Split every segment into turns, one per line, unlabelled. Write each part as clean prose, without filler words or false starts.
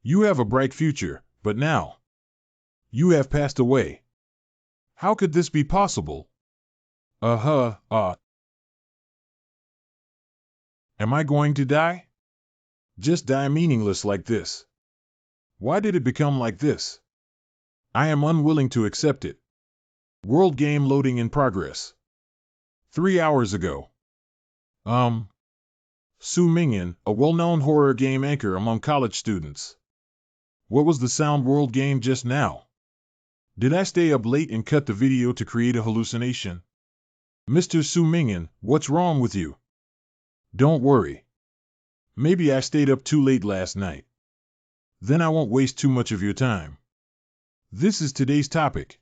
You have a bright future, but now you have passed away. How could this be possible? Am I going to die? Just die meaningless like this. Why did it become like this? I am unwilling to accept it. World game loading in progress. 3 hours ago. Su Mingyan, a well-known horror game anchor among college students. What was the sound world game just now? Did I stay up late and cut the video to create a hallucination? Mr. Su Mingyan, what's wrong with you? Don't worry. Maybe I stayed up too late last night. Then I won't waste too much of your time. This is today's topic.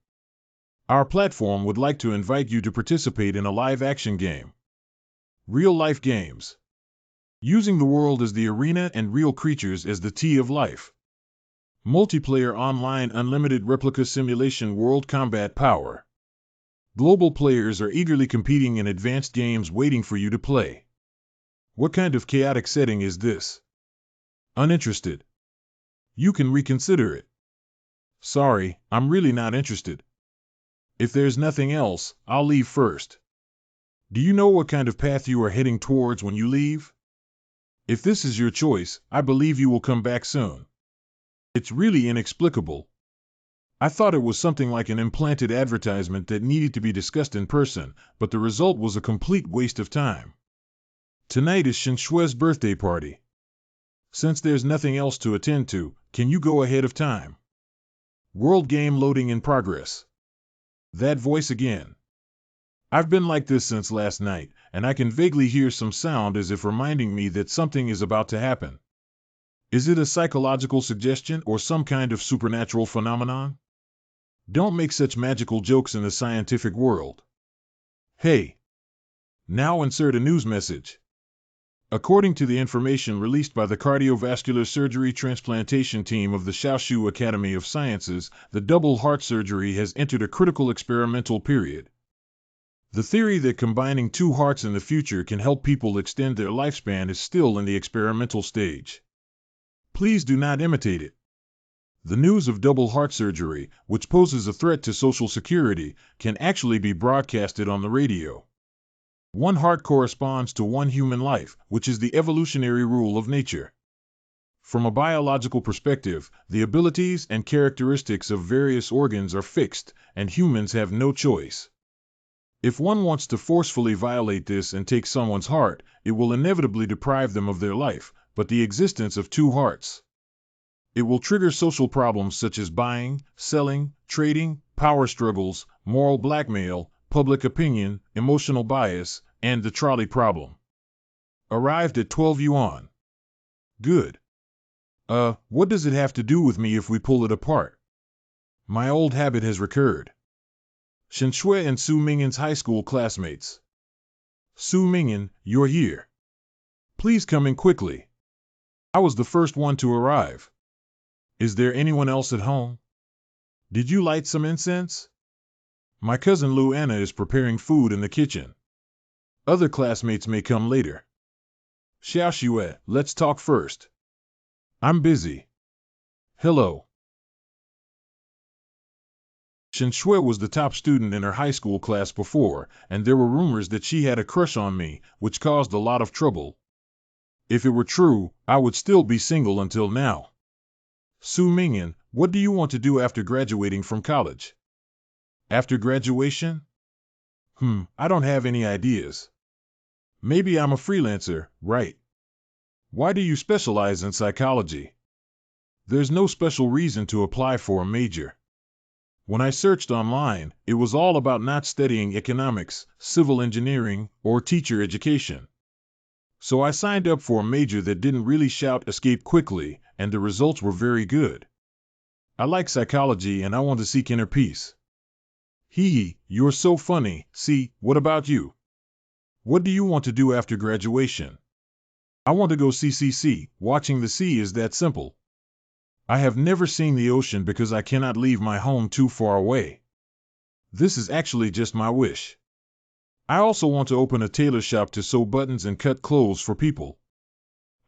Our platform would like to invite you to participate in a live-action game. Real-life games. Using the world as the arena and real creatures as the tea of life. Multiplayer online unlimited replica simulation world combat power. Global players are eagerly competing in advanced games waiting for you to play. What kind of chaotic setting is this? Uninterested. You can reconsider it. Sorry, I'm really not interested. If there's nothing else, I'll leave first. Do you know what kind of path you are heading towards when you leave? If this is your choice, I believe you will come back soon. It's really inexplicable. I thought it was something like an implanted advertisement that needed to be discussed in person, but the result was a complete waste of time. Tonight is Shen Xue's birthday party. Since there's nothing else to attend to, can you go ahead of time? World game loading in progress. That voice again. I've been like this since last night, and I can vaguely hear some sound as if reminding me that something is about to happen. Is it a psychological suggestion or some kind of supernatural phenomenon? Don't make such magical jokes in the scientific world. Hey! Now insert a news message. According to the information released by the cardiovascular surgery transplantation team of the Shaoxu Academy of Sciences, the double heart surgery has entered a critical experimental period. The theory that combining two hearts in the future can help people extend their lifespan is still in the experimental stage. Please do not imitate it. The news of double heart surgery, which poses a threat to social security, can actually be broadcasted on the radio. One heart corresponds to one human life, which is the evolutionary rule of nature. From a biological perspective, the abilities and characteristics of various organs are fixed, and humans have no choice. If one wants to forcefully violate this and take someone's heart, it will inevitably deprive them of their life, but the existence of two hearts. It will trigger social problems such as buying, selling, trading, power struggles, moral blackmail, public opinion, emotional bias, and the trolley problem. Arrived at 12 yuan. Good. What does it have to do with me if we pull it apart? My old habit has recurred. Shen Xue and Su Mingyan's high school classmates. Su Mingyan, you're here. Please come in quickly. I was the first one to arrive. Is there anyone else at home? Did you light some incense? My cousin Lu Anna is preparing food in the kitchen. Other classmates may come later. Xiao Xue, let's talk first. I'm busy. Hello. Shen Xue was the top student in her high school class before, and there were rumors that she had a crush on me, which caused a lot of trouble. If it were true, I would still be single until now. Su Mingyan, what do you want to do after graduating from college? After graduation? I don't have any ideas. Maybe I'm a freelancer, right? Why do you specialize in psychology? There's no special reason to apply for a major. When I searched online, it was all about not studying economics, civil engineering, or teacher education. So I signed up for a major that didn't really shout escape quickly, and the results were very good. I like psychology and I want to seek inner peace. Hee, you're so funny. See, what about you? What do you want to do after graduation? I want to go see. Watching the sea is that simple. I have never seen the ocean because I cannot leave my home too far away. This is actually just my wish. I also want to open a tailor shop to sew buttons and cut clothes for people.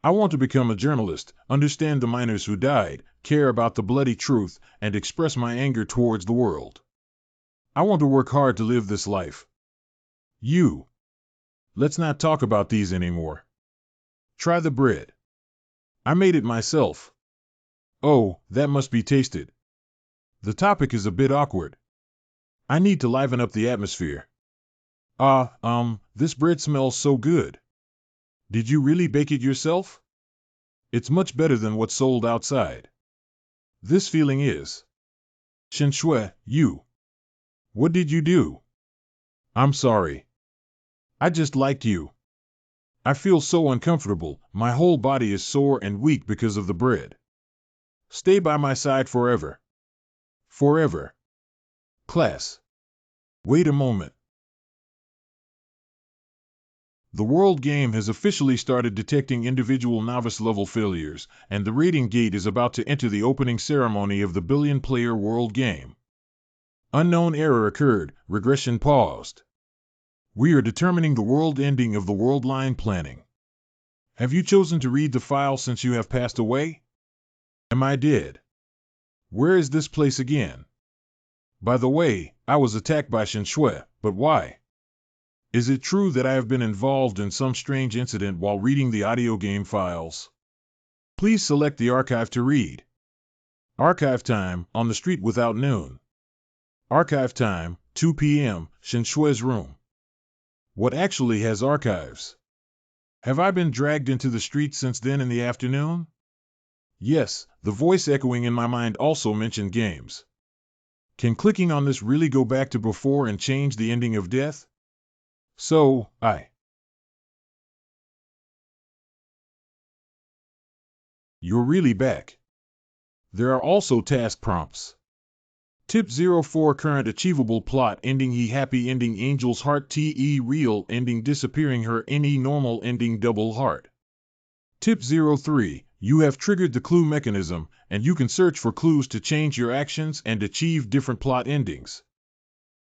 I want to become a journalist, understand the miners who died, care about the bloody truth, and express my anger towards the world. I want to work hard to live this life. You. Let's not talk about these anymore. Try the bread. I made it myself. Oh, that must be tasted. The topic is a bit awkward. I need to liven up the atmosphere. This bread smells so good. Did you really bake it yourself? It's much better than what's sold outside. This feeling is. Shen Xue, you. What did you do? I'm sorry. I just liked you. I feel so uncomfortable, my whole body is sore and weak because of the bread. Stay by my side forever. Forever. Class. Wait a moment. The world game has officially started detecting individual novice-level failures, and the rating gate is about to enter the opening ceremony of the billion-player world game. Unknown error occurred, regression paused. We are determining the world ending of the world line planning. Have you chosen to read the file since you have passed away? Am I dead? Where is this place again? By the way, I was attacked by Shen Xue, but why? Is it true that I have been involved in some strange incident while reading the audio game files? Please select the archive to read. Archive time, on the street without noon. Archive time, 2 p.m., Shen Xue's room. What actually has archives? Have I been dragged into the street since then in the afternoon? Yes, the voice echoing in my mind also mentioned games. Can clicking on this really go back to before and change the ending of death? So, You're really back. There are also task prompts. Tip 04 current achievable plot ending he happy ending angel's heart te real ending disappearing her ne normal ending double heart. Tip 03 you have triggered the clue mechanism, and you can search for clues to change your actions and achieve different plot endings.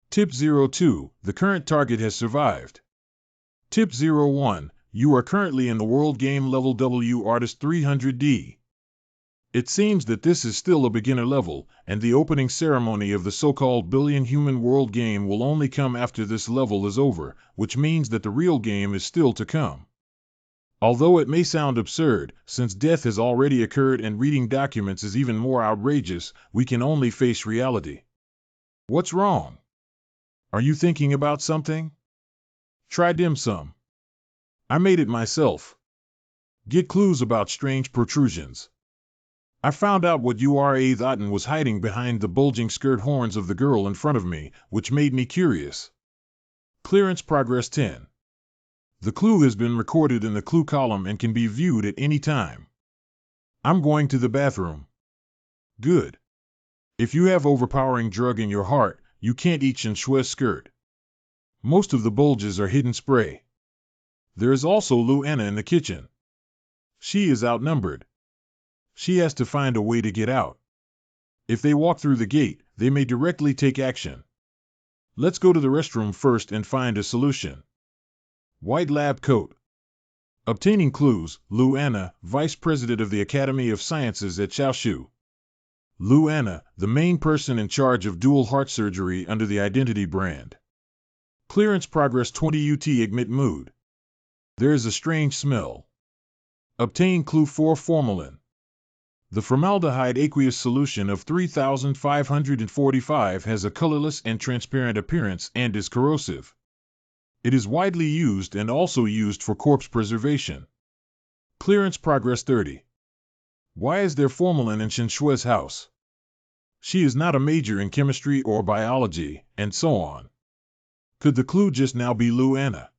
Tip 02 the current target has survived. Tip 01 you are currently in the world game level W Artist 300D. It seems that this is still a beginner level, and the opening ceremony of the so-called billion human world game will only come after this level is over, which means that the real game is still to come. Although it may sound absurd, since death has already occurred and reading documents is even more outrageous, we can only face reality. What's wrong? Are you thinking about something? Try dim sum. I made it myself. Get clues about strange protrusions. I found out what Ura Thotten was hiding behind the bulging skirt horns of the girl in front of me, which made me curious. Clearance progress 10. The clue has been recorded in the clue column and can be viewed at any time. I'm going to the bathroom. Good. If you have overpowering drug in your heart, you can't eat Shen Xue's skirt. Most of the bulges are hidden spray. There is also Lu Anna in the kitchen. She is outnumbered. She has to find a way to get out. If they walk through the gate, they may directly take action. Let's go to the restroom first and find a solution. White lab coat. Obtaining clues, Lu Anna, Vice President of the Academy of Sciences at Xiaoshu. Lu Anna, the main person in charge of dual heart surgery under the Identity brand. Clearance progress 20 UT Ignite mood. There is a strange smell. Obtain clue 4 formalin. The formaldehyde aqueous solution of 3545 has a colorless and transparent appearance and is corrosive. It is widely used and also used for corpse preservation. Clearance progress 30. Why is there formalin in Shen Xue's house? She is not a major in chemistry or biology, and so on. Could the clue just now be Lu Anna?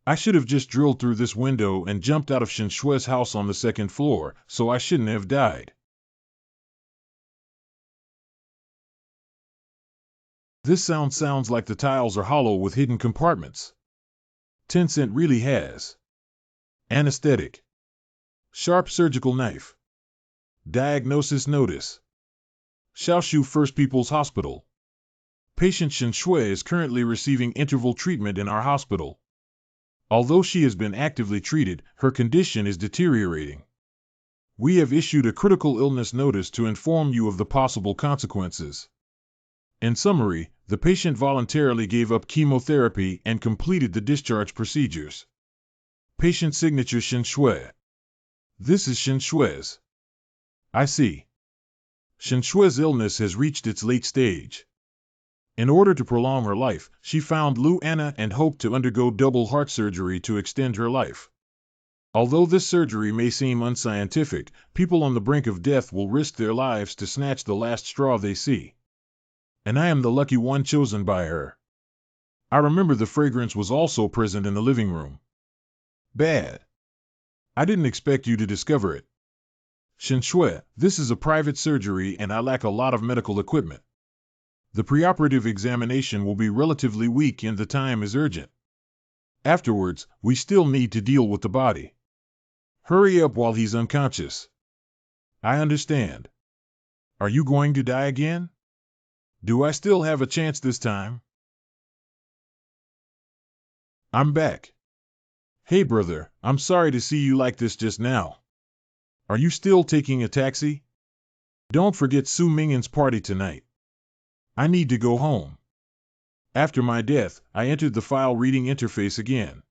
I should have just drilled through this window and jumped out of Shen Xue's house on the second floor, so I shouldn't have died. This sounds like the tiles are hollow with hidden compartments. Tencent really has. Anesthetic. Sharp surgical knife. Diagnosis notice. Xiaoshu First People's Hospital. Patient Shen Xue is currently receiving interval treatment in our hospital. Although she has been actively treated, her condition is deteriorating. We have issued a critical illness notice to inform you of the possible consequences. In summary, the patient voluntarily gave up chemotherapy and completed the discharge procedures. Patient signature Shen Xue. This is Shen Xue's. I see. Shen Xue's illness has reached its late stage. In order to prolong her life, she found Lu Anna and hoped to undergo double heart surgery to extend her life. Although this surgery may seem unscientific, people on the brink of death will risk their lives to snatch the last straw they see. And I am the lucky one chosen by her. I remember the fragrance was also present in the living room. Bad. I didn't expect you to discover it. Shen Xue, this is a private surgery and I lack a lot of medical equipment. The preoperative examination will be relatively weak and the time is urgent. Afterwards, we still need to deal with the body. Hurry up while he's unconscious. I understand. Are you going to die again? Do I still have a chance this time? I'm back. Hey brother, I'm sorry to see you like this just now. Are you still taking a taxi? Don't forget Su Mingin's party tonight. I need to go home. After my death, I entered the file reading interface again.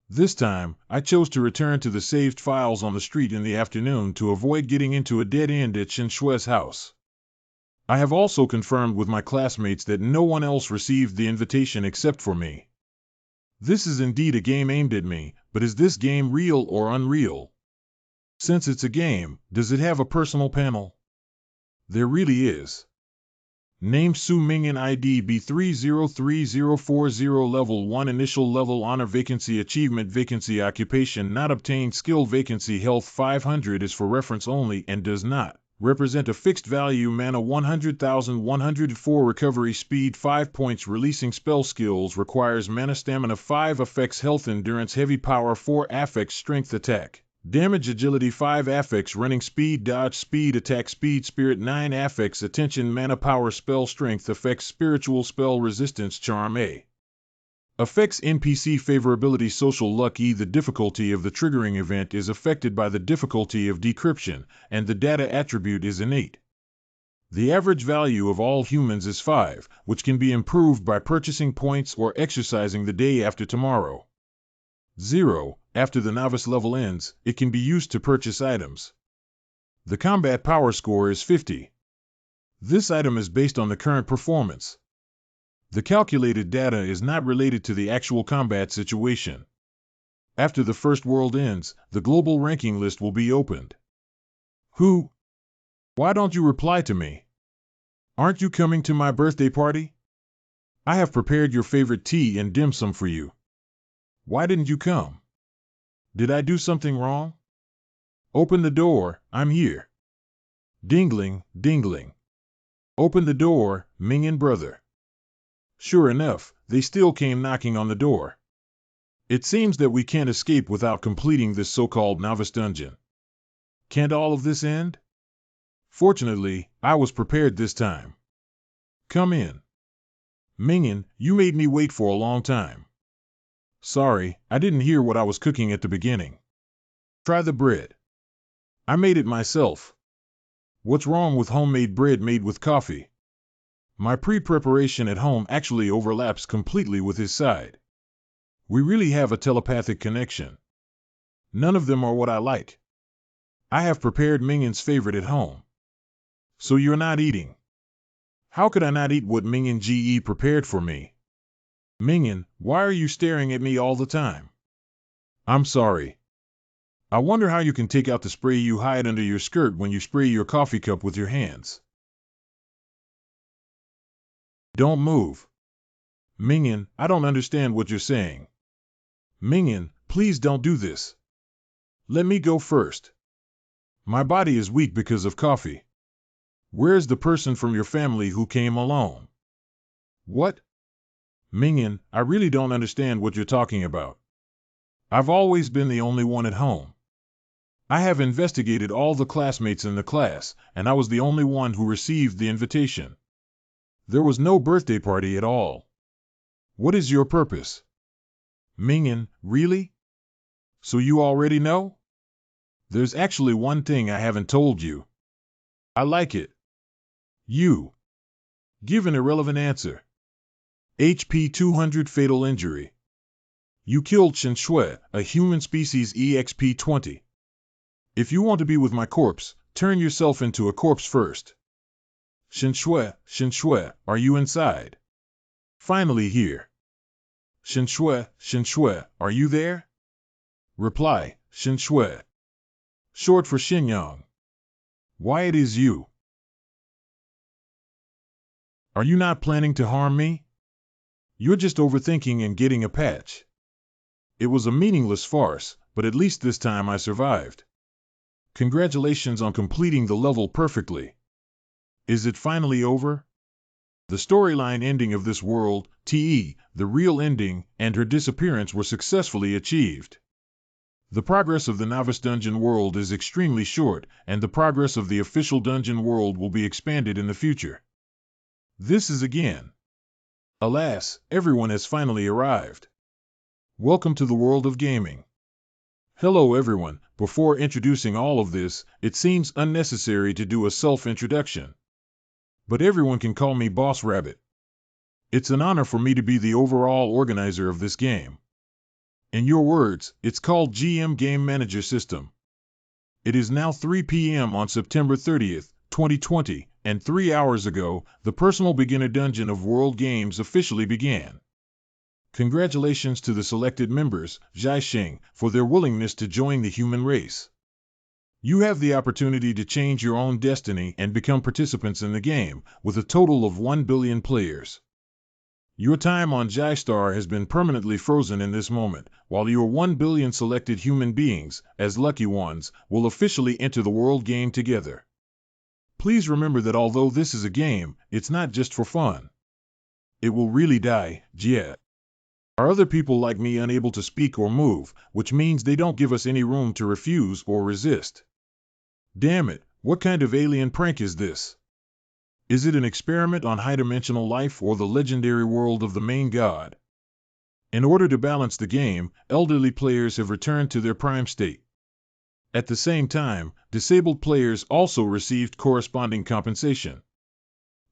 This time, I chose to return to the saved files on the street in the afternoon to avoid getting into a dead end at Shen Xue's house. I have also confirmed with my classmates that no one else received the invitation except for me. This is indeed a game aimed at me, but is this game real or unreal? Since it's a game, does it have a personal panel? There really is. Name Su Mingin ID B303040 Level 1 Initial Level Honor Vacancy Achievement Vacancy Occupation Not Obtained Skill Vacancy Health 500 is for reference only and does not represent a fixed value. Mana 100,104 Recovery Speed 5 points. Releasing spell skills requires mana Stamina 5 Affects Health Endurance Heavy Power 4 Affects Strength Attack Damage Agility 5 Affects Running Speed Dodge Speed Attack Speed Spirit 9 Affects Attention Mana Power Spell Strength Affects Spiritual Spell Resistance Charm A Affects NPC Favorability Social Luck E. The difficulty of the triggering event is affected by the difficulty of decryption, and the data attribute is innate. The average value of all humans is 5, which can be improved by purchasing points or exercising the day after tomorrow. 0. After the novice level ends, it can be used to purchase items. The combat power score is 50. This item is based on the current performance. The calculated data is not related to the actual combat situation. After the first world ends, the global ranking list will be opened. Who? Why don't you reply to me? Aren't you coming to my birthday party? I have prepared your favorite tea and dim sum for you. Why didn't you come? Did I do something wrong? Open the door, I'm here. Dingling, dingling. Open the door, Mingin brother. Sure enough, they still came knocking on the door. It seems that we can't escape without completing this so-called novice dungeon. Can't all of this end? Fortunately, I was prepared this time. Come in. Mingin, you made me wait for a long time. Sorry, I didn't hear what I was cooking at the beginning. Try the bread. I made it myself. What's wrong with homemade bread made with coffee? My pre-preparation at home actually overlaps completely with his side. We really have a telepathic connection. None of them are what I like. I have prepared Mingin's favorite at home. So you're not eating. How could I not eat what Mingin GE prepared for me? Mingin, why are you staring at me all the time? I'm sorry. I wonder how you can take out the spray you hide under your skirt when you spray your coffee cup with your hands. Don't move. Mingin, I don't understand what you're saying. Mingin, please don't do this. Let me go first. My body is weak because of coffee. Where's the person from your family who came alone? What? Mingin, I really don't understand what you're talking about. I've always been the only one at home. I have investigated all the classmates in the class, and I was the only one who received the invitation. There was no birthday party at all. What is your purpose? Mingyan, really? So you already know? There's actually one thing I haven't told you. I like it. You. Give an irrelevant answer. HP 200 fatal injury. You killed Shen Xue, a human species EXP 20. If you want to be with my corpse, turn yourself into a corpse first. Shen Xue, are you inside? Finally here. Shen Xue, are you there? Reply, Shen Xue. Short for Xinyang. Why it is you? Are you not planning to harm me? You're just overthinking and getting a patch. It was a meaningless farce, but at least this time I survived. Congratulations on completing the level perfectly. Is it finally over? The storyline ending of this world, the real ending, and her disappearance were successfully achieved. The progress of the novice dungeon world is extremely short, and the progress of the official dungeon world will be expanded in the future. This is again. Alas, everyone has finally arrived. Welcome to the world of gaming. Hello everyone, before introducing all of this, it seems unnecessary to do a self-introduction. But everyone can call me Boss Rabbit. It's an honor for me to be the overall organizer of this game. In your words, it's called GM Game Manager System. It is now 3 p.m. on September 30th, 2020, and 3 hours ago, the personal beginner dungeon of World Games officially began. Congratulations to the selected members, Zhaixing, for their willingness to join the human race. You have the opportunity to change your own destiny and become participants in the game, with a total of 1 billion players. Your time on Zhaistar has been permanently frozen in this moment, while your 1 billion selected human beings, as lucky ones, will officially enter the world game together. Please remember that although this is a game, it's not just for fun. It will really die, Jia. Are other people like me unable to speak or move, which means they don't give us any room to refuse or resist? Damn it, what kind of alien prank is this? Is it an experiment on high-dimensional life or the legendary world of the main god? In order to balance the game, elderly players have returned to their prime state. At the same time, disabled players also received corresponding compensation.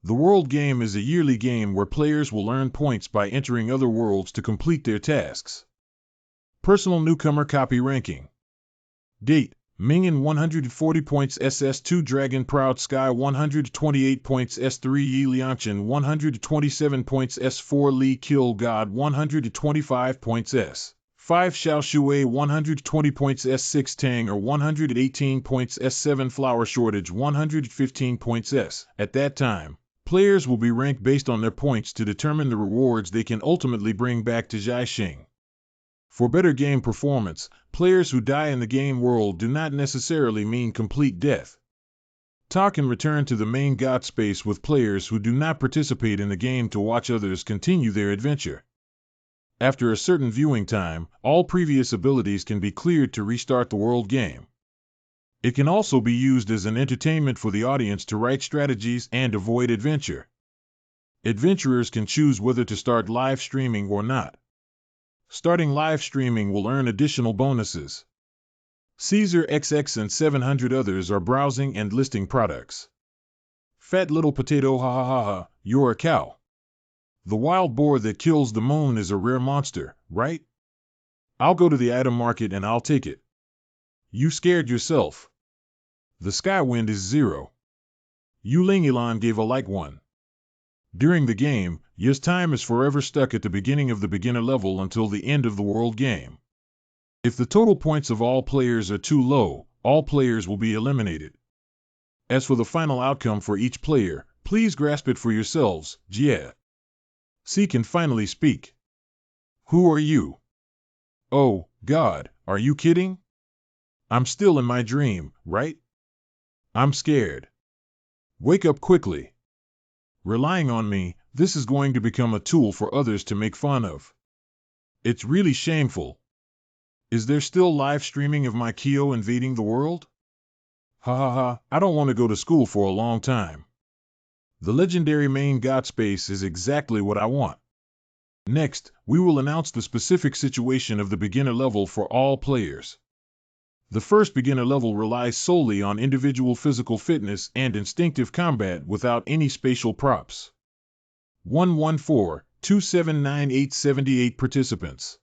The world game is a yearly game where players will earn points by entering other worlds to complete their tasks. Personal newcomer copy ranking. Date: Mingyan 140 points, SS2 Dragon Proud Sky 128 points, S3 Yi Liangshan 127 points, S4 Li Kill God 125 points, S5 Xiao Xue 120 points, S6 Tang or 118 points, S7 Flower Shortage 115 points, S. At that time, players will be ranked based on their points to determine the rewards they can ultimately bring back to Zhaixing. For better game performance, players who die in the game world do not necessarily mean complete death. Ta can return to the main god space with players who do not participate in the game to watch others continue their adventure. After a certain viewing time, all previous abilities can be cleared to restart the world game. It can also be used as an entertainment for the audience to write strategies and avoid adventure. Adventurers can choose whether to start live streaming or not. Starting live streaming will earn additional bonuses. Caesar XX and 700 others are browsing and listing products. Fat little potato, ha ha ha ha, you're a cow. The wild boar that kills the moon is a rare monster, right? I'll go to the item market and I'll take it. You scared yourself. The Skywind is 0. Yu Lingilan gave a like 1. During the game, Ya's time is forever stuck at the beginning of the beginner level until the end of the world game. If the total points of all players are too low, all players will be eliminated. As for the final outcome for each player, please grasp it for yourselves, Jia. C can finally speak. Who are you? Oh, God, are you kidding? I'm still in my dream, right? I'm scared. Wake up quickly. Relying on me, this is going to become a tool for others to make fun of. It's really shameful. Is there still live streaming of my Kyo invading the world? Ha ha ha, I don't want to go to school for a long time. The legendary main god space is exactly what I want. Next, we will announce the specific situation of the beginner level for all players. The first beginner level relies solely on individual physical fitness and instinctive combat without any spatial props. 114,279,878 participants.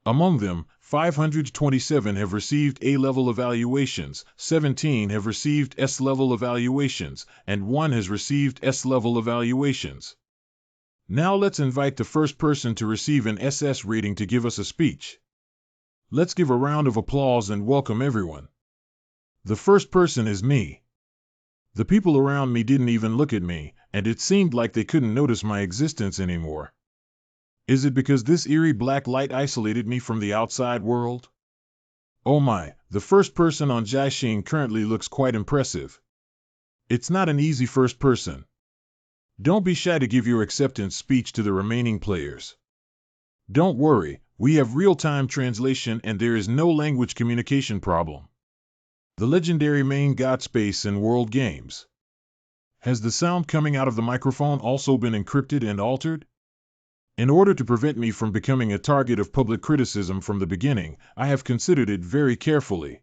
Among them, 527 have received A-level evaluations, 17 have received S-level evaluations, and 1 has received S-level evaluations. Now let's invite the first person to receive an SS rating to give us a speech. Let's give a round of applause and welcome everyone. The first person is me. The people around me didn't even look at me, and it seemed like they couldn't notice my existence anymore. Is it because this eerie black light isolated me from the outside world? Oh my, the first person on Jiaxing currently looks quite impressive. It's not an easy first person. Don't be shy to give your acceptance speech to the remaining players. Don't worry, we have real-time translation and there is no language communication problem. The legendary main got space in World Games. Has the sound coming out of the microphone also been encrypted and altered? In order to prevent me from becoming a target of public criticism from the beginning, I have considered it very carefully.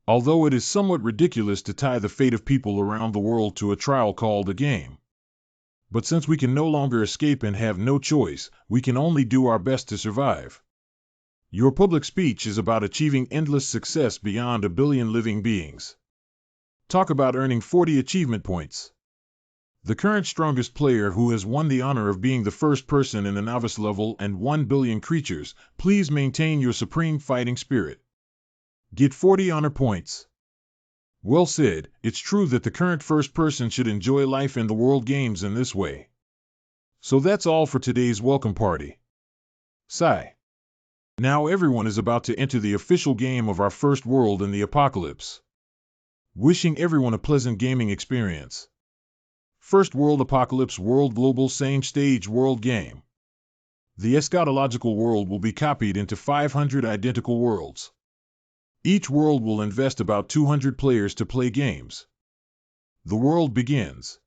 Although it is somewhat ridiculous to tie the fate of people around the world to a trial called a game. But since we can no longer escape and have no choice, we can only do our best to survive. Your public speech is about achieving endless success beyond 1 billion living beings. Talk about earning 40 achievement points. The current strongest player who has won the honor of being the first person in the novice level and 1 billion creatures, please maintain your supreme fighting spirit. Get 40 honor points. Well said, it's true that the current first person should enjoy life in the World Games in this way. So that's all for today's welcome party. Sigh. Now everyone is about to enter the official game of our first world in the apocalypse. Wishing everyone a pleasant gaming experience. First World Apocalypse World Global Same Stage World Game. The eschatological world will be copied into 500 identical worlds. Each world will invest about 200 players to play games. The world begins.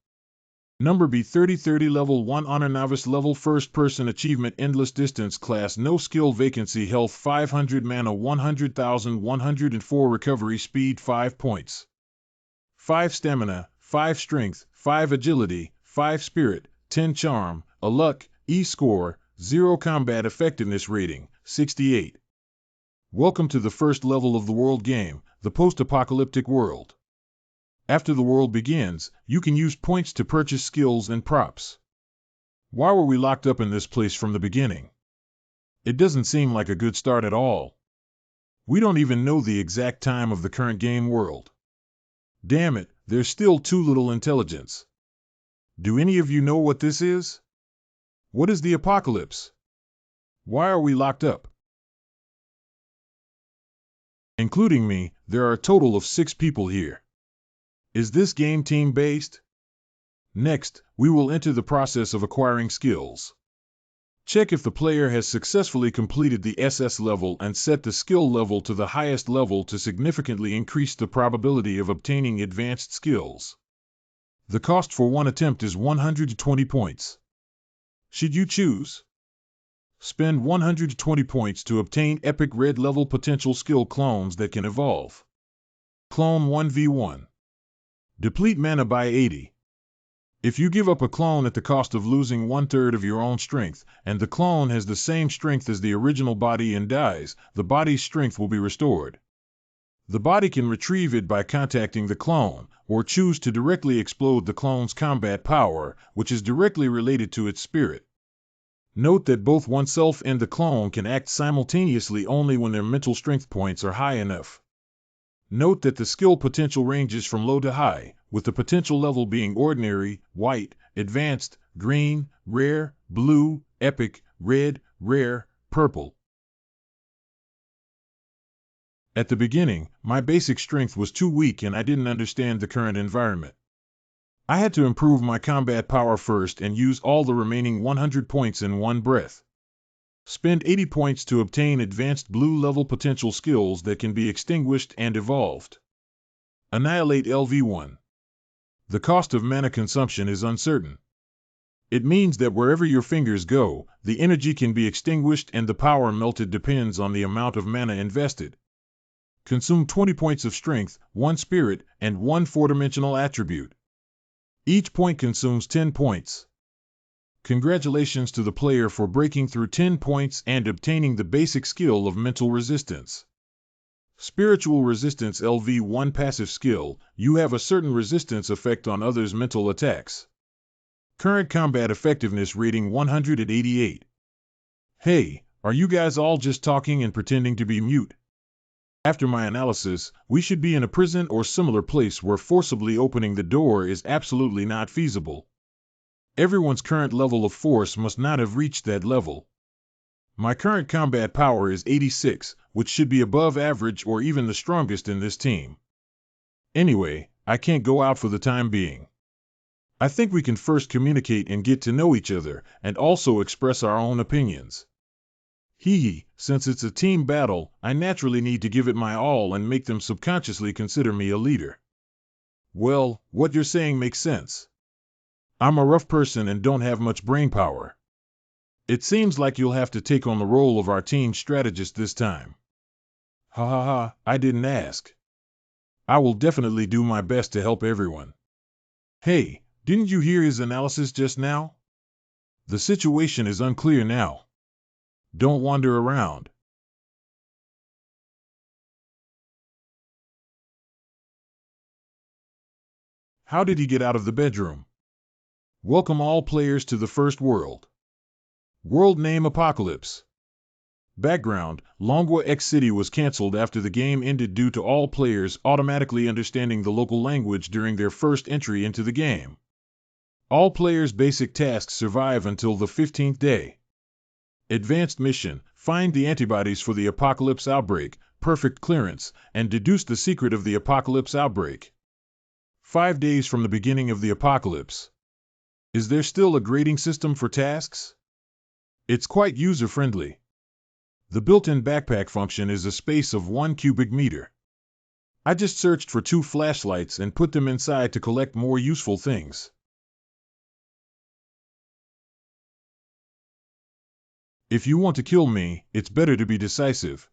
Number B 3030 Level 1 Honor Novice Level First Person Achievement Endless Distance Class No Skill Vacancy Health 500 Mana 100,104 Recovery Speed 5 points 5 Stamina 5 Strength 5 Agility 5 Spirit 10 Charm a Luck E-Score 0 Combat Effectiveness Rating 68. Welcome to the first level of the world game, the post-apocalyptic world. After the world begins, you can use points to purchase skills and props. Why were we locked up in this place from the beginning? It doesn't seem like a good start at all. We don't even know the exact time of the current game world. Damn it, there's still too little intelligence. Do any of you know what this is? What is the apocalypse? Why are we locked up? Including me, there are a total of 6 people here. Is this game team-based? Next, we will enter the process of acquiring skills. Check if the player has successfully completed the SS level and set the skill level to the highest level to significantly increase the probability of obtaining advanced skills. The cost for one attempt is 120 points. Should you choose? Spend 120 points to obtain epic red level potential skill clones that can evolve. Clone 1v1. Deplete mana by 80. If you give up a clone at the cost of losing 1/3 of your own strength, and the clone has the same strength as the original body and dies, the body's strength will be restored. The body can retrieve it by contacting the clone, or choose to directly explode the clone's combat power, which is directly related to its spirit. Note that both oneself and the clone can act simultaneously only when their mental strength points are high enough. Note that the skill potential ranges from low to high, with the potential level being ordinary, white, advanced, green, rare, blue, epic, red, rare, purple. At the beginning, my basic strength was too weak and I didn't understand the current environment. I had to improve my combat power first and use all the remaining 100 points in one breath. Spend 80 points to obtain advanced blue level potential skills that can be extinguished and evolved. Annihilate LV1. The cost of mana consumption is uncertain. It means that wherever your fingers go, the energy can be extinguished and the power melted depends on the amount of mana invested. Consume 20 points of strength, 1 spirit, and 1 four-dimensional attribute. Each point consumes 10 points. Congratulations to the player for breaking through 10 points and obtaining the basic skill of mental resistance. Spiritual resistance LV1 passive skill, you have a certain resistance effect on others' mental attacks. Current combat effectiveness rating 188. Hey, are you guys all just talking and pretending to be mute? After my analysis, we should be in a prison or similar place where forcibly opening the door is absolutely not feasible. Everyone's current level of force must not have reached that level. My current combat power is 86, which should be above average or even the strongest in this team. Anyway, I can't go out for the time being. I think we can first communicate and get to know each other, and also express our own opinions. Since it's a team battle, I naturally need to give it my all and make them subconsciously consider me a leader. Well, what you're saying makes sense. I'm a rough person and don't have much brain power. It seems like you'll have to take on the role of our team strategist this time. Ha ha ha, I didn't ask. I will definitely do my best to help everyone. Hey, didn't you hear his analysis just now? The situation is unclear now. Don't wander around. How did he get out of the bedroom? Welcome all players to the first world. World name Apocalypse. Background: Longwa X City was cancelled after the game ended due to all players automatically understanding the local language during their first entry into the game. All players' basic tasks survive until the 15th day. Advanced mission: find the antibodies for the apocalypse outbreak, perfect clearance, and deduce the secret of the apocalypse outbreak. 5 days from the beginning of the apocalypse. Is there still a grading system for tasks? It's quite user-friendly. The built-in backpack function is a space of 1 cubic meter. I just searched for 2 flashlights and put them inside to collect more useful things. If you want to kill me, it's better to be decisive.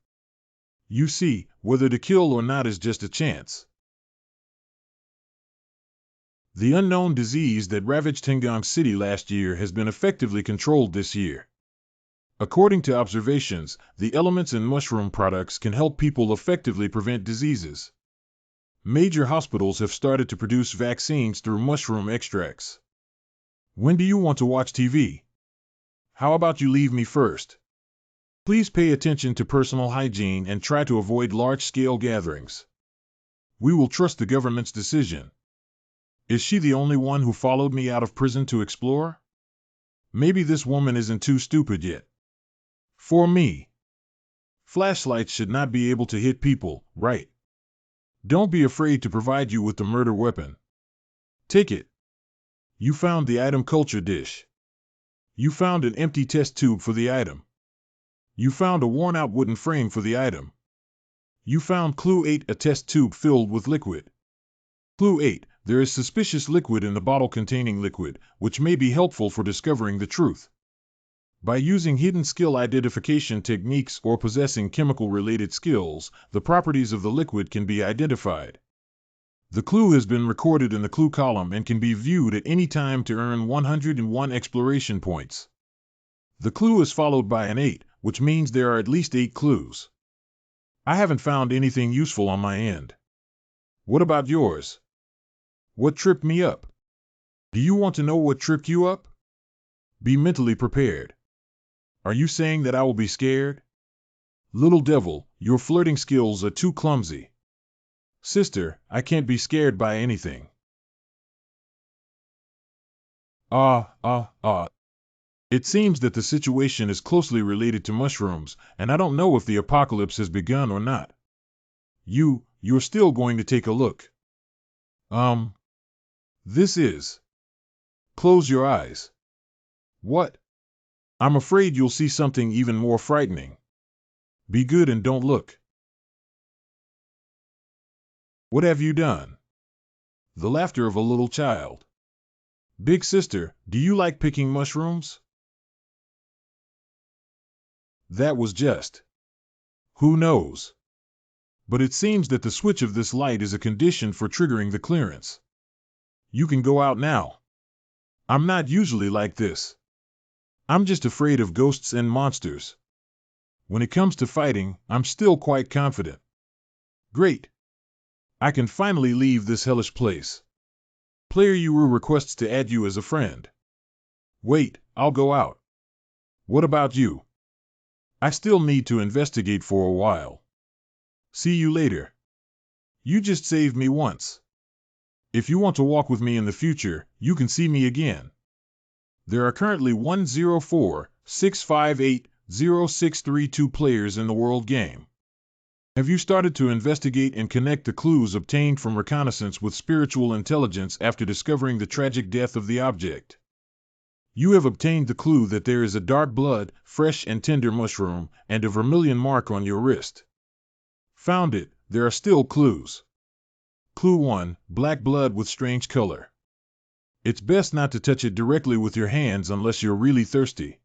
You see, whether to kill or not is just a chance. The unknown disease that ravaged Hengam City last year has been effectively controlled this year. According to observations, the elements in mushroom products can help people effectively prevent diseases. Major hospitals have started to produce vaccines through mushroom extracts. When do you want to watch TV? How about you leave me first? Please pay attention to personal hygiene and try to avoid large-scale gatherings. We will trust the government's decision. Is she the only one who followed me out of prison to explore? Maybe this woman isn't too stupid yet. For me, flashlights should not be able to hit people, right? Don't be afraid to provide you with the murder weapon. Take it. You found the item culture dish. You found an empty test tube for the item. You found a worn-out wooden frame for the item. You found Clue 8, a test tube filled with liquid. Clue 8, there is suspicious liquid in the bottle containing liquid, which may be helpful for discovering the truth. By using hidden skill identification techniques or possessing chemical-related skills, the properties of the liquid can be identified. The clue has been recorded in the clue column and can be viewed at any time to earn 101 exploration points. The clue is followed by an 8, which means there are at least 8 clues. I haven't found anything useful on my end. What about yours? What tripped me up? Do you want to know what tripped you up? Be mentally prepared. Are you saying that I will be scared? Little devil, your flirting skills are too clumsy. Sister, I can't be scared by anything. It seems that the situation is closely related to mushrooms, and I don't know if the apocalypse has begun or not. You're still going to take a look. This is. Close your eyes. What? I'm afraid you'll see something even more frightening. Be good and don't look. What have you done? The laughter of a little child. Big sister, do you like picking mushrooms? That was just. Who knows? But it seems that the switch of this light is a condition for triggering the clearance. You can go out now. I'm not usually like this. I'm just afraid of ghosts and monsters. When it comes to fighting, I'm still quite confident. Great. I can finally leave this hellish place. Player Yuru requests to add you as a friend. Wait, I'll go out. What about you? I still need to investigate for a while. See you later. You just saved me once. If you want to walk with me in the future, you can see me again. There are currently 104-658-0632 players in the world game. Have you started to investigate and connect the clues obtained from reconnaissance with spiritual intelligence after discovering the tragic death of the object? You have obtained the clue that there is a dark blood, fresh and tender mushroom, and a vermilion mark on your wrist. Found it. There are still clues. Clue 1, black blood with strange color. It's best not to touch it directly with your hands unless you're really thirsty.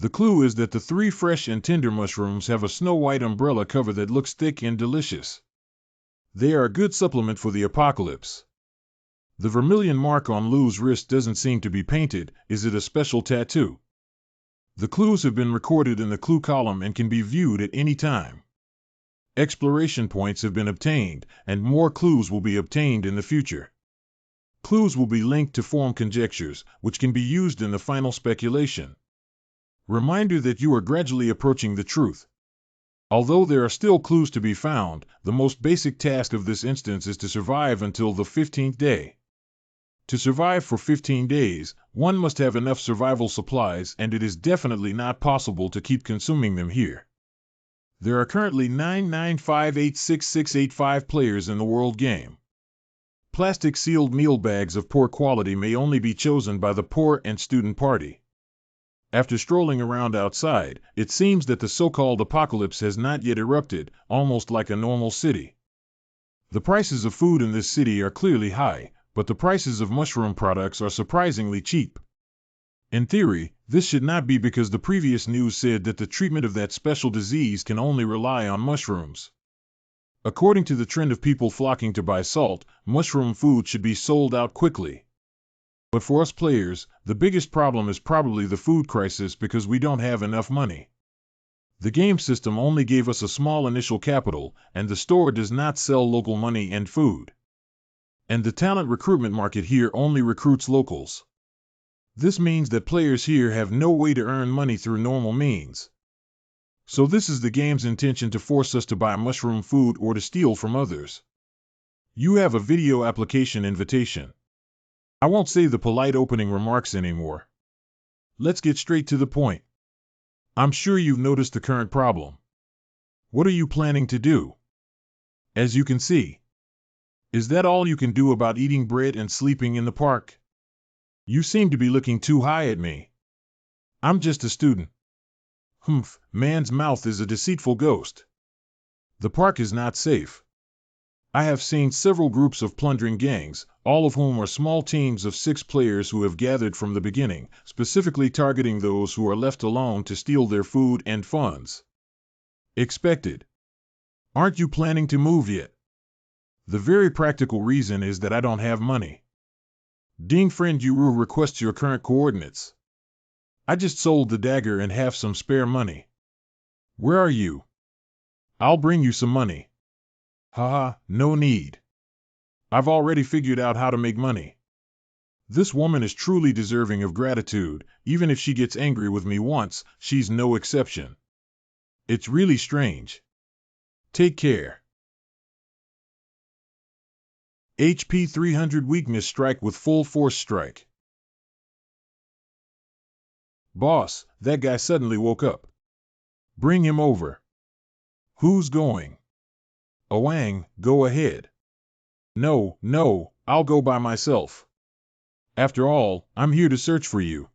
The clue is that the 3 fresh and tender mushrooms have a snow-white umbrella cover that looks thick and delicious. They are a good supplement for the apocalypse. The vermilion mark on Lou's wrist doesn't seem to be painted. Is it a special tattoo? The clues have been recorded in the clue column and can be viewed at any time. Exploration points have been obtained, and more clues will be obtained in the future. Clues will be linked to form conjectures, which can be used in the final speculation. Reminder that you are gradually approaching the truth. Although there are still clues to be found, the most basic task of this instance is to survive until the 15th day. To survive for 15 days, one must have enough survival supplies, and it is definitely not possible to keep consuming them here. There are currently 9958665 players in the world game. Plastic sealed meal bags of poor quality may only be chosen by the poor and student party. After strolling around outside, it seems that the so-called apocalypse has not yet erupted, almost like a normal city. The prices of food in this city are clearly high, but the prices of mushroom products are surprisingly cheap. In theory, this should not be because the previous news said that the treatment of that special disease can only rely on mushrooms. According to the trend of people flocking to buy salt, mushroom food should be sold out quickly. But for us players, the biggest problem is probably the food crisis because we don't have enough money. The game system only gave us a small initial capital, and the store does not sell local money and food. And the talent recruitment market here only recruits locals. This means that players here have no way to earn money through normal means. So this is the game's intention to force us to buy mushroom food or to steal from others. You have a video application invitation. I won't say the polite opening remarks anymore. Let's get straight to the point. I'm sure you've noticed the current problem. What are you planning to do? As you can see. Is that all you can do about eating bread and sleeping in the park? You seem to be looking too high at me. I'm just a student. Humph, man's mouth is a deceitful ghost. The park is not safe. I have seen several groups of plundering gangs, all of whom are small teams of 6 players who have gathered from the beginning, specifically targeting those who are left alone to steal their food and funds. Expected. Aren't you planning to move yet? The very practical reason is that I don't have money. Ding friend Yuru requests your current coordinates. I just sold the dagger and have some spare money. Where are you? I'll bring you some money. Haha, no need. I've already figured out how to make money. This woman is truly deserving of gratitude. Even if she gets angry with me once, she's no exception. It's really strange. Take care. HP 300 weakness strike with full force strike. Boss, that guy suddenly woke up. Bring him over. Who's going? Wang, go ahead. No, I'll go by myself. After all, I'm here to search for you.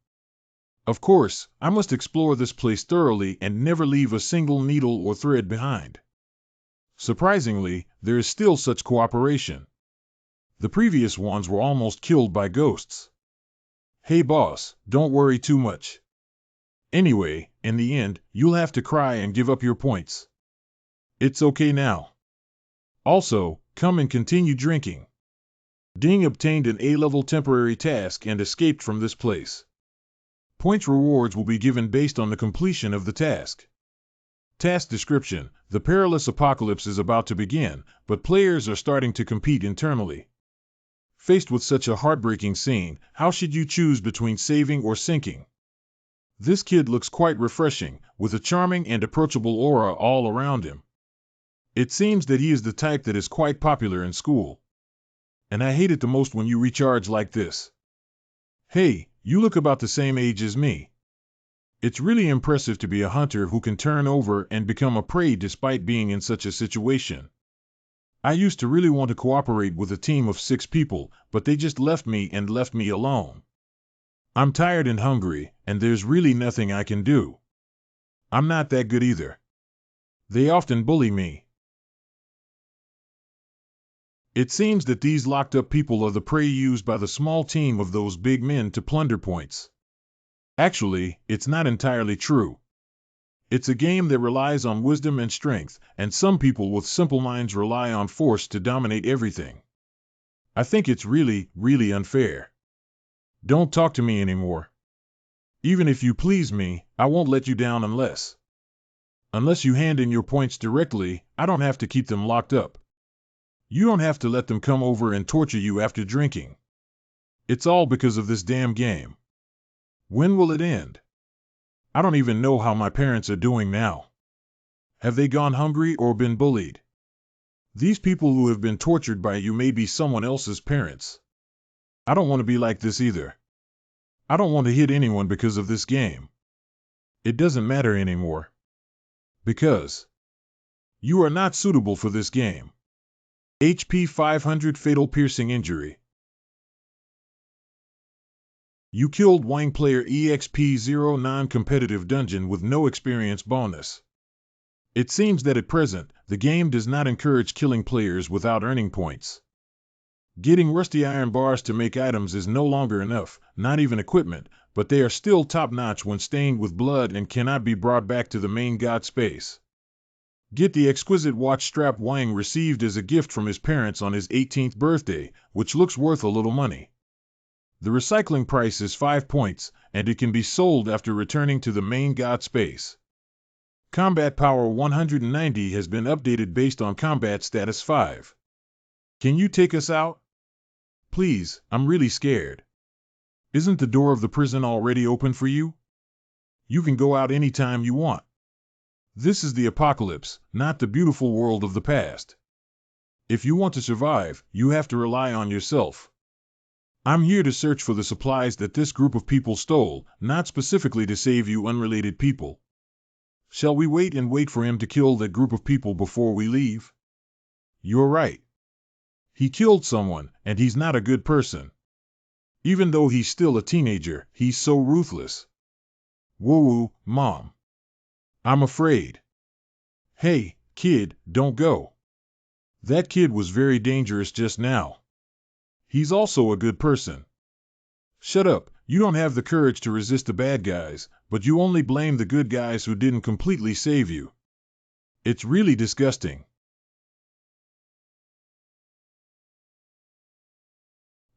Of course, I must explore this place thoroughly and never leave a single needle or thread behind. Surprisingly, there is still such cooperation. The previous ones were almost killed by ghosts. Hey boss, don't worry too much. Anyway, in the end, you'll have to cry and give up your points. It's okay now. Also, come and continue drinking. Ding obtained an A-level temporary task and escaped from this place. Points rewards will be given based on the completion of the task. Task description: the perilous apocalypse is about to begin, but players are starting to compete internally. Faced with such a heartbreaking scene, how should you choose between saving or sinking? This kid looks quite refreshing, with a charming and approachable aura all around him. It seems that he is the type that is quite popular in school. And I hate it the most when you recharge like this. Hey, you look about the same age as me. It's really impressive to be a hunter who can turn over and become a prey despite being in such a situation. I used to really want to cooperate with a team of 6 people, but they just left me alone. I'm tired and hungry, and there's really nothing I can do. I'm not that good either. They often bully me. It seems that these locked up people are the prey used by the small team of those big men to plunder points. Actually, it's not entirely true. It's a game that relies on wisdom and strength, and some people with simple minds rely on force to dominate everything. I think it's really, really unfair. Don't talk to me anymore. Even if you please me, I won't let you down unless you hand in your points directly. I don't have to keep them locked up. You don't have to let them come over and torture you after drinking. It's all because of this damn game. When will it end? I don't even know how my parents are doing now. Have they gone hungry or been bullied? These people who have been tortured by you may be someone else's parents. I don't want to be like this either. I don't want to hit anyone because of this game. It doesn't matter anymore. Because you are not suitable for this game. HP 500 Fatal Piercing Injury. You killed Wang player EXP0 non-competitive dungeon with no experience bonus. It seems that at present, the game does not encourage killing players without earning points. Getting rusty iron bars to make items is no longer enough, not even equipment, but they are still top-notch when stained with blood and cannot be brought back to the main god space. Get the exquisite watch strap Wang received as a gift from his parents on his 18th birthday, which looks worth a little money. The recycling price is 5 points, and it can be sold after returning to the main god space. Combat Power 190 has been updated based on Combat Status 5. Can you take us out? Please, I'm really scared. Isn't the door of the prison already open for you? You can go out anytime you want. This is the apocalypse, not the beautiful world of the past. If you want to survive, you have to rely on yourself. I'm here to search for the supplies that this group of people stole, not specifically to save you unrelated people. Shall we wait for him to kill that group of people before we leave? You're right. He killed someone, and he's not a good person. Even though he's still a teenager, he's so ruthless. Woo-woo, Mom. I'm afraid. Hey, kid, don't go. That kid was very dangerous just now. He's also a good person. Shut up, you don't have the courage to resist the bad guys, but you only blame the good guys who didn't completely save you. It's really disgusting.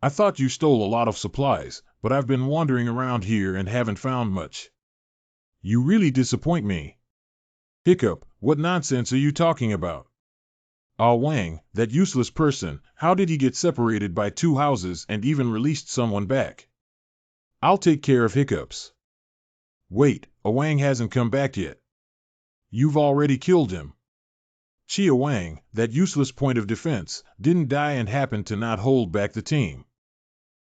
I thought you stole a lot of supplies, but I've been wandering around here and haven't found much. You really disappoint me. Hiccup, what nonsense are you talking about? Ah Wang, that useless person, how did he get separated by 2 houses and even released someone back? I'll take care of Hiccups. Wait, Wang hasn't come back yet. You've already killed him. Chia Wang, that useless point of defense, didn't die and happened to not hold back the team.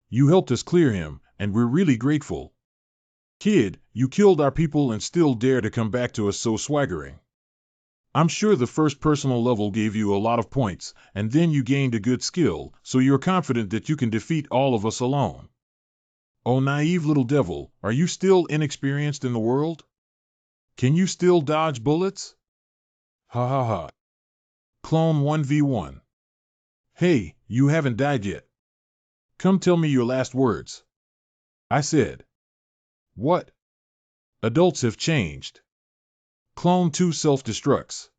You helped us clear him, and we're really grateful. Kid, you killed our people and still dare to come back to us so swaggering. I'm sure the first personal level gave you a lot of points, and then you gained a good skill, so you're confident that you can defeat all of us alone. Oh naive little devil, are you still inexperienced in the world? Can you still dodge bullets? Ha ha ha. Clone 1v1. Hey, you haven't died yet. Come tell me your last words. I said. What? Adults have changed. Clone 2 self-destructs.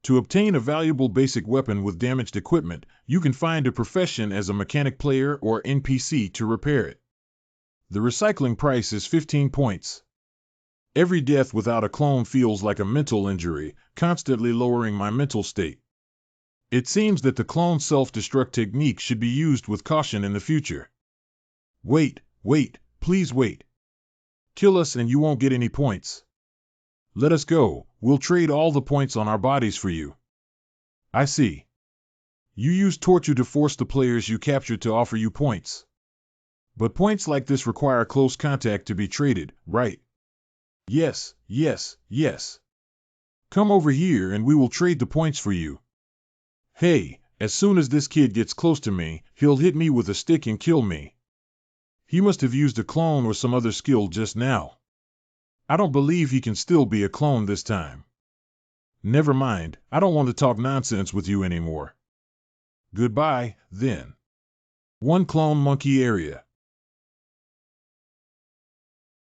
To obtain a valuable basic weapon with damaged equipment, you can find a profession as a mechanic player or NPC to repair it. The recycling price is 15 points. Every death without a clone feels like a mental injury, constantly lowering my mental state. It seems that the clone self-destruct technique should be used with caution in the future. Wait, please wait. Kill us and you won't get any points. Let us go, we'll trade all the points on our bodies for you. I see. You use torture to force the players you captured to offer you points. But points like this require close contact to be traded, right? Yes. Come over here and we will trade the points for you. Hey, as soon as this kid gets close to me, he'll hit me with a stick and kill me. He must have used a clone or some other skill just now. I don't believe he can still be a clone this time. Never mind, I don't want to talk nonsense with you anymore. Goodbye, then. One clone monkey area.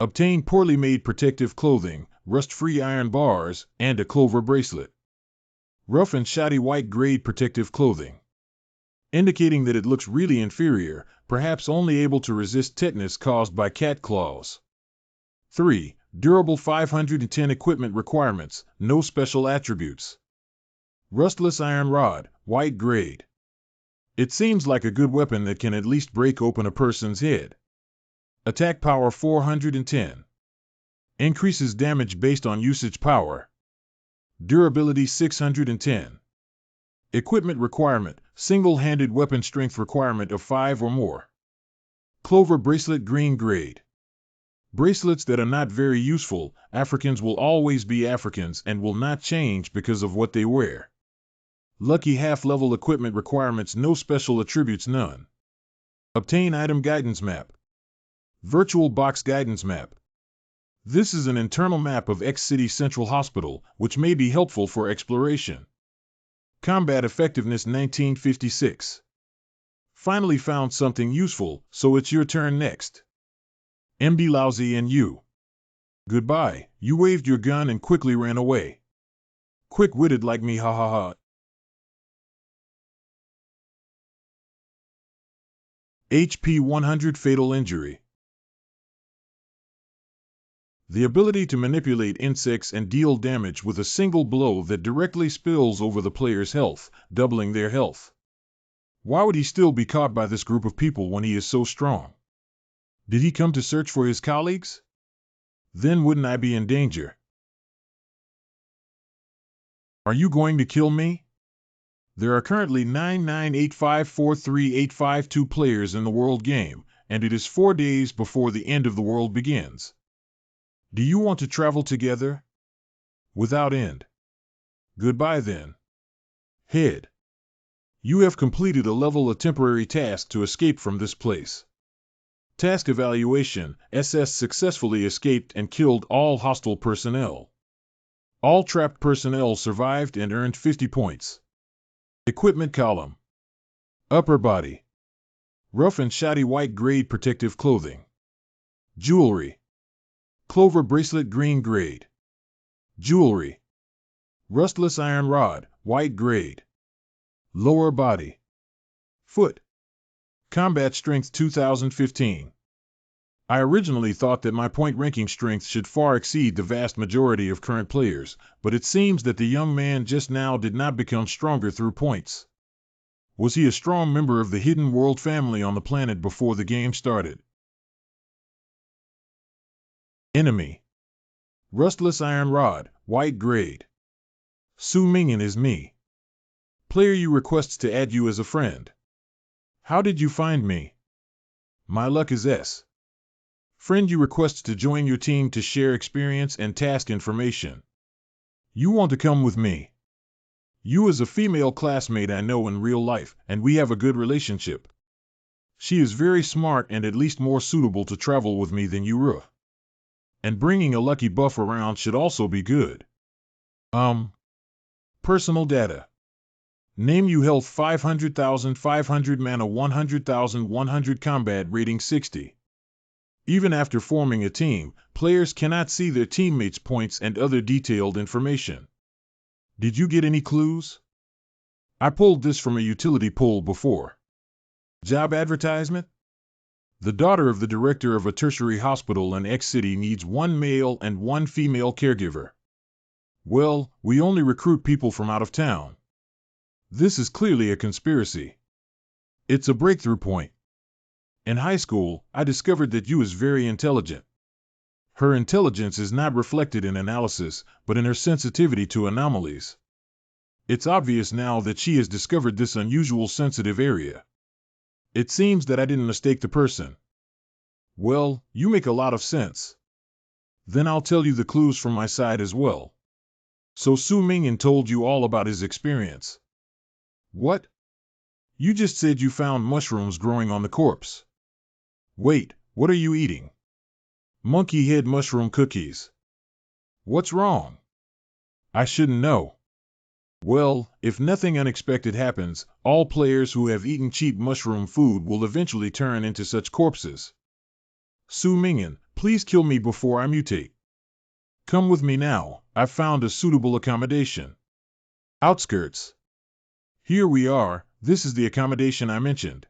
Obtain poorly made protective clothing, rust-free iron bars, and a clover bracelet. Rough and shoddy white grade protective clothing. Indicating that it looks really inferior, perhaps only able to resist tetanus caused by cat claws. 3. Durable 510 equipment requirements, no special attributes. Rustless iron rod, white grade. It seems like a good weapon that can at least break open a person's head. Attack power 410. Increases damage based on usage power. Durability 610. Equipment requirement, single-handed weapon strength requirement of 5 or more. Clover bracelet green grade. Bracelets that are not very useful, Africans will always be Africans and will not change because of what they wear. Lucky half-level equipment requirements, no special attributes, none. Obtain item guidance map. Virtual box guidance map. This is an internal map of X City Central Hospital, which may be helpful for exploration. Combat effectiveness 1956. Finally found something useful, so it's your turn next. MD Lousy and you. Goodbye, you waved your gun and quickly ran away. Quick-witted like me, ha ha ha. HP 100 fatal injury. The ability to manipulate insects and deal damage with a single blow that directly spills over the player's health, doubling their health. Why would he still be caught by this group of people when he is so strong? Did he come to search for his colleagues? Then wouldn't I be in danger? Are you going to kill me? There are currently 998543852 players in the world game, and it is 4 days before the end of the world begins. Do you want to travel together? Without end. Goodbye then. Head. You have completed a temporary task to escape from this place. Task evaluation, SS successfully escaped and killed all hostile personnel. All trapped personnel survived and earned 50 points. Equipment column. Upper body. Rough and shoddy white grade protective clothing. Jewelry. Clover bracelet green grade. Jewelry. Rustless iron rod, white grade. Lower body. Foot. Combat strength 2015. I originally thought that my point ranking strength should far exceed the vast majority of current players, but it seems that the young man just now did not become stronger through points. Was he a strong member of the hidden world family on the planet before the game started? Enemy. Rustless iron rod, white grade. Su Mingyan is me. Player you requests to add you as a friend. How did you find me? My luck is S. Friend you requests to join your team to share experience and task information. You want to come with me. You is a female classmate I know in real life, and we have a good relationship. She is very smart and at least more suitable to travel with me than you. And bringing a lucky buff around should also be good. Personal data. Name you health 500,500 mana 100,100 combat rating 60. Even after forming a team, players cannot see their teammates' points and other detailed information. Did you get any clues? I pulled this from a utility pole before. Job advertisement? The daughter of the director of a tertiary hospital in X city needs one male and one female caregiver. Well, we only recruit people from out of town. This is clearly a conspiracy. It's a breakthrough point. In high school, I discovered that Yu is very intelligent. Her intelligence is not reflected in analysis, but in her sensitivity to anomalies. It's obvious now that she has discovered this unusual sensitive area. It seems that I didn't mistake the person. Well, you make a lot of sense. Then I'll tell you the clues from my side as well. So Su Mingyan told you all about his experience. What? You just said you found mushrooms growing on the corpse. Wait, what are you eating? Monkey head mushroom cookies. What's wrong? I shouldn't know. Well, if nothing unexpected happens, all players who have eaten cheap mushroom food will eventually turn into such corpses. Su Mingyan, please kill me before I mutate. Come with me now, I've found a suitable accommodation. Outskirts. Here we are, this is the accommodation I mentioned.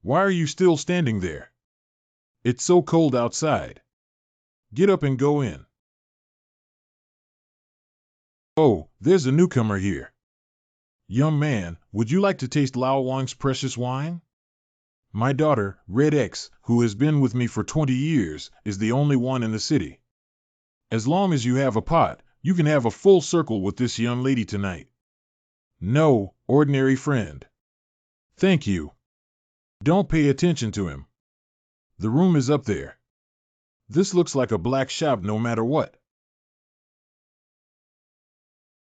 Why are you still standing there? It's so cold outside. Get up and go in. Oh, there's a newcomer here. Young man, would you like to taste Lao Wang's precious wine? My daughter, Red X, who has been with me for 20 years, is the only one in the city. As long as you have a pot, you can have a full circle with this young lady tonight. No, ordinary friend. Thank you. Don't pay attention to him. The room is up there. This looks like a black shop no matter what.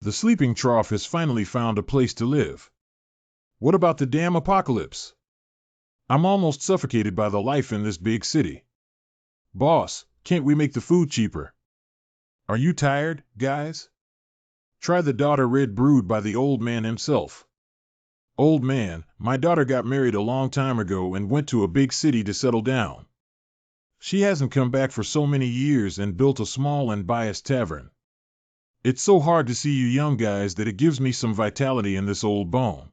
The sleeping trough has finally found a place to live. What about the damn apocalypse? I'm almost suffocated by the life in this big city. Boss, can't we make the food cheaper? Are you tired, guys? Try the daughter red brewed by the old man himself. Old man, my daughter got married a long time ago and went to a big city to settle down. She hasn't come back for so many years and built a small and biased tavern. It's so hard to see you young guys that it gives me some vitality in this old bone.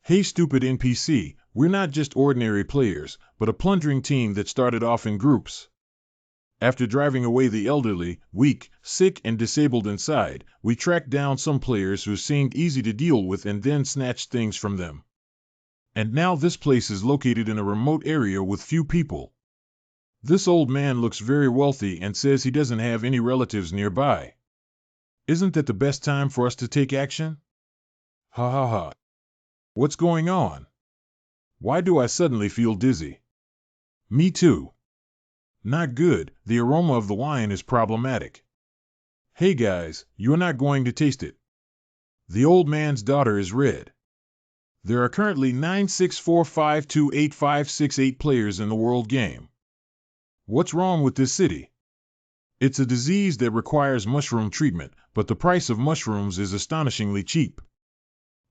Hey stupid NPC, we're not just ordinary players, but a plundering team that started off in groups. After driving away the elderly, weak, sick and disabled inside, we tracked down some players who seemed easy to deal with and then snatched things from them. And now this place is located in a remote area with few people. This old man looks very wealthy and says he doesn't have any relatives nearby. Isn't that the best time for us to take action? Ha ha ha. What's going on? Why do I suddenly feel dizzy? Me too. Not good, the aroma of the wine is problematic. Hey guys, you're not going to taste it. The old man's daughter is red. There are currently 964528568 players in the world game. What's wrong with this city? It's a disease that requires mushroom treatment, but the price of mushrooms is astonishingly cheap.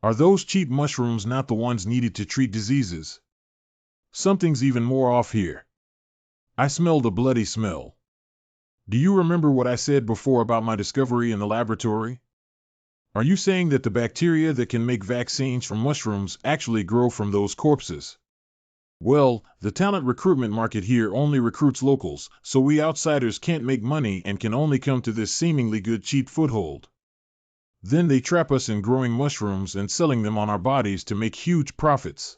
Are those cheap mushrooms not the ones needed to treat diseases? Something's even more off here. I smelled a bloody smell. Do you remember what I said before about my discovery in the laboratory? Are you saying that the bacteria that can make vaccines from mushrooms actually grow from those corpses? Well, the talent recruitment market here only recruits locals, so we outsiders can't make money and can only come to this seemingly good cheap foothold. Then they trap us in growing mushrooms and selling them on our bodies to make huge profits.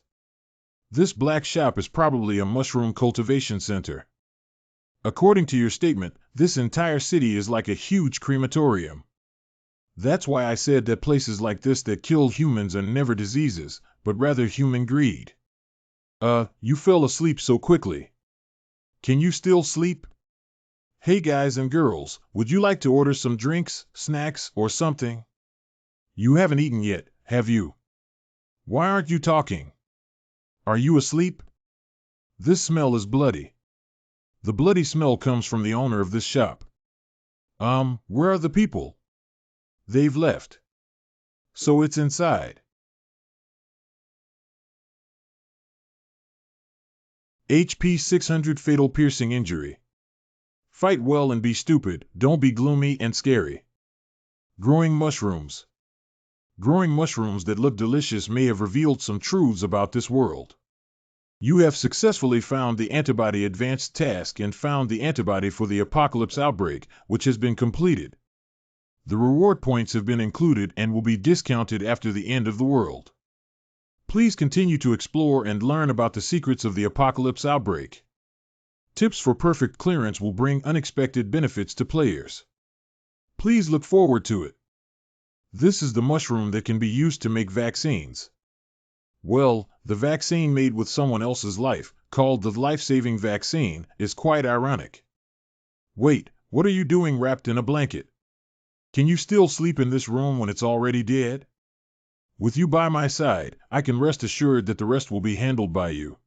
This black shop is probably a mushroom cultivation center. According to your statement, this entire city is like a huge crematorium. That's why I said that places like this that kill humans are never diseases, but rather human greed. You fell asleep so quickly. Can you still sleep? Hey guys and girls, would you like to order some drinks, snacks, or something? You haven't eaten yet, have you? Why aren't you talking? Are you asleep? This smell is bloody. The bloody smell comes from the owner of this shop. Where are the people? They've left. So it's inside. HP 600 fatal piercing injury. Fight well and be stupid, don't be gloomy and scary. Growing mushrooms. Growing mushrooms that look delicious may have revealed some truths about this world. You have successfully found the antibody advanced task and found the antibody for the apocalypse outbreak, which has been completed. The reward points have been included and will be discounted after the end of the world. Please continue to explore and learn about the secrets of the apocalypse outbreak. Tips for perfect clearance will bring unexpected benefits to players. Please look forward to it. This is the mushroom that can be used to make vaccines. Well, the vaccine made with someone else's life, called the life-saving vaccine, is quite ironic. Wait, what are you doing wrapped in a blanket? Can you still sleep in this room when it's already dead? With you by my side, I can rest assured that the rest will be handled by you.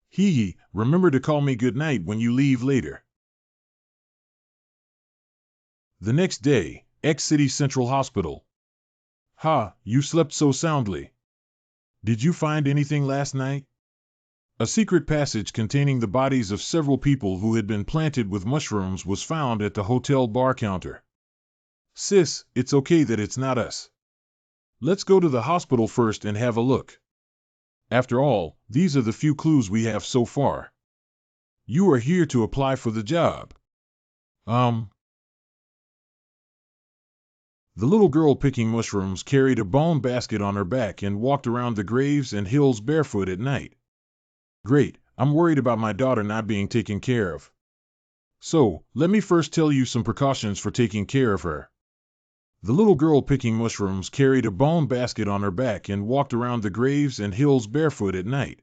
Hee, remember to call me good night when you leave later. The next day, X City Central Hospital. Ha, you slept so soundly. Did you find anything last night? A secret passage containing the bodies of several people who had been planted with mushrooms was found at the hotel bar counter. Sis, it's okay that it's not us. Let's go to the hospital first and have a look. After all, these are the few clues we have so far. You are here to apply for the job. The little girl picking mushrooms carried a bone basket on her back and walked around the graves and hills barefoot at night. Great, I'm worried about my daughter not being taken care of. So, let me first tell you some precautions for taking care of her. The little girl picking mushrooms carried a bone basket on her back and walked around the graves and hills barefoot at night.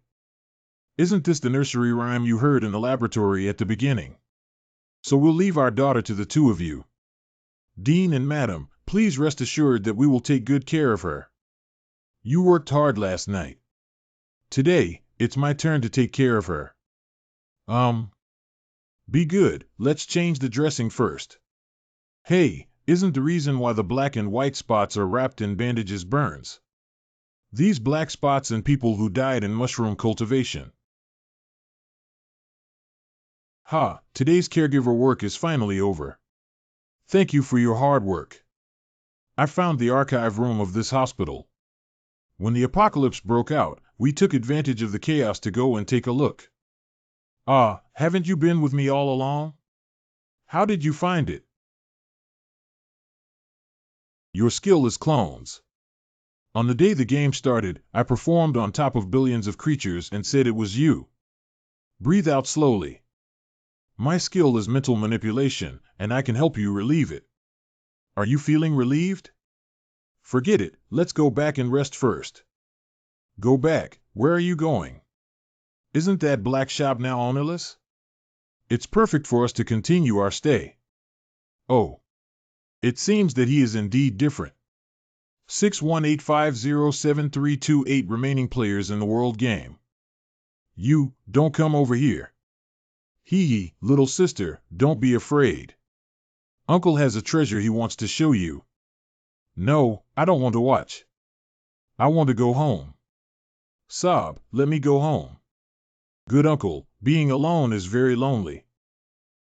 Isn't this the nursery rhyme you heard in the laboratory at the beginning? So we'll leave our daughter to the two of you. Dean and Madam, please rest assured that we will take good care of her. You worked hard last night. Today, it's my turn to take care of her. Be good, let's change the dressing first. Hey, isn't the reason why the black and white spots are wrapped in bandages burns? These black spots and people who died in mushroom cultivation. Ha, today's caregiver work is finally over. Thank you for your hard work. I found the archive room of this hospital. When the apocalypse broke out, we took advantage of the chaos to go and take a look. Haven't you been with me all along? How did you find it? Your skill is clones. On the day the game started, I performed on top of billions of creatures and said it was you. Breathe out slowly. My skill is mental manipulation, and I can help you relieve it. Are you feeling relieved? Forget it, let's go back and rest first. Go back, where are you going? Isn't that black shop now ownerless? It's perfect for us to continue our stay. Oh. It seems that he is indeed different. 618507328 remaining players in the world game. You, don't come over here. Hee, little sister, don't be afraid. Uncle has a treasure he wants to show you. No, I don't want to watch. I want to go home. Sob, let me go home. Good uncle, being alone is very lonely.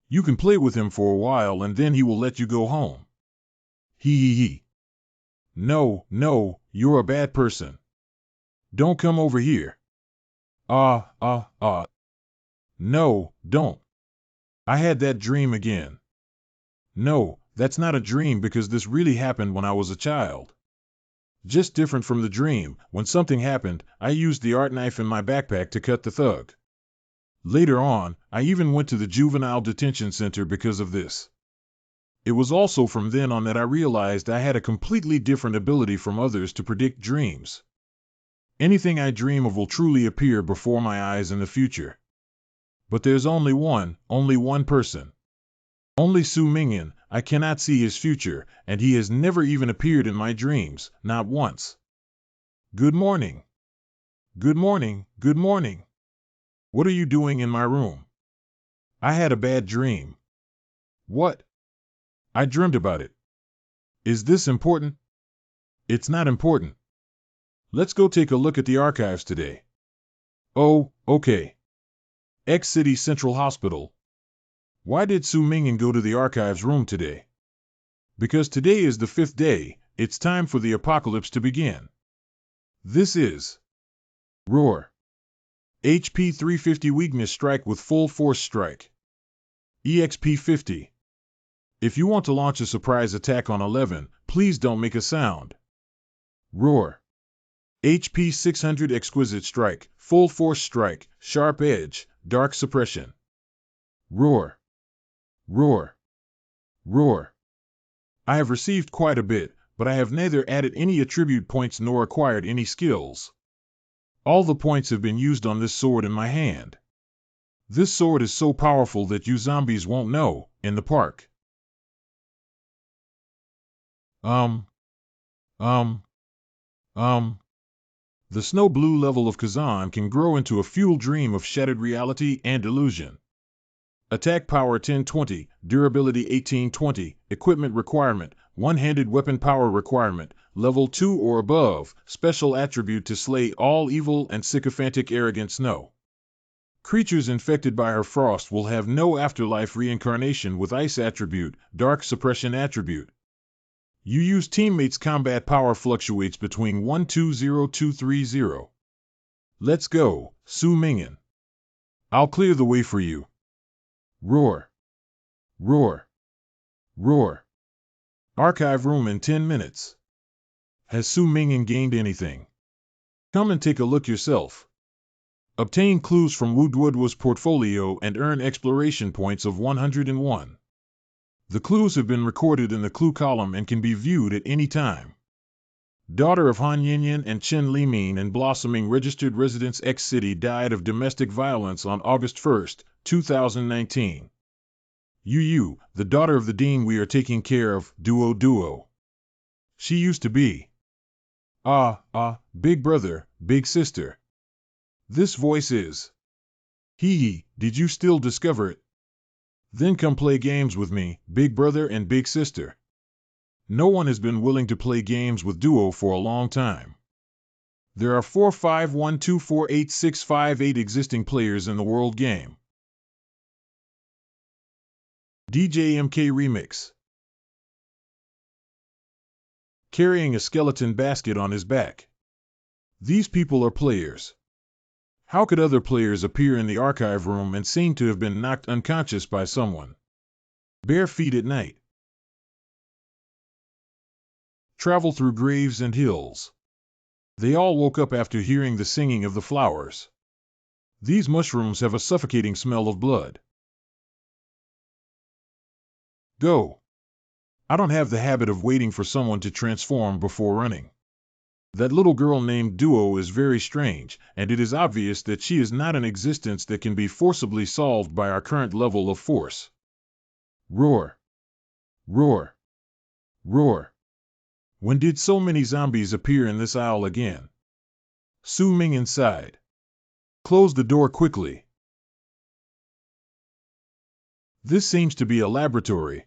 You can play with him for a while and then he will let you go home. Hee. No, you're a bad person. Don't come over here. No, don't. I had that dream again. No, that's not a dream because this really happened when I was a child. Just different from the dream, when something happened, I used the art knife in my backpack to cut the thug. Later on, I even went to the juvenile detention center because of this. It was also from then on that I realized I had a completely different ability from others to predict dreams. Anything I dream of will truly appear before my eyes in the future. But there's only one person. Only Su Mingyan, I cannot see his future, and he has never even appeared in my dreams, not once. Good morning. Good morning. What are you doing in my room? I had a bad dream. What? I dreamt about it. Is this important? It's not important. Let's go take a look at the archives today. Oh, okay. X City Central Hospital. Why did Su Mingyan go to the archives room today? Because today is the 5th day, it's time for the apocalypse to begin. This is Roar. HP 350 weakness strike with full force strike. EXP 50. If you want to launch a surprise attack on 11, please don't make a sound. Roar. HP 600 exquisite strike, full force strike, sharp edge, dark suppression. Roar. Roar. Roar. I have received quite a bit, but I have neither added any attribute points nor acquired any skills. All the points have been used on this sword in my hand. This sword is so powerful that you zombies won't know, in the park. The snow blue level of Kazan can grow into a fuel dream of shattered reality and illusion. Attack power 1020, durability 1820, equipment requirement, one-handed weapon power requirement, level 2 or above, special attribute to slay all evil and sycophantic arrogant snow. Creatures infected by her frost will have no afterlife reincarnation with ice attribute, dark suppression attribute. You use teammates' combat power fluctuates between 120230. Let's go, Su Mingyan. I'll clear the way for you. Roar. Roar. Roar. Archive room in 10 minutes. Has Su Mingyan gained anything? Come and take a look yourself. Obtain clues from Wu Duoduo's portfolio and earn exploration points of 101. The clues have been recorded in the clue column and can be viewed at any time. Daughter of Han Yinyan and Chen Limin and blossoming registered residence X City died of domestic violence on August 1, 2019. Yu, the daughter of the dean we are taking care of, Duo. She used to be. Big brother, big sister. This voice is. Did you still discover it? Then come play games with me, big brother and big sister. No one has been willing to play games with Duo for a long time. There are 451248658 existing players in the world game. DJ MK Remix. Carrying a skeleton basket on his back. These people are players. How could other players appear in the archive room and seem to have been knocked unconscious by someone? Bare feet at night. Travel through graves and hills. They all woke up after hearing the singing of the flowers. These mushrooms have a suffocating smell of blood. Go. I don't have the habit of waiting for someone to transform before running. That little girl named Duo is very strange, and it is obvious that she is not an existence that can be forcibly solved by our current level of force. Roar. Roar. Roar. When did so many zombies appear in this aisle again? Su Mingyan sighed. Close the door quickly. This seems to be a laboratory.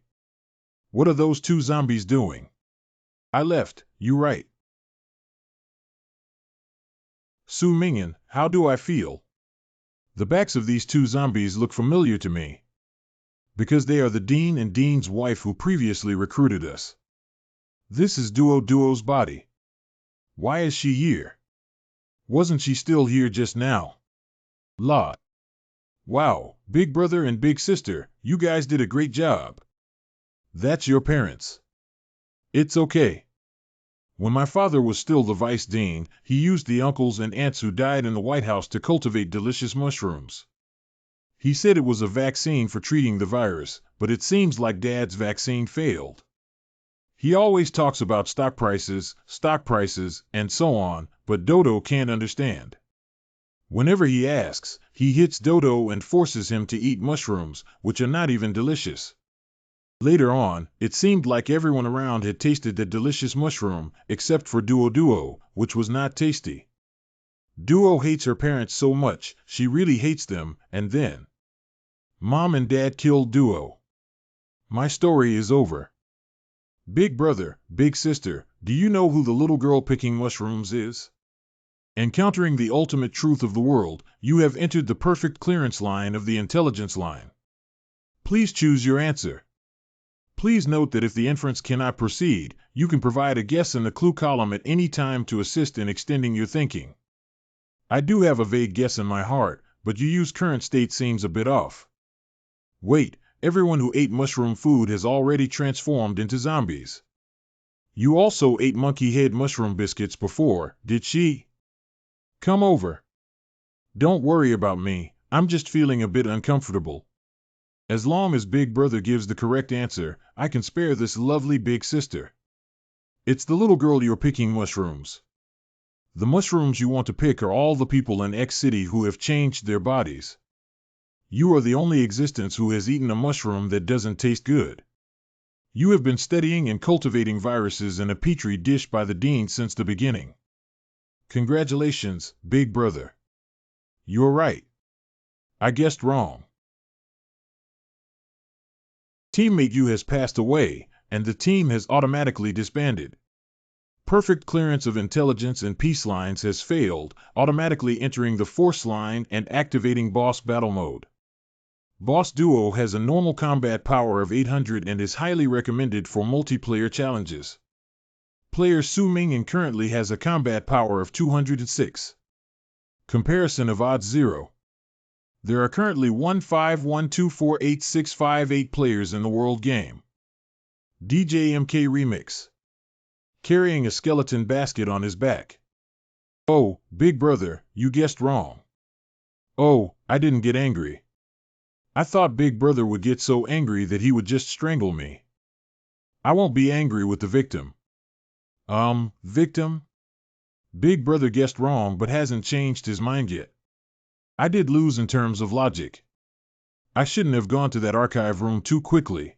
What are those two zombies doing? I left, you right. Su Mingyan, how do I feel? The backs of these two zombies look familiar to me. Because they are the dean and dean's wife who previously recruited us. This is Duo's body. Why is she here? Wasn't she still here just now? La. Wow, big brother and big sister, you guys did a great job. That's your parents. It's okay. When my father was still the vice dean, he used the uncles and aunts who died in the White House to cultivate delicious mushrooms. He said it was a vaccine for treating the virus, but it seems like Dad's vaccine failed. He always talks about stock prices, and so on, but Dodo can't understand. Whenever he asks, he hits Dodo and forces him to eat mushrooms, which are not even delicious. Later on, it seemed like everyone around had tasted the delicious mushroom, except for Duo, which was not tasty. Duo hates her parents so much, she really hates them, and then Mom and Dad killed Duo. My story is over. Big brother, big sister, do you know who the little girl picking mushrooms is? Encountering the ultimate truth of the world, you have entered the perfect clearance line of the intelligence line. Please choose your answer. Please note that if the inference cannot proceed, you can provide a guess in the clue column at any time to assist in extending your thinking. I do have a vague guess in my heart, but your use current state seems a bit off. Wait, everyone who ate mushroom food has already transformed into zombies. You also ate monkey head mushroom biscuits before, did she? Come over. Don't worry about me, I'm just feeling a bit uncomfortable. As long as Big Brother gives the correct answer, I can spare this lovely big sister. It's the little girl you're picking mushrooms. The mushrooms you want to pick are all the people in X City who have changed their bodies. You are the only existence who has eaten a mushroom that doesn't taste good. You have been studying and cultivating viruses in a petri dish by the dean since the beginning. Congratulations, Big Brother. You're right. I guessed wrong. Teammate U has passed away, and the team has automatically disbanded. Perfect clearance of intelligence and peace lines has failed, automatically entering the force line and activating boss battle mode. Boss Duo has a normal combat power of 800 and is highly recommended for multiplayer challenges. Player Su Mingin currently has a combat power of 206. Comparison of odds 0. There are currently 151248658 players in the world game. DJ MK Remix. Carrying a skeleton basket on his back. Oh, Big Brother, you guessed wrong. Oh, I didn't get angry. I thought Big Brother would get so angry that he would just strangle me. I won't be angry with the victim. Victim? Big Brother guessed wrong but hasn't changed his mind yet. I did lose in terms of logic. I shouldn't have gone to that archive room too quickly.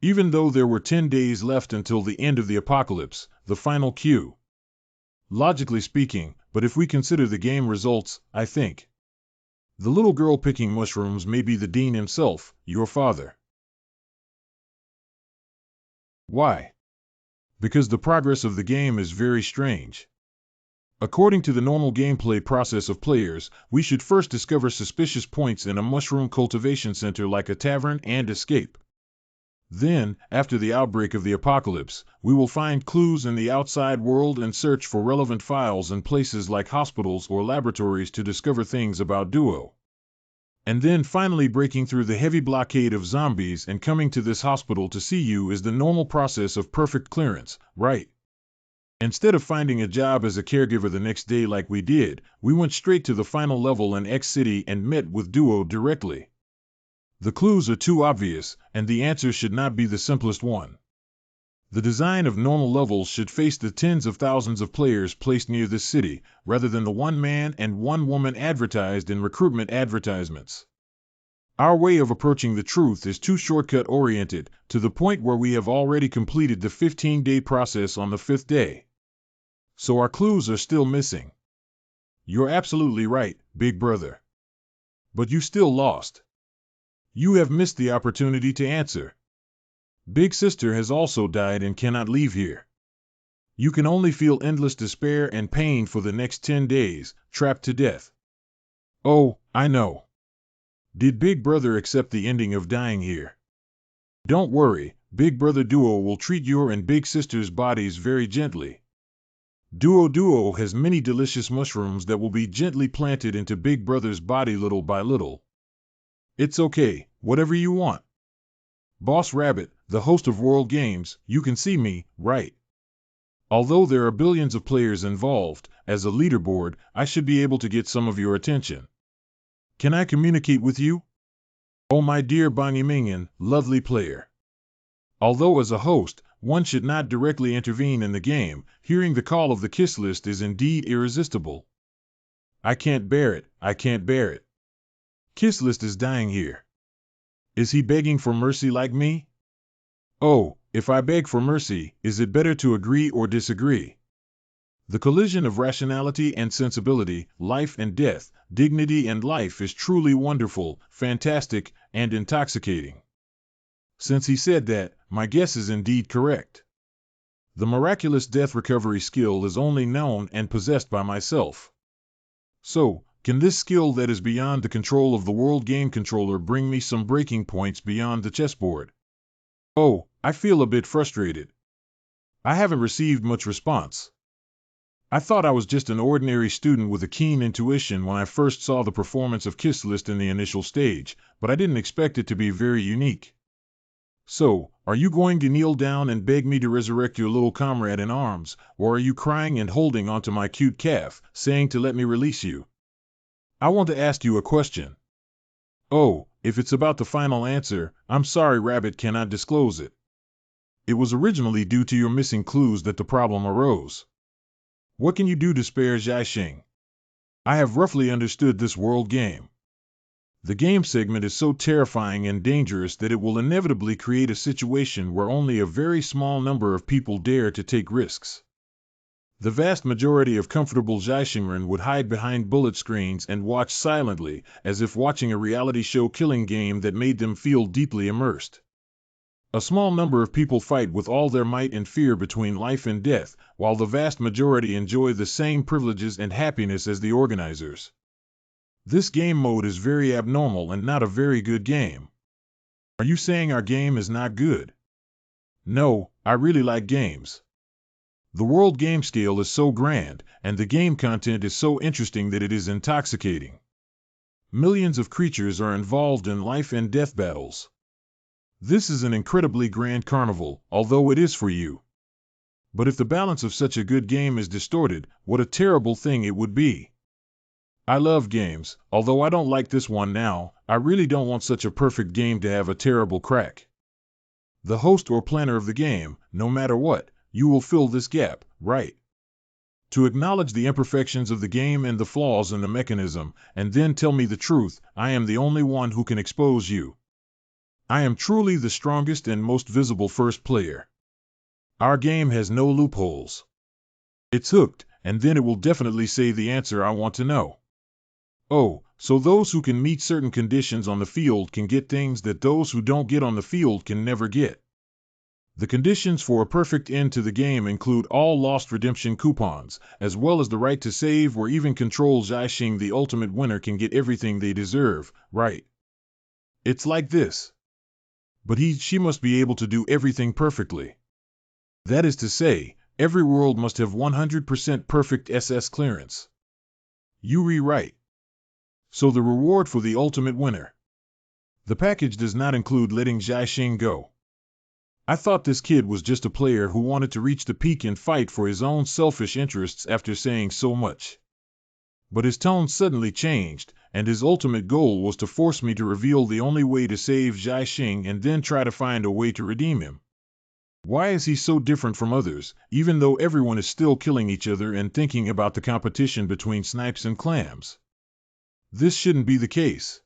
Even though there were 10 days left until the end of the apocalypse, the final cue. Logically speaking, but if we consider the game results, I think the little girl picking mushrooms may be the dean himself, your father. Why? Because the progress of the game is very strange. According to the normal gameplay process of players, we should first discover suspicious points in a mushroom cultivation center like a tavern and escape. Then, after the outbreak of the apocalypse, we will find clues in the outside world and search for relevant files in places like hospitals or laboratories to discover things about Duo. And then finally breaking through the heavy blockade of zombies and coming to this hospital to see you is the normal process of perfect clearance, right? Instead of finding a job as a caregiver the next day like we did, we went straight to the final level in X City and met with Duo directly. The clues are too obvious, and the answer should not be the simplest one. The design of normal levels should face the tens of thousands of players placed near this city, rather than the one-man and one-woman advertised in recruitment advertisements. Our way of approaching the truth is too shortcut-oriented, to the point where we have already completed the 15-day process on the 5th day. So our clues are still missing. You're absolutely right, Big Brother. But you still lost. You have missed the opportunity to answer. Big Sister has also died and cannot leave here. You can only feel endless despair and pain for the next 10 days, trapped to death. Oh, I know. Did Big Brother accept the ending of dying here? Don't worry, Big Brother Duo will treat your and Big Sister's bodies very gently. Duo has many delicious mushrooms that will be gently planted into Big Brother's body little by little. It's okay, whatever you want. Boss Rabbit, the host of World Games, you can see me, right? Although there are billions of players involved, as a leaderboard, I should be able to get some of your attention. Can I communicate with you? Oh my dear Bongi Mingin, lovely player. Although as a host, one should not directly intervene in the game, hearing the call of the kiss list is indeed irresistible. I can't bear it, I can't bear it. Kiss list is dying here. Is he begging for mercy like me? Oh, if I beg for mercy, is it better to agree or disagree? The collision of rationality and sensibility, life and death, dignity and life is truly wonderful, fantastic, and intoxicating. Since he said that, my guess is indeed correct. The miraculous death recovery skill is only known and possessed by myself. So, can this skill that is beyond the control of the world game controller bring me some breaking points beyond the chessboard? Oh, I feel a bit frustrated. I haven't received much response. I thought I was just an ordinary student with a keen intuition when I first saw the performance of Kiss List in the initial stage, but I didn't expect it to be very unique. So, are you going to kneel down and beg me to resurrect your little comrade in arms, or are you crying and holding onto my cute calf, saying to let me release you? I want to ask you a question. Oh, if it's about the final answer, I'm sorry Rabbit cannot disclose it. It was originally due to your missing clues that the problem arose. What can you do to spare Jiaxing? I have roughly understood this world game. The game segment is so terrifying and dangerous that it will inevitably create a situation where only a very small number of people dare to take risks. The vast majority of comfortable Jiaxingren would hide behind bullet screens and watch silently, as if watching a reality show killing game that made them feel deeply immersed. A small number of people fight with all their might and fear between life and death, while the vast majority enjoy the same privileges and happiness as the organizers. This game mode is very abnormal and not a very good game. Are you saying our game is not good? No, I really like games. The world game scale is so grand, and the game content is so interesting that it is intoxicating. Millions of creatures are involved in life and death battles. This is an incredibly grand carnival, although it is for you. But if the balance of such a good game is distorted, what a terrible thing it would be. I love games, although I don't like this one now. I really don't want such a perfect game to have a terrible crack. The host or planner of the game, no matter what, you will fill this gap, right? To acknowledge the imperfections of the game and the flaws in the mechanism, and then tell me the truth, I am the only one who can expose you. I am truly the strongest and most visible first player. Our game has no loopholes. It's hooked, and then it will definitely say the answer I want to know. Oh, so those who can meet certain conditions on the field can get things that those who don't get on the field can never get. The conditions for a perfect end to the game include all lost redemption coupons, as well as the right to save or even control Jiaxing. The ultimate winner can get everything they deserve, right? It's like this. But she must be able to do everything perfectly. That is to say, every world must have 100% perfect SS clearance. You rewrite. So the reward for the ultimate winner. The package does not include letting Jiaxing go. I thought this kid was just a player who wanted to reach the peak and fight for his own selfish interests after saying so much. But his tone suddenly changed, and his ultimate goal was to force me to reveal the only way to save Jiaxing and then try to find a way to redeem him. Why is he so different from others, even though everyone is still killing each other and thinking about the competition between snipes and clams? This shouldn't be the case.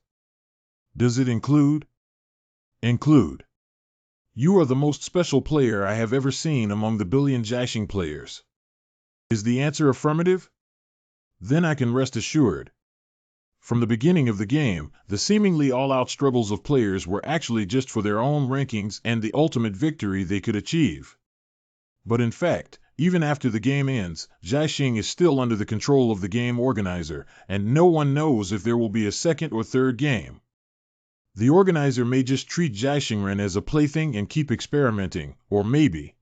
Does it include? Include. You are the most special player I have ever seen among the billion Jiaxing players. Is the answer affirmative? Then I can rest assured. From the beginning of the game, the seemingly all-out struggles of players were actually just for their own rankings and the ultimate victory they could achieve. But in fact, even after the game ends, Jiaxing is still under the control of the game organizer, and no one knows if there will be a second or third game. The organizer may just treat Jiaxingren as a plaything and keep experimenting, or maybe.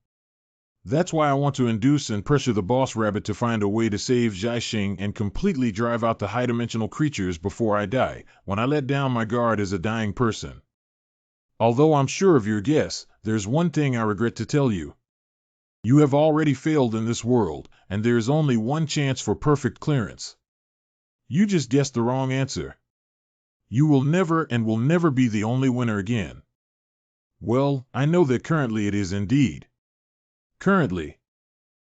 That's why I want to induce and pressure the boss rabbit to find a way to save Jiaxing and completely drive out the high-dimensional creatures before I die, when I let down my guard as a dying person. Although I'm sure of your guess, there's one thing I regret to tell you. You have already failed in this world, and there is only one chance for perfect clearance. You just guessed the wrong answer. You will never be the only winner again. Well, I know that currently it is indeed. Currently.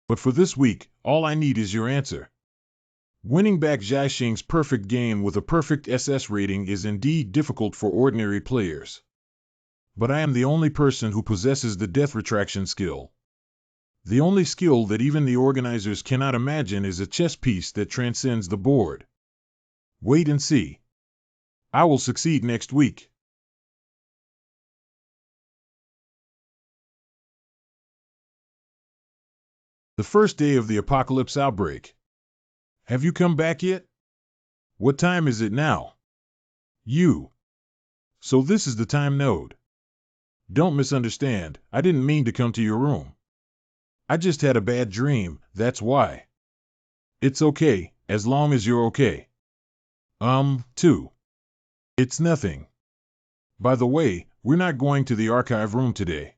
But for this week, all I need is your answer. Winning back Jiaxing's perfect game with a perfect SS rating is indeed difficult for ordinary players. But I am the only person who possesses the death retraction skill. The only skill that even the organizers cannot imagine is a chess piece that transcends the board. Wait and see. I will succeed next week. The first day of the apocalypse outbreak. Have you come back yet? What time is it now? You. So this is the time node. Don't misunderstand, I didn't mean to come to your room. I just had a bad dream, that's why. It's okay, as long as you're okay. Too. It's nothing. By the way, we're not going to the archive room today.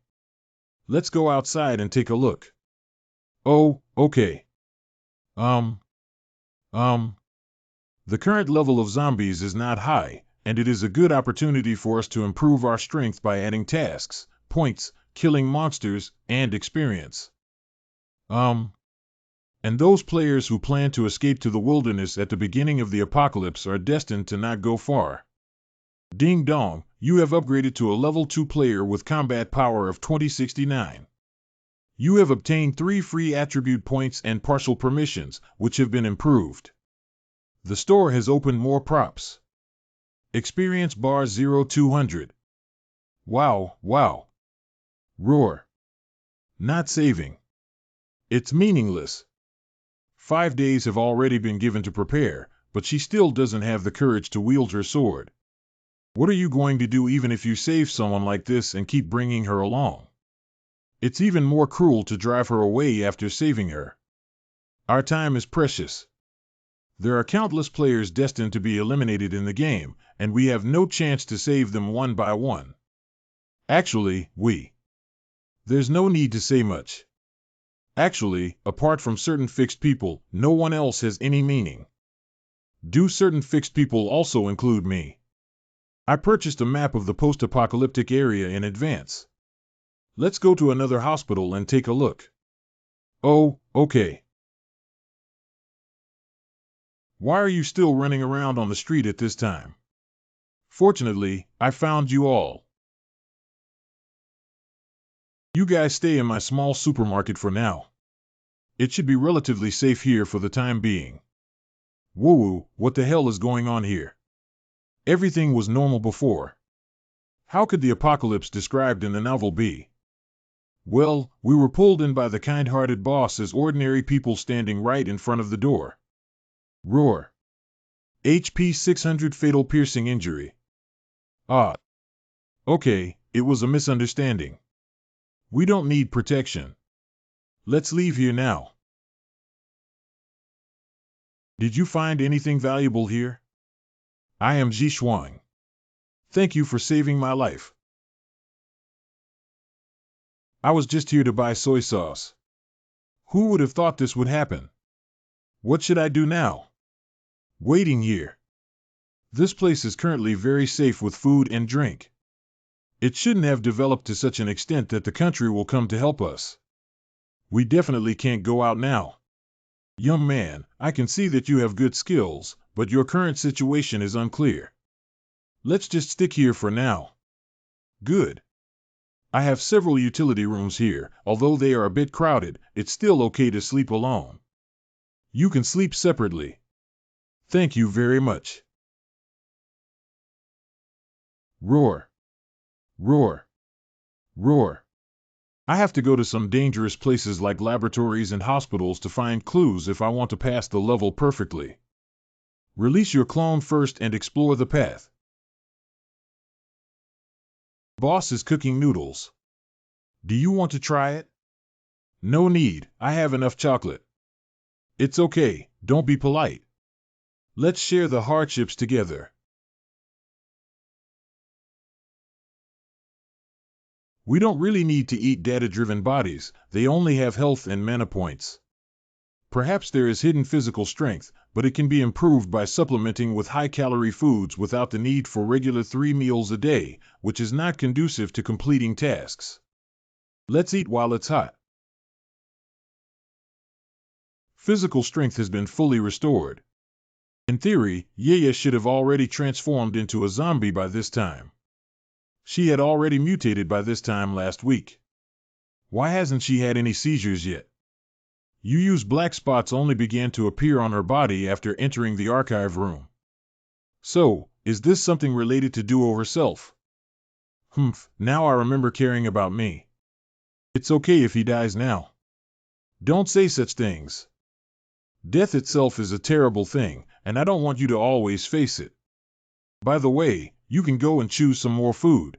Let's go outside and take a look. Oh, okay. The current level of zombies is not high, and it is a good opportunity for us to improve our strength by adding tasks, points, killing monsters, and experience. And those players who plan to escape to the wilderness at the beginning of the apocalypse are destined to not go far. Ding dong, you have upgraded to a level 2 player with combat power of 2069. You have obtained 3 free attribute points and partial permissions, which have been improved. The store has opened more props. Experience bar 0200. Wow, wow. Roar. Not saving. It's meaningless. 5 days have already been given to prepare, but she still doesn't have the courage to wield her sword. What are you going to do even if you save someone like this and keep bringing her along? It's even more cruel to drive her away after saving her. Our time is precious. There are countless players destined to be eliminated in the game, and we have no chance to save them one by one. Actually, There's no need to say much. Actually, apart from certain fixed people, no one else has any meaning. Do certain fixed people also include me? I purchased a map of the post-apocalyptic area in advance. Let's go to another hospital and take a look. Oh, okay. Why are you still running around on the street at this time? Fortunately, I found you all. You guys stay in my small supermarket for now. It should be relatively safe here for the time being. Woo-woo, what the hell is going on here? Everything was normal before. How could the apocalypse described in the novel be? Well, we were pulled in by the kind-hearted boss as ordinary people standing right in front of the door. Roar. HP 600 fatal piercing injury. Ah. Okay, it was a misunderstanding. We don't need protection. Let's leave here now. Did you find anything valuable here? I am Ji Shuang. Thank you for saving my life. I was just here to buy soy sauce. Who would have thought this would happen? What should I do now? Waiting here. This place is currently very safe with food and drink. It shouldn't have developed to such an extent that the country will come to help us. We definitely can't go out now. Young man, I can see that you have good skills, but your current situation is unclear. Let's just stick here for now. Good. I have several utility rooms here. Although they are a bit crowded, it's still okay to sleep alone. You can sleep separately. Thank you very much. Roar. Roar. Roar. I have to go to some dangerous places like laboratories and hospitals to find clues if I want to pass the level perfectly. Release your clone first and explore the path. Boss is cooking noodles. Do you want to try it? No need, I have enough chocolate. It's okay, don't be polite. Let's share the hardships together. We don't really need to eat data-driven bodies, they only have health and mana points. Perhaps there is hidden physical strength, but it can be improved by supplementing with high-calorie foods without the need for regular 3 meals a day, which is not conducive to completing tasks. Let's eat while it's hot. Physical strength has been fully restored. In theory, Yaya should have already transformed into a zombie by this time. She had already mutated by this time last week. Why hasn't she had any seizures yet? Yu's black spots only began to appear on her body after entering the archive room. So, is this something related to Duo herself? Now I remember caring about me. It's okay if he dies now. Don't say such things. Death itself is a terrible thing, and I don't want you to always face it. By the way, you can go and choose some more food.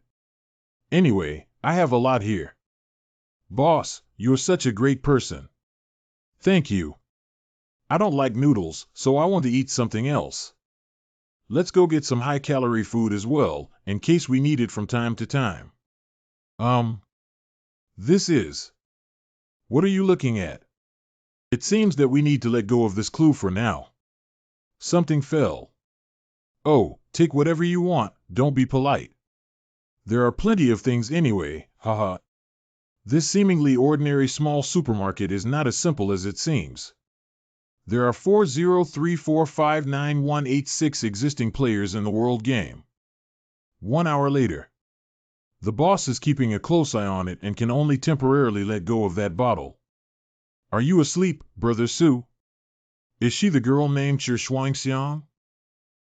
Anyway, I have a lot here. Boss, you're such a great person. Thank you. I don't like noodles, so I want to eat something else. Let's go get some high-calorie food as well, in case we need it from time to time. This is... What are you looking at? It seems that we need to let go of this clue for now. Something fell. Oh, take whatever you want, don't be polite. There are plenty of things anyway, haha. This seemingly ordinary small supermarket is not as simple as it seems. There are 4034599186 existing players in the world game. 1 hour later. The boss is keeping a close eye on it and can only temporarily let go of that bottle. Are you asleep, Brother Su? Is she the girl named Shen Xue?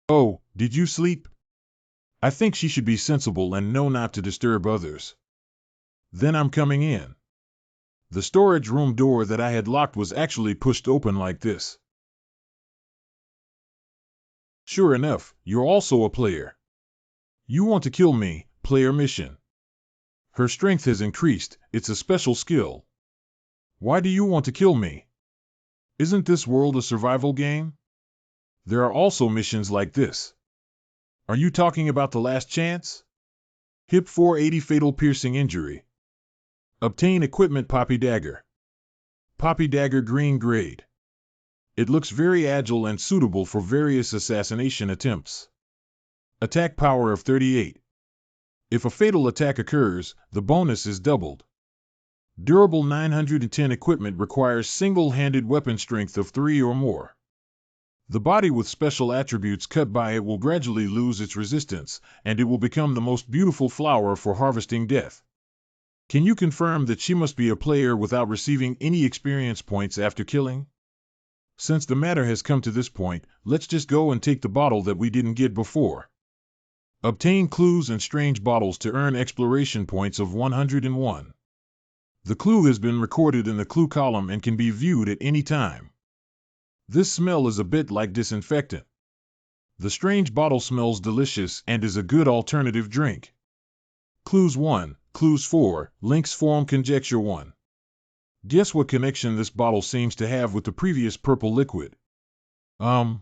Oh, did you sleep? I think she should be sensible and know not to disturb others. Then I'm coming in. The storage room door that I had locked was actually pushed open like this. Sure enough, you're also a player. You want to kill me, player mission. Her strength has increased, it's a special skill. Why do you want to kill me? Isn't this world a survival game? There are also missions like this. Are you talking about the last chance? Hip 480 fatal piercing injury. Obtain equipment Poppy Dagger. Poppy Dagger green grade. It looks very agile and suitable for various assassination attempts. Attack power of 38. If a fatal attack occurs, the bonus is doubled. Durable 910 equipment requires single-handed weapon strength of 3 or more. The body with special attributes cut by it will gradually lose its resistance, and it will become the most beautiful flower for harvesting death. Can you confirm that she must be a player without receiving any experience points after killing? Since the matter has come to this point, let's just go and take the bottle that we didn't get before. Obtain clues and strange bottles to earn exploration points of 101. The clue has been recorded in the clue column and can be viewed at any time. This smell is a bit like disinfectant. The strange bottle smells delicious and is a good alternative drink. Clues 1, Clues 4, links form conjecture 1. Guess what connection this bottle seems to have with the previous purple liquid? The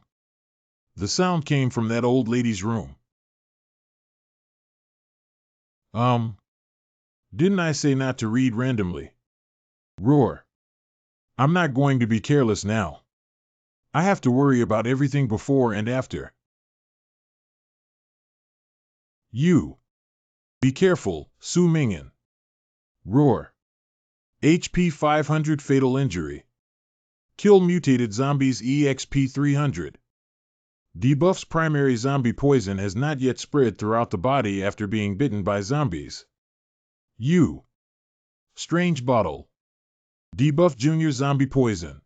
sound came from that old lady's room. Didn't I say not to read randomly? Roar. I'm not going to be careless now. I have to worry about everything before and after. You. Be careful, Su Mingyan. Roar. HP 500 fatal injury. Kill mutated zombies EXP 300. Debuff's primary zombie poison has not yet spread throughout the body after being bitten by zombies. U. Strange bottle. Debuff junior zombie poison.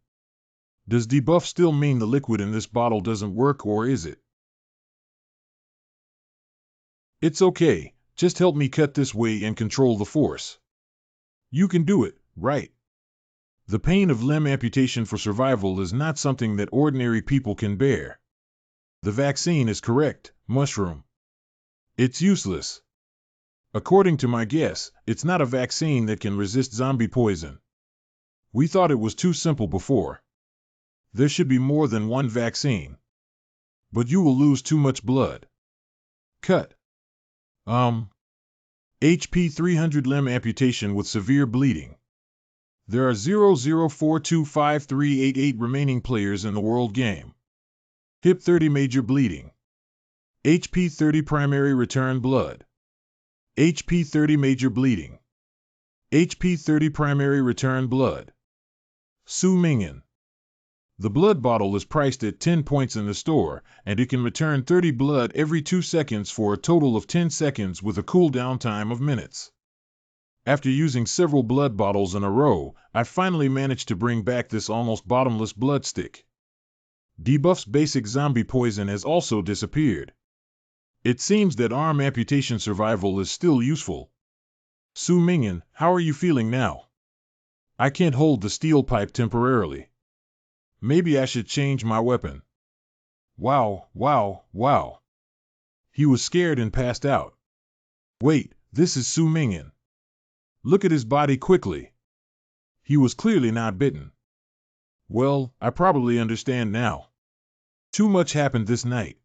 Does debuff still mean the liquid in this bottle doesn't work, or is it? It's okay, just help me cut this way and control the force. You can do it, right? The pain of limb amputation for survival is not something that ordinary people can bear. The vaccine is correct, mushroom. It's useless. According to my guess, it's not a vaccine that can resist zombie poison. We thought it was too simple before. There should be more than one vaccine. But you will lose too much blood. Cut. HP 300 limb amputation with severe bleeding. There are 00425388 remaining players in the world game. Hip 30 major bleeding. HP 30 primary return blood. HP 30 major bleeding. HP 30 primary return blood. Su Mingyan. The blood bottle is priced at 10 points in the store, and it can return 30 blood every 2 seconds for a total of 10 seconds with a cooldown time of minutes. After using several blood bottles in a row, I finally managed to bring back this almost bottomless blood stick. Debuff's basic zombie poison has also disappeared. It seems that arm amputation survival is still useful. Su Mingyan, how are you feeling now? I can't hold the steel pipe temporarily. Maybe I should change my weapon. Wow, wow, wow. He was scared and passed out. Wait, this is Su Mingyan. Look at his body quickly. He was clearly not bitten. Well, I probably understand now. Too much happened this night.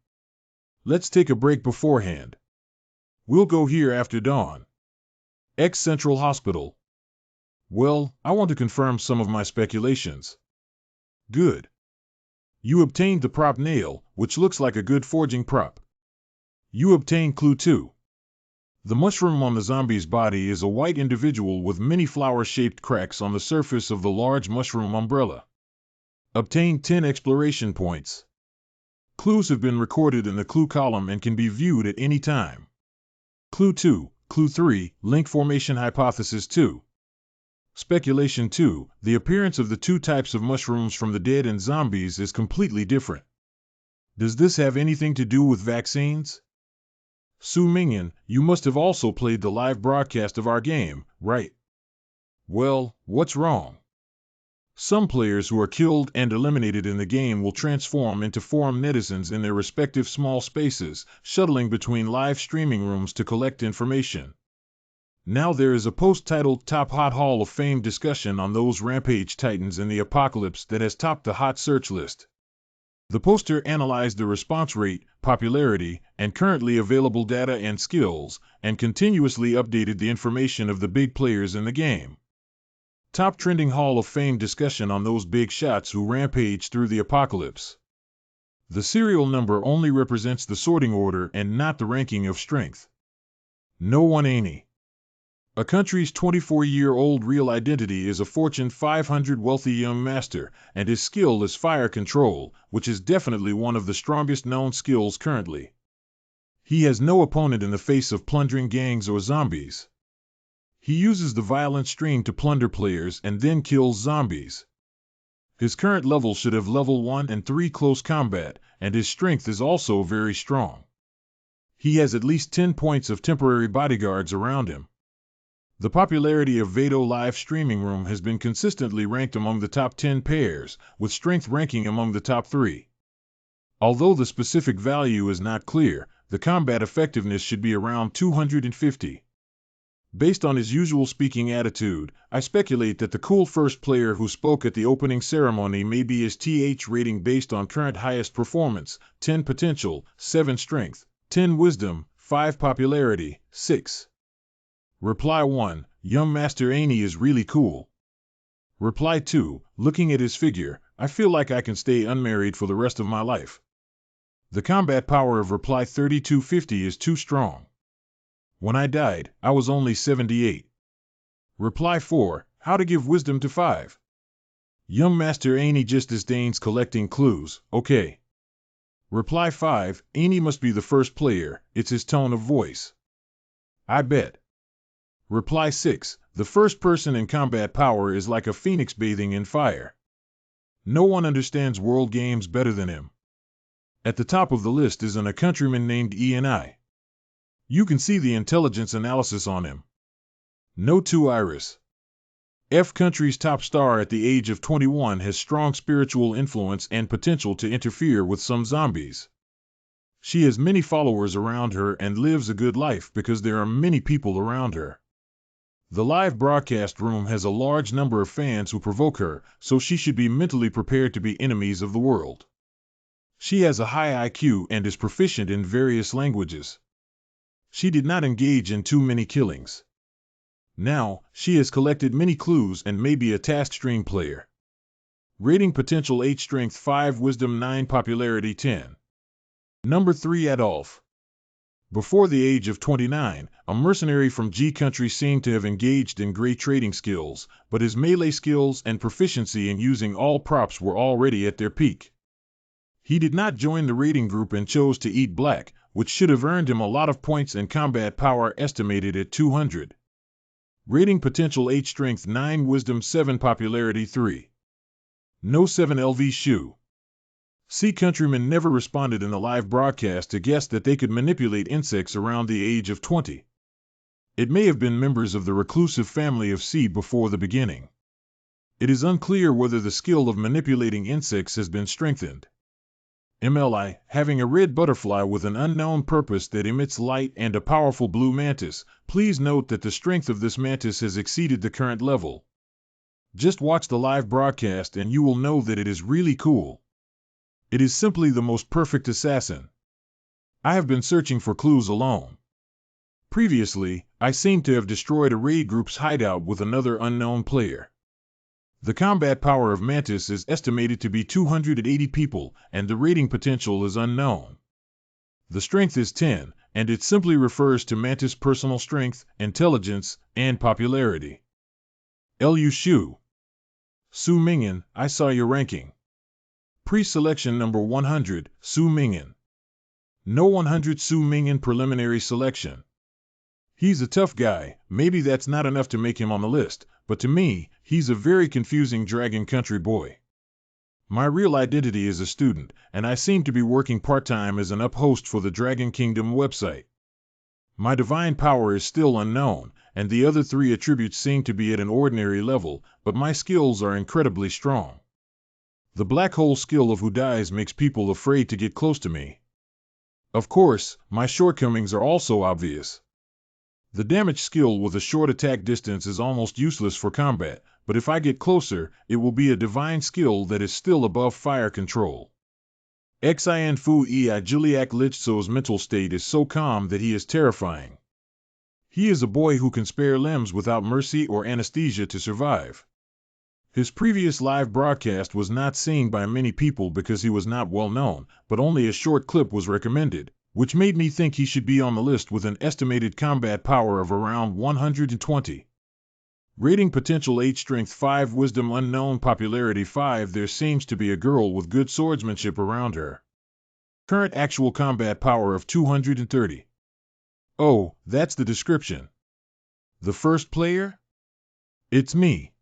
Let's take a break beforehand. We'll go here after dawn. X Central Hospital. Well, I want to confirm some of my speculations. Good. You obtained the prop nail, which looks like a good forging prop. You obtained clue 2. The mushroom on the zombie's body is a white individual with many flower-shaped cracks on the surface of the large mushroom umbrella. Obtain 10 exploration points. Clues have been recorded in the clue column and can be viewed at any time. Clue 2, Clue 3, Link Formation Hypothesis 2. Speculation 2, the appearance of the two types of mushrooms from the dead and zombies is completely different. Does this have anything to do with vaccines? Su Mingyan, you must have also played the live broadcast of our game, right? Well, what's wrong? Some players who are killed and eliminated in the game will transform into forum netizens in their respective small spaces, shuttling between live streaming rooms to collect information. Now there is a post titled Top Hot Hall of Fame discussion on those rampage titans in the apocalypse that has topped the hot search list. The poster analyzed the response rate, popularity, and currently available data and skills, and continuously updated the information of the big players in the game. Top trending Hall of Fame discussion on those big shots who rampage through the apocalypse. The serial number only represents the sorting order and not the ranking of strength. No one any. A country's 24-year-old real identity is a Fortune 500 wealthy young master, and his skill is fire control, which is definitely one of the strongest known skills currently. He has no opponent in the face of plundering gangs or zombies. He uses the violent stream to plunder players and then kills zombies. His current level should have level 1 and 3 close combat, and his strength is also very strong. He has at least 10 points of temporary bodyguards around him. The popularity of Vado live streaming room has been consistently ranked among the top 10 pairs, with strength ranking among the top 3. Although the specific value is not clear, the combat effectiveness should be around 250. Based on his usual speaking attitude, I speculate that the cool first player who spoke at the opening ceremony may be his TH rating based on current highest performance, 10 potential, 7 strength, 10 wisdom, 5 popularity, 6. Reply 1, young Master Annie is really cool. Reply 2, looking at his figure, I feel like I can stay unmarried for the rest of my life. The combat power of reply 3250 is too strong. When I died, I was only 78. Reply 4, how to give wisdom to 5. Young Master Annie just disdains collecting clues, okay. Reply 5, Annie must be the first player, it's his tone of voice. I bet. Reply 6, the first person in combat power is like a phoenix bathing in fire. No one understands world games better than him. At the top of the list is a countryman named E&I. You can see the intelligence analysis on him. No 2 Iris. F country's top star at the age of 21 has strong spiritual influence and potential to interfere with some zombies. She has many followers around her and lives a good life because there are many people around her. The live broadcast room has a large number of fans who provoke her, so she should be mentally prepared to be enemies of the world. She has a high IQ and is proficient in various languages. She did not engage in too many killings. Now, she has collected many clues and may be a task stream player. Rating potential 8 strength 5 wisdom 9 popularity 10. Number 3 Adolf. Before the age of 29, a mercenary from G country seemed to have engaged in great trading skills, but his melee skills and proficiency in using all props were already at their peak. He did not join the raiding group and chose to eat black, which should have earned him a lot of points and combat power estimated at 200. Rating potential 8 strength 9 wisdom 7 popularity 3. No 7 LV Shu. C countrymen never responded in the live broadcast to guess that they could manipulate insects around the age of 20. It may have been members of the reclusive family of C before the beginning. It is unclear whether the skill of manipulating insects has been strengthened. MLI, having a red butterfly with an unknown purpose that emits light and a powerful blue mantis. Please note that the strength of this mantis has exceeded the current level. Just watch the live broadcast and you will know that it is really cool. It is simply the most perfect assassin. I have been searching for clues alone. Previously, I seemed to have destroyed a raid group's hideout with another unknown player. The combat power of Mantis is estimated to be 280 people, and the raiding potential is unknown. The strength is 10, and it simply refers to Mantis' personal strength, intelligence, and popularity. Lu Shu. Su Mingyan, I saw your ranking. Pre-selection number 100, Su Mingyan. No 100 Su Mingyan preliminary selection. He's a tough guy, maybe that's not enough to make him on the list, but to me, he's a very confusing Dragon Country boy. My real identity is a student, and I seem to be working part-time as an up-host for the Dragon Kingdom website. My divine power is still unknown, and the other 3 attributes seem to be at an ordinary level, but my skills are incredibly strong. The black hole skill of Who Dies makes people afraid to get close to me. Of course, my shortcomings are also obvious. The damage skill with a short attack distance is almost useless for combat, but if I get closer, it will be a divine skill that is still above fire control. Xin Fu Ei Juliak Lichso's mental state is so calm that he is terrifying. He is a boy who can spare limbs without mercy or anesthesia to survive. His previous live broadcast was not seen by many people because he was not well known, but only a short clip was recommended, which made me think he should be on the list with an estimated combat power of around 120. Rating potential 8, strength 5, wisdom unknown, popularity 5. There seems to be a girl with good swordsmanship around her. Current actual combat power of 230. Oh, that's the description. The first player? It's me.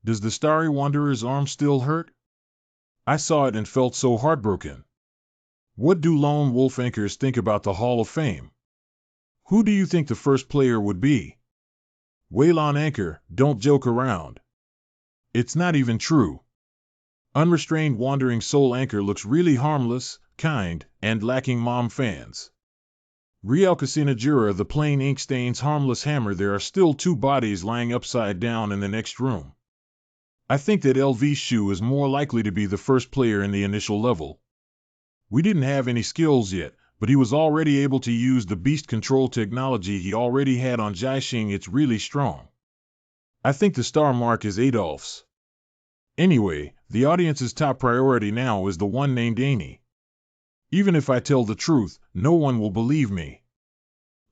Does the Starry Wanderer's arm still hurt? I saw it and felt so heartbroken. What do lone wolf anchors think about the Hall of Fame? Who do you think the first player would be? Waylon Anchor, don't joke around. It's not even true. Unrestrained Wandering Soul Anchor looks really harmless, kind, and lacking mom fans. Riel Casina Jura, the plain ink stains harmless hammer. There are still 2 bodies lying upside down in the next room. I think that LV Shu is more likely to be the first player in the initial level. We didn't have any skills yet, but he was already able to use the beast control technology he already had on Jiaxing. It's really strong. I think the star mark is Adolph's. Anyway, the audience's top priority now is the one named Amy. Even if I tell the truth, no one will believe me.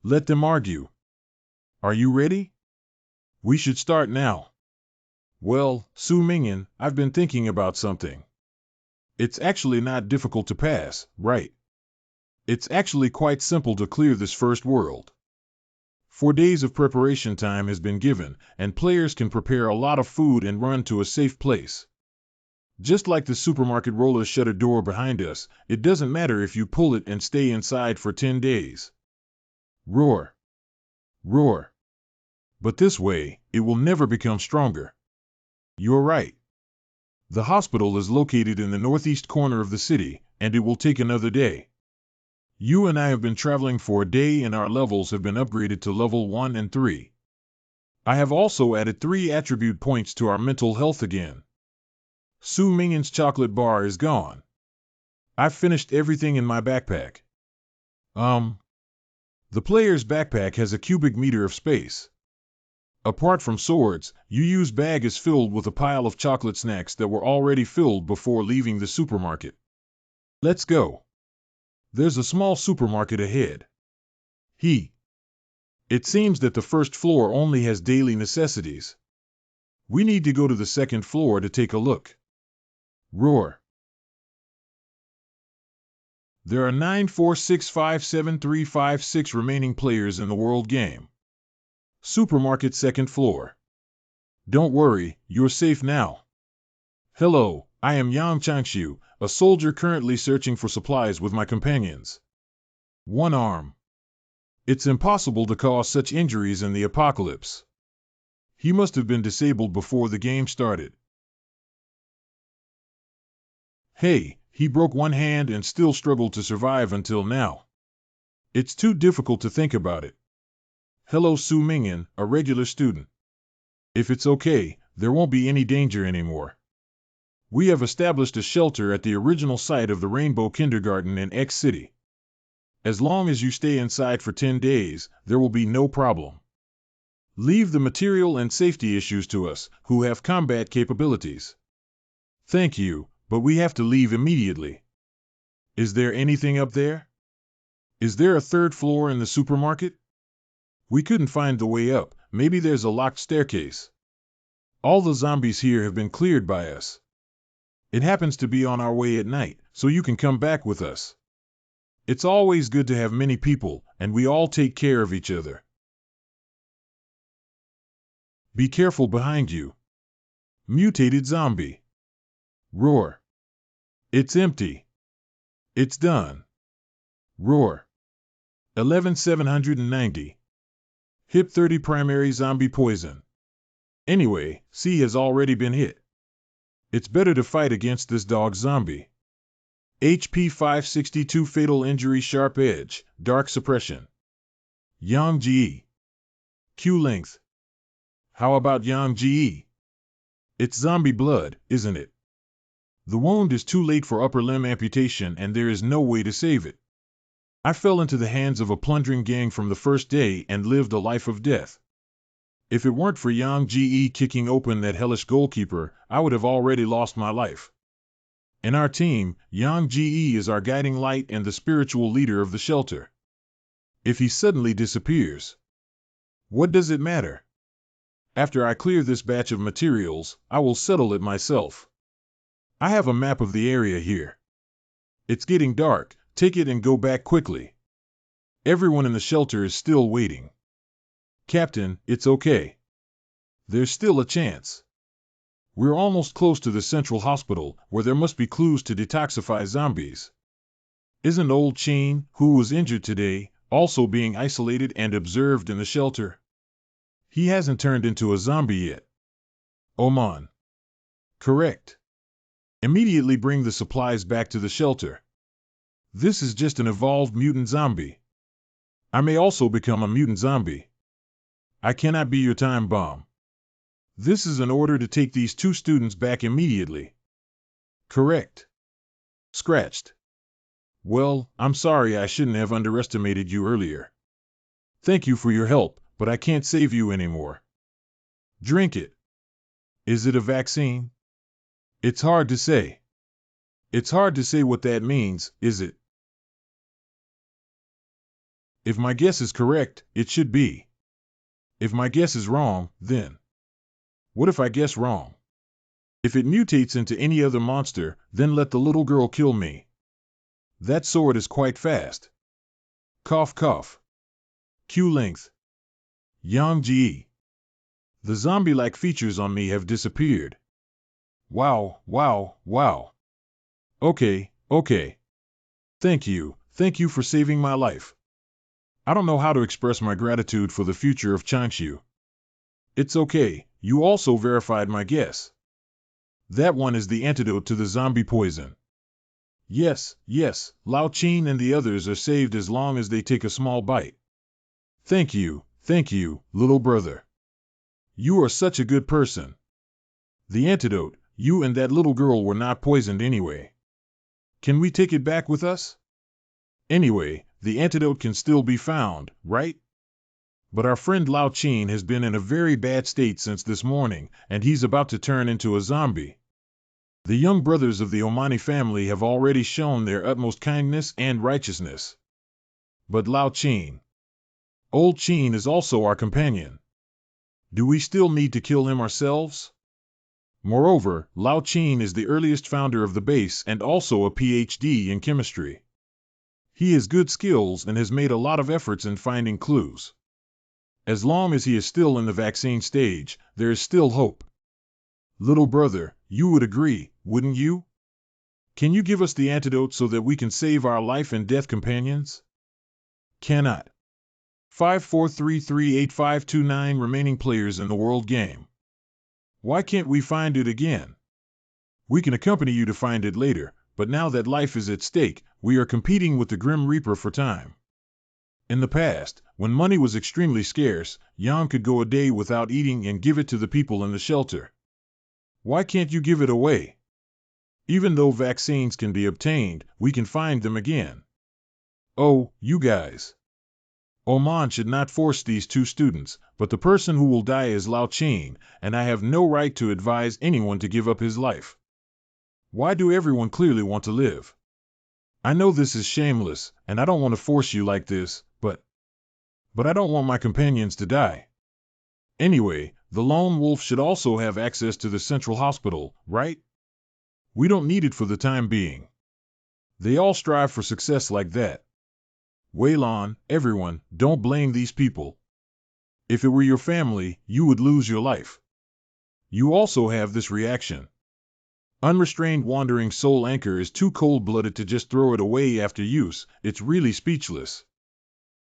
Let them argue. Are you ready? We should start now. Well, Su Mingyan, I've been thinking about something. It's actually not difficult to pass, right? It's actually quite simple to clear this first world. 4 days of preparation time has been given, and players can prepare a lot of food and run to a safe place. Just like the supermarket roller shutter door behind us, it doesn't matter if you pull it and stay inside for 10 days. Roar. Roar. But this way, it will never become stronger. You're right. The hospital is located in the northeast corner of the city, and it will take another day. You and I have been traveling for a day and our levels have been upgraded to level 1 and 3. I have also added 3 attribute points to our mental health again. Su Mingyan's chocolate bar is gone. I've finished everything in my backpack. The player's backpack has a cubic meter of space. Apart from swords, Yu's bag is filled with a pile of chocolate snacks that were already filled before leaving the supermarket. Let's go. There's a small supermarket ahead. It seems that the first floor only has daily necessities. We need to go to the second floor to take a look. Roar. There are 946573556 remaining players in the world game. Supermarket second floor. Don't worry, you're safe now. Hello, I am Yang Changshu, a soldier currently searching for supplies with my companions. One arm. It's impossible to cause such injuries in the apocalypse. He must have been disabled before the game started. Hey, he broke one hand and still struggled to survive until now. It's too difficult to think about it. Hello, Su Mingyan, a regular student. If it's okay, there won't be any danger anymore. We have established a shelter at the original site of the Rainbow Kindergarten in X City. As long as you stay inside for 10 days, there will be no problem. Leave the material and safety issues to us, who have combat capabilities. Thank you, but we have to leave immediately. Is there anything up there? Is there a third floor in the supermarket? We couldn't find the way up. Maybe there's a locked staircase. All the zombies here have been cleared by us. It happens to be on our way at night, so you can come back with us. It's always good to have many people, and we all take care of each other. Be careful behind you. Mutated zombie. Roar. It's empty. It's done. Roar. 11790. Hip 30 primary zombie poison. Anyway, C has already been hit. It's better to fight against this dog zombie. HP 562 fatal injury sharp edge, dark suppression. Yang GE. Q length. How about Yang GE? It's zombie blood, isn't it? The wound is too late for upper limb amputation and there is no way to save it. I fell into the hands of a plundering gang from the first day and lived a life of death. If it weren't for Yang GE kicking open that hellish goalkeeper, I would have already lost my life. In our team, Yang GE is our guiding light and the spiritual leader of the shelter. If he suddenly disappears, what does it matter? After I clear this batch of materials, I will settle it myself. I have a map of the area here. It's getting dark, take it and go back quickly. Everyone in the shelter is still waiting. Captain, it's okay. There's still a chance. We're almost close to the central hospital, where there must be clues to detoxify zombies. Isn't old Chen, who was injured today, also being isolated and observed in the shelter? He hasn't turned into a zombie yet. Oman. Correct. Immediately bring the supplies back to the shelter. This is just an evolved mutant zombie. I may also become a mutant zombie. I cannot be your time bomb. This is an order to take these 2 students back immediately. Correct. Scratched. Well, I'm sorry I shouldn't have underestimated you earlier. Thank you for your help, but I can't save you anymore. Drink it. Is it a vaccine? It's hard to say. It's hard to say what that means, is it? If my guess is correct, it should be. If my guess is wrong, then. What if I guess wrong? If it mutates into any other monster, then let the little girl kill me. That sword is quite fast. Cough cough. Q length. Yang GE. The zombie-like features on me have disappeared. Wow, wow, wow. Okay. Thank you for saving my life. I don't know how to express my gratitude for the future of Changshu. It's okay, you also verified my guess. That one is the antidote to the zombie poison. Yes, Lao Qin and the others are saved as long as they take a small bite. Thank you, little brother. You are such a good person. The antidote, you and that little girl were not poisoned anyway. Can we take it back with us? Anyway, the antidote can still be found, right? But our friend Lao Qin has been in a very bad state since this morning, and he's about to turn into a zombie. The young brothers of the Omani family have already shown their utmost kindness and righteousness. But Lao Qin. Old Qin is also our companion. Do we still need to kill him ourselves? Moreover, Lao Qin is the earliest founder of the base and also a PhD in chemistry. He has good skills and has made a lot of efforts in finding clues. As long as he is still in the vaccine stage, there is still hope. Little brother, you would agree, wouldn't you? Can you give us the antidote so that we can save our life and death companions? Cannot. 54338529 remaining players in the world game. Why can't we find it again? We can accompany you to find it later, but now that life is at stake, we are competing with the Grim Reaper for time. In the past, when money was extremely scarce, Yang could go a day without eating and give it to the people in the shelter. Why can't you give it away? Even though vaccines can be obtained, we can find them again. Oh, you guys. Oman should not force these two students, but the person who will die is Lao Chen, and I have no right to advise anyone to give up his life. Why do everyone clearly want to live? I know this is shameless, and I don't want to force you like this, but I don't want my companions to die. Anyway, the lone wolf should also have access to the central hospital, right? We don't need it for the time being. They all strive for success like that. Weilon, everyone, don't blame these people. If it were your family, you would lose your life. You also have this reaction. Unrestrained wandering soul anchor is too cold-blooded to just throw it away after use, it's really speechless.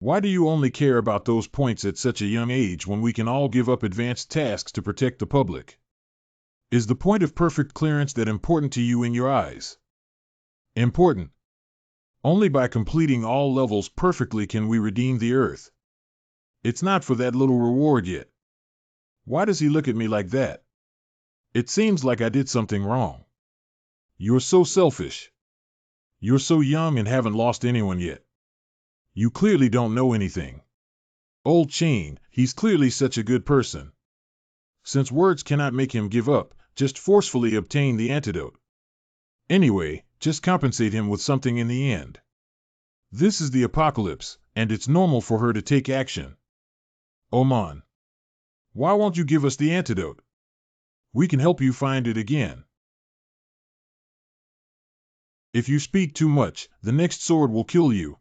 Why do you only care about those points at such a young age when we can all give up advanced tasks to protect the public? Is the point of perfect clearance that important to you in your eyes? Important. Only by completing all levels perfectly can we redeem the Earth. It's not for that little reward yet. Why does he look at me like that? It seems like I did something wrong. You're so selfish. You're so young and haven't lost anyone yet. You clearly don't know anything. Old Chen, he's clearly such a good person. Since words cannot make him give up, just forcefully obtain the antidote. Anyway, just compensate him with something in the end. This is the apocalypse, and it's normal for her to take action. Oman. Why won't you give us the antidote? We can help you find it again. If you speak too much, the next sword will kill you.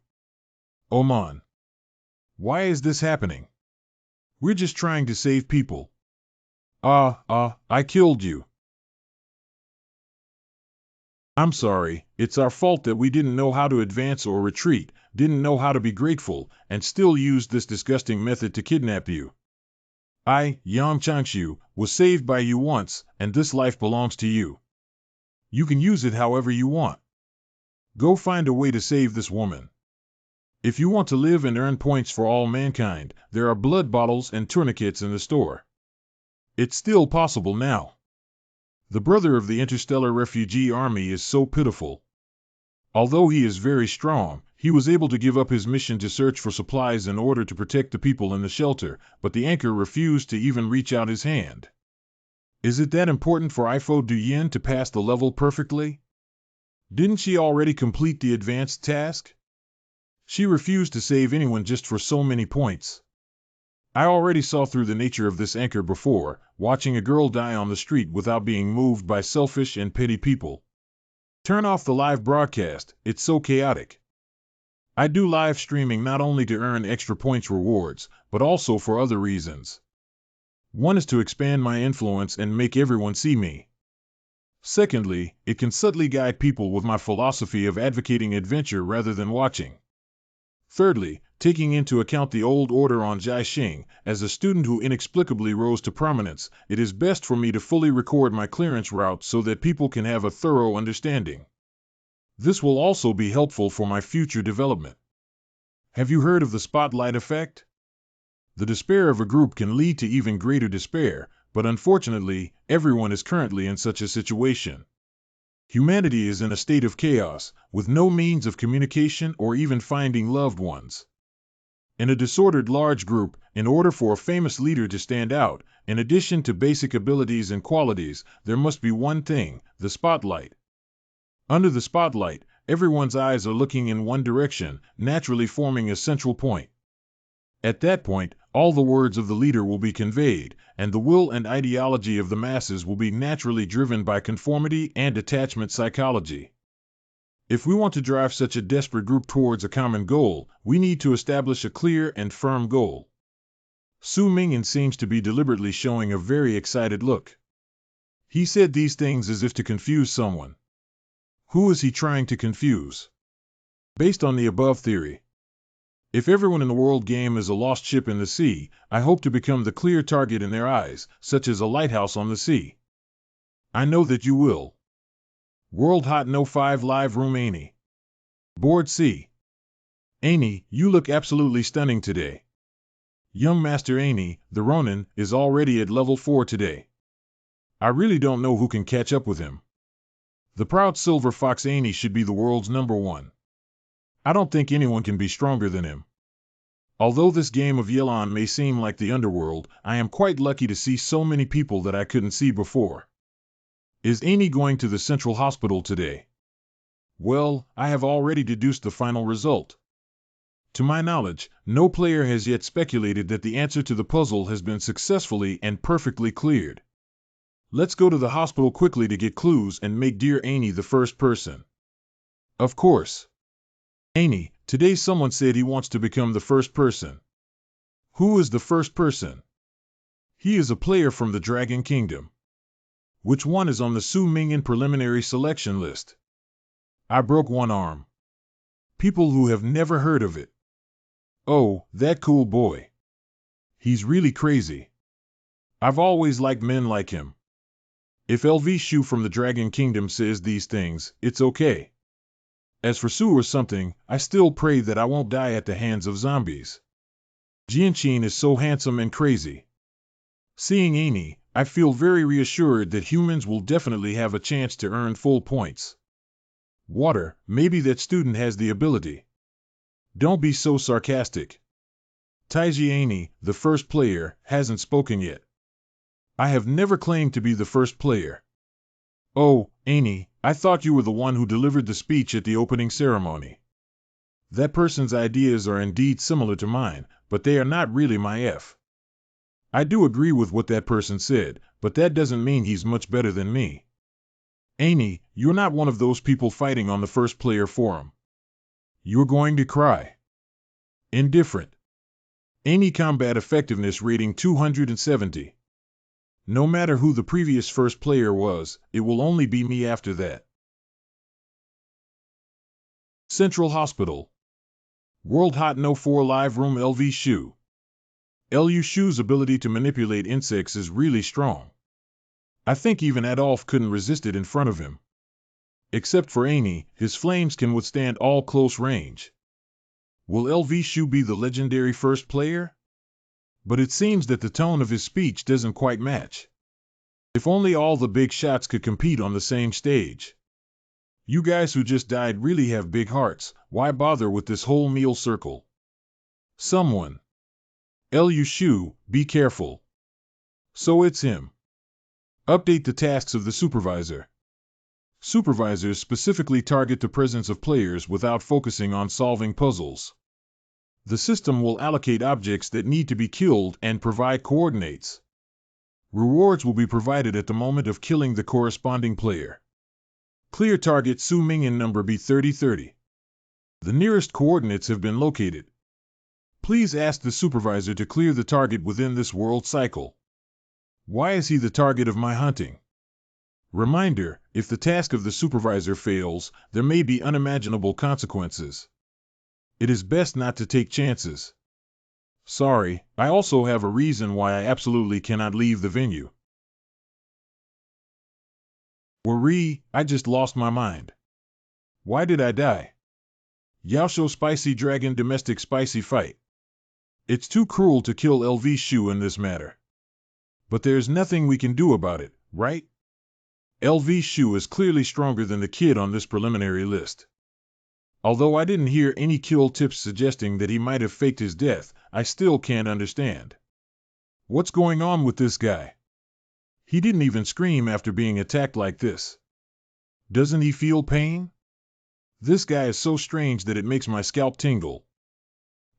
Oman. Why is this happening? We're just trying to save people. I killed you. I'm sorry, it's our fault that we didn't know how to advance or retreat, didn't know how to be grateful, and still used this disgusting method to kidnap you. I, Yang Changshu, was saved by you once, and this life belongs to you. You can use it however you want. Go find a way to save this woman. If you want to live and earn points for all mankind, there are blood bottles and tourniquets in the store. It's still possible now. The brother of the interstellar refugee army is so pitiful. Although he is very strong, he was able to give up his mission to search for supplies in order to protect the people in the shelter, but the anchor refused to even reach out his hand. Is it that important for Ifo Duyin to pass the level perfectly? Didn't she already complete the advanced task? She refused to save anyone just for so many points. I already saw through the nature of this anchor before, watching a girl die on the street without being moved by selfish and petty people. Turn off the live broadcast, it's so chaotic. I do live streaming not only to earn extra points rewards, but also for other reasons. One is to expand my influence and make everyone see me. Secondly, it can subtly guide people with my philosophy of advocating adventure rather than watching. Thirdly, taking into account the old order on Jiaxing, as a student who inexplicably rose to prominence, it is best for me to fully record my clearance route so that people can have a thorough understanding. This will also be helpful for my future development. Have you heard of the spotlight effect? The despair of a group can lead to even greater despair, but unfortunately, everyone is currently in such a situation. Humanity is in a state of chaos, with no means of communication or even finding loved ones. In a disordered large group, in order for a famous leader to stand out, in addition to basic abilities and qualities, there must be one thing, the spotlight. Under the spotlight, everyone's eyes are looking in one direction, naturally forming a central point. At that point, all the words of the leader will be conveyed, and the will and ideology of the masses will be naturally driven by conformity and attachment psychology. If we want to drive such a desperate group towards a common goal, we need to establish a clear and firm goal. Su Mingyan seems to be deliberately showing a very excited look. He said these things as if to confuse someone. Who is he trying to confuse? Based on the above theory, If everyone in the world game is a lost ship in the sea, I hope to become the clear target in their eyes, such as a lighthouse on the sea. I know that you will. World Hot No 5 Live Room Annie. Board C. Annie, you look absolutely stunning today. Young Master Annie, the Ronin, is already at level 4 today. I really don't know who can catch up with him. The proud silver fox Annie should be the world's #1. I don't think anyone can be stronger than him. Although this game of Yelan may seem like the underworld, I am quite lucky to see so many people that I couldn't see before. Is Annie going to the Central Hospital today? Well, I have already deduced the final result. To my knowledge, no player has yet speculated that the answer to the puzzle has been successfully and perfectly cleared. Let's go to the hospital quickly to get clues and make dear Annie the first person. Of course. Annie, today someone said he wants to become the first person. Who is the first person? He is a player from the Dragon Kingdom. Which one is on the Su Mingyan preliminary selection list? I broke one arm. People who have never heard of it. Oh, that cool boy. He's really crazy. I've always liked men like him. If LV Shu from the Dragon Kingdom says these things, it's okay. As for Su or something, I still pray that I won't die at the hands of zombies. Jianqin is so handsome and crazy. Seeing Annie, I feel very reassured that humans will definitely have a chance to earn full points. Water, maybe that student has the ability. Don't be so sarcastic. Taiji Annie, the first player, hasn't spoken yet. I have never claimed to be the first player. Oh, Annie, I thought you were the one who delivered the speech at the opening ceremony. That person's ideas are indeed similar to mine, but they are not really my F. I do agree with what that person said, but that doesn't mean he's much better than me. Annie, you're not one of those people fighting on the first player forum. You're going to cry. Indifferent. Annie combat effectiveness rating 270. No matter who the previous first player was, it will only be me after that. Central Hospital. World Hot No 4 Live Room LV Shu. Lu Shu's ability to manipulate insects is really strong. I think even Adolf couldn't resist it in front of him. Except for Annie, his flames can withstand all close range. Will LV Shu be the legendary first player? But it seems that the tone of his speech doesn't quite match. If only all the big shots could compete on the same stage. You guys who just died really have big hearts, why bother with this whole meal circle? Someone. Lu Shu, be careful. So it's him. Update the tasks of the supervisor. Supervisors specifically target the presence of players without focusing on solving puzzles. The system will allocate objects that need to be killed and provide coordinates. Rewards will be provided at the moment of killing the corresponding player. Clear target Su Mingyan number B3030. The nearest coordinates have been located. Please ask the supervisor to clear the target within this world cycle. Why is he the target of my hunting? Reminder, if the task of the supervisor fails, there may be unimaginable consequences. It is best not to take chances. Sorry, I also have a reason why I absolutely cannot leave the venue. Worry, I just lost my mind. Why did I die? Yaosho Spicy Dragon Domestic Spicy Fight. It's too cruel to kill LV Shu in this matter. But there's nothing we can do about it, right? LV Shu is clearly stronger than the kid on this preliminary list. Although I didn't hear any kill tips suggesting that he might have faked his death, I still can't understand. What's going on with this guy? He didn't even scream after being attacked like this. Doesn't he feel pain? This guy is so strange that it makes my scalp tingle.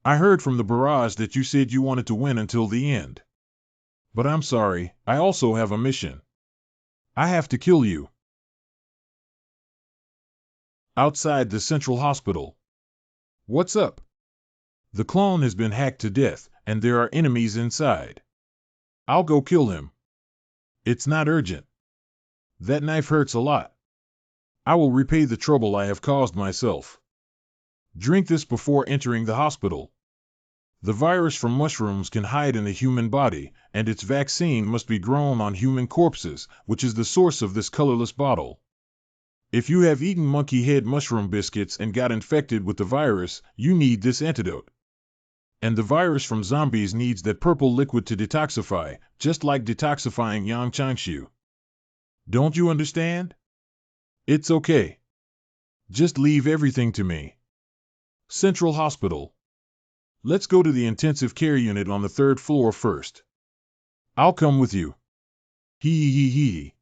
I heard from the barrage that you said you wanted to win until the end. But I'm sorry, I also have a mission. I have to kill you. Outside the Central Hospital. What's up? The clone has been hacked to death, and there are enemies inside. I'll go kill him. It's not urgent. That knife hurts a lot. I will repay the trouble I have caused myself. Drink this before entering the hospital. The virus from mushrooms can hide in the human body, and its vaccine must be grown on human corpses, which is the source of this colorless bottle. If you have eaten monkey head mushroom biscuits and got infected with the virus, you need this antidote. And the virus from zombies needs that purple liquid to detoxify, just like detoxifying Yang Changshu. Don't you understand? It's okay. Just leave everything to me. Central Hospital. Let's go to the intensive care unit on the 3rd floor first. I'll come with you. Hee hee hee.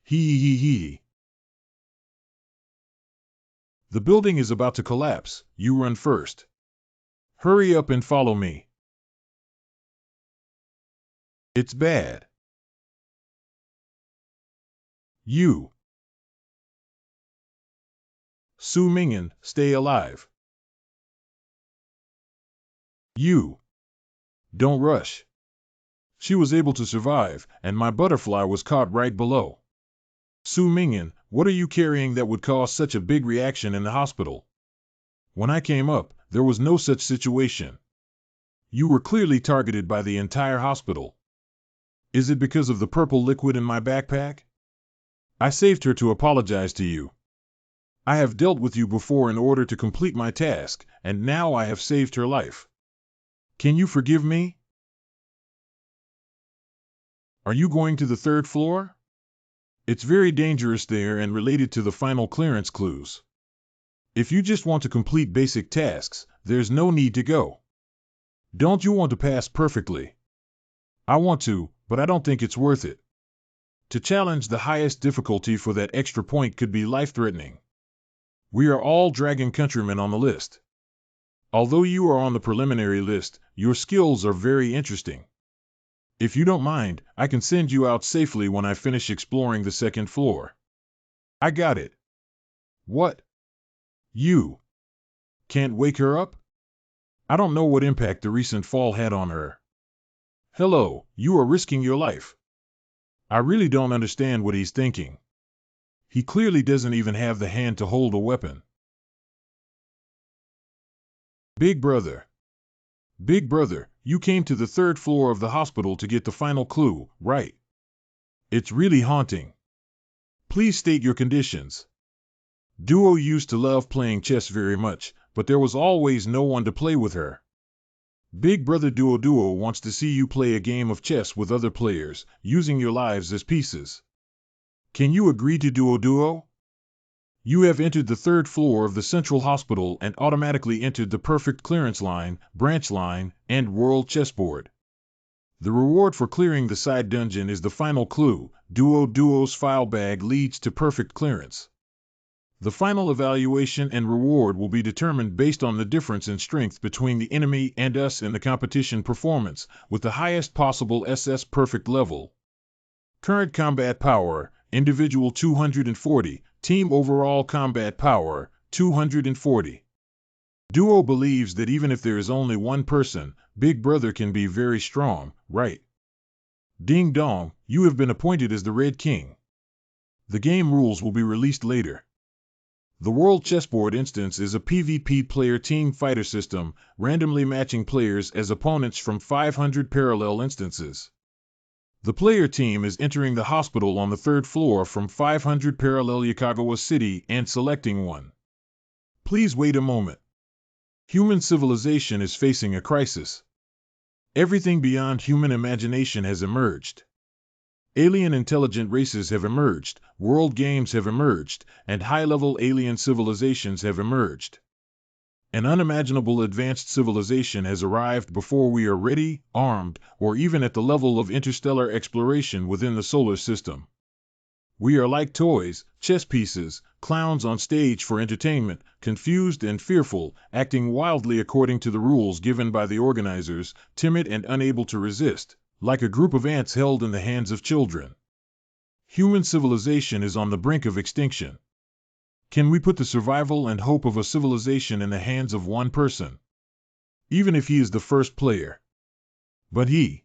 Hee hee hee. The building is about to collapse. You run first. Hurry up and follow me. It's bad. You. Su Mingyan, stay alive. You. Don't rush. She was able to survive, and my butterfly was caught right below. Su Mingyan, what are you carrying that would cause such a big reaction in the hospital? When I came up, there was no such situation. You were clearly targeted by the entire hospital. Is it because of the purple liquid in my backpack? I saved her to apologize to you. I have dealt with you before in order to complete my task, and now I have saved her life. Can you forgive me? Are you going to the 3rd floor? It's very dangerous there and related to the final clearance clues. If you just want to complete basic tasks, there's no need to go. Don't you want to pass perfectly? I want to, but I don't think it's worth it. To challenge the highest difficulty for that extra point could be life-threatening. We are all dragon countrymen on the list. Although you are on the preliminary list, your skills are very interesting. If you don't mind, I can send you out safely when I finish exploring the 2nd floor. I got it. What? You can't wake her up? I don't know what impact the recent fall had on her. Hello, you are risking your life. I really don't understand what he's thinking. He clearly doesn't even have the hand to hold a weapon. Big brother. Big brother, you came to the 3rd floor of the hospital to get the final clue, right? It's really haunting. Please state your conditions. Duo used to love playing chess very much, but there was always no one to play with her. Big brother Duo wants to see you play a game of chess with other players, using your lives as pieces. Can you agree to Duo? You have entered the 3rd floor of the Central Hospital and automatically entered the perfect clearance line, branch line, and world chessboard. The reward for clearing the side dungeon is the final clue. Duo's file bag leads to perfect clearance. The final evaluation and reward will be determined based on the difference in strength between the enemy and us in the competition performance, with the highest possible SS perfect level. Current combat power, individual 240, team overall combat power, 240. Duo believes that even if there is only one person, Big Brother can be very strong, right? Ding dong, you have been appointed as the Red King. The game rules will be released later. The World Chessboard instance is a PvP player team fighter system, randomly matching players as opponents from 500 parallel instances. The player team is entering the hospital on the 3rd floor from 500 parallel Yakagawa City and selecting one. Please wait a moment. Human civilization is facing a crisis. Everything beyond human imagination has emerged. Alien intelligent races have emerged, world games have emerged, and high-level alien civilizations have emerged. An unimaginable advanced civilization has arrived before we are ready, armed, or even at the level of interstellar exploration within the solar system. We are like toys, chess pieces, clowns on stage for entertainment, confused and fearful, acting wildly according to the rules given by the organizers, timid and unable to resist, like a group of ants held in the hands of children. Human civilization is on the brink of extinction. Can we put the survival and hope of a civilization in the hands of one person? Even if he is the first player. But he.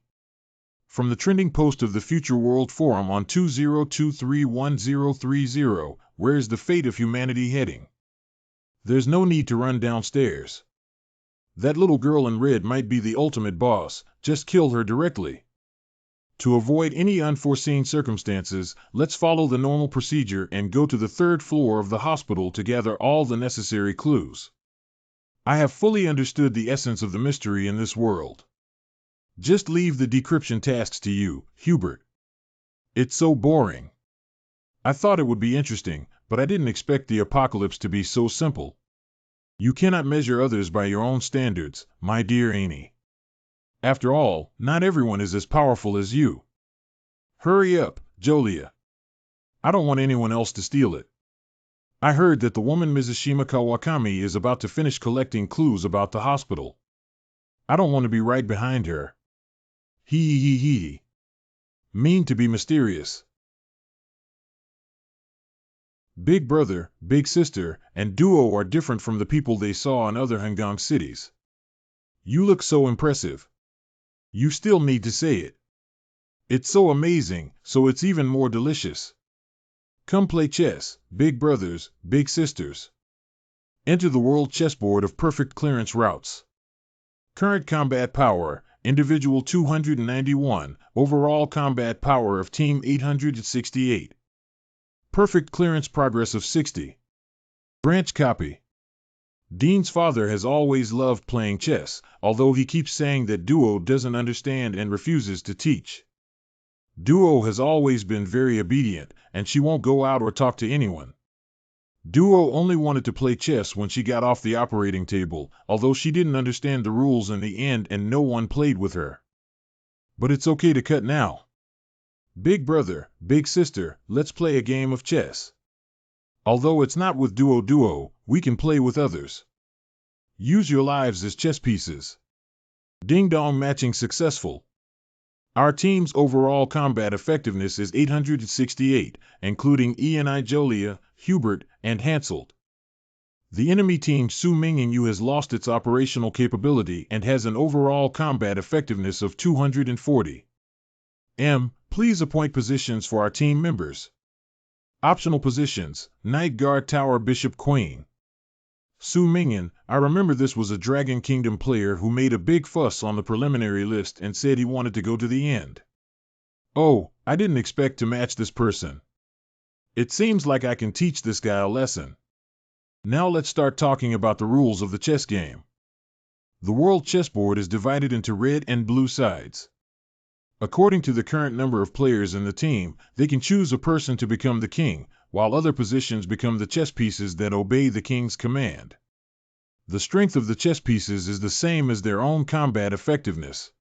From the trending post of the Future World Forum on 20231030, where is the fate of humanity heading? There's no need to run downstairs. That little girl in red might be the ultimate boss, just kill her directly. To avoid any unforeseen circumstances, let's follow the normal procedure and go to the third floor of the hospital to gather all the necessary clues. I have fully understood the essence of the mystery in this world. Just leave the decryption tasks to you, Hubert. It's so boring. I thought it would be interesting, but I didn't expect the apocalypse to be so simple. You cannot measure others by your own standards, my dear Amy. After all, not everyone is as powerful as you. Hurry up, Jolia. I don't want anyone else to steal it. I heard that the woman Mizushima Kawakami is about to finish collecting clues about the hospital. I don't want to be right behind her. Hee. Mean to be mysterious. Big brother, big sister, and duo are different from the people they saw in other Hanggang cities. You look so impressive. You still need to say it. It's so amazing, so it's even more delicious. Come play chess, big brothers, big sisters. Enter the world chessboard of perfect clearance routes. Current combat power, individual 291, overall combat power of team 868. Perfect clearance progress of 60. Branch copy. Dean's father has always loved playing chess, although he keeps saying that Duo doesn't understand and refuses to teach. Duo has always been very obedient, and she won't go out or talk to anyone. Duo only wanted to play chess when she got off the operating table, although she didn't understand the rules in the end and no one played with her. But it's okay to cut now. Big brother, big sister, let's play a game of chess. Although it's not with Duo, we can play with others. Use your lives as chess pieces. Ding dong, matching successful. Our team's overall combat effectiveness is 868, including Eni Jolia, Hubert, and Hanseld. The enemy team Su Minging Yu has lost its operational capability and has an overall combat effectiveness of 240. Please appoint positions for our team members. Optional positions: Knight, Guard, Tower, Bishop, Queen. Su Mingyan, I remember this was a Dragon Kingdom player who made a big fuss on the preliminary list and said he wanted to go to the end. Oh, I didn't expect to match this person. It seems like I can teach this guy a lesson. Now let's start talking about the rules of the chess game. The world chessboard is divided into red and blue sides. According to the current number of players in the team, they can choose a person to become the king, while other positions become the chess pieces that obey the king's command. The strength of the chess pieces is the same as their own combat effectiveness.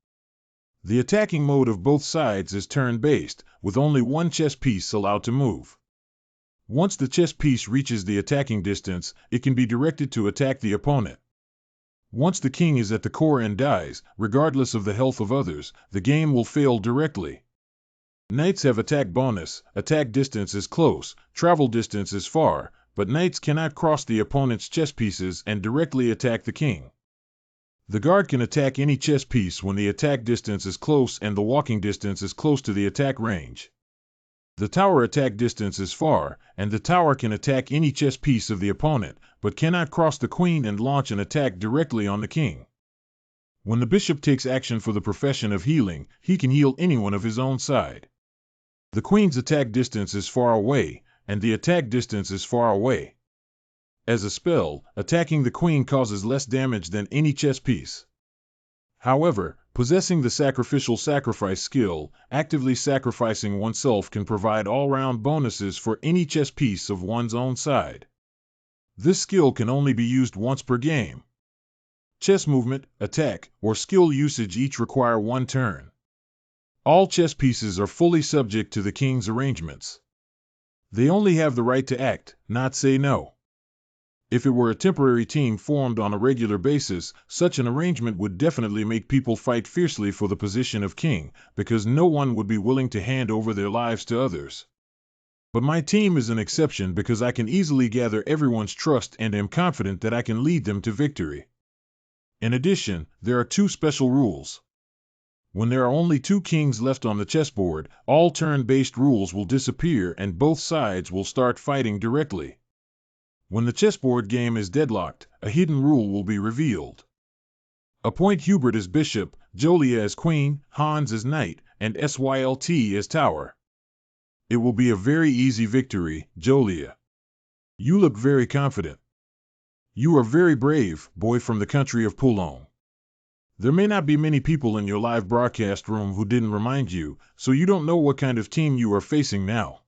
The attacking mode of both sides is turn-based, with only one chess piece allowed to move. Once the chess piece reaches the attacking distance, it can be directed to attack the opponent. Once the king is at the core and dies, regardless of the health of others, the game will fail directly. Knights have attack bonus, attack distance is close, travel distance is far, but knights cannot cross the opponent's chess pieces and directly attack the king. The guard can attack any chess piece when the attack distance is close and the walking distance is close to the attack range. The tower attack distance is far, and the tower can attack any chess piece of the opponent, but cannot cross the queen and launch an attack directly on the king. When the bishop takes action for the profession of healing, he can heal anyone of his own side. The queen's attack distance is far away, and the attack distance is far away. As a spell, attacking the queen causes less damage than any chess piece. However, possessing the sacrificial sacrifice skill, actively sacrificing oneself can provide all-round bonuses for any chess piece of one's own side. This skill can only be used once per game. Chess movement, attack, or skill usage each require one turn. All chess pieces are fully subject to the king's arrangements. They only have the right to act, not say no. If it were a temporary team formed on a regular basis, such an arrangement would definitely make people fight fiercely for the position of king, because no one would be willing to hand over their lives to others. But my team is an exception because I can easily gather everyone's trust and am confident that I can lead them to victory. In addition, there are two special rules. When there are only two kings left on the chessboard, all turn-based rules will disappear and both sides will start fighting directly. When the chessboard game is deadlocked, a hidden rule will be revealed. Appoint Hubert as bishop, Jolia as queen, Hans as knight, and Sylt as tower. It will be a very easy victory, Jolia. You look very confident. You are very brave, boy from the country of Poulon. There may not be many people in your live broadcast room who didn't remind you, so you don't know what kind of team you are facing now.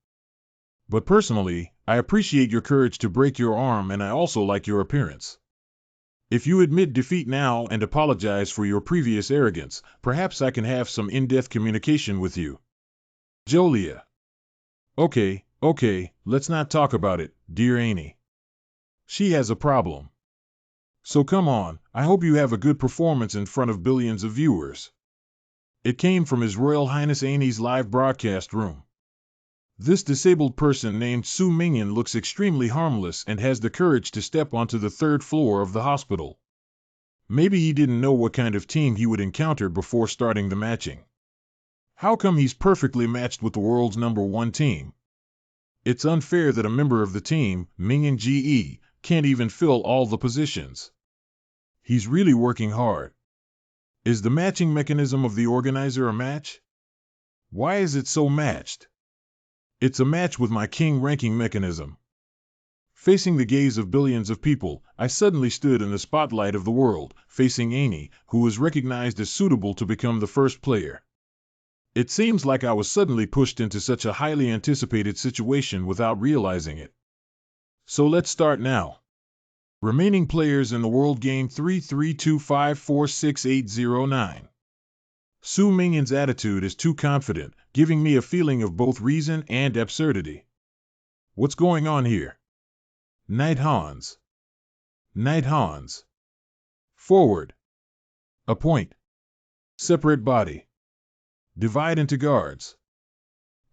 But personally, I appreciate your courage to break your arm, and I also like your appearance. If you admit defeat now and apologize for your previous arrogance, perhaps I can have some in-depth communication with you. Jolia. Okay, let's not talk about it, dear Annie. She has a problem. So come on, I hope you have a good performance in front of billions of viewers. It came from His Royal Highness Annie's live broadcast room. This disabled person named Su Mingyan looks extremely harmless and has the courage to step onto the 3rd floor of the hospital. Maybe he didn't know what kind of team he would encounter before starting the matching. How come he's perfectly matched with the world's #1 team? It's unfair that a member of the team, Mingyan GE, can't even fill all the positions. He's really working hard. Is the matching mechanism of the organizer a match? Why is it so matched? It's a match with my king ranking mechanism. Facing the gaze of billions of people, I suddenly stood in the spotlight of the world, facing Annie, who was recognized as suitable to become the first player. It seems like I was suddenly pushed into such a highly anticipated situation without realizing it. So let's start now. Remaining players in the world game 332546809. Su Mingyan's attitude is too confident, giving me a feeling of both reason and absurdity. What's going on here? Knight Hans. Knight Hans. Forward. Appoint. Separate body. Divide into guards.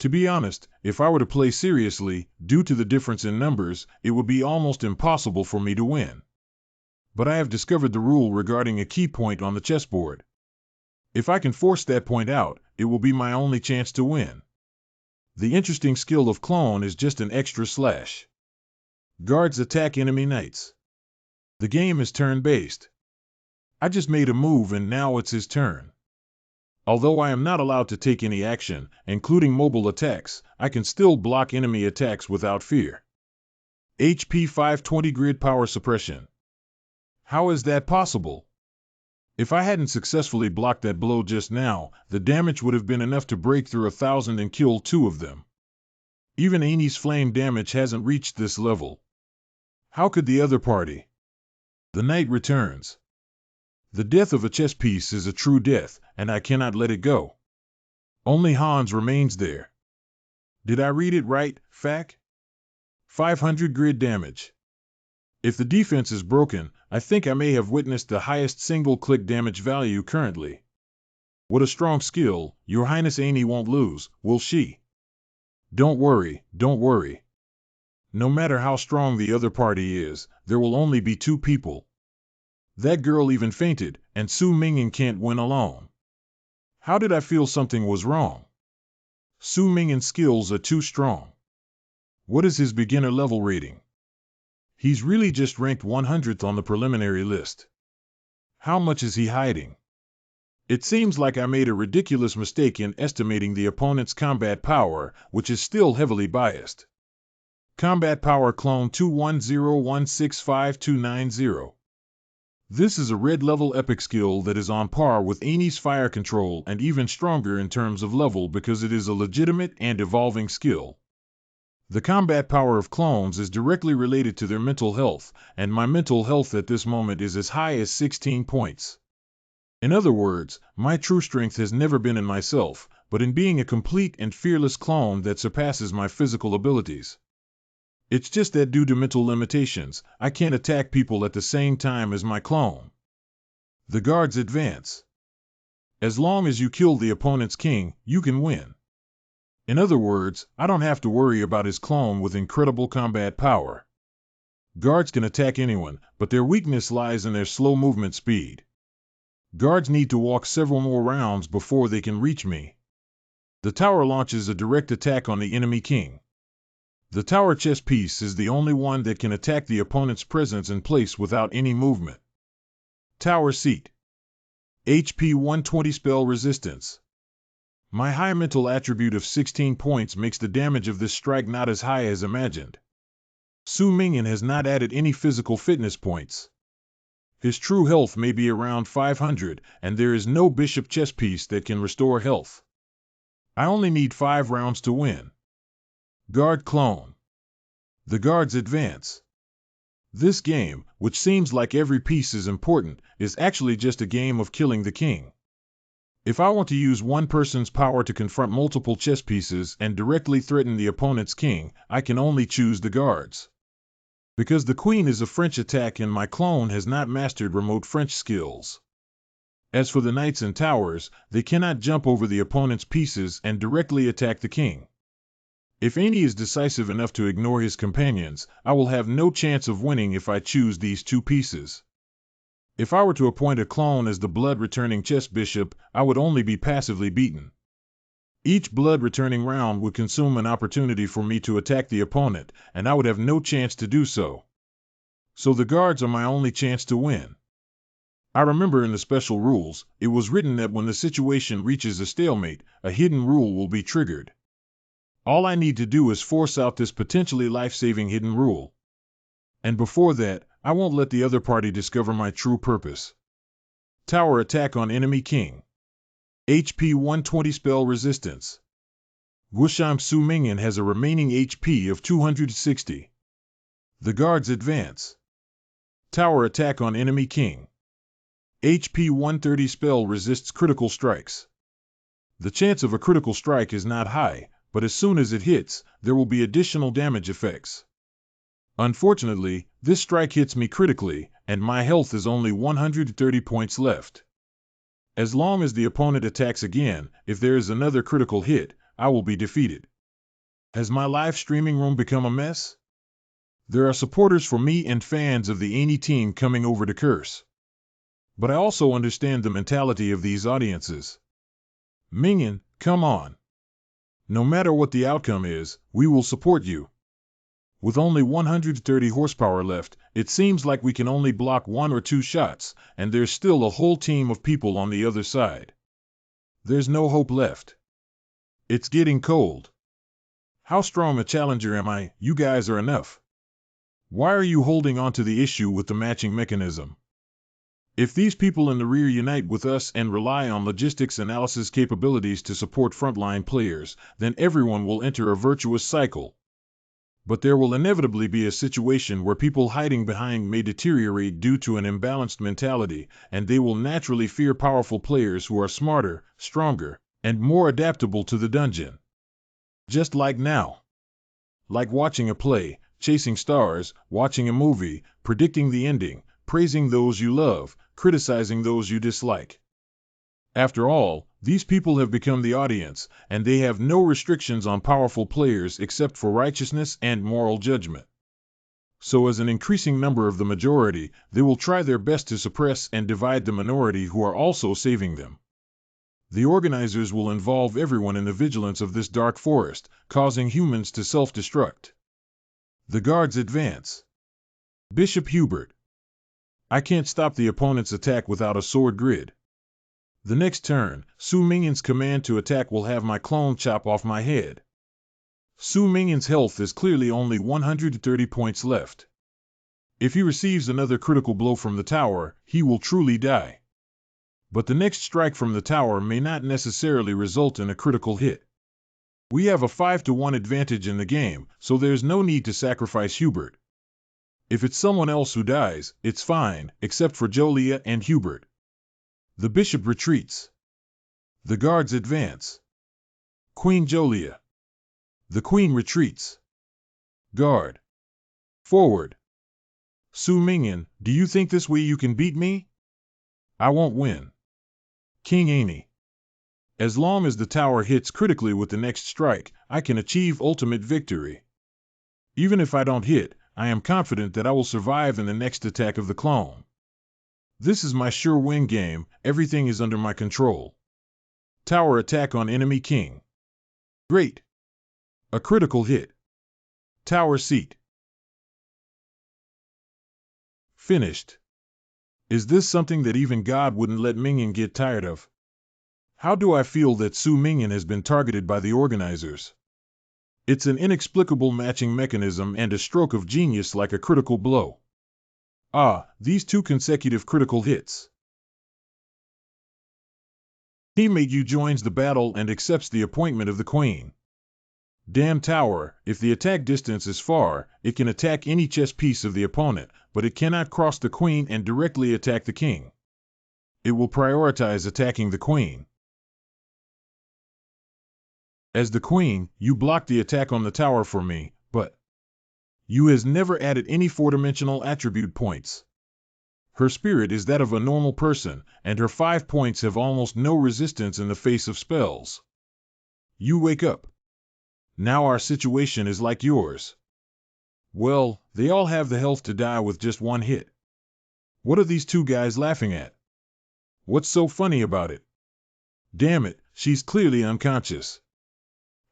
To be honest, if I were to play seriously, due to the difference in numbers, it would be almost impossible for me to win. But I have discovered the rule regarding a key point on the chessboard. If I can force that point out, it will be my only chance to win. The interesting skill of clone is just an extra slash. Guards attack enemy knights. The game is turn-based. I just made a move and now it's his turn. Although I am not allowed to take any action, including mobile attacks, I can still block enemy attacks without fear. HP 520 grid power suppression. How is that possible? If I hadn't successfully blocked that blow just now, the damage would have been enough to break through 1,000 and kill 2 of them. Even Annie's flame damage hasn't reached this level. How could the other party? The knight returns. The death of a chess piece is a true death, and I cannot let it go. Only Hans remains there. Did I read it right, Fac? 500 grid damage. If the defense is broken, I think I may have witnessed the highest single-click damage value currently. What a strong skill, Your Highness Annie won't lose, will she? Don't worry. No matter how strong the other party is, there will only be 2 people. That girl even fainted, and Su Mingyan can't win alone. How did I feel something was wrong? Su Mingyan's skills are too strong. What is his beginner level rating? He's really just ranked 100th on the preliminary list. How much is he hiding? It seems like I made a ridiculous mistake in estimating the opponent's combat power, which is still heavily biased. Combat power clone 210165290. This is a red-level epic skill that is on par with Annie's fire control and even stronger in terms of level because it is a legitimate and evolving skill. The combat power of clones is directly related to their mental health, and my mental health at this moment is as high as 16 points. In other words, my true strength has never been in myself, but in being a complete and fearless clone that surpasses my physical abilities. It's just that due to mental limitations, I can't attack people at the same time as my clone. The guards advance. As long as you kill the opponent's king, you can win. In other words, I don't have to worry about his clone with incredible combat power. Guards can attack anyone, but their weakness lies in their slow movement speed. Guards need to walk several more rounds before they can reach me. The tower launches a direct attack on the enemy king. The tower chess piece is the only one that can attack the opponent's presence in place without any movement. Tower seat. HP 120 spell resistance. My high mental attribute of 16 points makes the damage of this strike not as high as imagined. Su Mingyan has not added any physical fitness points. His true health may be around 500, and there is no bishop chess piece that can restore health. I only need 5 rounds to win. Guard clone. The guards advance. This game, which seems like every piece is important, is actually just a game of killing the king. If I want to use one person's power to confront multiple chess pieces and directly threaten the opponent's king, I can only choose the guards. Because the queen is a French attack and my clone has not mastered remote French skills. As for the knights and towers, they cannot jump over the opponent's pieces and directly attack the king. If any is decisive enough to ignore his companions, I will have no chance of winning if I choose these 2 pieces. If I were to appoint a clone as the blood-returning chess bishop, I would only be passively beaten. Each blood-returning round would consume an opportunity for me to attack the opponent, and I would have no chance to do so. So the guards are my only chance to win. I remember in the special rules, it was written that when the situation reaches a stalemate, a hidden rule will be triggered. All I need to do is force out this potentially life-saving hidden rule. And before that, I won't let the other party discover my true purpose. Tower attack on enemy king. HP 120 spell resistance. Wushime Su Mingyan has a remaining HP of 260. The guards advance. Tower attack on enemy king. HP 130 spell resists critical strikes. The chance of a critical strike is not high, but as soon as it hits, there will be additional damage effects. Unfortunately, this strike hits me critically, and my health is only 130 points left. As long as the opponent attacks again, if there is another critical hit, I will be defeated. Has my live streaming room become a mess? There are supporters for me and fans of the Any team coming over to curse. But I also understand the mentality of these audiences. Mingyan, come on. No matter what the outcome is, we will support you. With only 130 horsepower left, it seems like we can only block 1 or 2 shots, and there's still a whole team of people on the other side. There's no hope left. It's getting cold. How strong a challenger am I? You guys are enough. Why are you holding on to the issue with the matching mechanism? If these people in the rear unite with us and rely on logistics analysis capabilities to support frontline players, then everyone will enter a virtuous cycle. But there will inevitably be a situation where people hiding behind may deteriorate due to an imbalanced mentality, and they will naturally fear powerful players who are smarter, stronger, and more adaptable to the dungeon. Just like now. Like watching a play, chasing stars, watching a movie, predicting the ending, praising those you love, criticizing those you dislike. After all, these people have become the audience, and they have no restrictions on powerful players except for righteousness and moral judgment. So as an increasing number of the majority, they will try their best to suppress and divide the minority who are also saving them. The organizers will involve everyone in the vigilance of this dark forest, causing humans to self-destruct. The guards advance. Bishop Hubert. I can't stop the opponent's attack without a sword grid. The next turn, Su Mingyan's command to attack will have my clone chop off my head. Su Mingyan's health is clearly only 130 points left. If he receives another critical blow from the tower, he will truly die. But the next strike from the tower may not necessarily result in a critical hit. We have a 5-to-1 advantage in the game, so there's no need to sacrifice Hubert. If it's someone else who dies, it's fine, except for Jolia and Hubert. The bishop retreats. The guards advance. Queen Jolia. The queen retreats. Guard. Forward. Su Mingyan, do you think this way you can beat me? I won't win. King Any. As long as the tower hits critically with the next strike, I can achieve ultimate victory. Even if I don't hit, I am confident that I will survive in the next attack of the clone. This is my sure win game, everything is under my control. Tower attack on enemy king. Great. A critical hit. Tower seat. Finished. Is this something that even God wouldn't let Mingyan get tired of? How do I feel that Su Mingyan has been targeted by the organizers? It's an inexplicable matching mechanism and a stroke of genius like a critical blow. Ah, these 2 consecutive critical hits. Teammate Yu joins the battle and accepts the appointment of the queen. Damn tower, if the attack distance is far, it can attack any chess piece of the opponent, but it cannot cross the queen and directly attack the king. It will prioritize attacking the queen. As the queen, you block the attack on the tower for me, but Yu has never added any 4-dimensional attribute points. Her spirit is that of a normal person, and her 5 points have almost no resistance in the face of spells. You wake up. Now our situation is like yours. Well, they all have the health to die with just 1 hit. What are these 2 guys laughing at? What's so funny about it? Damn it, she's clearly unconscious.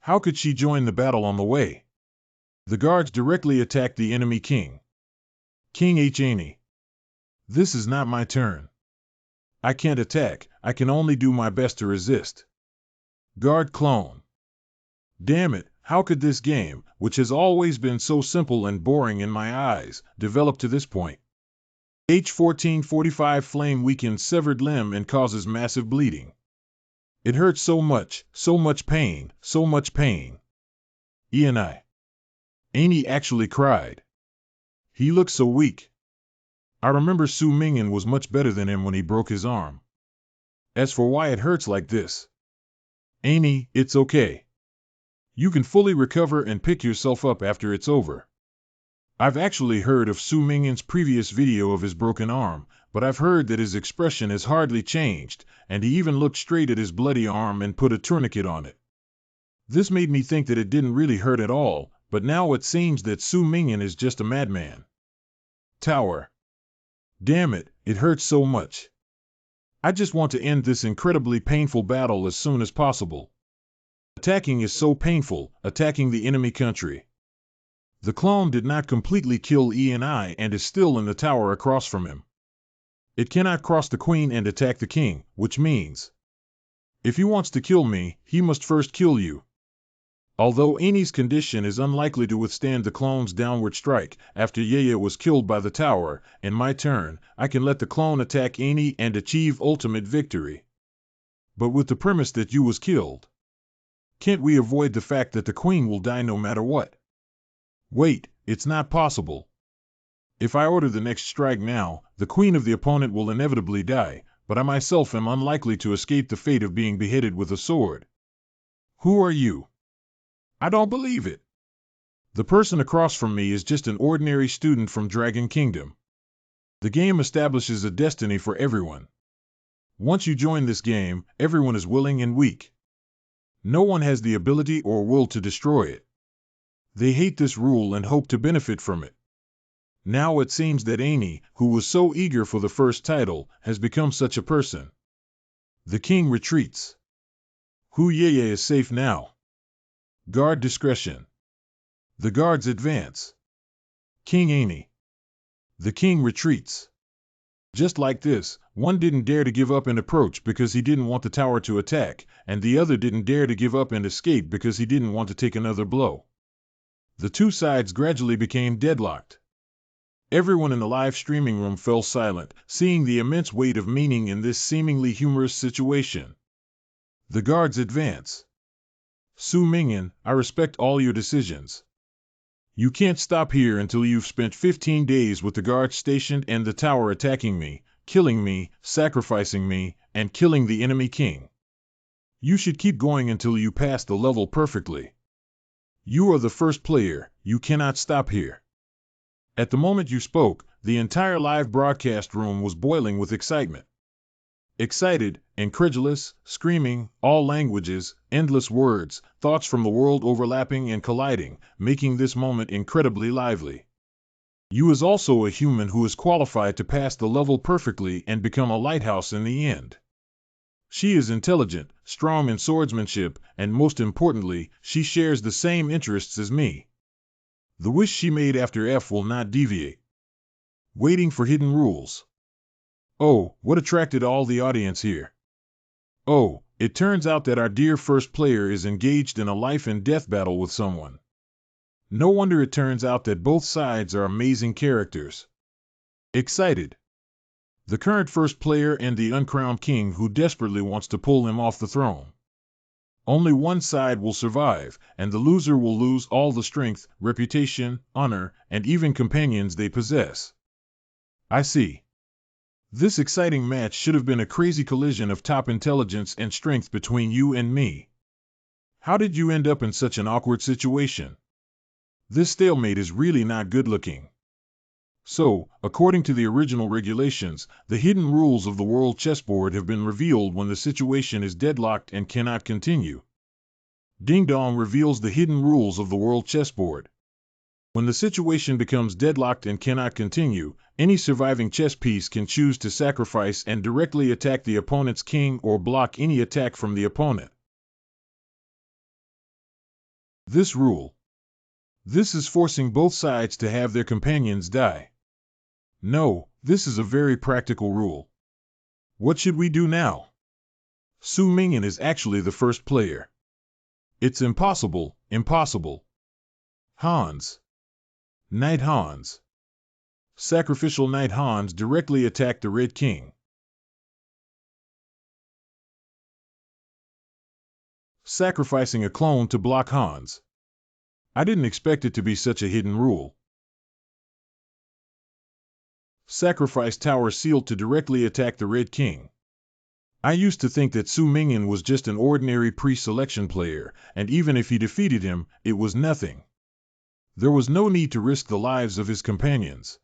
How could she join the battle on the way? The guards directly attacked the enemy king. King H. Annie. This is not my turn. I can't attack, I can only do my best to resist. Guard clone. Damn it, how could this game, which has always been so simple and boring in my eyes, develop to this point? H1445 flame weakens severed limb and causes massive bleeding. It hurts so much pain, so much pain. Annie actually cried. He looked so weak. I remember Su Mingyan was much better than him when he broke his arm. As for why it hurts like this, Annie, it's okay. You can fully recover and pick yourself up after it's over. I've actually heard of Su Mingyan's previous video of his broken arm, but I've heard that his expression has hardly changed, and he even looked straight at his bloody arm and put a tourniquet on it. This made me think that it didn't really hurt at all, but now it seems that Su Mingyan is just a madman. Tower. Damn it, it hurts so much. I just want to end this incredibly painful battle as soon as possible. Attacking is so painful, attacking the enemy country. The clone did not completely kill Eni and is still in the tower across from him. It cannot cross the queen and attack the king, which means, if he wants to kill me, he must first kill you. Although Eni's condition is unlikely to withstand the clone's downward strike, after Yeye was killed by the tower, in my turn, I can let the clone attack Eni and achieve ultimate victory. But with the premise that Yu was killed, can't we avoid the fact that the queen will die no matter what? Wait, it's not possible. If I order the next strike now, the queen of the opponent will inevitably die, but I myself am unlikely to escape the fate of being beheaded with a sword. Who are you? I don't believe it. The person across from me is just an ordinary student from Dragon Kingdom. The game establishes a destiny for everyone. Once you join this game, everyone is willing and weak. No one has the ability or will to destroy it. They hate this rule and hope to benefit from it. Now it seems that Annie, who was so eager for the first title, has become such a person. The king retreats. Hu Yeye is safe now. Guard discretion. The guards advance. King Annie. The king retreats. Just like this, one didn't dare to give up and approach because he didn't want the tower to attack, and the other didn't dare to give up and escape because he didn't want to take another blow. The 2 sides gradually became deadlocked. Everyone in the live streaming room fell silent, seeing the immense weight of meaning in this seemingly humorous situation. The guards advance. Su Mingyan, I respect all your decisions. You can't stop here until you've spent 15 days with the guards stationed and the tower attacking me, killing me, sacrificing me, and killing the enemy king. You should keep going until you pass the level perfectly. You are the first player, you cannot stop here. At the moment you spoke, the entire live broadcast room was boiling with excitement. Excited, incredulous, screaming, all languages, endless words, thoughts from the world overlapping and colliding, making this moment incredibly lively. Yu is also a human who is qualified to pass the level perfectly and become a lighthouse in the end. She is intelligent, strong in swordsmanship, and most importantly, she shares the same interests as me. The wish she made after F will not deviate. Waiting for hidden rules. Oh, what attracted all the audience here? Oh, it turns out that our dear first player is engaged in a life and death battle with someone. No wonder it turns out that both sides are amazing characters. Excited. The current first player and the uncrowned king who desperately wants to pull him off the throne. Only one side will survive, and the loser will lose all the strength, reputation, honor, and even companions they possess. I see. This exciting match should have been a crazy collision of top intelligence and strength between you and me. How did you end up in such an awkward situation? This stalemate is really not good looking. So, according to the original regulations, the hidden rules of the world chessboard have been revealed when the situation is deadlocked and cannot continue. Ding Dong reveals the hidden rules of the world chessboard. When the situation becomes deadlocked and cannot continue, any surviving chess piece can choose to sacrifice and directly attack the opponent's king or block any attack from the opponent. This rule. This is forcing both sides to have their companions die. No, this is a very practical rule. What should we do now? Su Mingyan is actually the first player. It's impossible, impossible. Hans. Knight Hans. Sacrificial Knight Hans directly attacked the Red King. Sacrificing a clone to block Hans. I didn't expect it to be such a hidden rule. Sacrifice tower sealed to directly attack the Red King. I used to think that Su Mingyan was just an ordinary pre-selection player, and even if he defeated him, it was nothing. There was no need to risk the lives of his companions.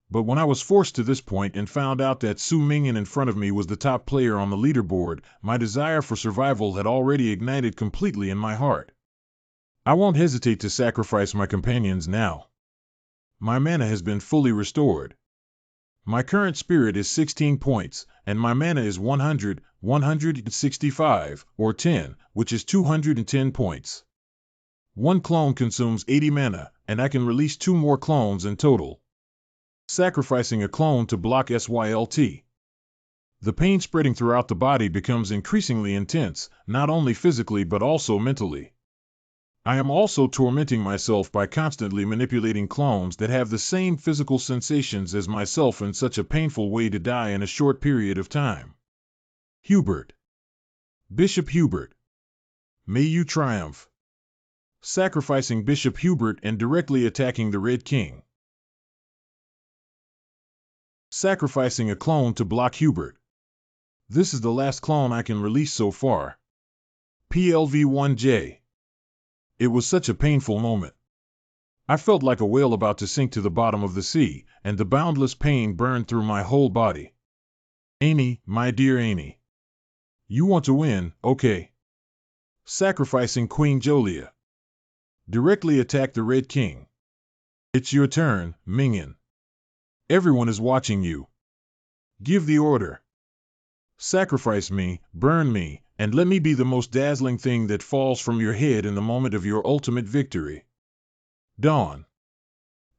But when I was forced to this point and found out that Su Mingyan in front of me was the top player on the leaderboard, my desire for survival had already ignited completely in my heart. I won't hesitate to sacrifice my companions now. My mana has been fully restored. My current spirit is 16 points, and my mana is 100, 165, or 10, which is 210 points. One clone consumes 80 mana, and I can release 2 more clones in total. Sacrificing a clone to block SYLT. The pain spreading throughout the body becomes increasingly intense, not only physically but also mentally. I am also tormenting myself by constantly manipulating clones that have the same physical sensations as myself in such a painful way to die in a short period of time. Hubert. Bishop Hubert. May you triumph. Sacrificing Bishop Hubert and directly attacking the Red King. Sacrificing a clone to block Hubert. This is the last clone I can release so far. PLV1J. It was such a painful moment. I felt like a whale about to sink to the bottom of the sea, and the boundless pain burned through my whole body. Amy, my dear Amy. You want to win, okay. Sacrificing Queen Jolia. Directly attack the Red King. It's your turn, Mingyan. Everyone is watching you. Give the order. Sacrifice me, burn me, and let me be the most dazzling thing that falls from your head in the moment of your ultimate victory. Dawn.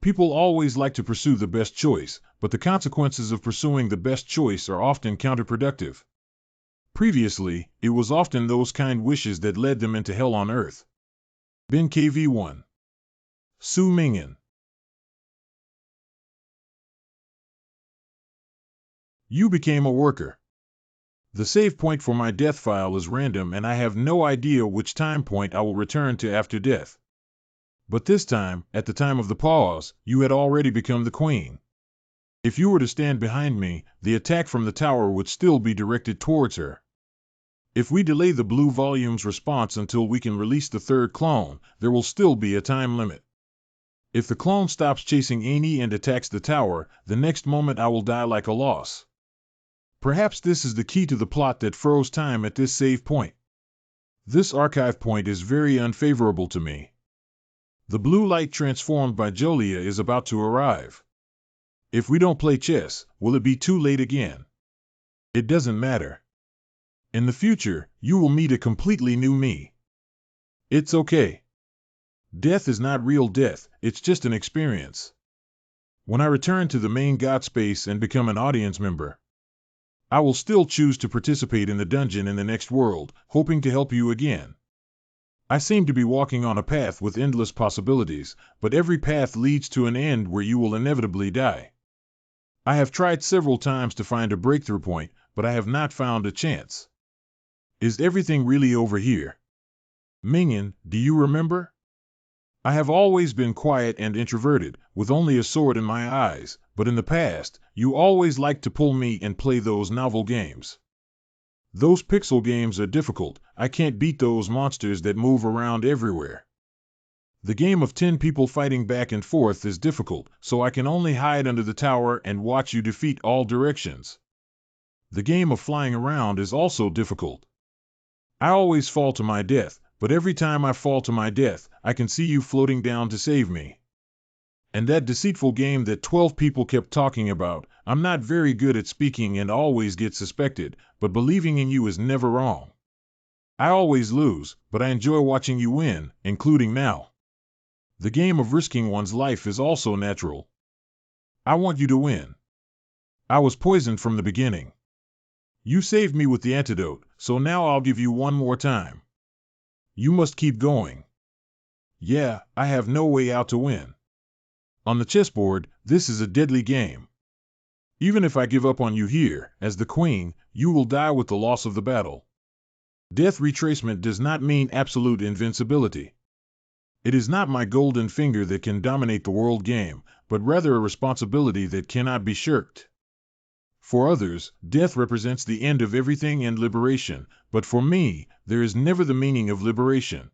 People always like to pursue the best choice, but the consequences of pursuing the best choice are often counterproductive. Previously, it was often those kind wishes that led them into hell on earth. Ben KV1. Su Mingyan. You became a worker. The save point for my death file is random and I have no idea which time point I will return to after death. But this time, at the time of the pause, you had already become the queen. If you were to stand behind me, the attack from the tower would still be directed towards her. If we delay the blue volume's response until we can release the third clone, there will still be a time limit. If the clone stops chasing Amy and attacks the tower, the next moment I will die like a loss. Perhaps this is the key to the plot that froze time at this save point. This archive point is very unfavorable to me. The blue light transformed by Jolia is about to arrive. If we don't play chess, will it be too late again? It doesn't matter. In the future, you will meet a completely new me. It's okay. Death is not real death, it's just an experience. When I return to the main God space and become an audience member, I will still choose to participate in the dungeon in the next world, hoping to help you again. I seem to be walking on a path with endless possibilities, but every path leads to an end where you will inevitably die. I have tried several times to find a breakthrough point, but I have not found a chance. Is everything really over here? Minion, do you remember? I have always been quiet and introverted, with only a sword in my eyes, but in the past, you always liked to pull me and play those novel games. Those pixel games are difficult. I can't beat those monsters that move around everywhere. The game of 10 people fighting back and forth is difficult, so I can only hide under the tower and watch you defeat all directions. The game of flying around is also difficult. I always fall to my death, but every time I fall to my death, I can see you floating down to save me. And that deceitful game that 12 people kept talking about, I'm not very good at speaking and always get suspected, but believing in you is never wrong. I always lose, but I enjoy watching you win, including now. The game of risking one's life is also natural. I want you to win. I was poisoned from the beginning. You saved me with the antidote, so now I'll give you one more time. You must keep going. Yeah, I have no way out to win. On the chessboard, this is a deadly game. Even if I give up on you here, as the queen, you will die with the loss of the battle. Death retracement does not mean absolute invincibility. It is not my golden finger that can dominate the world game, but rather a responsibility that cannot be shirked. For others, death represents the end of everything and liberation, but for me, there is never the meaning of liberation.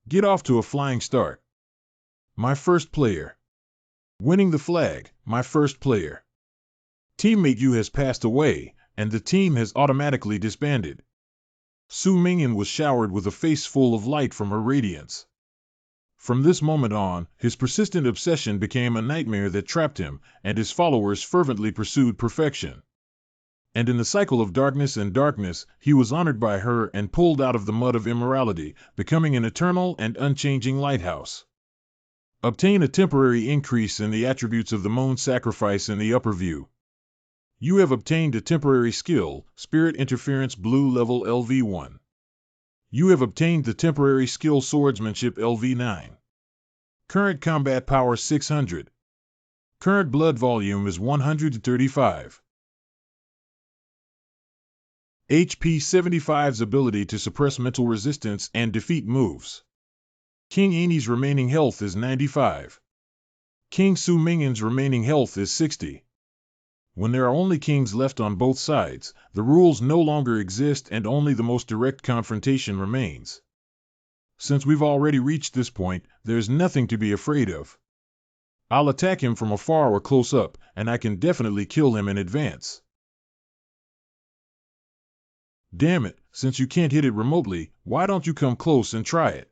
Get off to a flying start. My first player. Winning the flag, my first player. Teammate you has passed away, and the team has automatically disbanded. Su Mingyan was showered with a face full of light from her radiance. From this moment on, his persistent obsession became a nightmare that trapped him, and his followers fervently pursued perfection. And in the cycle of darkness and darkness, he was honored by her and pulled out of the mud of immorality, becoming an eternal and unchanging lighthouse. Obtain a temporary increase in the attributes of the moon sacrifice in the upper view. You have obtained a temporary skill, Spirit Interference Blue level LV1. You have obtained the temporary skill Swordsmanship LV9. Current combat power 600. Current blood volume is 135. HP 75's ability to suppress mental resistance and defeat moves. King Eni's remaining health is 95. King Su Mingyan's remaining health is 60. When there are only kings left on both sides, the rules no longer exist and only the most direct confrontation remains. Since we've already reached this point, there's nothing to be afraid of. I'll attack him from afar or close up, and I can definitely kill him in advance. Damn it, since you can't hit it remotely, why don't you come close and try it?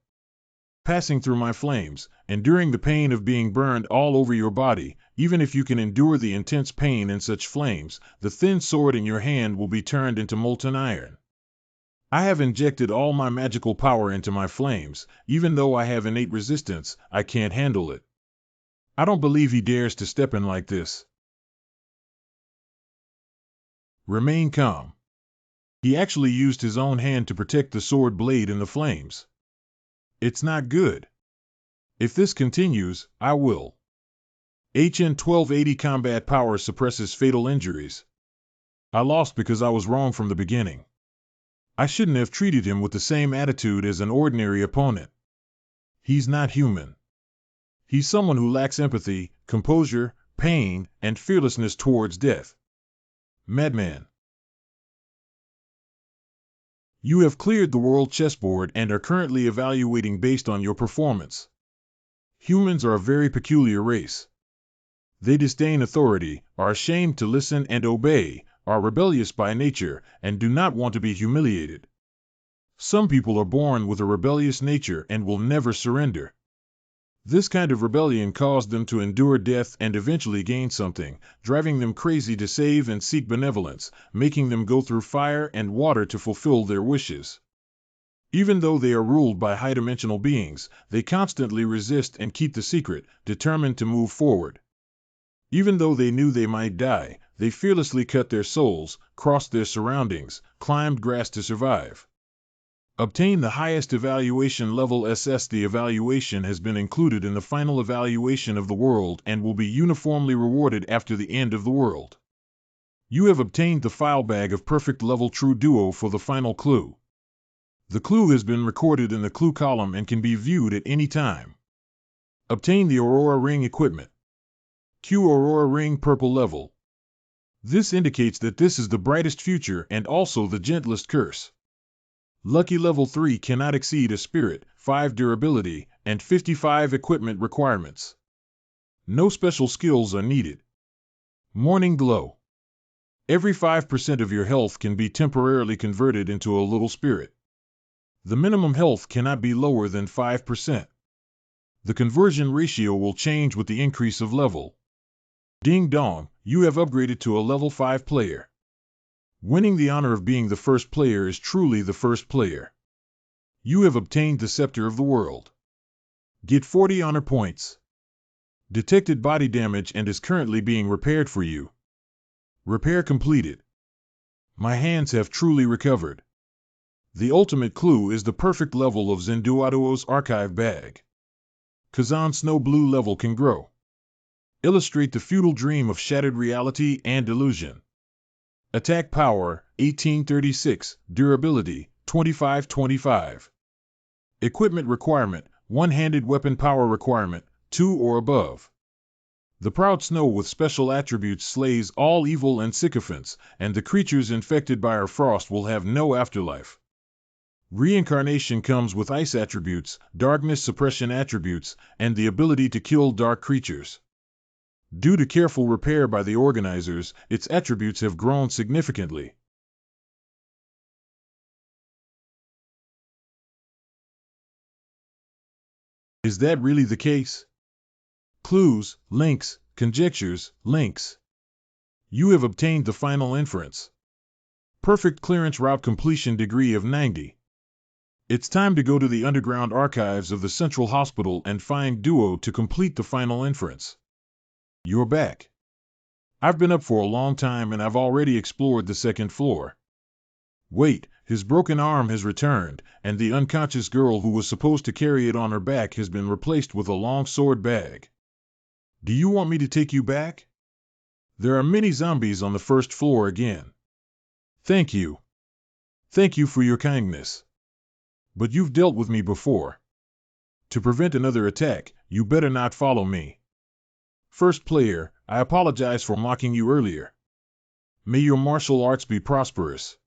Passing through my flames, enduring the pain of being burned all over your body, even if you can endure the intense pain in such flames, the thin sword in your hand will be turned into molten iron. I have injected all my magical power into my flames, even though I have innate resistance, I can't handle it. I don't believe he dares to step in like this. Remain calm. He actually used his own hand to protect the sword blade in the flames. It's not good. If this continues, I will. HN 1280 combat power suppresses fatal injuries. I lost because I was wrong from the beginning. I shouldn't have treated him with the same attitude as an ordinary opponent. He's not human. He's someone who lacks empathy, composure, pain, and fearlessness towards death. Madman. You have cleared the world chessboard and are currently evaluating based on your performance. Humans are a very peculiar race. They disdain authority, are ashamed to listen and obey, are rebellious by nature, and do not want to be humiliated. Some people are born with a rebellious nature and will never surrender. This kind of rebellion caused them to endure death and eventually gain something, driving them crazy to save and seek benevolence, making them go through fire and water to fulfill their wishes. Even though they are ruled by high-dimensional beings, they constantly resist and keep the secret, determined to move forward. Even though they knew they might die, they fearlessly cut their souls, crossed their surroundings, climbed grass to survive. Obtain the highest evaluation level SS. The evaluation has been included in the final evaluation of the world and will be uniformly rewarded after the end of the world. You have obtained the file bag of perfect level true duo for the final clue. The clue has been recorded in the clue column and can be viewed at any time. Obtain the Aurora Ring equipment. Q Aurora Ring purple level. This indicates that this is the brightest future and also the gentlest curse. Lucky level 3 cannot exceed a spirit, 5 durability, and 55 equipment requirements. No special skills are needed. Morning glow. Every 5% of your health can be temporarily converted into a little spirit. The minimum health cannot be lower than 5%. The conversion ratio will change with the increase of level. Ding dong, you have upgraded to a level 5 player. Winning the honor of being the first player is truly the first player. You have obtained the Scepter of the World. Get 40 honor points. Detected body damage and is currently being repaired for you. Repair completed. My hands have truly recovered. The ultimate clue is the perfect level of Zenduado's archive bag. Kazan Snow Blue level can grow. Illustrate the feudal dream of shattered reality and illusion. Attack power, 1836, durability, 2525. Equipment requirement, one-handed weapon power requirement, 2 or above. The proud snow with special attributes slays all evil and sycophants, and the creatures infected by her frost will have no afterlife. Reincarnation comes with ice attributes, darkness suppression attributes, and the ability to kill dark creatures. Due to careful repair by the organizers, its attributes have grown significantly. Is that really the case? Clues, links, conjectures, links. You have obtained the final inference. Perfect clearance route completion degree of 90. It's time to go to the underground archives of the Central Hospital and find Duo to complete the final inference. You're back. I've been up for a long time and I've already explored the second floor. Wait, his broken arm has returned, and the unconscious girl who was supposed to carry it on her back has been replaced with a long sword bag. Do you want me to take you back? There are many zombies on the first floor again. Thank you. Thank you for your kindness. But you've dealt with me before. To prevent another attack, you better not follow me. First player, I apologize for mocking you earlier. May your martial arts be prosperous.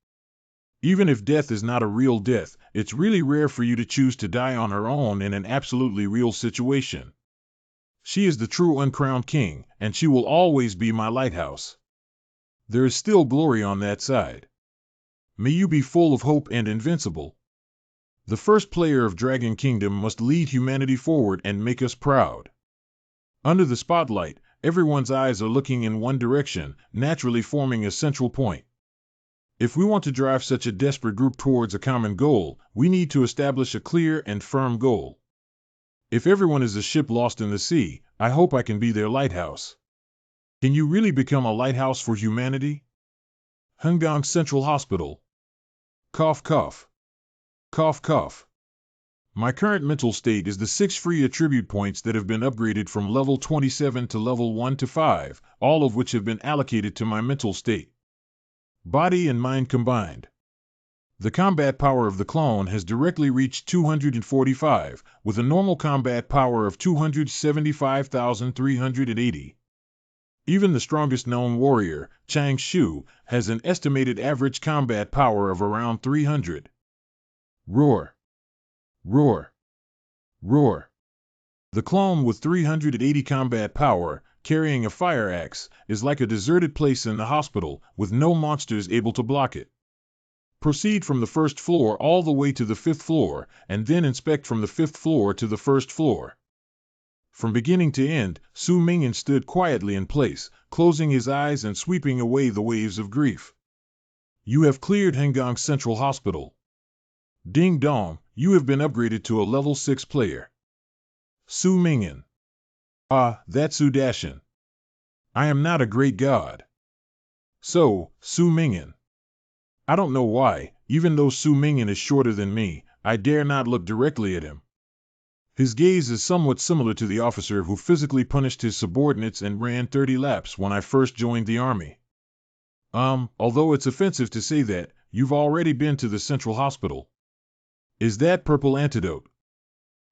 Even if death is not a real death, it's really rare for you to choose to die on her own in an absolutely real situation. She is the true uncrowned king, and she will always be my lighthouse. There is still glory on that side. May you be full of hope and invincible. The first player of Dragon Kingdom must lead humanity forward and make us proud. Under the spotlight, everyone's eyes are looking in one direction, naturally forming a central point. If we want to drive such a desperate group towards a common goal, we need to establish a clear and firm goal. If everyone is a ship lost in the sea, I hope I can be their lighthouse. Can you really become a lighthouse for humanity? Henggang Central Hospital. Cough cough. Cough cough. My current mental state is the 6 free attribute points that have been upgraded from level 27 to level 1 to 5, all of which have been allocated to my mental state. Body and mind combined. The combat power of the clone has directly reached 245, with a normal combat power of 275,380. Even the strongest known warrior, Shen Xue, has an estimated average combat power of around 300. Roar. Roar. Roar. The clone with 380 combat power, carrying a fire axe, is like a deserted place in the hospital, with no monsters able to block it. Proceed from the first floor all the way to the 5th floor, and then inspect from the 5th floor to the 1st floor. From beginning to end, Su Mingyan stood quietly in place, closing his eyes and sweeping away the waves of grief. You have cleared Henggang Central Hospital. Ding dong, you have been upgraded to a level 6 player. Su Mingyan. Ah, that's Udashin. I am not a great god. So, Su Mingyan. I don't know why, even though Su Mingyan is shorter than me, I dare not look directly at him. His gaze is somewhat similar to the officer who physically punished his subordinates and ran 30 laps when I first joined the army. Although it's offensive to say that, you've already been to the central hospital. Is that purple antidote?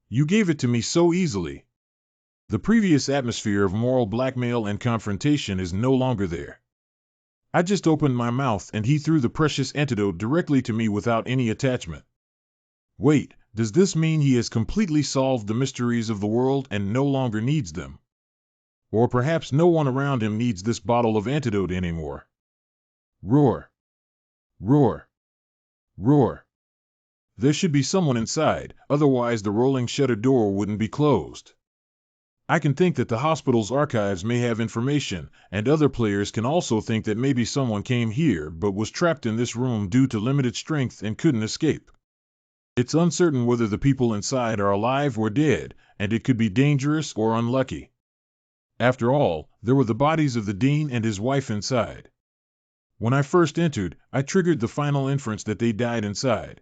You gave it to me so easily. The previous atmosphere of moral blackmail and confrontation is no longer there. I just opened my mouth and he threw the precious antidote directly to me without any attachment. Wait, does this mean he has completely solved the mysteries of the world and no longer needs them? Or perhaps no one around him needs this bottle of antidote anymore. Roar! Roar! Roar! There should be someone inside, otherwise the rolling shutter door wouldn't be closed. I can think that the hospital's archives may have information, and other players can also think that maybe someone came here but was trapped in this room due to limited strength and couldn't escape. It's uncertain whether the people inside are alive or dead, and it could be dangerous or unlucky. After all, there were the bodies of the dean and his wife inside. When I first entered, I triggered the final inference that they died inside.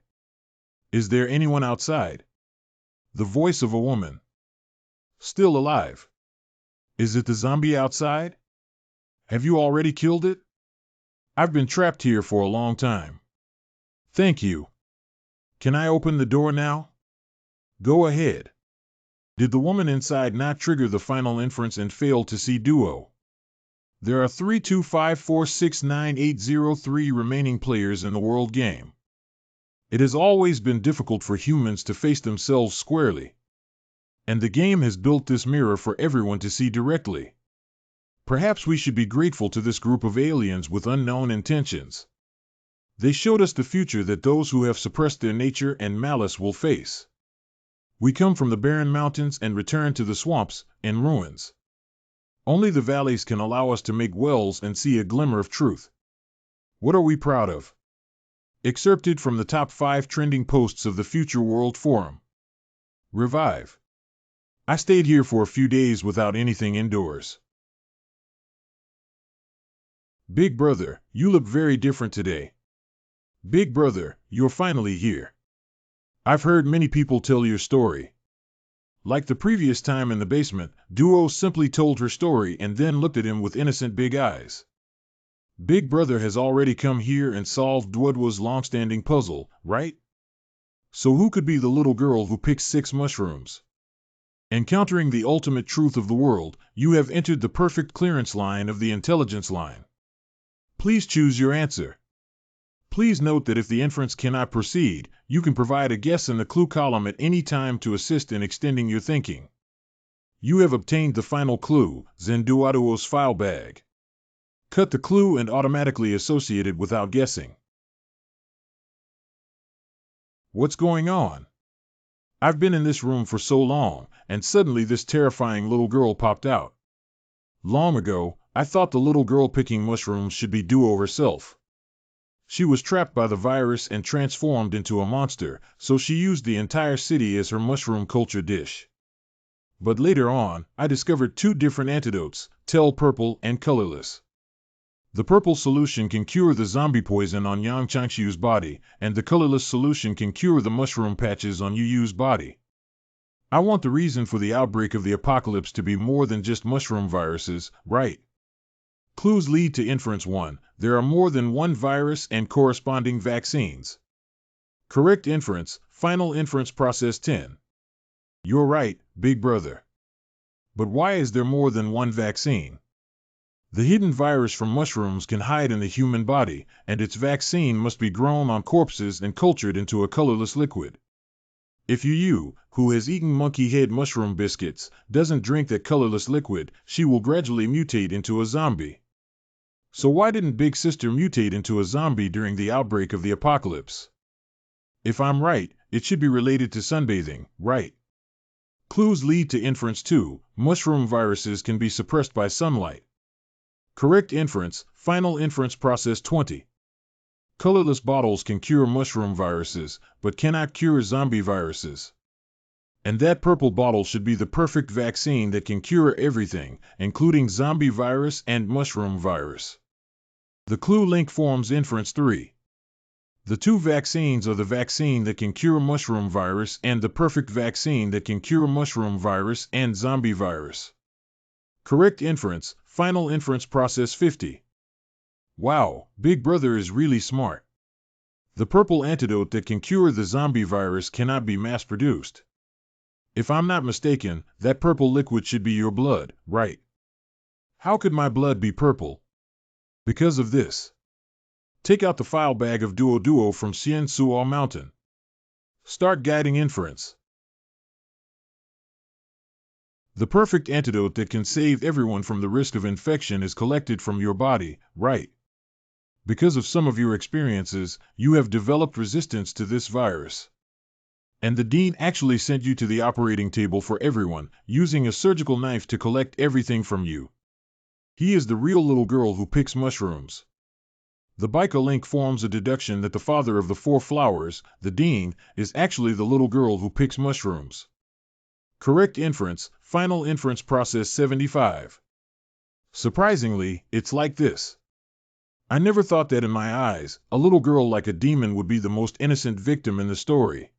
Is there anyone outside? The voice of a woman. Still alive. Is it the zombie outside? Have you already killed it? I've been trapped here for a long time. Thank you. Can I open the door now? Go ahead. Did the woman inside not trigger the final inference and fail to see Duo? There are 325469803 remaining players in the world game. It has always been difficult for humans to face themselves squarely. And the game has built this mirror for everyone to see directly. Perhaps we should be grateful to this group of aliens with unknown intentions. They showed us the future that those who have suppressed their nature and malice will face. We come from the barren mountains and return to the swamps and ruins. Only the valleys can allow us to make wells and see a glimmer of truth. What are we proud of? Excerpted from the top 5 trending posts of the Future World Forum. Revive. I stayed here for a few days without anything indoors. Big brother, you look very different today. Big brother, you're finally here. I've heard many people tell your story. Like the previous time in the basement, Duo simply told her story and then looked at him with innocent big eyes. Big brother has already come here and solved Duo's long-standing puzzle, right? So who could be the little girl who picked 6 mushrooms? Encountering the ultimate truth of the world, you have entered the perfect clearance line of the intelligence line. Please choose your answer. Please note that if the inference cannot proceed, you can provide a guess in the clue column at any time to assist in extending your thinking. You have obtained the final clue, Zenduaduo's file bag. Cut the clue and automatically associate it without guessing. What's going on? I've been in this room for so long, and suddenly this terrifying little girl popped out. Long ago, I thought the little girl picking mushrooms should be Duo herself. She was trapped by the virus and transformed into a monster, so she used the entire city as her mushroom culture dish. But later on, I discovered 2 different antidotes, Tell Purple and Colorless. The purple solution can cure the zombie poison on Yang Changshu's body, and the colorless solution can cure the mushroom patches on Yu Yu's body. I want the reason for the outbreak of the apocalypse to be more than just mushroom viruses, right? Clues lead to inference 1. There are more than one virus and corresponding vaccines. Correct inference, final inference process 10. You're right, big brother. But why is there more than one vaccine? The hidden virus from mushrooms can hide in the human body, and its vaccine must be grown on corpses and cultured into a colorless liquid. If Yu, who has eaten monkey head mushroom biscuits, doesn't drink that colorless liquid, she will gradually mutate into a zombie. So why didn't Big Sister mutate into a zombie during the outbreak of the apocalypse? If I'm right, it should be related to sunbathing, right? Clues lead to inference 2. Mushroom viruses can be suppressed by sunlight. Correct inference, final inference process 20. Colorless bottles can cure mushroom viruses, but cannot cure zombie viruses. And that purple bottle should be the perfect vaccine that can cure everything, including zombie virus and mushroom virus. The clue link forms inference 3. The two vaccines are the vaccine that can cure mushroom virus and the perfect vaccine that can cure mushroom virus and zombie virus. Correct inference, final inference process 50. Wow, Big Brother is really smart. The purple antidote that can cure the zombie virus cannot be mass-produced. If I'm not mistaken, that purple liquid should be your blood, right? How could my blood be purple? Because of this. Take out the file bag of Duo from Shen Xue Mountain. Start guiding inference. The perfect antidote that can save everyone from the risk of infection is collected from your body, right? Because of some of your experiences, you have developed resistance to this virus. And the dean actually sent you to the operating table for everyone, using a surgical knife to collect everything from you. He is the real little girl who picks mushrooms. The Bika link forms a deduction that the father of the 4 flowers, the dean, is actually the little girl who picks mushrooms. Correct inference, final inference process 75. Surprisingly, it's like this. I never thought that in my eyes, a little girl like a demon would be the most innocent victim in the story.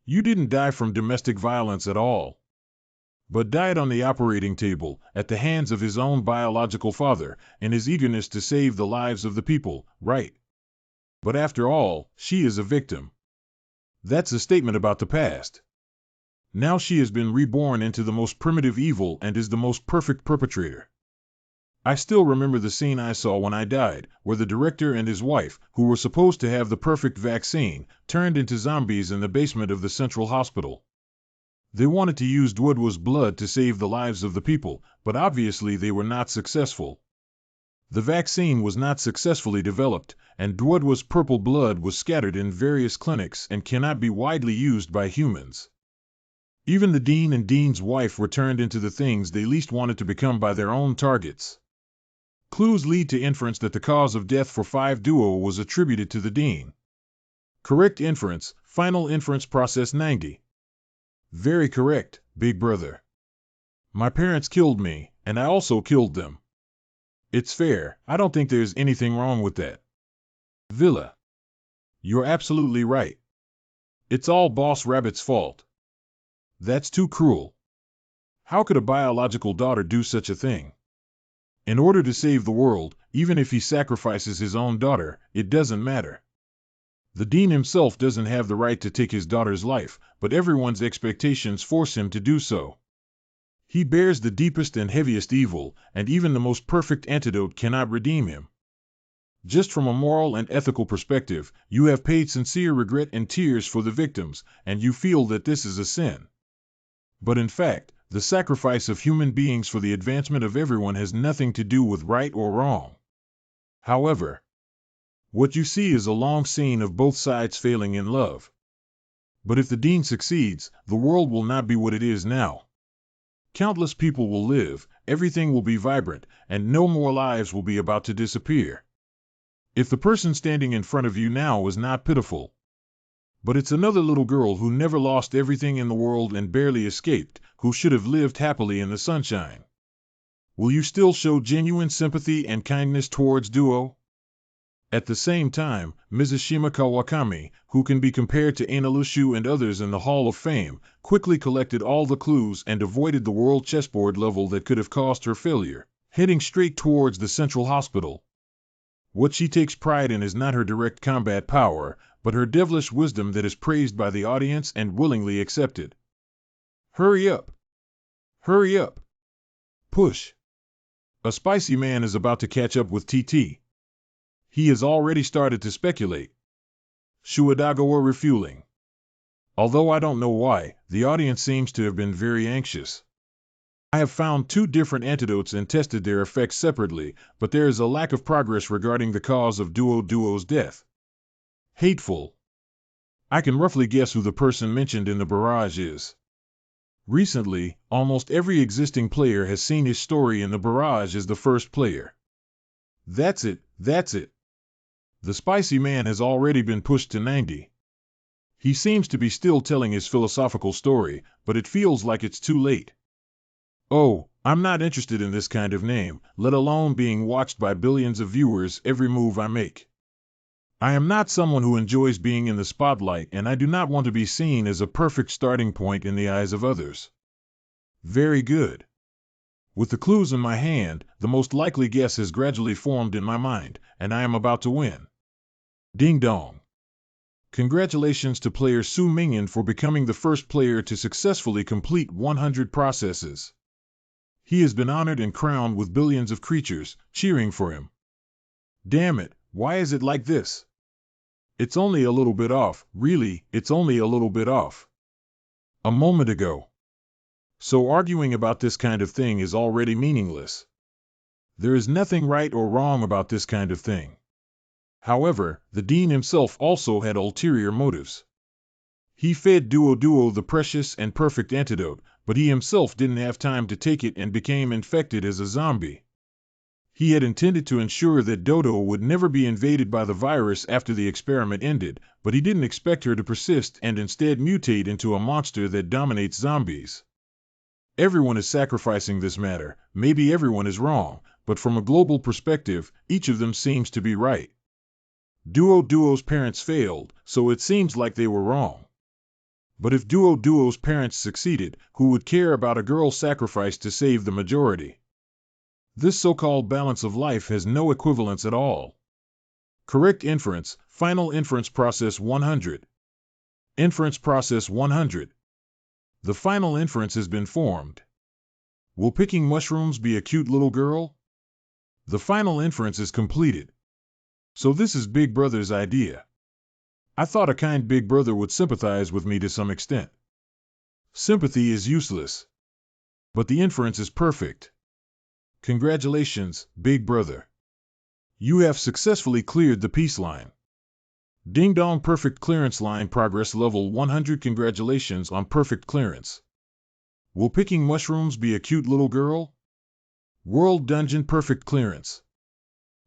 You didn't die from domestic violence at all, but died on the operating table, at the hands of his own biological father, in his eagerness to save the lives of the people, right? But after all, she is a victim. That's a statement about the past. Now she has been reborn into the most primitive evil and is the most perfect perpetrator. I still remember the scene I saw when I died, where the director and his wife, who were supposed to have the perfect vaccine, turned into zombies in the basement of the central hospital. They wanted to use Duoduo's blood to save the lives of the people, but obviously they were not successful. The vaccine was not successfully developed, and Duoduo's purple blood was scattered in various clinics and cannot be widely used by humans. Even the dean and dean's wife were turned into the things they least wanted to become by their own targets. Clues lead to inference that the cause of death for 5 Duo was attributed to the dean. Correct inference, final inference process 90. Very correct, Big Brother. My parents killed me, and I also killed them. It's fair, I don't think there's anything wrong with that. Villa. You're absolutely right. It's all Boss Rabbit's fault. That's too cruel. How could a biological daughter do such a thing? In order to save the world, even if he sacrifices his own daughter, it doesn't matter. The dean himself doesn't have the right to take his daughter's life, but everyone's expectations force him to do so. He bears the deepest and heaviest evil, and even the most perfect antidote cannot redeem him. Just from a moral and ethical perspective, you have paid sincere regret and tears for the victims, and you feel that this is a sin. But in fact, the sacrifice of human beings for the advancement of everyone has nothing to do with right or wrong. However, what you see is a long scene of both sides failing in love. But if the dean succeeds, the world will not be what it is now. Countless people will live, everything will be vibrant, and no more lives will be about to disappear. If the person standing in front of you now is not pitiful, but it's another little girl who never lost everything in the world and barely escaped, who should have lived happily in the sunshine. Will you still show genuine sympathy and kindness towards Duo? At the same time, Mrs. Shima Kawakami, who can be compared to Analushu and others in the Hall of Fame, quickly collected all the clues and avoided the world chessboard level that could have caused her failure, heading straight towards the central hospital. What she takes pride in is not her direct combat power, but her devilish wisdom that is praised by the audience and willingly accepted. Hurry up! Hurry up! Push! A spicy man is about to catch up with TT. He has already started to speculate. Shuadagawa refueling. Although I don't know why, the audience seems to have been very anxious. I have found 2 different antidotes and tested their effects separately, but there is a lack of progress regarding the cause of Duo's death. Hateful. I can roughly guess who the person mentioned in the barrage is. Recently, almost every existing player has seen his story in the barrage as the first player. That's it, that's it. The spicy man has already been pushed to 90. He seems to be still telling his philosophical story, but it feels like it's too late. Oh, I'm not interested in this kind of name, let alone being watched by billions of viewers every move I make. I am not someone who enjoys being in the spotlight, and I do not want to be seen as a perfect starting point in the eyes of others. Very good. With the clues in my hand, the most likely guess has gradually formed in my mind, and I am about to win. Ding dong. Congratulations to player Su Mingyan for becoming the first player to successfully complete 100 processes. He has been honored and crowned with billions of creatures cheering for him. Damn it, why is it like this? It's only a little bit off, really, it's only a little bit off. A moment ago. So arguing about this kind of thing is already meaningless. There is nothing right or wrong about this kind of thing. However, the dean himself also had ulterior motives. He fed Duo the precious and perfect antidote, but he himself didn't have time to take it and became infected as a zombie. He had intended to ensure that Dodo would never be invaded by the virus after the experiment ended, but he didn't expect her to persist and instead mutate into a monster that dominates zombies. Everyone is sacrificing this matter, maybe everyone is wrong, but from a global perspective, each of them seems to be right. Duo's parents failed, so it seems like they were wrong. But if Duo's parents succeeded, who would care about a girl sacrificed to save the majority? This so-called balance of life has no equivalence at all. Correct inference, final inference process 100. Inference process 100. The final inference has been formed. Will picking mushrooms be a cute little girl? The final inference is completed. So this is Big Brother's idea. I thought a kind Big Brother would sympathize with me to some extent. Sympathy is useless. But the inference is perfect. Congratulations, Big Brother. You have successfully cleared the peace line. Ding dong, perfect clearance line progress level 100. Congratulations on perfect clearance. Will picking mushrooms be a cute little girl? World Dungeon perfect clearance.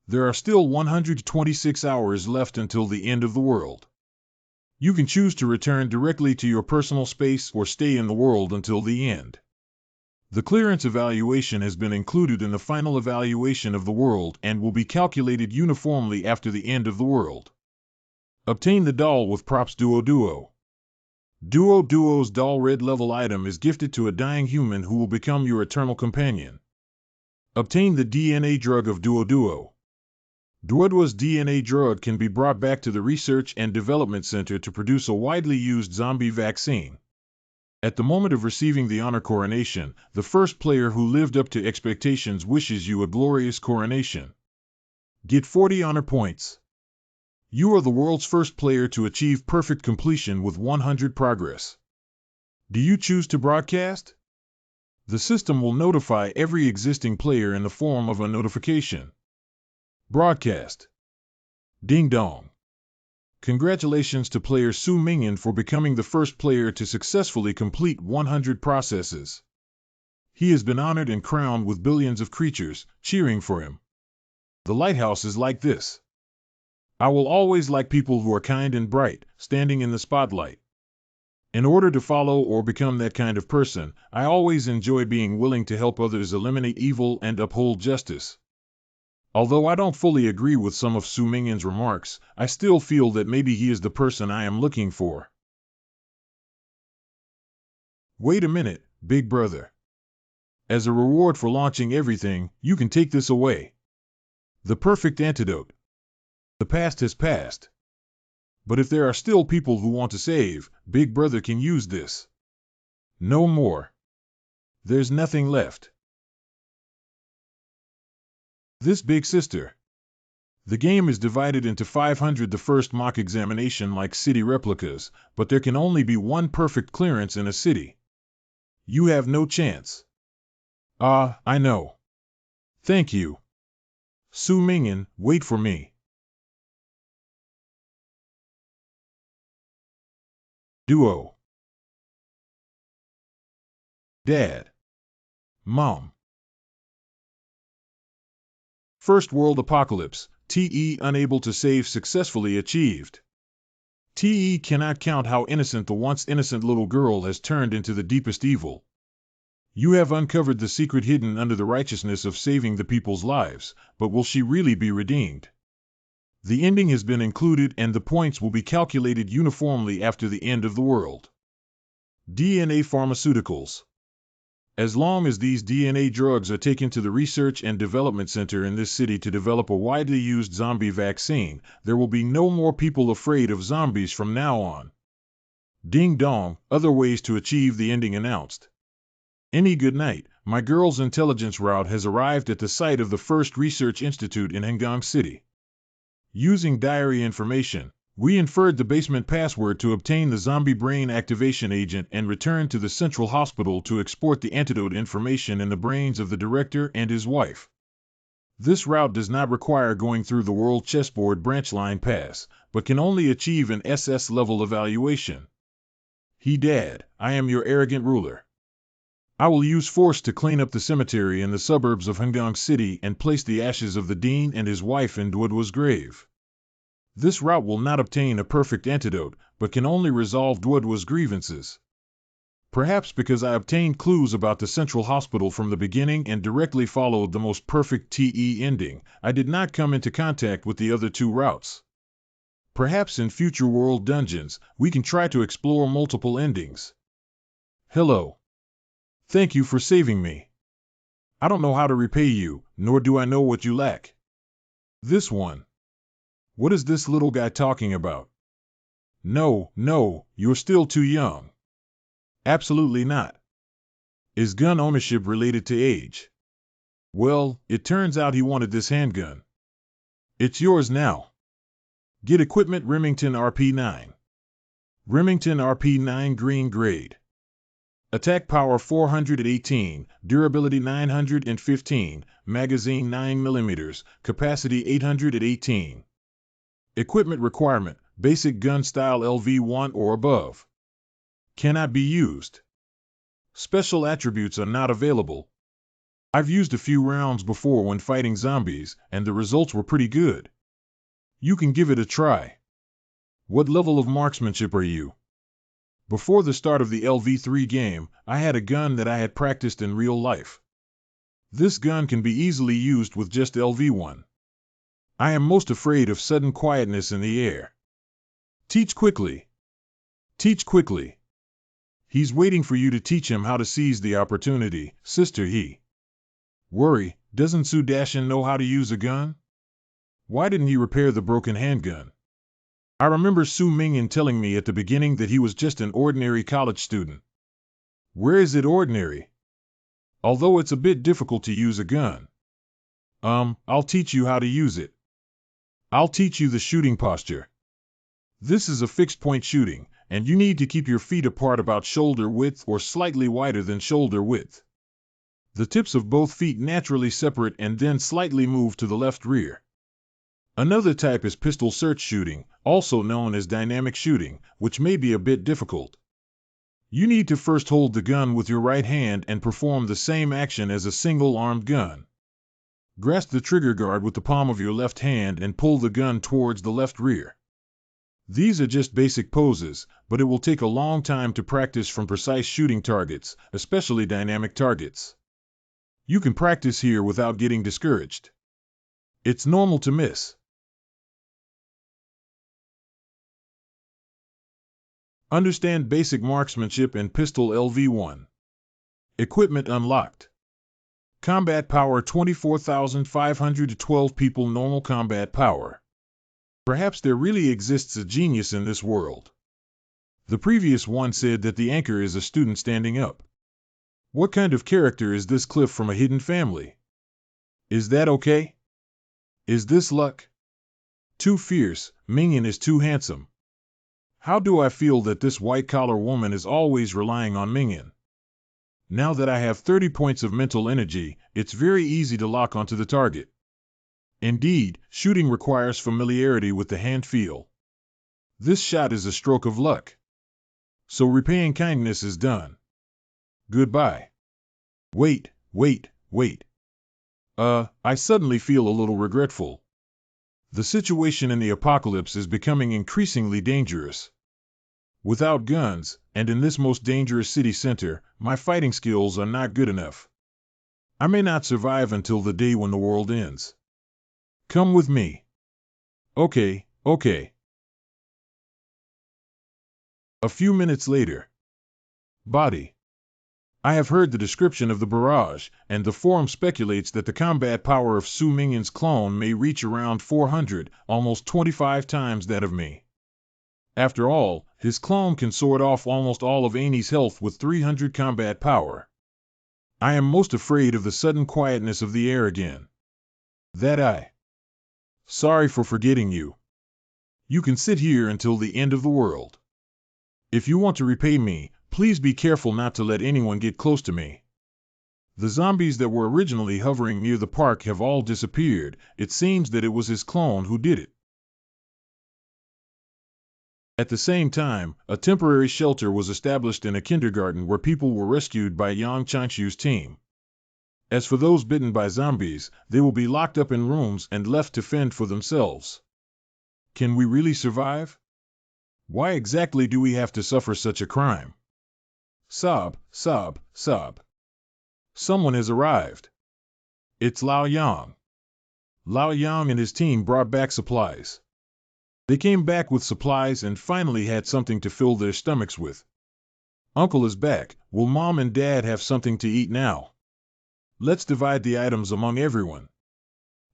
There are still 126 hours left until the end of the world. You can choose to return directly to your personal space or stay in the world until the end. The clearance evaluation has been included in the final evaluation of the world and will be calculated uniformly after the end of the world. Obtain the doll with props Duo. Duo's doll red level item is gifted to a dying human who will become your eternal companion. Obtain the DNA drug of Duo. Duo's DNA drug can be brought back to the Research and Development Center to produce a widely used zombie vaccine. At the moment of receiving the honor coronation, the first player who lived up to expectations wishes you a glorious coronation. Get 40 honor points. You are the world's first player to achieve perfect completion with 100 progress. Do you choose to broadcast? The system will notify every existing player in the form of a notification. Broadcast. Ding dong. Congratulations to player Su Mingyan for becoming the first player to successfully complete 100 processes. He has been honored and crowned with billions of creatures cheering for him. The Lighthouse is like this. I will always like people who are kind and bright, standing in the spotlight. In order to follow or become that kind of person, I always enjoy being willing to help others eliminate evil and uphold justice. Although I don't fully agree with some of Su Mingyan's remarks, I still feel that maybe he is the person I am looking for. Wait a minute, Big Brother. As a reward for launching everything, you can take this away. The perfect antidote. The past has passed. But if there are still people who want to save, Big Brother can use this. No more. There's nothing left. This Big Sister. The game is divided into 500 the first mock examination like city replicas, but there can only be one perfect clearance in a city. You have no chance. Ah, I know. Thank you. Su Mingyan, wait for me. Duo. Dad. Mom. First World Apocalypse, TE unable to save successfully achieved. TE cannot count how innocent the once innocent little girl has turned into the deepest evil. You have uncovered the secret hidden under the righteousness of saving the people's lives, but will she really be redeemed? The ending has been included and the points will be calculated uniformly after the end of the world. DNA Pharmaceuticals. As long as these DNA drugs are taken to the Research and Development Center in this city to develop a widely used zombie vaccine, there will be no more people afraid of zombies from now on. Ding dong, other ways to achieve the ending announced. Any good night, my girl's intelligence route has arrived at the site of the first research institute in Hengong City. Using diary information, we inferred the basement password to obtain the zombie brain activation agent and returned to the central hospital to export the antidote information in the brains of the director and his wife. This route does not require going through the World Chessboard branch line pass, but can only achieve an SS level evaluation. Dad, I am your arrogant ruler. I will use force to clean up the cemetery in the suburbs of Hengong City and place the ashes of the dean and his wife in Dwudwa's grave. This route will not obtain a perfect antidote, but can only resolve Dwudwa's grievances. Perhaps because I obtained clues about the central hospital from the beginning and directly followed the most perfect TE ending, I did not come into contact with the other two routes. Perhaps in future world dungeons, we can try to explore multiple endings. Hello. Thank you for saving me. I don't know how to repay you, nor do I know what you lack. This one. What is this little guy talking about? No, you're still too young. Absolutely not. Is gun ownership related to age? Well, it turns out he wanted this handgun. It's yours now. Get equipment Remington RP9. Remington RP9 green grade. Attack power 418, durability 915, magazine 9mm, capacity 818. Equipment requirement, basic gun style LV1 or above. Cannot be used. Special attributes are not available. I've used a few rounds before when fighting zombies, and the results were pretty good. You can give it a try. What level of marksmanship are you? Before the start of the LV3 game, I had a gun that I had practiced in real life. This gun can be easily used with just LV1. I am most afraid of sudden quietness in the air. Teach quickly. Teach quickly. He's waiting for you to teach him how to seize the opportunity, sister he. Worry, doesn't Su Dashin know how to use a gun? Why didn't he repair the broken handgun? I remember Su Mingyan telling me at the beginning that he was just an ordinary college student. Where is it ordinary? Although it's a bit difficult to use a gun. I'll teach you how to use it. I'll teach you the shooting posture. This is a fixed point shooting, and you need to keep your feet apart about shoulder width or slightly wider than shoulder width. The tips of both feet naturally separate and then slightly move to the left rear. Another type is pistol search shooting, also known as dynamic shooting, which may be a bit difficult. You need to first hold the gun with your right hand and perform the same action as a single-armed gun. Grasp the trigger guard with the palm of your left hand and pull the gun towards the left rear. These are just basic poses, but it will take a long time to practice from precise shooting targets, especially dynamic targets. You can practice here without getting discouraged. It's normal to miss. Understand basic marksmanship and pistol LV1. Equipment unlocked. Combat power 24,500 to 12 people normal combat power. Perhaps there really exists a genius in this world. The previous one said that the anchor is a student standing up. What kind of character is this Cliff from a hidden family? Is that okay? Is this luck? Too fierce, Mingyan is too handsome. How do I feel that this white-collar woman is always relying on Mingyan? Now that I have 30 points of mental energy, it's very easy to lock onto the target. Indeed, shooting requires familiarity with the hand feel. This shot is a stroke of luck. So repaying kindness is done. Goodbye. Wait. I suddenly feel a little regretful. The situation in the apocalypse is becoming increasingly dangerous. Without guns, and in this most dangerous city center, my fighting skills are not good enough. I may not survive until the day when the world ends. Come with me. Okay, okay. A few minutes later. Body. I have heard the description of the barrage, and the forum speculates that the combat power of Su Mingyan's clone may reach around 400, almost 25 times that of me. After all, his clone can sword off almost all of Annie's health with 300 combat power. I am most afraid of the sudden quietness of the air again. Sorry for forgetting you. You can sit here until the end of the world. If you want to repay me, please be careful not to let anyone get close to me. The zombies that were originally hovering near the park have all disappeared. It seems that it was his clone who did it. At the same time, a temporary shelter was established in a kindergarten where people were rescued by Yang Chanshu's team. As for those bitten by zombies, they will be locked up in rooms and left to fend for themselves. Can we really survive? Why exactly do we have to suffer such a crime? Sob, sob, sob. Someone has arrived. It's Lao Yang. Lao Yang and his team brought back supplies. They came back with supplies and finally had something to fill their stomachs with. Uncle is back. Will Mom and Dad have something to eat now? Let's divide the items among everyone.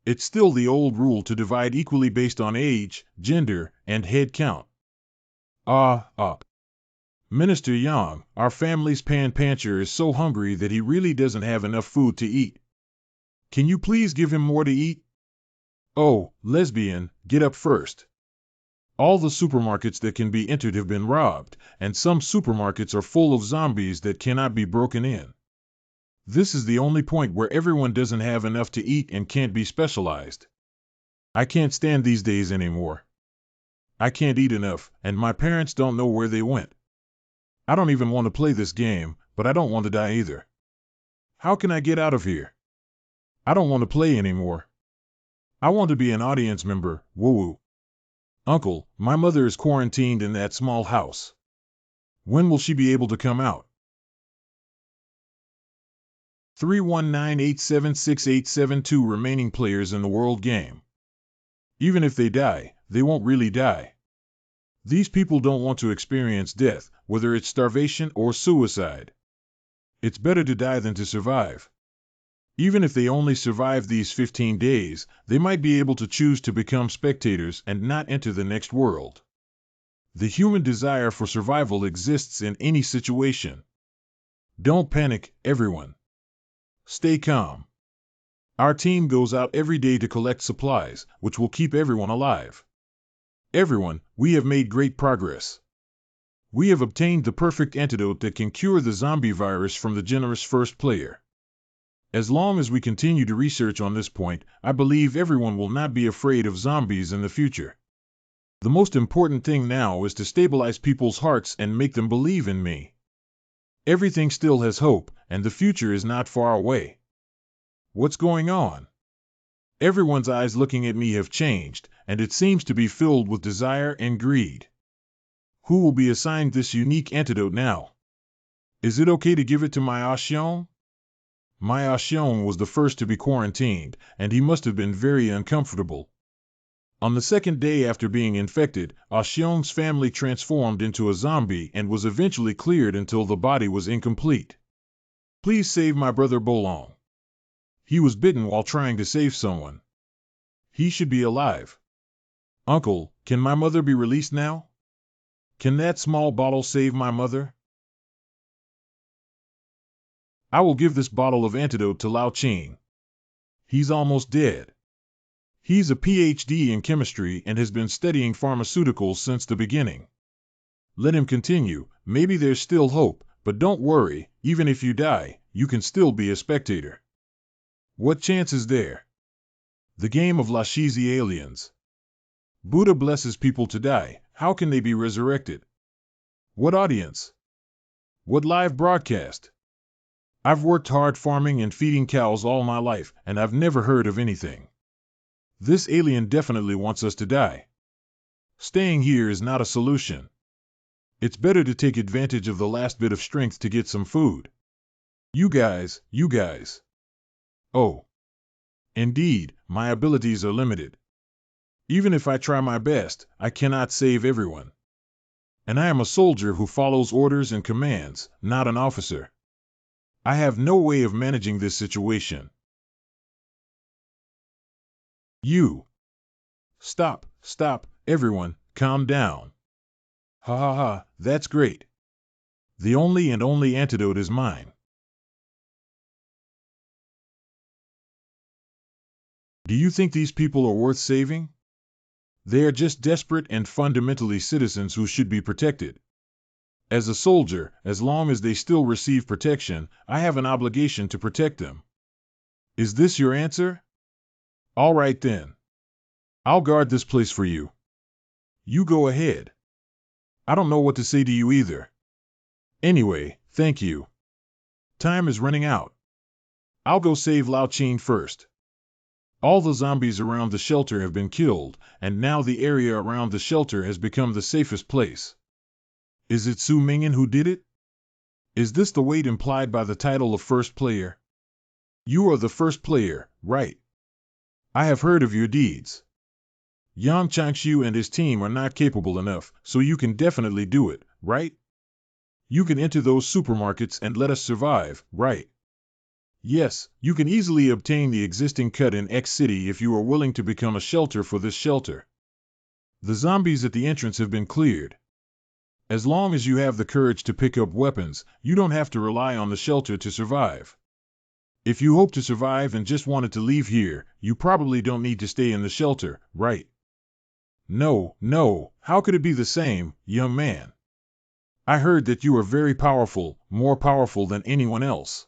It's still the old rule to divide equally based on age, gender, and head count. Minister Yang, our family's pan-pancher is so hungry that he really doesn't have enough food to eat. Can you please give him more to eat? Oh, lesbian, get up first. All the supermarkets that can be entered have been robbed, and some supermarkets are full of zombies that cannot be broken in. This is the only point where everyone doesn't have enough to eat and can't be specialized. I can't stand these days anymore. I can't eat enough, and my parents don't know where they went. I don't even want to play this game, but I don't want to die either. How can I get out of here? I don't want to play anymore. I want to be an audience member, woo-woo. Uncle, my mother is quarantined in that small house. When will she be able to come out? 319876872 remaining players in the world game. Even if they die, they won't really die. These people don't want to experience death, whether it's starvation or suicide. It's better to die than to survive. Even if they only survive these 15 days, they might be able to choose to become spectators and not enter the next world. The human desire for survival exists in any situation. Don't panic, everyone. Stay calm. Our team goes out every day to collect supplies, which will keep everyone alive. Everyone, we have made great progress. We have obtained the perfect antidote that can cure the zombie virus from the generous first player. As long as we continue to research on this point, I believe everyone will not be afraid of zombies in the future. The most important thing now is to stabilize people's hearts and make them believe in me. Everything still has hope, and the future is not far away. What's going on? Everyone's eyes looking at me have changed, and it seems to be filled with desire and greed. Who will be assigned this unique antidote now? Is it okay to give it to my Ashion? My Ashion was the first to be quarantined, and he must have been very uncomfortable. On the second day after being infected, Ashion's family transformed into a zombie and was eventually cleared until the body was incomplete. Please save my brother Bolong. He was bitten while trying to save someone. He should be alive. Uncle, can my mother be released now? Can that small bottle save my mother? I will give this bottle of antidote to Lao Qing. He's almost dead. He's a PhD in chemistry and has been studying pharmaceuticals since the beginning. Let him continue, maybe there's still hope, but don't worry, even if you die, you can still be a spectator. What chance is there? The game of Lashizi aliens. Buddha blesses people to die, how can they be resurrected? What audience? What live broadcast? I've worked hard farming and feeding cows all my life, and I've never heard of anything. This alien definitely wants us to die. Staying here is not a solution. It's better to take advantage of the last bit of strength to get some food. You guys. Oh, indeed, my abilities are limited. Even if I try my best, I cannot save everyone. And I am a soldier who follows orders and commands, not an officer. I have no way of managing this situation. You. Stop, everyone, calm down. Ha ha ha, that's great. The only antidote is mine. Do you think these people are worth saving? They are just desperate and fundamentally citizens who should be protected. As a soldier, as long as they still receive protection, I have an obligation to protect them. Is this your answer? All right then. I'll guard this place for you. You go ahead. I don't know what to say to you either. Anyway, thank you. Time is running out. I'll go save Lao Qin first. All the zombies around the shelter have been killed, and now the area around the shelter has become the safest place. Is it Su Mingyan who did it? Is this the weight implied by the title of first player? You are the first player, right? I have heard of your deeds. Yang Changshu and his team are not capable enough, so you can definitely do it, right? You can enter those supermarkets and let us survive, right? Yes, you can easily obtain the existing cut in X City if you are willing to become a shelter for this shelter. The zombies at the entrance have been cleared. As long as you have the courage to pick up weapons, you don't have to rely on the shelter to survive. If you hope to survive and just wanted to leave here, you probably don't need to stay in the shelter, right? No, how could it be the same, young man? I heard that you are very powerful, more powerful than anyone else.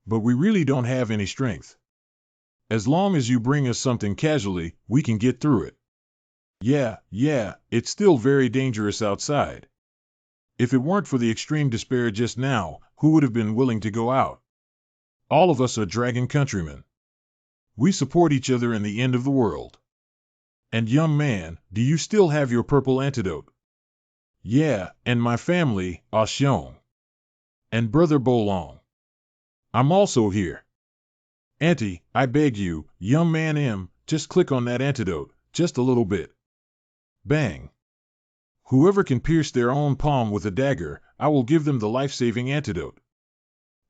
But we really don't have any strength. As long as you bring us something casually, we can get through it. Yeah, it's still very dangerous outside. If it weren't for the extreme despair just now, who would have been willing to go out? All of us are dragon countrymen. We support each other in the end of the world. And young man, do you still have your purple antidote? Yeah, and my family, Xiong. And Brother Bolong. I'm also here. Auntie, I beg you, young man just click on that antidote, just a little bit. Bang. Whoever can pierce their own palm with a dagger, I will give them the life-saving antidote.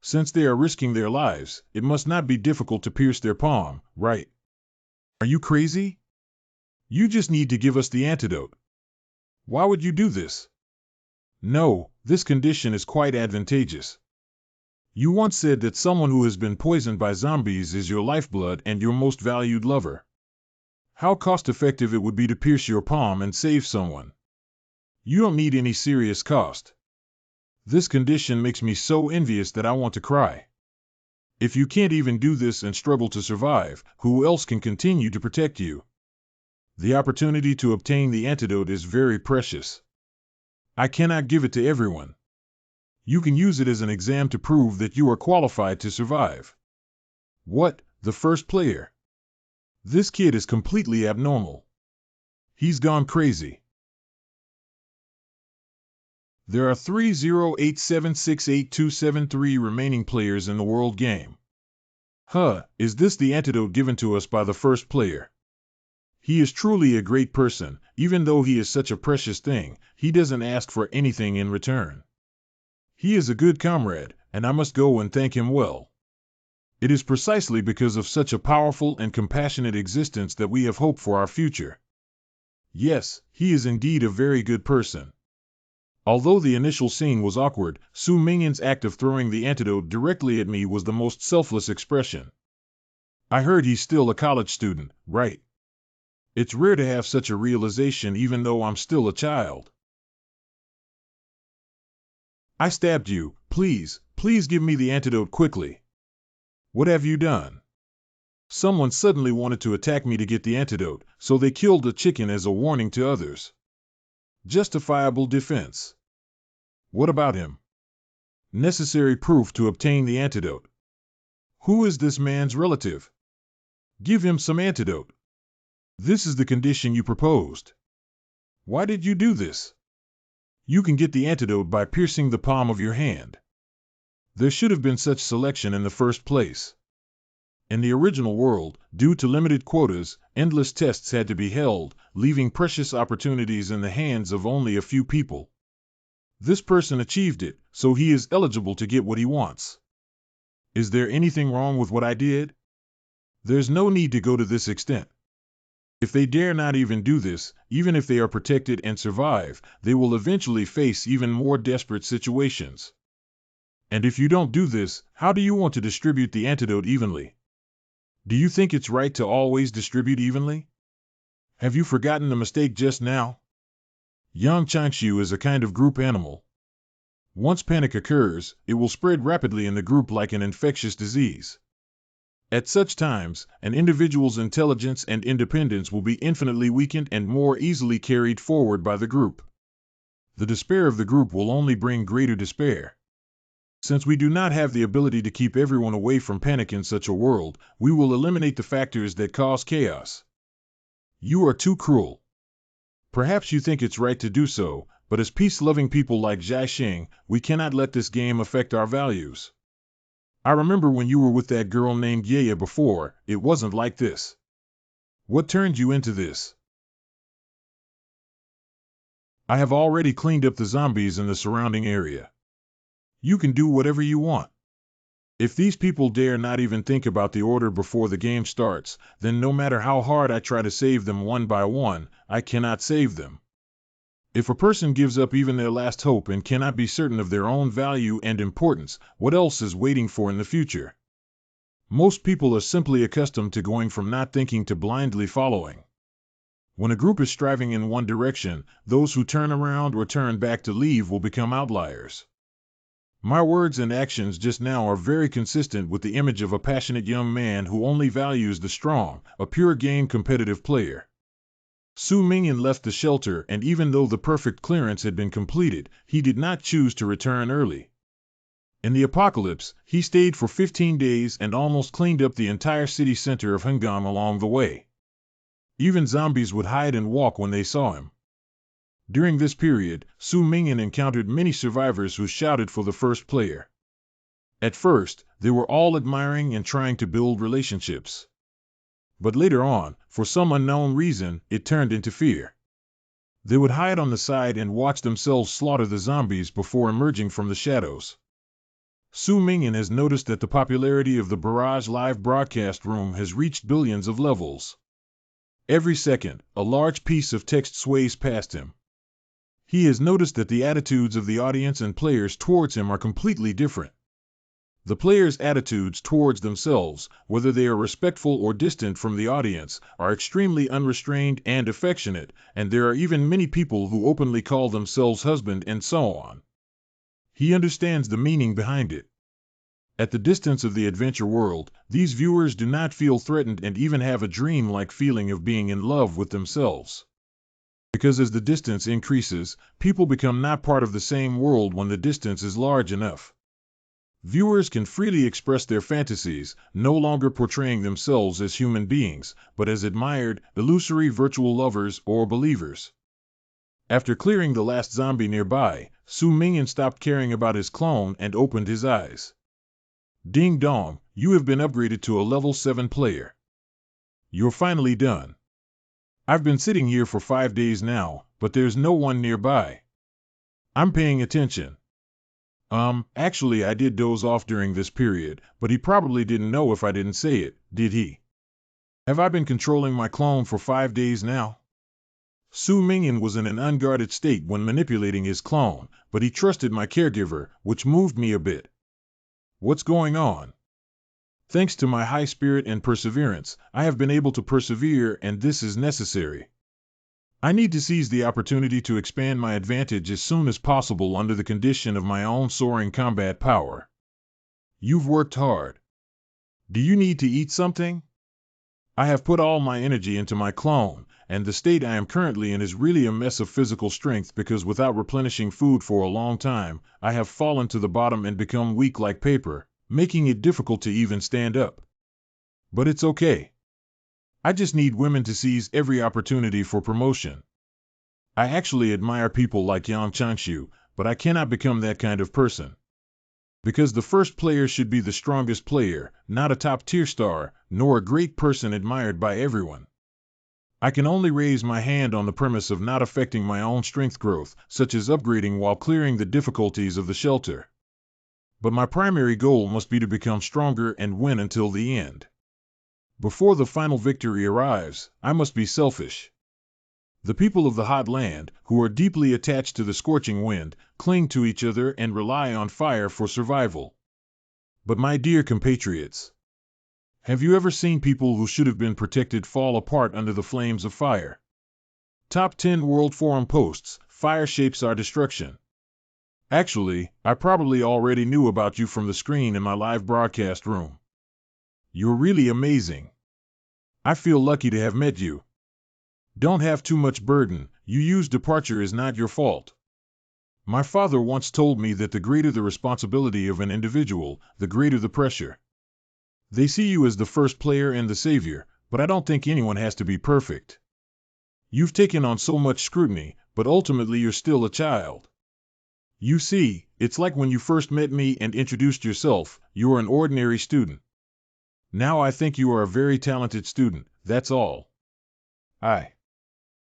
Since they are risking their lives, it must not be difficult to pierce their palm, right? Are you crazy? You just need to give us the antidote. Why would you do this? No, this condition is quite advantageous. You once said that someone who has been poisoned by zombies is your lifeblood and your most valued lover. How cost-effective it would be to pierce your palm and save someone. You don't need any serious cost. This condition makes me so envious that I want to cry. If you can't even do this and struggle to survive, who else can continue to protect you? The opportunity to obtain the antidote is very precious. I cannot give it to everyone. You can use it as an exam to prove that you are qualified to survive. What, the first player? This kid is completely abnormal. He's gone crazy. There are 308768273 remaining players in the world game. Is this the antidote given to us by the first player? He is truly a great person. Even though he is such a precious thing, he doesn't ask for anything in return. He is a good comrade, and I must go and thank him well. It is precisely because of such a powerful and compassionate existence that we have hope for our future. Yes, he is indeed a very good person. Although the initial scene was awkward, Su Mingyan's act of throwing the antidote directly at me was the most selfless expression. I heard he's still a college student, right? It's rare to have such a realization even though I'm still a child. I stabbed you. Please give me the antidote quickly. What have you done? Someone suddenly wanted to attack me to get the antidote, so they killed the chicken as a warning to others. Justifiable defense. What about him? Necessary proof to obtain the antidote. Who is this man's relative? Give him some antidote. This is the condition you proposed. Why did you do this? You can get the antidote by piercing the palm of your hand. There should have been such selection in the first place. In the original world, due to limited quotas, endless tests had to be held, leaving precious opportunities in the hands of only a few people. This person achieved it, so he is eligible to get what he wants. Is there anything wrong with what I did? There's no need to go to this extent. If they dare not even do this, even if they are protected and survive, they will eventually face even more desperate situations. And if you don't do this, how do you want to distribute the antidote evenly? Do you think it's right to always distribute evenly? Have you forgotten the mistake just now? Yang Changshu is a kind of group animal. Once panic occurs, it will spread rapidly in the group like an infectious disease. At such times, an individual's intelligence and independence will be infinitely weakened and more easily carried forward by the group. The despair of the group will only bring greater despair. Since we do not have the ability to keep everyone away from panic in such a world, we will eliminate the factors that cause chaos. You are too cruel. Perhaps you think it's right to do so, but as peace-loving people like Zhai Xing, we cannot let this game affect our values. I remember when you were with that girl named Yaya before, it wasn't like this. What turned you into this? I have already cleaned up the zombies in the surrounding area. You can do whatever you want. If these people dare not even think about the order before the game starts, then no matter how hard I try to save them one by one, I cannot save them. If a person gives up even their last hope and cannot be certain of their own value and importance, what else is waiting for in the future? Most people are simply accustomed to going from not thinking to blindly following. When a group is striving in one direction, those who turn around or turn back to leave will become outliers. My words and actions just now are very consistent with the image of a passionate young man who only values the strong, a pure game competitive player. Su Mingyan left the shelter, and even though the perfect clearance had been completed, he did not choose to return early. In the apocalypse, he stayed for 15 days and almost cleaned up the entire city center of Hengam along the way. Even zombies would hide and walk when they saw him. During this period, Su Mingyan encountered many survivors who shouted for the first player. At first, they were all admiring and trying to build relationships. But later on, for some unknown reason, it turned into fear. They would hide on the side and watch themselves slaughter the zombies before emerging from the shadows. Su Mingyan has noticed that the popularity of the Barrage live broadcast room has reached billions of levels. Every second, a large piece of text sways past him. He has noticed that the attitudes of the audience and players towards him are completely different. The players' attitudes towards themselves, whether they are respectful or distant from the audience, are extremely unrestrained and affectionate, and there are even many people who openly call themselves husband and so on. He understands the meaning behind it. At the distance of the adventure world, these viewers do not feel threatened and even have a dream-like feeling of being in love with themselves. Because as the distance increases, people become not part of the same world when the distance is large enough. Viewers can freely express their fantasies, no longer portraying themselves as human beings, but as admired, illusory virtual lovers or believers. After clearing the last zombie nearby, Su Mingyan stopped caring about his clone and opened his eyes. Ding dong, you have been upgraded to a level 7 player. You're finally done. I've been sitting here for 5 days now, but there's no one nearby. I'm paying attention. Actually I did doze off during this period, but he probably didn't know if I didn't say it, did he? Have I been controlling my clone for 5 days now? Su Mingyan was in an unguarded state when manipulating his clone, but he trusted my caregiver, which moved me a bit. What's going on? Thanks to my high spirit and perseverance, I have been able to persevere, and this is necessary. I need to seize the opportunity to expand my advantage as soon as possible under the condition of my own soaring combat power. You've worked hard. Do you need to eat something? I have put all my energy into my clone, and the state I am currently in is really a mess of physical strength because without replenishing food for a long time, I have fallen to the bottom and become weak like paper, making it difficult to even stand up. But it's okay. I just need women to seize every opportunity for promotion. I actually admire people like Yang Changshu, but I cannot become that kind of person. Because the first player should be the strongest player, not a top-tier star, nor a great person admired by everyone. I can only raise my hand on the premise of not affecting my own strength growth, such as upgrading while clearing the difficulties of the shelter. But my primary goal must be to become stronger and win until the end. Before the final victory arrives, I must be selfish. The people of the hot land, who are deeply attached to the scorching wind, cling to each other and rely on fire for survival. But my dear compatriots, have you ever seen people who should have been protected fall apart under the flames of fire? Top 10 World Forum posts, Fire Shapes Our Destruction. Actually, I probably already knew about you from the screen in my live broadcast room. You're really amazing. I feel lucky to have met you. Don't have too much burden, Yu's departure is not your fault. My father once told me that the greater the responsibility of an individual, the greater the pressure. They see you as the first player and the savior, but I don't think anyone has to be perfect. You've taken on so much scrutiny, but ultimately you're still a child. You see, it's like when you first met me and introduced yourself, you were an ordinary student. Now I think you are a very talented student, that's all.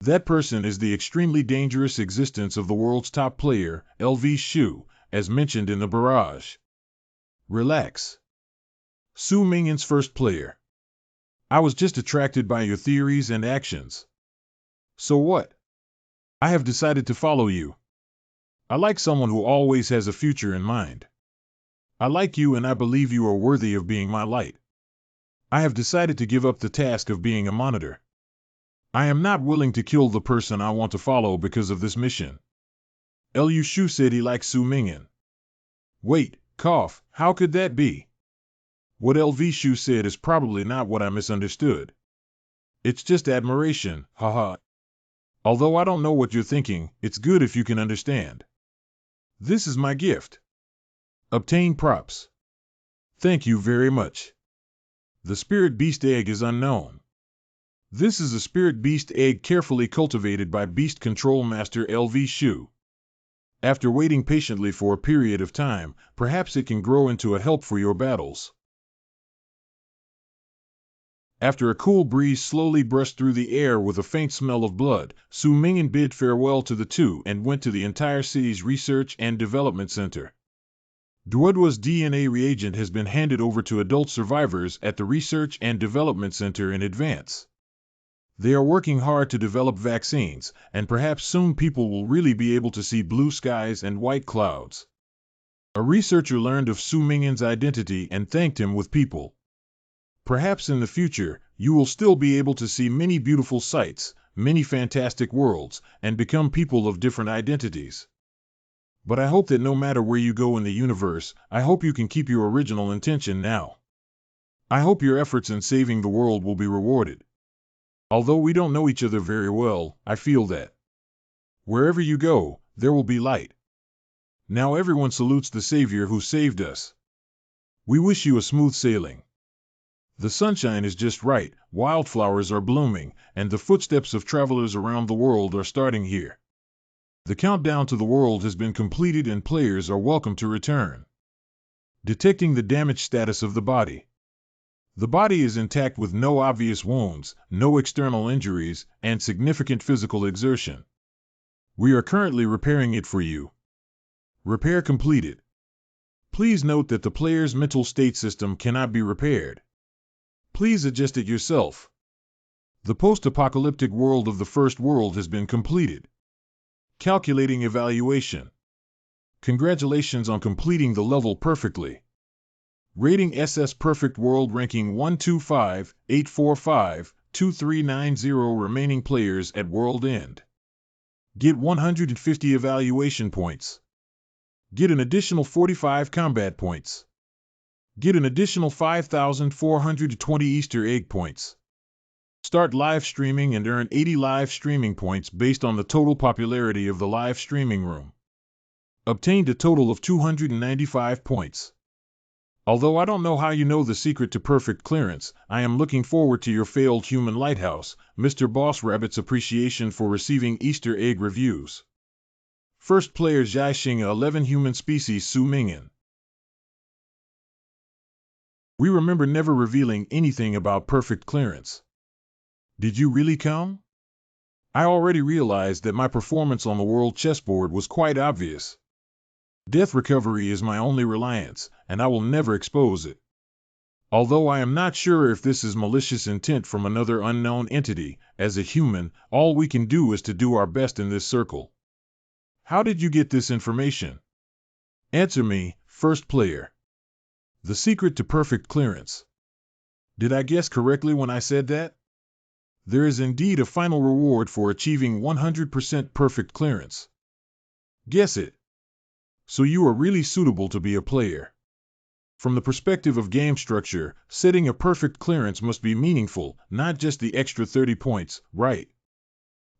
That person is the extremely dangerous existence of the world's top player, Shen, as mentioned in the barrage. Relax. Su Mingyin's first player. I was just attracted by your theories and actions. So what? I have decided to follow you. I like someone who always has a future in mind. I like you and I believe you are worthy of being my light. I have decided to give up the task of being a monitor. I am not willing to kill the person I want to follow because of this mission. Liu Shu said he likes Su Mingyin. Wait, cough, how could that be? What LV Shu said is probably not what I misunderstood. It's just admiration, haha. Although I don't know what you're thinking, it's good if you can understand. This is my gift. Obtain props. Thank you very much. The spirit beast egg is unknown. This is a spirit beast egg carefully cultivated by beast control master LV Shu. After waiting patiently for a period of time, perhaps it can grow into a help for your battles. After a cool breeze slowly brushed through the air with a faint smell of blood, Su Mingyin bid farewell to the two and went to the entire city's research and development center. Duodwa's DNA reagent has been handed over to adult survivors at the Research and Development Center in advance. They are working hard to develop vaccines, and perhaps soon people will really be able to see blue skies and white clouds. A researcher learned of Su Mingyin's identity and thanked him with people. Perhaps in the future, you will still be able to see many beautiful sights, many fantastic worlds, and become people of different identities. But I hope that no matter where you go in the universe, I hope you can keep your original intention now. I hope your efforts in saving the world will be rewarded. Although we don't know each other very well, I feel that wherever you go, there will be light. Now everyone salutes the Savior who saved us. We wish you a smooth sailing. The sunshine is just right, wildflowers are blooming, and the footsteps of travelers around the world are starting here. The countdown to the world has been completed and players are welcome to return. Detecting the damage status of the body. The body is intact with no obvious wounds, no external injuries, and significant physical exertion. We are currently repairing it for you. Repair completed. Please note that the player's mental state system cannot be repaired. Please adjust it yourself. The post-apocalyptic world of the first world has been completed. Calculating evaluation. Congratulations on completing the level perfectly. Rating SS Perfect World Ranking 125, 845, 2390 remaining players at world end. Get 150 evaluation points. Get an additional 45 combat points. Get an additional 5,420 Easter egg points. Start live streaming and earn 80 live streaming points based on the total popularity of the live streaming room. Obtained a total of 295 points. Although I don't know how you know the secret to perfect clearance, I am looking forward to your failed human lighthouse, Mr. Boss Rabbit's appreciation for receiving Easter egg reviews. First player Zhai Xing 11 Human Species Su Mingyan. We remember never revealing anything about perfect clearance. Did you really come? I already realized that my performance on the world chessboard was quite obvious. Death recovery is my only reliance, and I will never expose it. Although I am not sure if this is malicious intent from another unknown entity, as a human, all we can do is to do our best in this circle. How did you get this information? Answer me, first player. The secret to perfect clearance. Did I guess correctly when I said that? There is indeed a final reward for achieving 100% perfect clearance. Guess it. So you are really suitable to be a player. From the perspective of game structure, setting a perfect clearance must be meaningful, not just the extra 30 points, right?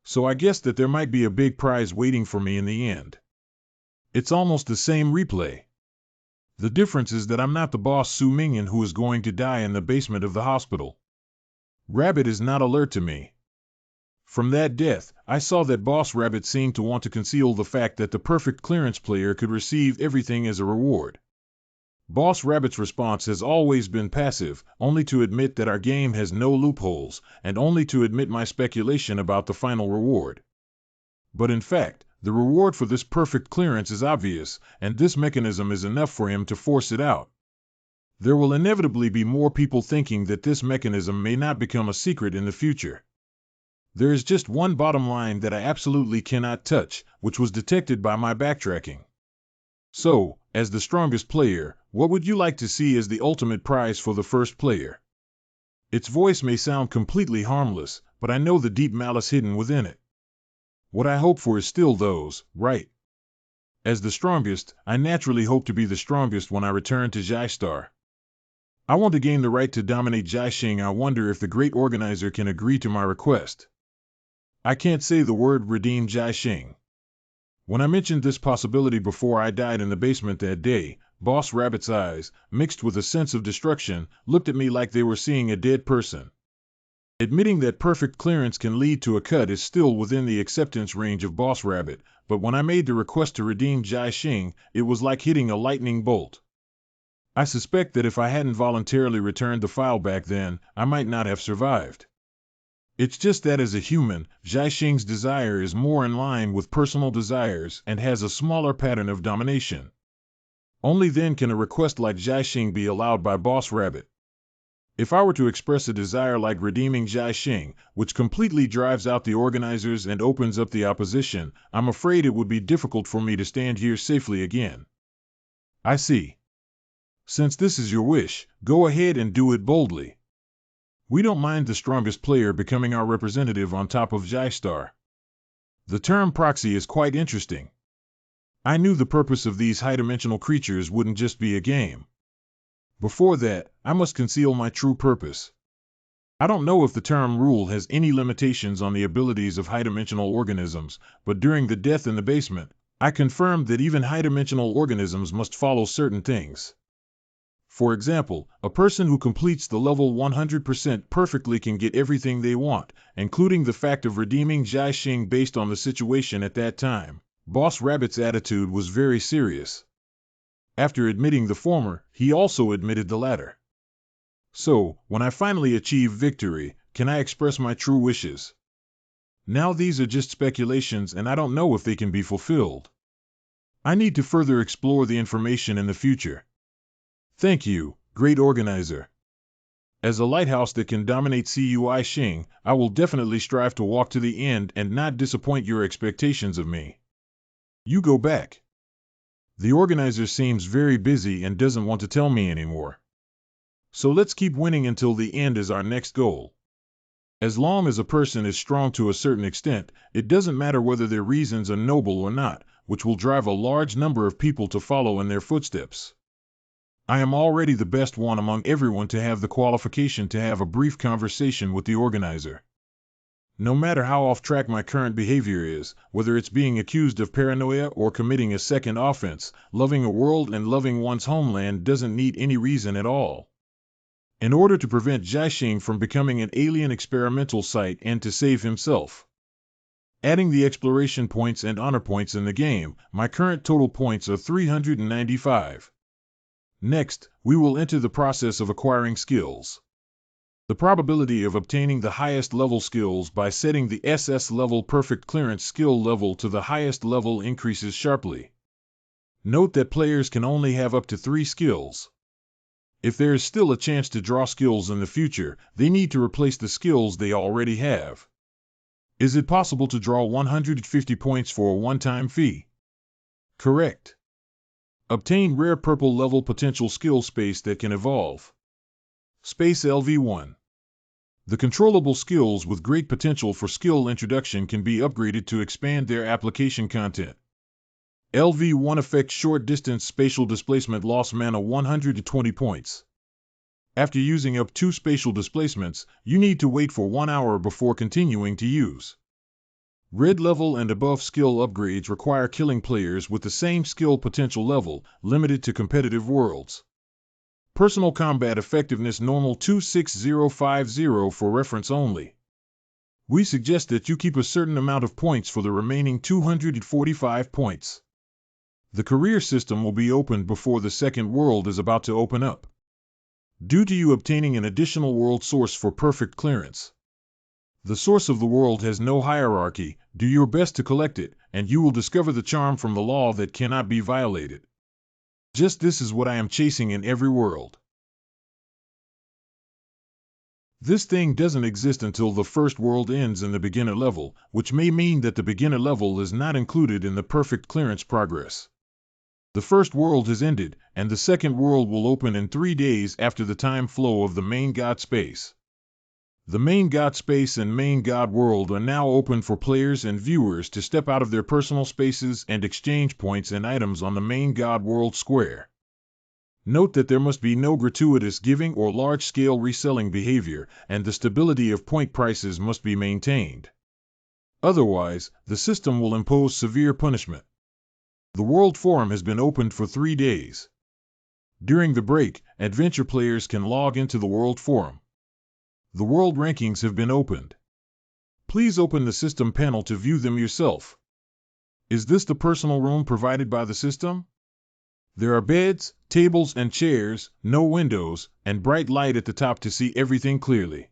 So I guess that there might be a big prize waiting for me in the end. It's almost the same replay. The difference is that I'm not the boss Su Mingyan who is going to die in the basement of the hospital. Rabbit is not alert to me. From that death, I saw that Boss Rabbit seemed to want to conceal the fact that the perfect clearance player could receive everything as a reward. Boss Rabbit's response has always been passive, only to admit that our game has no loopholes, and only to admit my speculation about the final reward. But in fact, the reward for this perfect clearance is obvious, and this mechanism is enough for him to force it out. There will inevitably be more people thinking that this mechanism may not become a secret in the future. There is just one bottom line that I absolutely cannot touch, which was detected by my backtracking. So, as the strongest player, what would you like to see as the ultimate prize for the first player? Its voice may sound completely harmless, but I know the deep malice hidden within it. What I hope for is still those, right? As the strongest, I naturally hope to be the strongest when I return to Zhai Star. I want to gain the right to dominate Zhai Xing. I wonder if the great organizer can agree to my request. I can't say the word redeem Zhai Xing. When I mentioned this possibility before I died in the basement that day, Boss Rabbit's eyes, mixed with a sense of destruction, looked at me like they were seeing a dead person. Admitting that perfect clearance can lead to a cut is still within the acceptance range of Boss Rabbit, but when I made the request to redeem Zhai Xing, it was like hitting a lightning bolt. I suspect that if I hadn't voluntarily returned the file back then, I might not have survived. It's just that as a human, Zhai Xing's desire is more in line with personal desires and has a smaller pattern of domination. Only then can a request like Zhai Xing be allowed by Boss Rabbit. If I were to express a desire like redeeming Zhai Xing, which completely drives out the organizers and opens up the opposition, I'm afraid it would be difficult for me to stand here safely again. I see. Since this is your wish, go ahead and do it boldly. We don't mind the strongest player becoming our representative on top of Zhai Star. The term proxy is quite interesting. I knew the purpose of these high-dimensional creatures wouldn't just be a game. Before that, I must conceal my true purpose. I don't know if the term rule has any limitations on the abilities of high-dimensional organisms, but during the death in the basement, I confirmed that even high-dimensional organisms must follow certain things. For example, a person who completes the level 100% perfectly can get everything they want, including the fact of redeeming Zhai Xing based on the situation at that time. Boss Rabbit's attitude was very serious. After admitting the former, he also admitted the latter. So, when I finally achieve victory, can I express my true wishes? Now these are just speculations and I don't know if they can be fulfilled. I need to further explore the information in the future. Thank you, great organizer. As a lighthouse that can dominate Cui Xing, I will definitely strive to walk to the end and not disappoint your expectations of me. You go back. The organizer seems very busy and doesn't want to tell me anymore. So let's keep winning until the end is our next goal. As long as a person is strong to a certain extent, it doesn't matter whether their reasons are noble or not, which will drive a large number of people to follow in their footsteps. I am already the best one among everyone to have the qualification to have a brief conversation with the organizer. No matter how off track my current behavior is, whether it's being accused of paranoia or committing a second offense, loving a world and loving one's homeland doesn't need any reason at all. In order to prevent Jiaxing from becoming an alien experimental site and to save himself. Adding the exploration points and honor points in the game, my current total points are 395. Next, we will enter the process of acquiring skills. The probability of obtaining the highest level skills by setting the SS level perfect clearance skill level to the highest level increases sharply. Note that players can only have up to 3 skills. If there is still a chance to draw skills in the future, they need to replace the skills they already have. Is it possible to draw 150 points for a one-time fee? Correct. Obtain rare purple level potential skill space that can evolve. Space LV1. The controllable skills with great potential for skill introduction can be upgraded to expand their application content. LV1 affects short distance spatial displacement loss mana 120 points. After using up 2 spatial displacements, you need to wait for 1 hour before continuing to use. Red level and above skill upgrades require killing players with the same skill potential level, limited to competitive worlds. Personal combat effectiveness normal 26050 for reference only. We suggest that you keep a certain amount of points for the remaining 245 points. The career system will be opened before the second world is about to open up. Due to you obtaining an additional world source for perfect clearance. The source of the world has no hierarchy, do your best to collect it, and you will discover the charm from the law that cannot be violated. Just this is what I am chasing in every world. This thing doesn't exist until the first world ends in the beginner level, which may mean that the beginner level is not included in the perfect clearance progress. The first world has ended, and the second world will open in 3 days after the time flow of the main god space. The main god space and main god world are now open for players and viewers to step out of their personal spaces and exchange points and items on the main god world square. Note that there must be no gratuitous giving or large-scale reselling behavior, and the stability of point prices must be maintained. Otherwise, the system will impose severe punishment. The World Forum has been opened for 3 days. During the break, adventure players can log into the World Forum. The world rankings have been opened. Please open the system panel to view them yourself. Is this the personal room provided by the system? There are beds, tables and chairs, no windows, and bright light at the top to see everything clearly.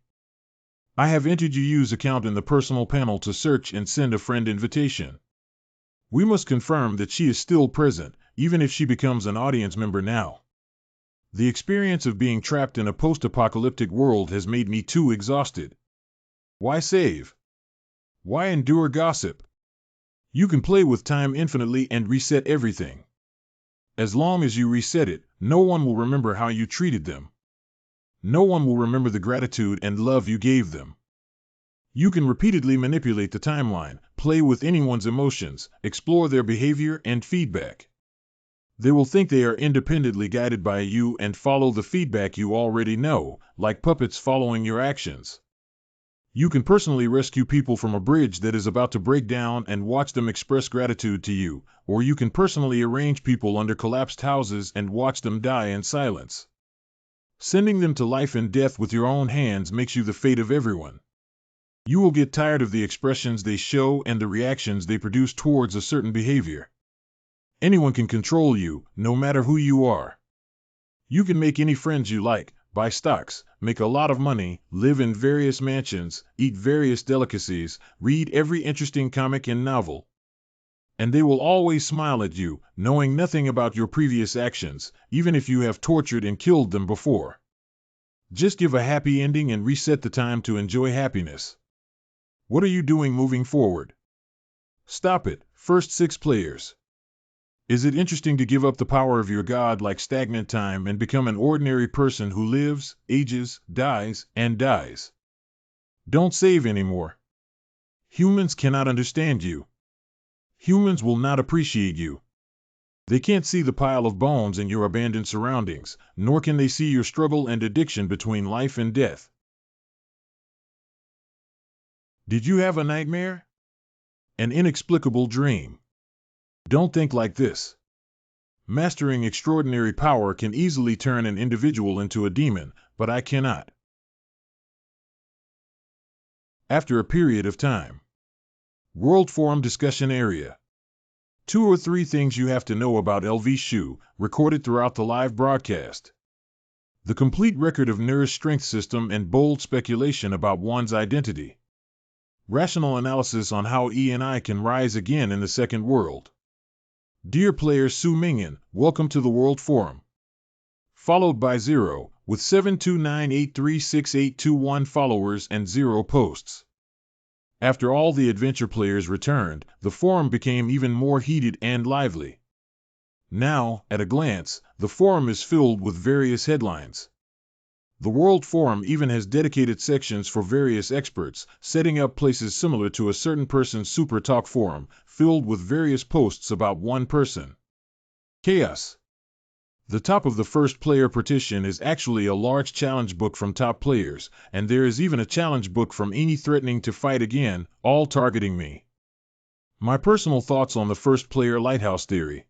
I have entered your use account in the personal panel to search and send a friend invitation. We must confirm that she is still present, even if she becomes an audience member now. The experience of being trapped in a post-apocalyptic world has made me too exhausted. Why save? Why endure gossip? You can play with time infinitely and reset everything. As long as you reset it, no one will remember how you treated them. No one will remember the gratitude and love you gave them. You can repeatedly manipulate the timeline, play with anyone's emotions, explore their behavior and feedback. They will think they are independently guided by you and follow the feedback you already know, like puppets following your actions. You can personally rescue people from a bridge that is about to break down and watch them express gratitude to you, or you can personally arrange people under collapsed houses and watch them die in silence. Sending them to life and death with your own hands makes you the fate of everyone. You will get tired of the expressions they show and the reactions they produce towards a certain behavior. Anyone can control you, no matter who you are. You can make any friends you like, buy stocks, make a lot of money, live in various mansions, eat various delicacies, read every interesting comic and novel. And they will always smile at you, knowing nothing about your previous actions, even if you have tortured and killed them before. Just give a happy ending and reset the time to enjoy happiness. What are you doing moving forward? Stop it, first 6 players. Is it interesting to give up the power of your god like stagnant time and become an ordinary person who lives, ages, dies, and dies? Don't save anymore. Humans cannot understand you. Humans will not appreciate you. They can't see the pile of bones in your abandoned surroundings, nor can they see your struggle and addiction between life and death. Did you have a nightmare? An inexplicable dream? Don't think like this. Mastering extraordinary power can easily turn an individual into a demon, but I cannot. After a period of time. World Forum Discussion Area. 2 or 3 things you have to know about LV Xue, recorded throughout the live broadcast. The complete record of Nur's strength system and bold speculation about one's identity. Rational analysis on how E and I can rise again in the second world. Dear player Su Mingyan, welcome to the World Forum. Followed by 0, with 729836821 followers and 0 posts. After all the adventure players returned, the forum became even more heated and lively. Now, at a glance, the forum is filled with various headlines. The World Forum even has dedicated sections for various experts, setting up places similar to a certain person's Super Talk forum, filled with various posts about one person. Chaos. The top of the first player partition is actually a large challenge book from top players, and there is even a challenge book from any threatening to fight again, all targeting me. My personal thoughts on the first player Lighthouse theory.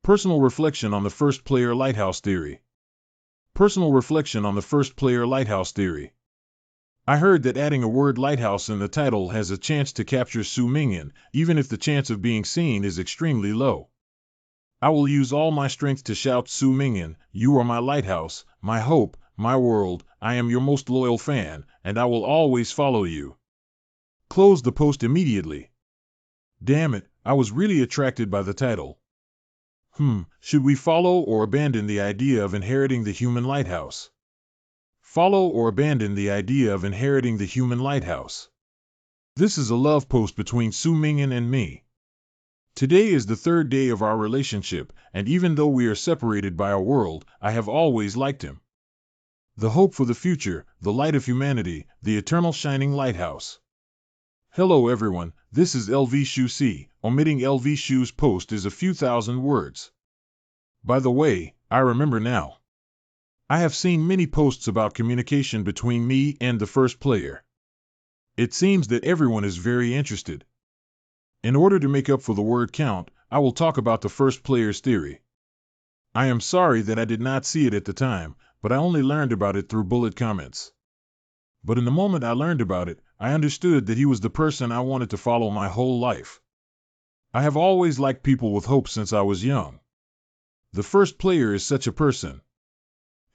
Personal reflection on the first player Lighthouse theory. Personal reflection on the first player Lighthouse theory. I heard that adding a word lighthouse in the title has a chance to capture Su Mingyan, even if the chance of being seen is extremely low. I will use all my strength to shout, Su Mingyan, you are my lighthouse, my hope, my world, I am your most loyal fan, and I will always follow you. Close the post immediately. Damn it, I was really attracted by the title. Should we follow or abandon the idea of inheriting the human lighthouse? Follow or abandon the idea of inheriting the human lighthouse. This is a love post between Su Mingyan and me. Today is the 3rd day of our relationship, and even though we are separated by a world, I have always liked him. The hope for the future, the light of humanity, the eternal shining lighthouse. Hello everyone, this is LV Xue C. Omitting LV Xue's post is a few thousand words. By the way, I remember now. I have seen many posts about communication between me and the first player. It seems that everyone is very interested. In order to make up for the word count, I will talk about the first player's theory. I am sorry that I did not see it at the time, but I only learned about it through bullet comments. But in the moment I learned about it, I understood that he was the person I wanted to follow my whole life. I have always liked people with hope since I was young. The first player is such a person.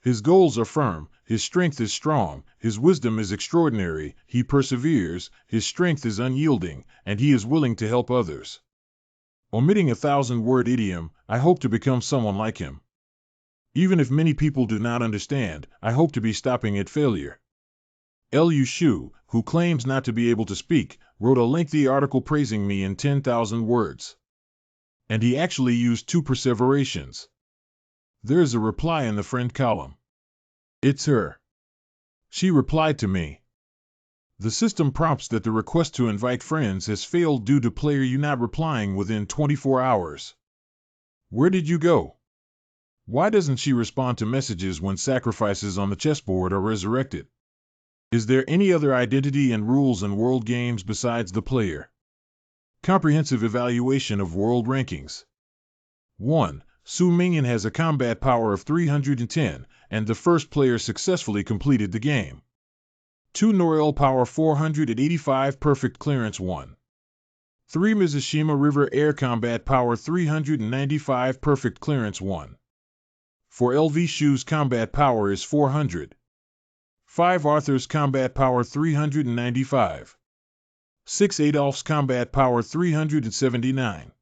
His goals are firm, his strength is strong, his wisdom is extraordinary, he perseveres, his strength is unyielding, and he is willing to help others. Omitting a 1,000-word idiom, I hope to become someone like him. Even if many people do not understand, I hope to be stopping at failure. Lu Xu, who claims not to be able to speak, wrote a lengthy article praising me in 10,000 words. And he actually used 2 perseverations. There is a reply in the friend column. It's her. She replied to me. The system prompts that the request to invite friends has failed due to player you not replying within 24 hours. Where did you go? Why doesn't she respond to messages when sacrifices on the chessboard are resurrected? Is there any other identity and rules in world games besides the player? Comprehensive evaluation of world rankings. 1. Su Mingyan has a combat power of 310, and the first player successfully completed the game. 2. Noel power 485, perfect clearance 1. 3. Mizushima River air combat power 395, perfect clearance 1. 4. LV Xue's combat power is 400. 5. Arthur's combat power 395. 6. Adolf's combat power 379.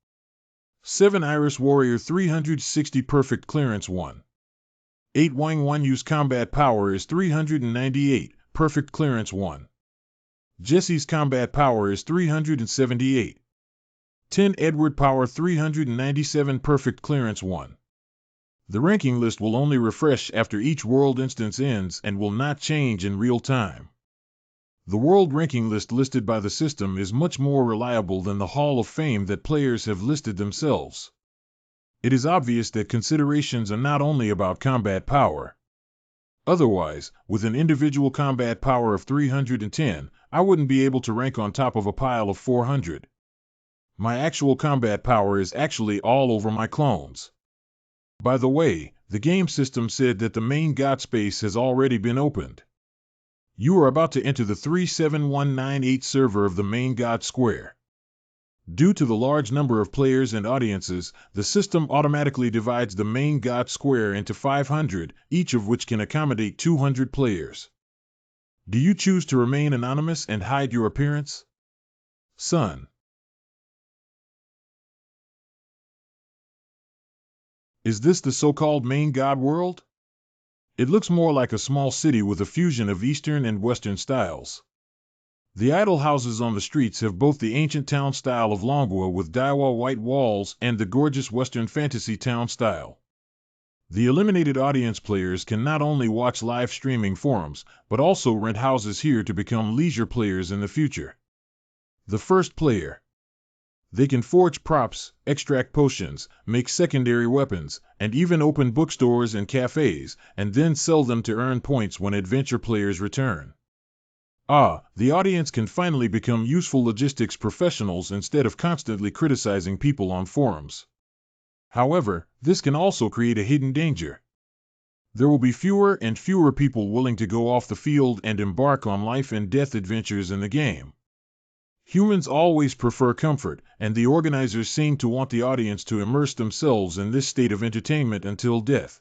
7. Iris Warrior 360, perfect clearance 1. 8. Wang Wanyu's combat power is 398, perfect clearance 1. Jesse's combat power is 378. 10. Edward power 397, perfect clearance 1. The ranking list will only refresh after each world instance ends and will not change in real time. The world ranking list listed by the system is much more reliable than the Hall of Fame that players have listed themselves. It is obvious that considerations are not only about combat power. Otherwise, with an individual combat power of 310, I wouldn't be able to rank on top of a pile of 400. My actual combat power is actually all over my clones. By the way, the game system said that the main god space has already been opened. You are about to enter the 37198 server of the main god square. Due to the large number of players and audiences, the system automatically divides the main god square into 500, each of which can accommodate 200 players. Do you choose to remain anonymous and hide your appearance? Son. Is this the so-called main god world? It looks more like a small city with a fusion of Eastern and Western styles. The idol houses on the streets have both the ancient town style of Manhwa with Daiwa white walls and the gorgeous Western fantasy town style. The eliminated audience players can not only watch live streaming forums, but also rent houses here to become leisure players in the future. The first player. They can forge props, extract potions, make secondary weapons, and even open bookstores and cafes, and then sell them to earn points when adventure players return. The audience can finally become useful logistics professionals instead of constantly criticizing people on forums. However, this can also create a hidden danger. There will be fewer and fewer people willing to go off the field and embark on life and death adventures in the game. Humans always prefer comfort, and the organizers seem to want the audience to immerse themselves in this state of entertainment until death.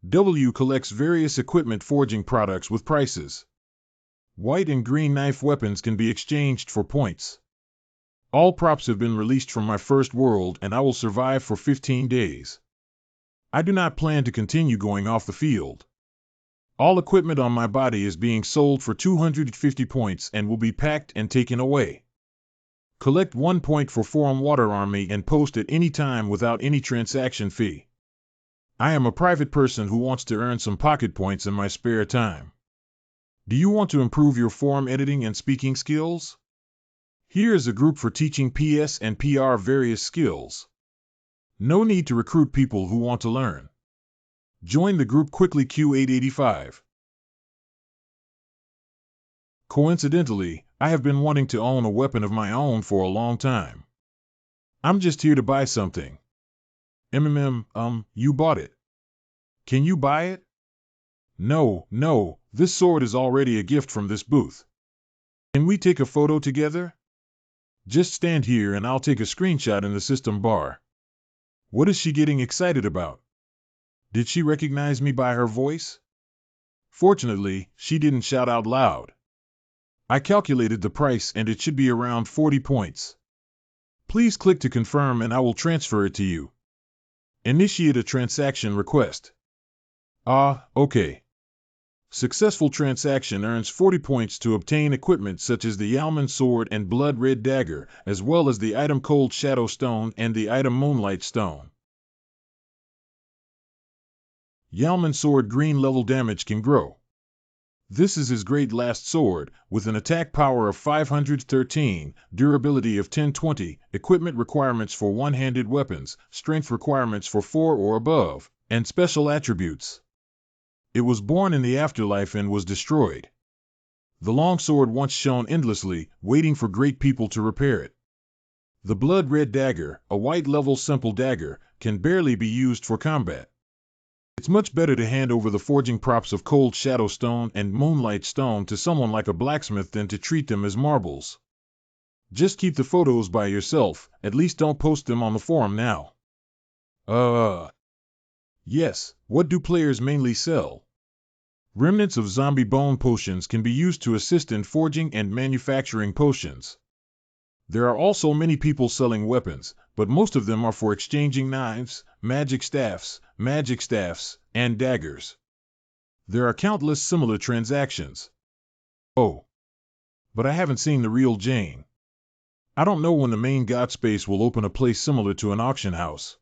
W collects various equipment forging products with prices. White and green knife weapons can be exchanged for points. All props have been released from my first world and I will survive for 15 days. I do not plan to continue going off the field. All equipment on my body is being sold for 250 points and will be packed and taken away. Collect 1 point for Forum Water Army and post at any time without any transaction fee. I am a private person who wants to earn some pocket points in my spare time. Do you want to improve your forum editing and speaking skills? Here is a group for teaching PS and PR various skills. No need to recruit people who want to learn. Join the group quickly Q885. Coincidentally, I have been wanting to own a weapon of my own for a long time. I'm just here to buy something. You bought it. Can you buy it? No, this sword is already a gift from this booth. Can we take a photo together? Just stand here and I'll take a screenshot in the system bar. What is she getting excited about? Did she recognize me by her voice? Fortunately, she didn't shout out loud. I calculated the price and it should be around 40 points. Please click to confirm and I will transfer it to you. Initiate a transaction request. Okay. Successful transaction earns 40 points to obtain equipment such as the Yalman Sword and Blood Red Dagger, as well as the item Cold Shadow Stone and the item Moonlight Stone. Yalman Sword green level damage can grow. This is his great last sword, with an attack power of 513, durability of 1020, equipment requirements for one-handed weapons, strength requirements for 4 or above, and special attributes. It was born in the afterlife and was destroyed. The longsword once shone endlessly, waiting for great people to repair it. The Blood Red Dagger, a white-level simple dagger, can barely be used for combat. It's much better to hand over the forging props of Cold Shadow Stone and Moonlight Stone to someone like a blacksmith than to treat them as marbles. Just keep the photos by yourself, at least don't post them on the forum now. Yes, what do players mainly sell? Remnants of zombie bone potions can be used to assist in forging and manufacturing potions. There are also many people selling weapons, but most of them are for exchanging knives, magic staffs, and daggers. There are countless similar transactions. But I haven't seen the real Jane. I don't know when the main god space will open a place similar to an auction house.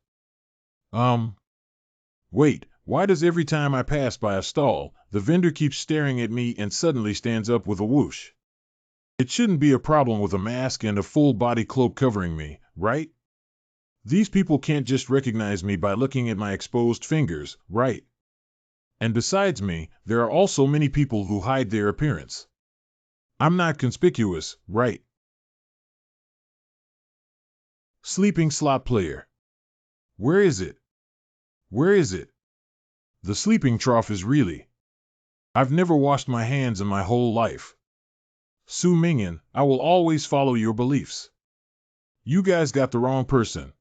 Wait, why does every time I pass by a stall, the vendor keeps staring at me and suddenly stands up with a whoosh? It shouldn't be a problem with a mask and a full-body cloak covering me, right? These people can't just recognize me by looking at my exposed fingers, right? And besides me, there are also many people who hide their appearance. I'm not conspicuous, right? Sleeping slot player. Where is it? Where is it? The sleeping trough is really. I've never washed my hands in my whole life. Su Mingyan, I will always follow your beliefs. You guys got the wrong person.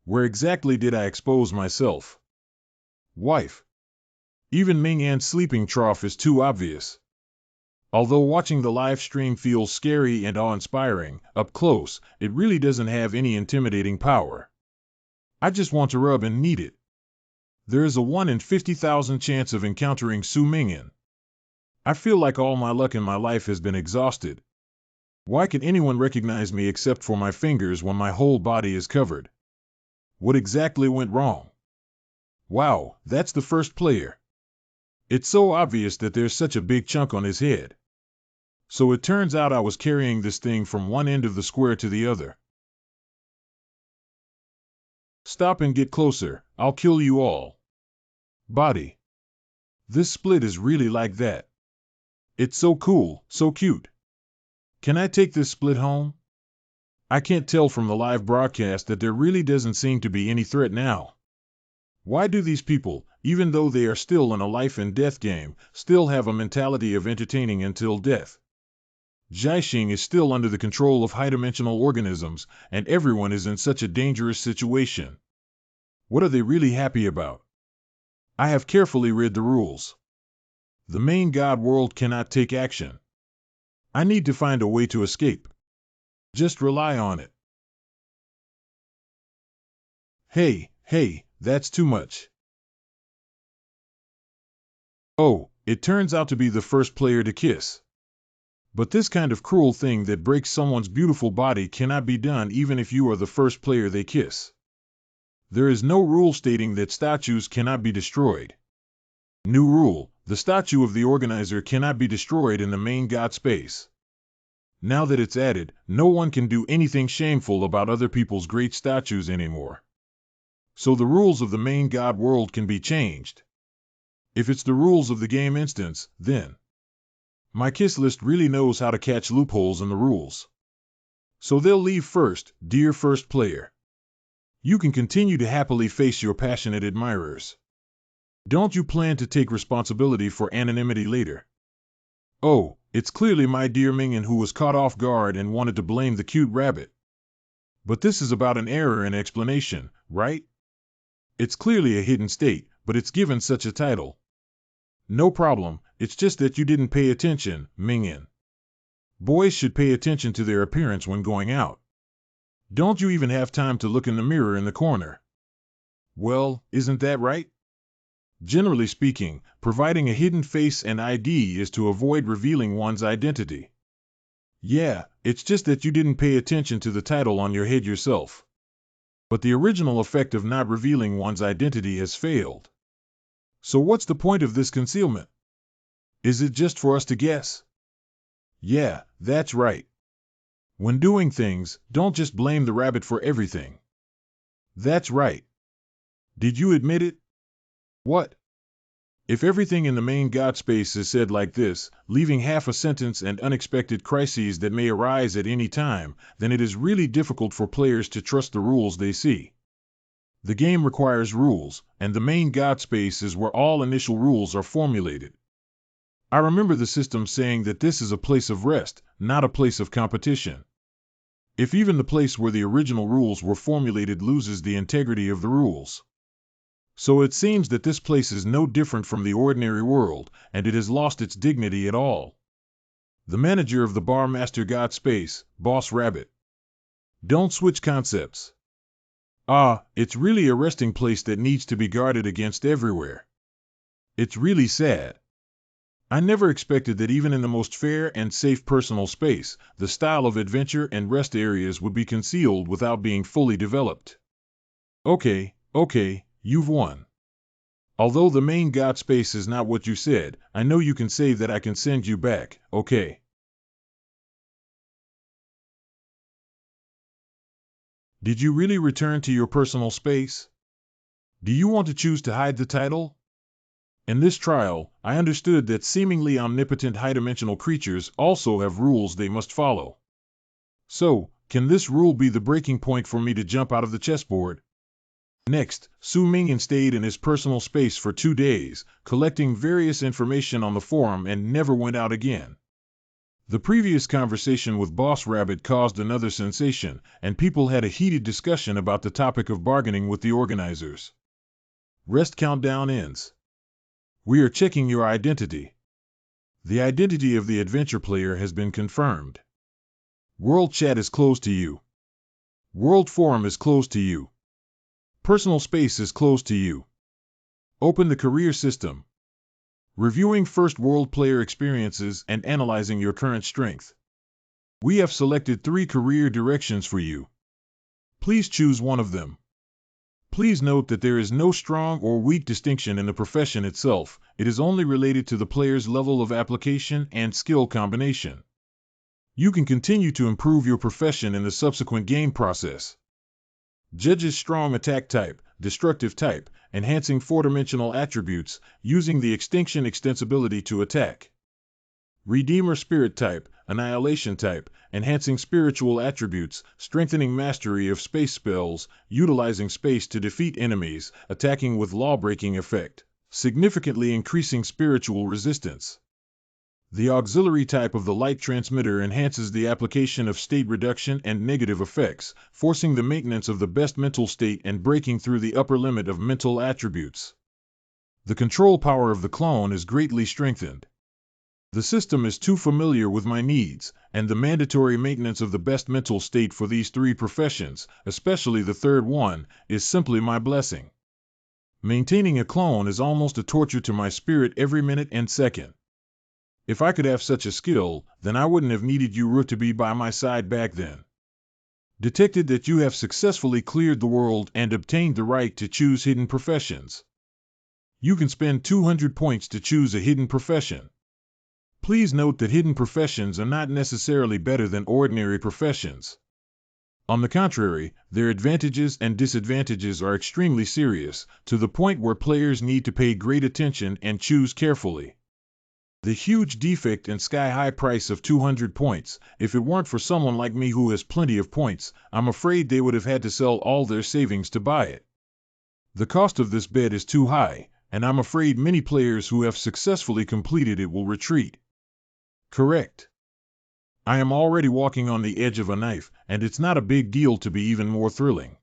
Where exactly did I expose myself? Wife. Even Mingyan's sleeping trough is too obvious. Although watching the live stream feels scary and awe-inspiring, up close, it really doesn't have any intimidating power. I just want to rub and knead it. There is a 1 in 50,000 chance of encountering Su Mingyan. I feel like all my luck in my life has been exhausted. Why can anyone recognize me except for my fingers when my whole body is covered? What exactly went wrong? Wow, that's the first player. It's so obvious that there's such a big chunk on his head. So it turns out I was carrying this thing from one end of the square to the other. Stop and get closer, I'll kill you all. Body. This split is really like that. It's so cool, so cute. Can I take this split home? I can't tell from the live broadcast that there really doesn't seem to be any threat now. Why do these people, even though they are still in a life and death game, still have a mentality of entertaining until death? Jiaxing is still under the control of high-dimensional organisms, and everyone is in such a dangerous situation. What are they really happy about? I have carefully read the rules. The main god world cannot take action. I need to find a way to escape. Just rely on it. Hey, that's too much. Oh, it turns out to be the first player to kiss. But this kind of cruel thing that breaks someone's beautiful body cannot be done even if you are the first player they kiss. There is no rule stating that statues cannot be destroyed. New rule, the statue of the organizer cannot be destroyed in the main god space. Now that it's added, no one can do anything shameful about other people's great statues anymore. So the rules of the main god world can be changed. If it's the rules of the game instance, then my kiss list really knows how to catch loopholes in the rules. So they'll leave first, dear first player. You can continue to happily face your passionate admirers. Don't you plan to take responsibility for anonymity later? Oh, it's clearly my dear Mingyan who was caught off guard and wanted to blame the cute rabbit. But this is about an error in explanation, right? It's clearly a hidden state, but it's given such a title. No problem, it's just that you didn't pay attention, Mingyan. Boys should pay attention to their appearance when going out. Don't you even have time to look in the mirror in the corner? Well, isn't that right? Generally speaking, providing a hidden face and ID is to avoid revealing one's identity. Yeah, it's just that you didn't pay attention to the title on your head yourself. But the original effect of not revealing one's identity has failed. So what's the point of this concealment? Is it just for us to guess? Yeah, that's right. When doing things, don't just blame the rabbit for everything. That's right. Did you admit it? What? If everything in the main god space is said like this, leaving half a sentence and unexpected crises that may arise at any time, then it is really difficult for players to trust the rules they see. The game requires rules, and the main god space is where all initial rules are formulated. I remember the system saying that this is a place of rest, not a place of competition. If even the place where the original rules were formulated loses the integrity of the rules. So it seems that this place is no different from the ordinary world, and it has lost its dignity at all. The manager of the bar master god space, Boss Rabbit. Don't switch concepts. It's really a resting place that needs to be guarded against everywhere. It's really sad. I never expected that even in the most fair and safe personal space, the style of adventure and rest areas would be concealed without being fully developed. Okay, you've won. Although the main god space is not what you said, I know you can say that I can send you back, okay? Did you really return to your personal space? Do you want to choose to hide the title? In this trial, I understood that seemingly omnipotent high-dimensional creatures also have rules they must follow. So, can this rule be the breaking point for me to jump out of the chessboard? Next, Su Mingyan stayed in his personal space for 2 days, collecting various information on the forum and never went out again. The previous conversation with Boss Rabbit caused another sensation, and people had a heated discussion about the topic of bargaining with the organizers. Rest countdown ends. We are checking your identity. The identity of the adventure player has been confirmed. World chat is closed to you. World forum is closed to you. Personal space is closed to you. Open the career system. Reviewing first world player experiences and analyzing your current strength. We have selected 3 career directions for you. Please choose one of them. Please note that there is no strong or weak distinction in the profession itself. It is only related to the player's level of application and skill combination. You can continue to improve your profession in the subsequent game process. Judges strong attack type, destructive type, enhancing 4-dimensional attributes, using the extinction extensibility to attack. Redeemer spirit type, annihilation type, enhancing spiritual attributes, strengthening mastery of space spells, utilizing space to defeat enemies, attacking with law-breaking effect, significantly increasing spiritual resistance. The auxiliary type of the light transmitter enhances the application of state reduction and negative effects, forcing the maintenance of the best mental state and breaking through the upper limit of mental attributes. The control power of the clone is greatly strengthened. The system is too familiar with my needs, and the mandatory maintenance of the best mental state for these 3 professions, especially the third one, is simply my blessing. Maintaining a clone is almost a torture to my spirit every minute and second. If I could have such a skill, then I wouldn't have needed you to be by my side back then. Detected that you have successfully cleared the world and obtained the right to choose hidden professions. You can spend 200 points to choose a hidden profession. Please note that hidden professions are not necessarily better than ordinary professions. On the contrary, their advantages and disadvantages are extremely serious, to the point where players need to pay great attention and choose carefully. The huge defect and sky-high price of 200 points, if it weren't for someone like me who has plenty of points, I'm afraid they would have had to sell all their savings to buy it. The cost of this bed is too high, and I'm afraid many players who have successfully completed it will retreat. Correct. I am already walking on the edge of a knife, and it's not a big deal to be even more thrilling.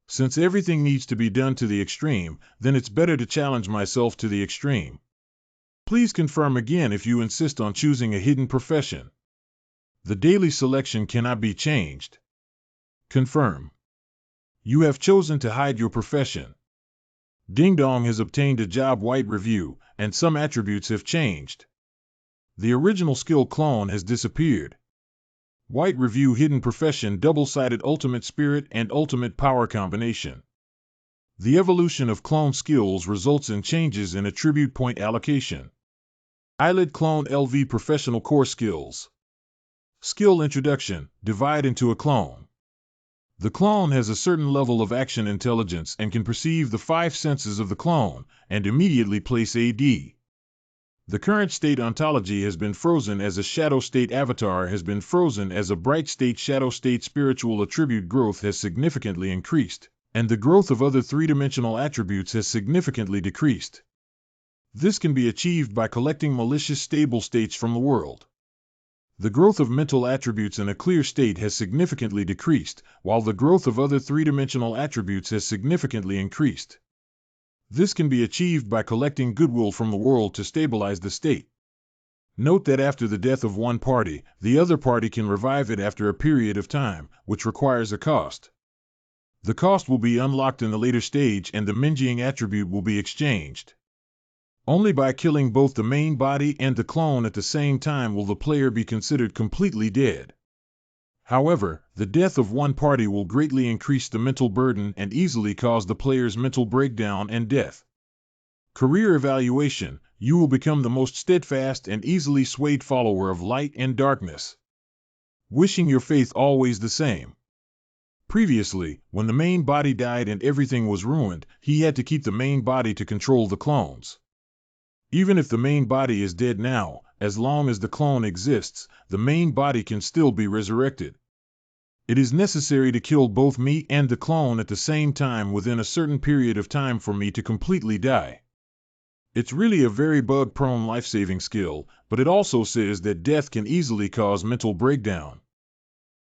Since everything needs to be done to the extreme, then it's better to challenge myself to the extreme. Please confirm again if you insist on choosing a hidden profession. The daily selection cannot be changed. Confirm. You have chosen to hide your profession. Ding Dong has obtained a job white review, and some attributes have changed. The original skill clone has disappeared. White review hidden profession double-sided ultimate spirit and ultimate power combination. The evolution of clone skills results in changes in attribute point allocation. Eyelid clone LV professional core skills. Skill introduction, divide into a clone. The clone has a certain level of action intelligence and can perceive the 5 senses of the clone, and immediately place AD. The current state ontology has been frozen as a shadow state avatar has been frozen as a bright state shadow state spiritual attribute growth has significantly increased, and the growth of other 3-dimensional attributes has significantly decreased. This can be achieved by collecting malicious stable states from the world. The growth of mental attributes in a clear state has significantly decreased, while the growth of other 3-dimensional attributes has significantly increased. This can be achieved by collecting goodwill from the world to stabilize the state. Note that after the death of one party, the other party can revive it after a period of time, which requires a cost. The cost will be unlocked in the later stage and the Minjing attribute will be exchanged. Only by killing both the main body and the clone at the same time will the player be considered completely dead. However, the death of one party will greatly increase the mental burden and easily cause the player's mental breakdown and death. Career evaluation, you will become the most steadfast and easily swayed follower of light and darkness. Wishing your faith always the same. Previously, when the main body died and everything was ruined, he had to keep the main body to control the clones. Even if the main body is dead now, as long as the clone exists, the main body can still be resurrected. It is necessary to kill both me and the clone at the same time within a certain period of time for me to completely die. It's really a very bug-prone life-saving skill, but it also says that death can easily cause mental breakdown.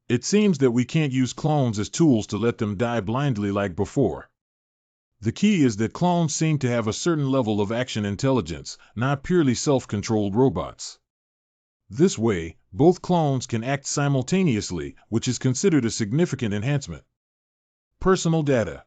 It seems that we can't use clones as tools to let them die blindly like before. The key is that clones seem to have a certain level of action intelligence, not purely self-controlled robots. This way, both clones can act simultaneously, which is considered a significant enhancement. Personal data.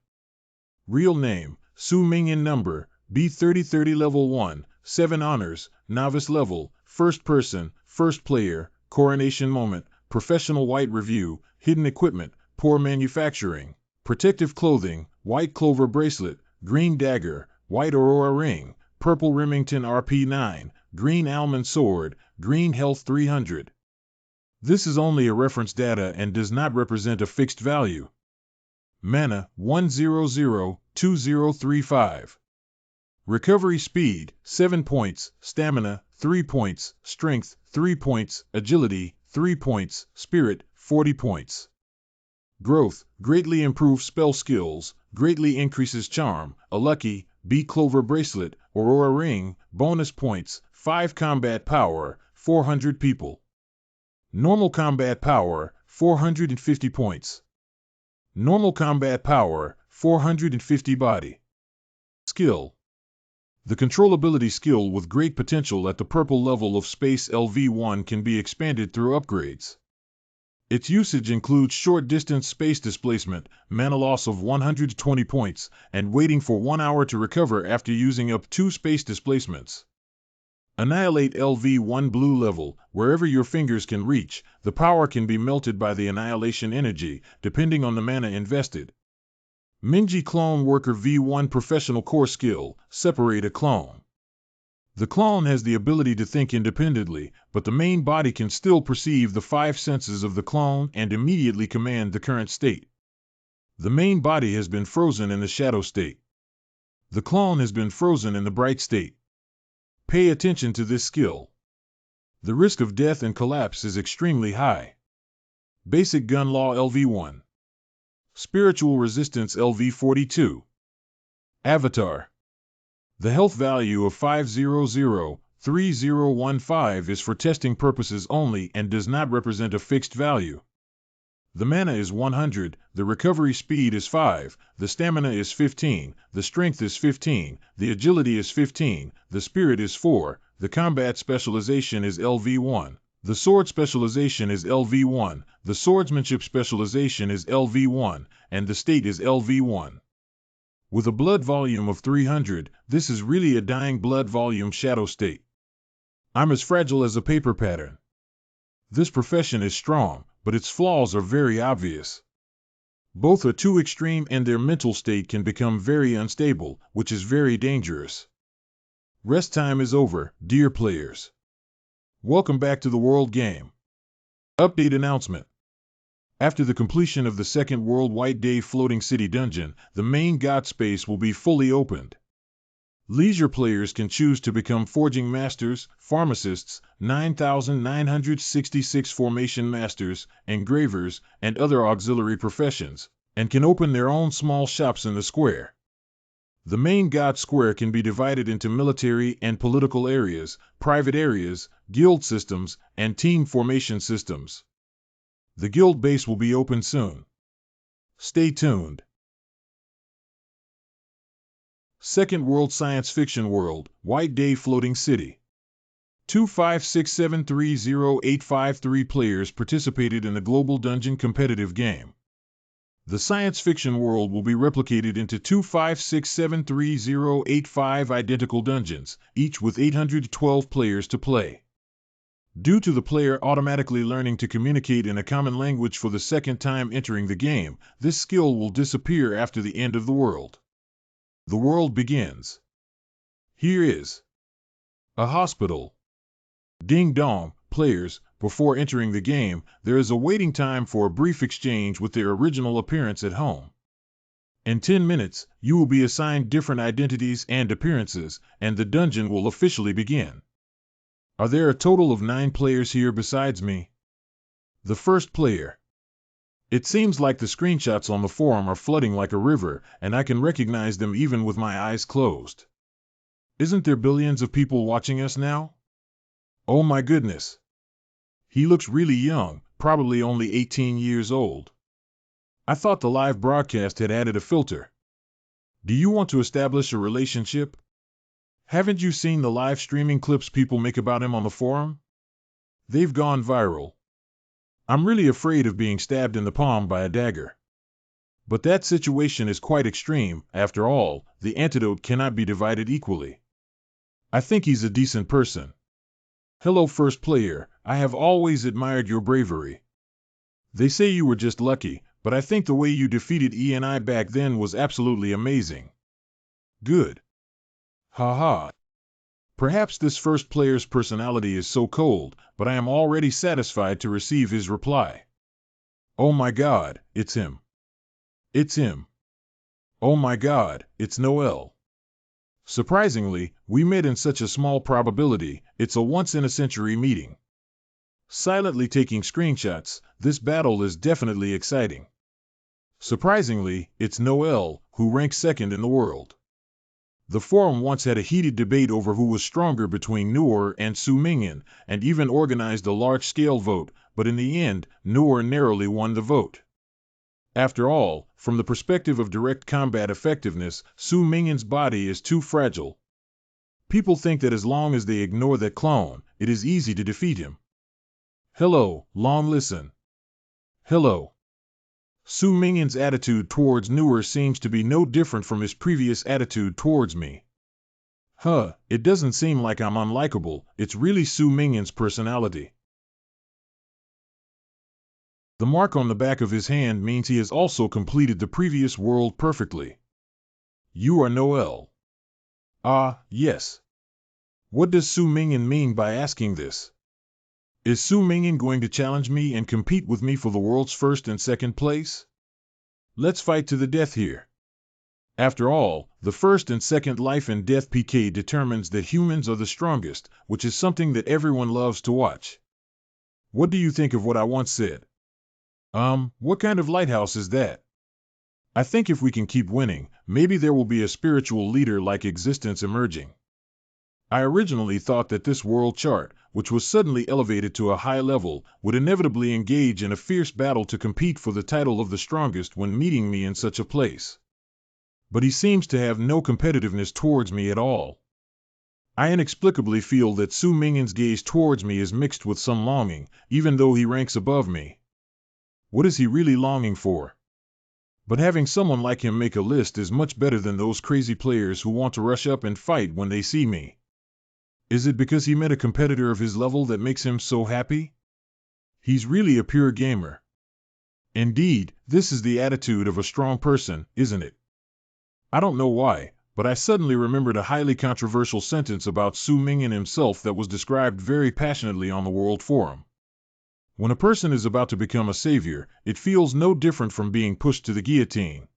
Real name, Su Mingyan number, B3030 level 1, 7 honors, novice level, first person, first player, coronation moment, professional white review, hidden equipment, poor manufacturing, protective clothing, white clover bracelet, green dagger, white aurora ring, purple Remington RP9, green almond sword, green health 300. This is only a reference data and does not represent a fixed value. Mana 1002035. Recovery speed 7 points, stamina 3 points, strength 3 points, agility 3 points, spirit 40 points. Growth greatly improves spell skills, greatly increases charm, a lucky B clover bracelet, aurora ring, bonus points, 5 combat power, 400 people. Normal combat power, 450 points. Normal combat power, 450 body. Skill. The controllability skill with great potential at the purple level of Space LV1 can be expanded through upgrades. Its usage includes short-distance space displacement, mana loss of 120 points, and waiting for 1 hour to recover after using up 2 space displacements. Annihilate LV1 blue level, wherever your fingers can reach, the power can be melted by the annihilation energy, depending on the mana invested. Minji Clone Worker V1 Professional Core Skill, separate a clone. The clone has the ability to think independently, but the main body can still perceive the 5 senses of the clone and immediately command the current state. The main body has been frozen in the shadow state. The clone has been frozen in the bright state. Pay attention to this skill. The risk of death and collapse is extremely high. Basic Gun Law LV1. Spiritual Resistance LV42. Avatar. The health value of 5003015 is for testing purposes only and does not represent a fixed value. The mana is 100, the recovery speed is 5, the stamina is 15, the strength is 15, the agility is 15, the spirit is 4, the combat specialization is LV1, the sword specialization is LV1, the swordsmanship specialization is LV1, and the state is LV1. With a blood volume of 300, this is really a dying blood volume shadow state. I'm as fragile as a paper pattern. This profession is strong, but its flaws are very obvious. Both are too extreme and their mental state can become very unstable, which is very dangerous. Rest time is over, dear players. Welcome back to the World Game. Update announcement. After the completion of the second World White Day Floating City Dungeon, the main God Space will be fully opened. Leisure players can choose to become Forging Masters, Pharmacists, 9,966 Formation Masters, Engravers, and other auxiliary professions, and can open their own small shops in the square. The main God Square can be divided into military and political areas, private areas, guild systems, and team formation systems. The guild base will be open soon. Stay tuned. Second World Science Fiction World, White Day Floating City. 256730853 players participated in the Global Dungeon competitive game. The science fiction world will be replicated into 2567308 identical dungeons, each with 812 players to play. Due to the player automatically learning to communicate in a common language for the second time entering the game, this skill will disappear after the end of the world. The world begins. Here is a hospital. Ding dong, players, before entering the game, there is a waiting time for a brief exchange with their original appearance at home. In 10 minutes, you will be assigned different identities and appearances, and the dungeon will officially begin. Are there a total of 9 players here besides me? The first player. It seems like the screenshots on the forum are flooding like a river, and I can recognize them even with my eyes closed. Isn't there billions of people watching us now? Oh my goodness. He looks really young, probably only 18 years old. I thought the live broadcast had added a filter. Do you want to establish a relationship? Haven't you seen the live streaming clips people make about him on the forum? They've gone viral. I'm really afraid of being stabbed in the palm by a dagger. But that situation is quite extreme. After all, the antidote cannot be divided equally. I think he's a decent person. Hello, first player. I have always admired your bravery. They say you were just lucky, but I think the way you defeated E and I back then was absolutely amazing. Good. Haha. Perhaps this first player's personality is so cold, but I am already satisfied to receive his reply. Oh my God, it's him. It's him. Oh my God, it's Noel. Surprisingly, we met in such a small probability, it's a once-in-a-century meeting. Silently taking screenshots, this battle is definitely exciting. Surprisingly, it's Noel, who ranks second in the world. The forum once had a heated debate over who was stronger between Noor and Su Mingyan, and even organized a large-scale vote, but in the end, Noor narrowly won the vote. After all, from the perspective of direct combat effectiveness, Su Mingyan's body is too fragile. People think that as long as they ignore that clone, it is easy to defeat him. Hello, long listen. Hello. Su Mingyan's attitude towards Noor seems to be no different from his previous attitude towards me. It doesn't seem like I'm unlikable, it's really Su Mingyan's personality. The mark on the back of his hand means he has also completed the previous world perfectly. You are Noel. Ah, yes. What does Su Mingyan mean by asking this? Is Su Mingyan going to challenge me and compete with me for the world's first and second place? Let's fight to the death here. After all, the first and second life and death PK determines that humans are the strongest, which is something that everyone loves to watch. What do you think of what I once said? What kind of lighthouse is that? I think if we can keep winning, maybe there will be a spiritual leader-like existence emerging. I originally thought that this world chart, which was suddenly elevated to a high level, would inevitably engage in a fierce battle to compete for the title of the strongest when meeting me in such a place. But he seems to have no competitiveness towards me at all. I inexplicably feel that Su Mingyan's gaze towards me is mixed with some longing, even though he ranks above me. What is he really longing for? But having someone like him make a list is much better than those crazy players who want to rush up and fight when they see me. Is it because he met a competitor of his level that makes him so happy? He's really a pure gamer. Indeed, this is the attitude of a strong person, isn't it? I don't know why, but I suddenly remembered a highly controversial sentence about Su Mingyan himself that was described very passionately on the World Forum. When a person is about to become a savior, it feels no different from being pushed to the guillotine.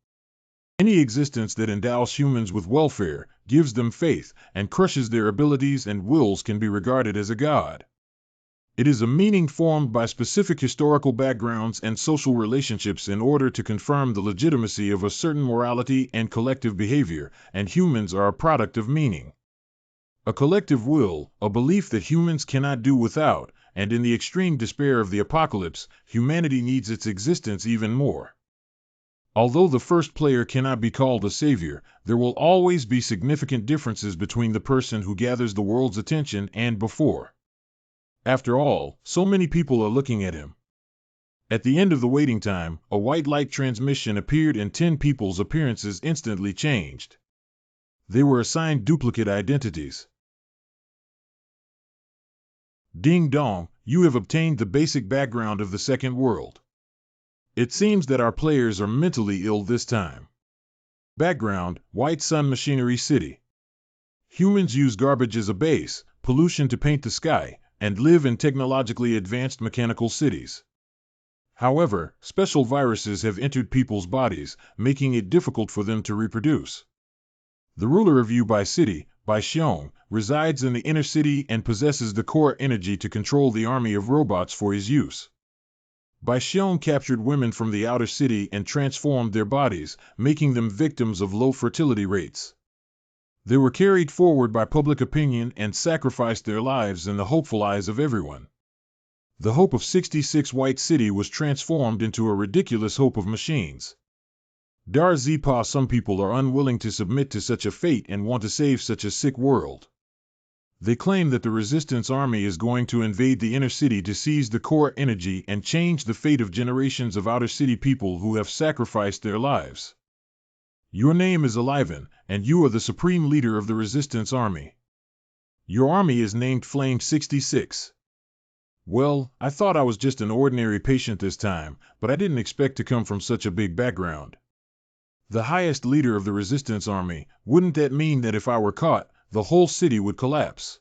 Any existence that endows humans with welfare, gives them faith, and crushes their abilities and wills can be regarded as a god. It is a meaning formed by specific historical backgrounds and social relationships in order to confirm the legitimacy of a certain morality and collective behavior, and humans are a product of meaning. A collective will, a belief that humans cannot do without, and in the extreme despair of the apocalypse, humanity needs its existence even more. Although the first player cannot be called a savior, there will always be significant differences between the person who gathers the world's attention and before. After all, so many people are looking at him. At the end of the waiting time, a white light transmission appeared and 10 people's appearances instantly changed. They were assigned duplicate identities. Ding dong, you have obtained the basic background of the second world. It seems that our players are mentally ill this time. Background: White Sun Machinery City. Humans use garbage as a base, pollution to paint the sky, and live in technologically advanced mechanical cities. However, special viruses have entered people's bodies, making it difficult for them to reproduce. The ruler of Yubai City, Bai Xiong, resides in the inner city and possesses the core energy to control the army of robots for his use. Bai Xiong captured women from the outer city and transformed their bodies, making them victims of low fertility rates. They were carried forward by public opinion and sacrificed their lives in the hopeful eyes of everyone. The hope of 66 White City was transformed into a ridiculous hope of machines. Dar Zipa, some people are unwilling to submit to such a fate and want to save such a sick world. They claim that the resistance army is going to invade the inner city to seize the core energy and change the fate of generations of outer city people who have sacrificed their lives. Your name is Aliven, and you are the supreme leader of the resistance army. Your army is named Flame 66. Well, I thought I was just an ordinary patient this time, but I didn't expect to come from such a big background. The highest leader of the resistance army, wouldn't that mean that if I were caught, the whole city would collapse?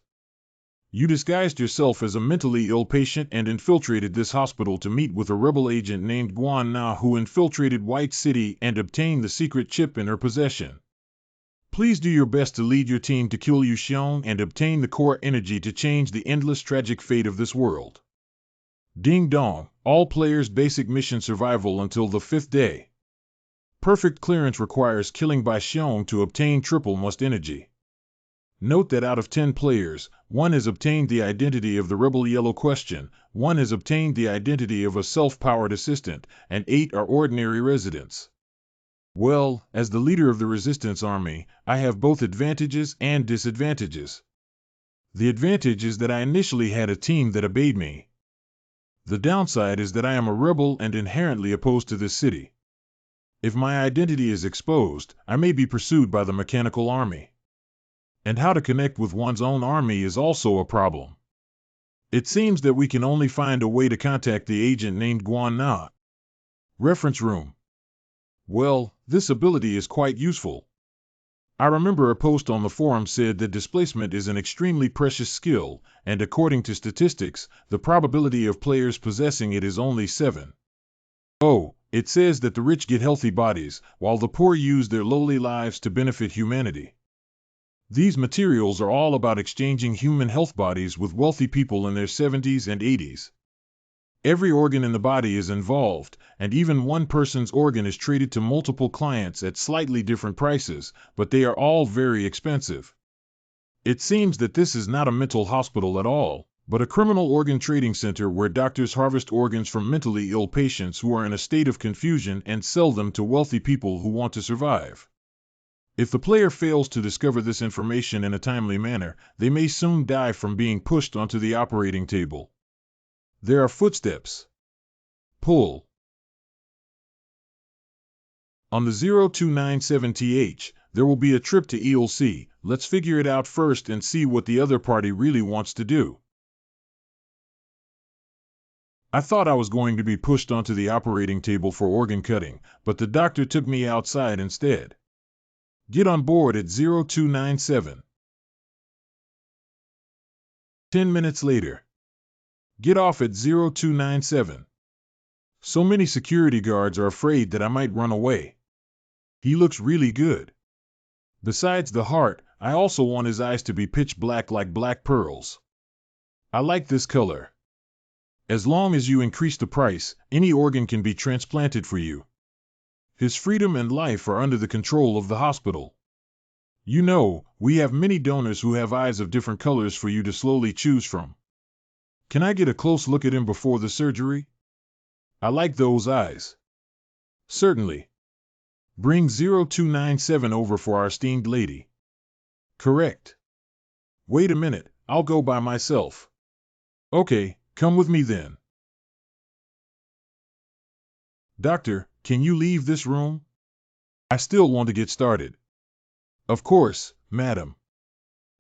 You disguised yourself as a mentally ill patient and infiltrated this hospital to meet with a rebel agent named Guan Na who infiltrated White City and obtained the secret chip in her possession. Please do your best to lead your team to kill Yu Xiong and obtain the core energy to change the endless tragic fate of this world. Ding dong, all players basic mission survival until the 5th day. Perfect clearance requires killing Bai Xiong to obtain triple must energy. Note that out of 10 players, 1 has obtained the identity of the Rebel Yellow Question, 1 has obtained the identity of a self-powered assistant, and 8 are ordinary residents. Well, as the leader of the resistance army, I have both advantages and disadvantages. The advantage is that I initially had a team that obeyed me. The downside is that I am a rebel and inherently opposed to this city. If my identity is exposed, I may be pursued by the mechanical army. And how to connect with one's own army is also a problem. It seems that we can only find a way to contact the agent named Guan Na. Reference room. Well, this ability is quite useful. I remember a post on the forum said that displacement is an extremely precious skill, and according to statistics, the probability of players possessing it is only 7. Oh, it says that the rich get healthy bodies, while the poor use their lowly lives to benefit humanity. These materials are all about exchanging human health bodies with wealthy people in their 70s and 80s. Every organ in the body is involved, and even one person's organ is traded to multiple clients at slightly different prices, but they are all very expensive. It seems that this is not a mental hospital at all, but a criminal organ trading center where doctors harvest organs from mentally ill patients who are in a state of confusion and sell them to wealthy people who want to survive. If the player fails to discover this information in a timely manner, they may soon die from being pushed onto the operating table. There are footsteps. Pull. On the 0297th, there will be a trip to ELC. Let's figure it out first and see what the other party really wants to do. I thought I was going to be pushed onto the operating table for organ cutting, but the doctor took me outside instead. Get on board at 0297. 10 minutes later. Get off at 0297. So many security guards are afraid that I might run away. He looks really good. Besides the heart, I also want his eyes to be pitch black like black pearls. I like this color. As long as you increase the price, any organ can be transplanted for you. His freedom and life are under the control of the hospital. You know, we have many donors who have eyes of different colors for you to slowly choose from. Can I get a close look at him before the surgery? I like those eyes. Certainly. Bring 0297 over for our esteemed lady. Correct. Wait a minute, I'll go by myself. Okay, come with me then. Doctor, can you leave this room? I still want to get started. Of course, madam.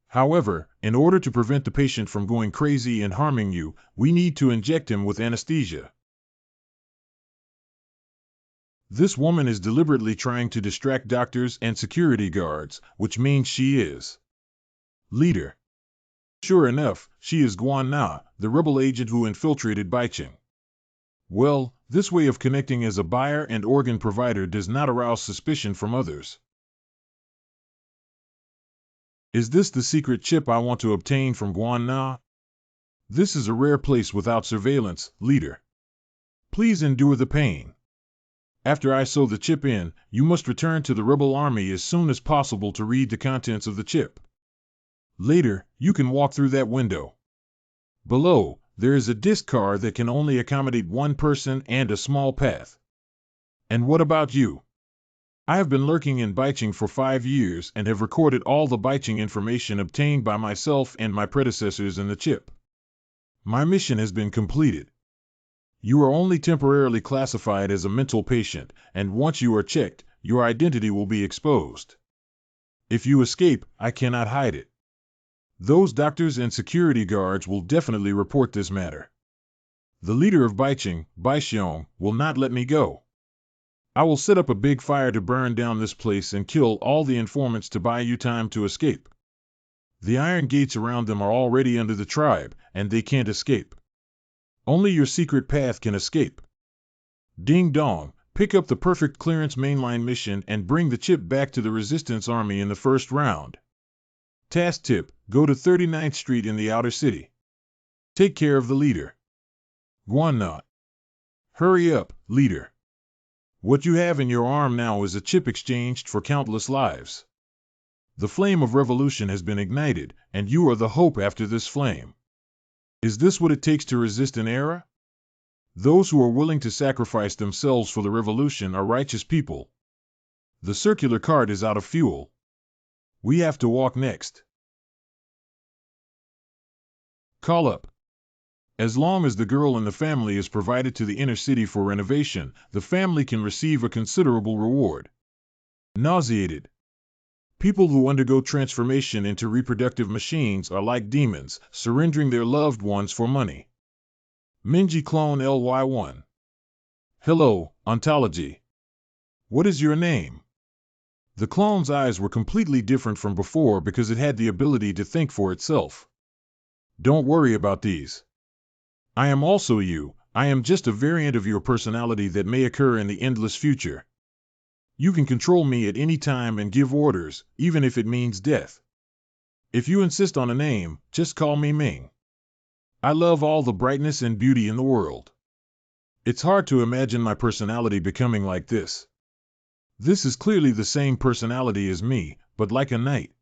However, in order to prevent the patient from going crazy and harming you, we need to inject him with anesthesia. This woman is deliberately trying to distract doctors and security guards, which means she is leader. Sure enough, she is Guan Na, the rebel agent who infiltrated Baicheng. Well, This way of connecting as a buyer and organ provider does not arouse suspicion from others. Is this the secret chip I want to obtain from Guan? This is a rare place without surveillance, leader. Please endure the pain. After I sew the chip in, you must return to the rebel army as soon as possible to read the contents of the chip. Later, you can walk through that window. Below, there is a disc car that can only accommodate one person and a small path. And what about you? I have been lurking in Baiching for 5 years and have recorded all the Baiching information obtained by myself and my predecessors in the chip. My mission has been completed. You are only temporarily classified as a mental patient, and once you are checked, your identity will be exposed. If you escape, I cannot hide it. Those doctors and security guards will definitely report this matter. The leader of Baiching, Baixiong, will not let me go. I will set up a big fire to burn down this place and kill all the informants to buy you time to escape. The iron gates around them are already under the tribe, and they can't escape. Only your secret path can escape. Ding dong, pick up the perfect clearance mainline mission and bring the chip back to the resistance army in the first round. Task tip, go to 39th Street in the outer city. Take care of the leader. Guan. Hurry up, leader. What you have in your arm now is a chip exchanged for countless lives. The flame of revolution has been ignited, and you are the hope after this flame. Is this what it takes to resist an era? Those who are willing to sacrifice themselves for the revolution are righteous people. The circular cart is out of fuel. We have to walk next. Call up. As long as the girl in the family is provided to the inner city for renovation, the family can receive a considerable reward. Nauseated. People who undergo transformation into reproductive machines are like demons, surrendering their loved ones for money. Minji Clone LY1. Hello, Ontology. What is your name? The clone's eyes were completely different from before because it had the ability to think for itself. Don't worry about these. I am also you. I am just a variant of your personality that may occur in the endless future. You can control me at any time and give orders, even if it means death. If you insist on a name, just call me Ming. I love all the brightness and beauty in the world. It's hard to imagine my personality becoming like this. This is clearly the same personality as me, but like a knight.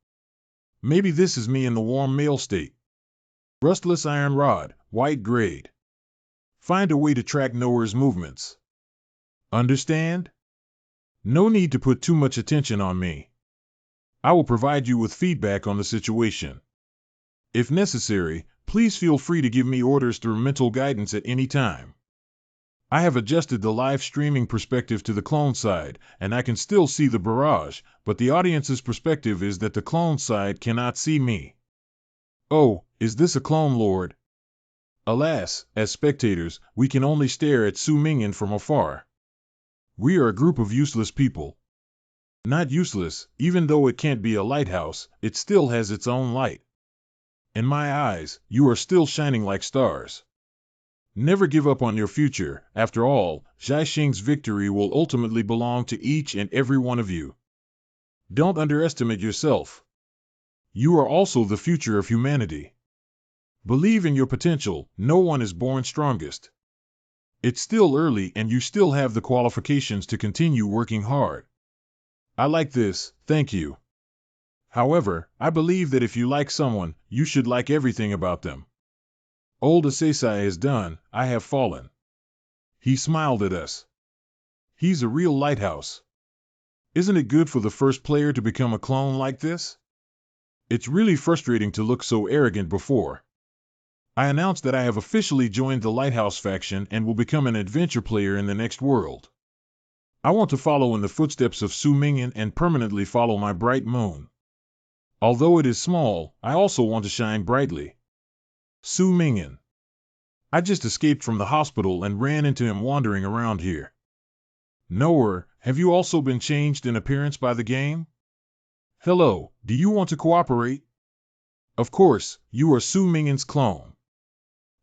Maybe this is me in the warm male state. Rustless iron rod, white grade. Find a way to track Noer's movements. Understand? No need to put too much attention on me. I will provide you with feedback on the situation. If necessary, please feel free to give me orders through mental guidance at any time. I have adjusted the live streaming perspective to the clone side, and I can still see the barrage, but the audience's perspective is that the clone side cannot see me. Oh, is this a clone lord? Alas, as spectators, we can only stare at Su Mingyan from afar. We are a group of useless people. Not useless, even though it can't be a lighthouse, it still has its own light. In my eyes, you are still shining like stars. Never give up on your future. After all, Zhaixing's victory will ultimately belong to each and every one of you. Don't underestimate yourself. You are also the future of humanity. Believe in your potential. No one is born strongest. It's still early and you still have the qualifications to continue working hard. I like this, thank you. However, I believe that if you like someone, you should like everything about them. Old Asesai is done, I have fallen. He smiled at us. He's a real lighthouse. Isn't it good for the first player to become a clone like this? It's really frustrating to look so arrogant before. I announced that I have officially joined the Lighthouse faction and will become an adventure player in the next world. I want to follow in the footsteps of Su Mingyan and permanently follow my bright moon. Although it is small, I also want to shine brightly. Su Mingyan. I just escaped from the hospital and ran into him wandering around here. Noer, have you also been changed in appearance by the game? Hello, do you want to cooperate? Of course, you are Su Mingyan's clone.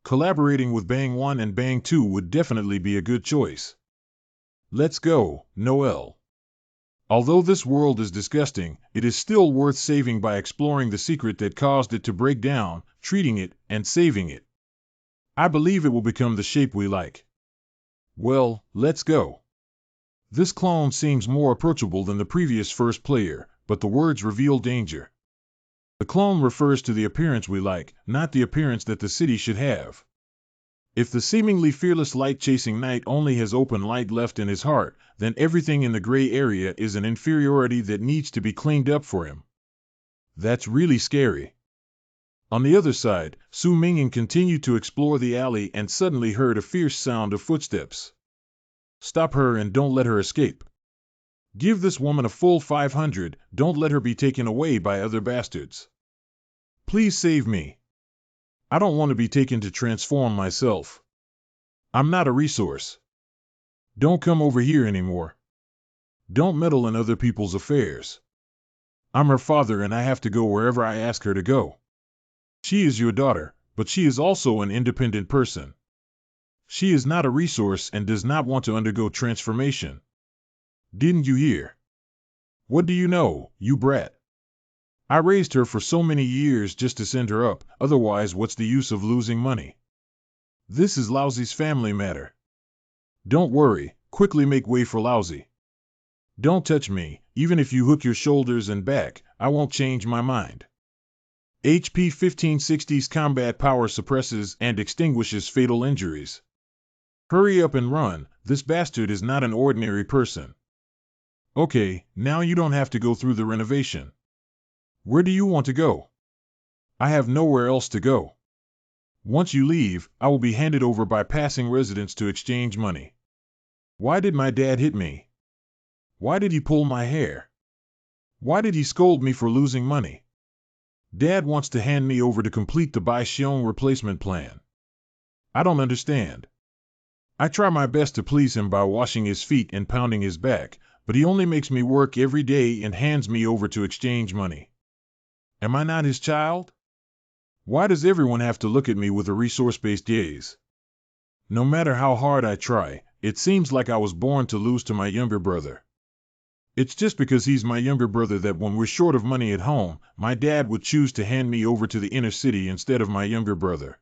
collaborating with Bang 1 and Bang 2 would definitely be a good choice. Let's go, Noel. Although this world is disgusting, it is still worth saving by exploring the secret that caused it to break down, treating it, and saving it. I believe it will become the shape we like. Well, let's go. This clone seems more approachable than the previous first player, but the words reveal danger. The clone refers to the appearance we like, not the appearance that the city should have. If the seemingly fearless light-chasing knight only has open light left in his heart, then everything in the gray area is an inferiority that needs to be cleaned up for him. That's really scary. On the other side, Su Mingyan continued to explore the alley and suddenly heard a fierce sound of footsteps. Stop her and don't let her escape. Give this woman a full 500, don't let her be taken away by other bastards. Please save me. I don't want to be taken to transform myself. I'm not a resource. Don't come over here anymore. Don't meddle in other people's affairs. I'm her father and I have to go wherever I ask her to go. She is your daughter, but she is also an independent person. She is not a resource and does not want to undergo transformation. Didn't you hear? What do you know, you brat? I raised her for so many years just to send her up, otherwise what's the use of losing money? This is Lousy's family matter. Don't worry, quickly make way for Lousy. Don't touch me, even if you hook your shoulders and back, I won't change my mind. HP 1560's combat power suppresses and extinguishes fatal injuries. Hurry up and run, this bastard is not an ordinary person. Okay, now you don't have to go through the renovation. Where do you want to go? I have nowhere else to go. Once you leave, I will be handed over by passing residents to exchange money. Why did my dad hit me? Why did he pull my hair? Why did he scold me for losing money? Dad wants to hand me over to complete the Bai Xiong replacement plan. I don't understand. I try my best to please him by washing his feet and pounding his back, but he only makes me work every day and hands me over to exchange money. Am I not his child? Why does everyone have to look at me with a resource-based gaze? No matter how hard I try, it seems like I was born to lose to my younger brother. It's just because he's my younger brother that when we're short of money at home, my dad would choose to hand me over to the inner city instead of my younger brother.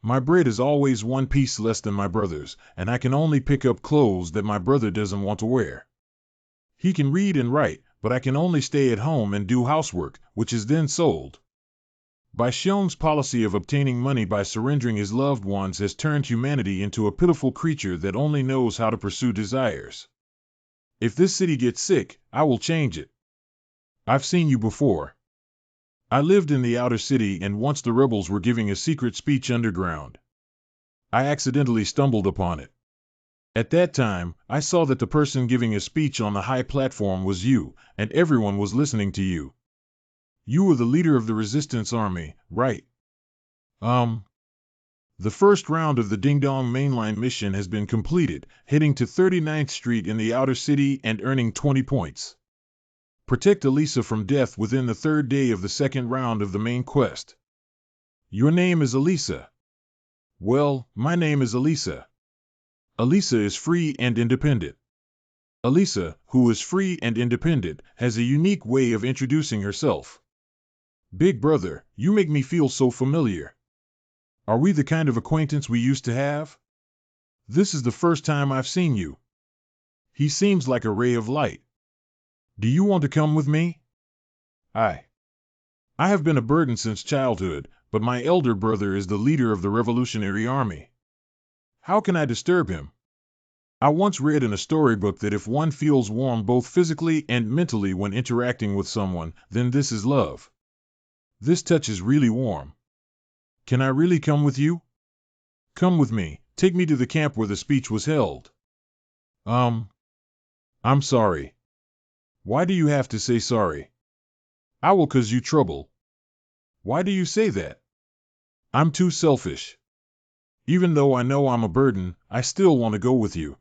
My bread is always one piece less than my brother's, and I can only pick up clothes that my brother doesn't want to wear. He can read and write, but I can only stay at home and do housework, which is then sold. Bai Xiong's policy of obtaining money by surrendering his loved ones has turned humanity into a pitiful creature that only knows how to pursue desires. If this city gets sick, I will change it. I've seen you before. I lived in the outer city and once the rebels were giving a secret speech underground. I accidentally stumbled upon it. At that time, I saw that the person giving a speech on the high platform was you, and everyone was listening to you. You were the leader of the resistance army, right? The first round of the Ding Dong mainline mission has been completed, heading to 39th Street in the outer city and earning 20 points. Protect Elisa from death within the third day of the second round of the main quest. Your name is Elisa. Well, my name is Elisa. Elisa is free and independent. Elisa, who is free and independent, has a unique way of introducing herself. Big brother, you make me feel so familiar. Are we the kind of acquaintance we used to have? This is the first time I've seen you. He seems like a ray of light. Do you want to come with me? I have been a burden since childhood, but my elder brother is the leader of the Revolutionary Army. How can I disturb him? I once read in a storybook that if one feels warm both physically and mentally when interacting with someone, then this is love. This touch is really warm. Can I really come with you? Come with me, take me to the camp where the speech was held. I'm sorry. Why do you have to say sorry? I will cause you trouble. Why do you say that? I'm too selfish. Even though I know I'm a burden, I still want to go with you.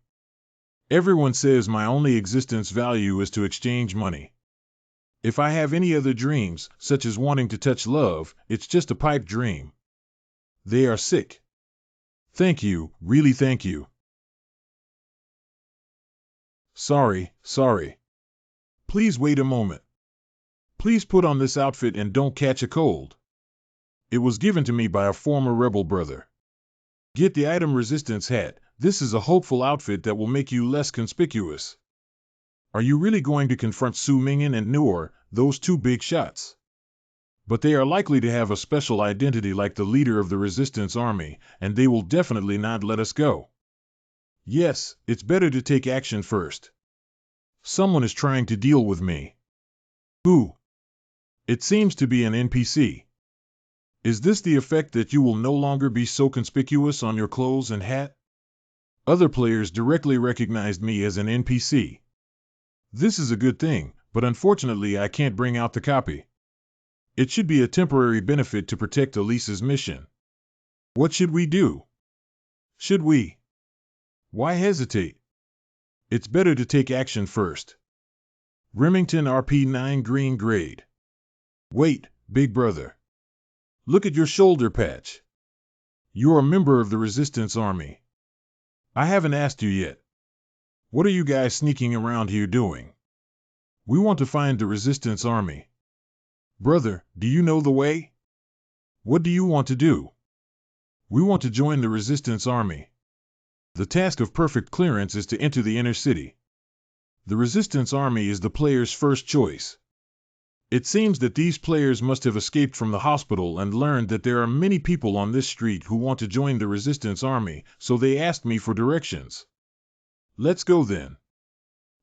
Everyone says my only existence value is to exchange money. If I have any other dreams, such as wanting to touch love, it's just a pipe dream. They are sick. Thank you, really thank you. Sorry. Please wait a moment. Please put on this outfit and don't catch a cold. It was given to me by a former rebel brother. Get the item resistance hat. This is a hopeful outfit that will make you less conspicuous. Are you really going to confront Su Mingyan and Noor, those two big shots? But they are likely to have a special identity like the leader of the resistance army, and they will definitely not let us go. Yes, it's better to take action first. Someone is trying to deal with me. Who? It seems to be an NPC. Is this the effect that you will no longer be so conspicuous on your clothes and hat? Other players directly recognized me as an NPC. This is a good thing, but unfortunately I can't bring out the copy. It should be a temporary benefit to protect Elise's mission. What should we do? Should we? Why hesitate? It's better to take action first. Remington RP9 green grade. Wait, big brother. Look at your shoulder patch. You're a member of the resistance army. I haven't asked you yet. What are you guys sneaking around here doing? We want to find the resistance army. Brother, do you know the way? What do you want to do? We want to join the resistance army. The task of perfect clearance is to enter the inner city. The resistance army is the player's first choice. It seems that these players must have escaped from the hospital and learned that there are many people on this street who want to join the resistance army, so they asked me for directions. Let's go then.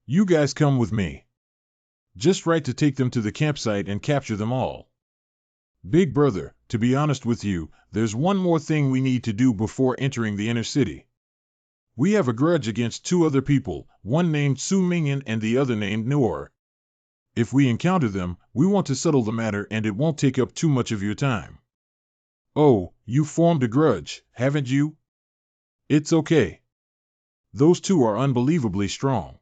You guys come with me. Just right to take them to the campsite and capture them all. Big brother, to be honest with you, there's one more thing we need to do before entering the inner city. We have a grudge against two other people, one named Su Mingyan and the other named Noor. If we encounter them, we want to settle the matter and it won't take up too much of your time. Oh, you formed a grudge, haven't you? It's okay. Those two are unbelievably strong.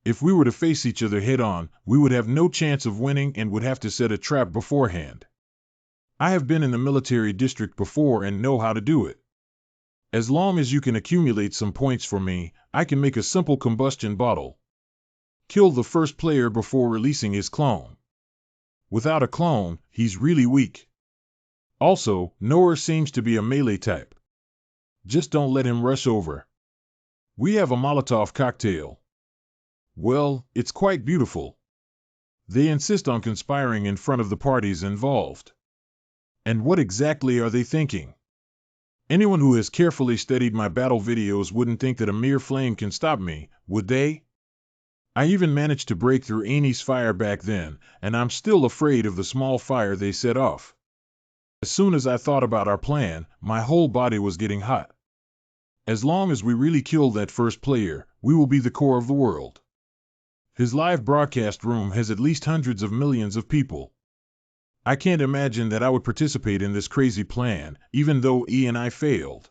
If we were to face each other head-on, we would have no chance of winning and would have to set a trap beforehand. I have been in the military district before and know how to do it. As long as you can accumulate some points for me, I can make a simple combustion bottle. Kill the first player before releasing his clone. Without a clone, he's really weak. Also, Noor seems to be a melee type. Just don't let him rush over. We have a Molotov cocktail. Well, it's quite beautiful. They insist on conspiring in front of the parties involved. And what exactly are they thinking? Anyone who has carefully studied my battle videos wouldn't think that a mere flame can stop me, would they? I even managed to break through Amy's fire back then, and I'm still afraid of the small fire they set off. As soon as I thought about our plan, my whole body was getting hot. As long as we really kill that first player, we will be the core of the world. His live broadcast room has at least hundreds of millions of people. I can't imagine that I would participate in this crazy plan, even though E and I failed.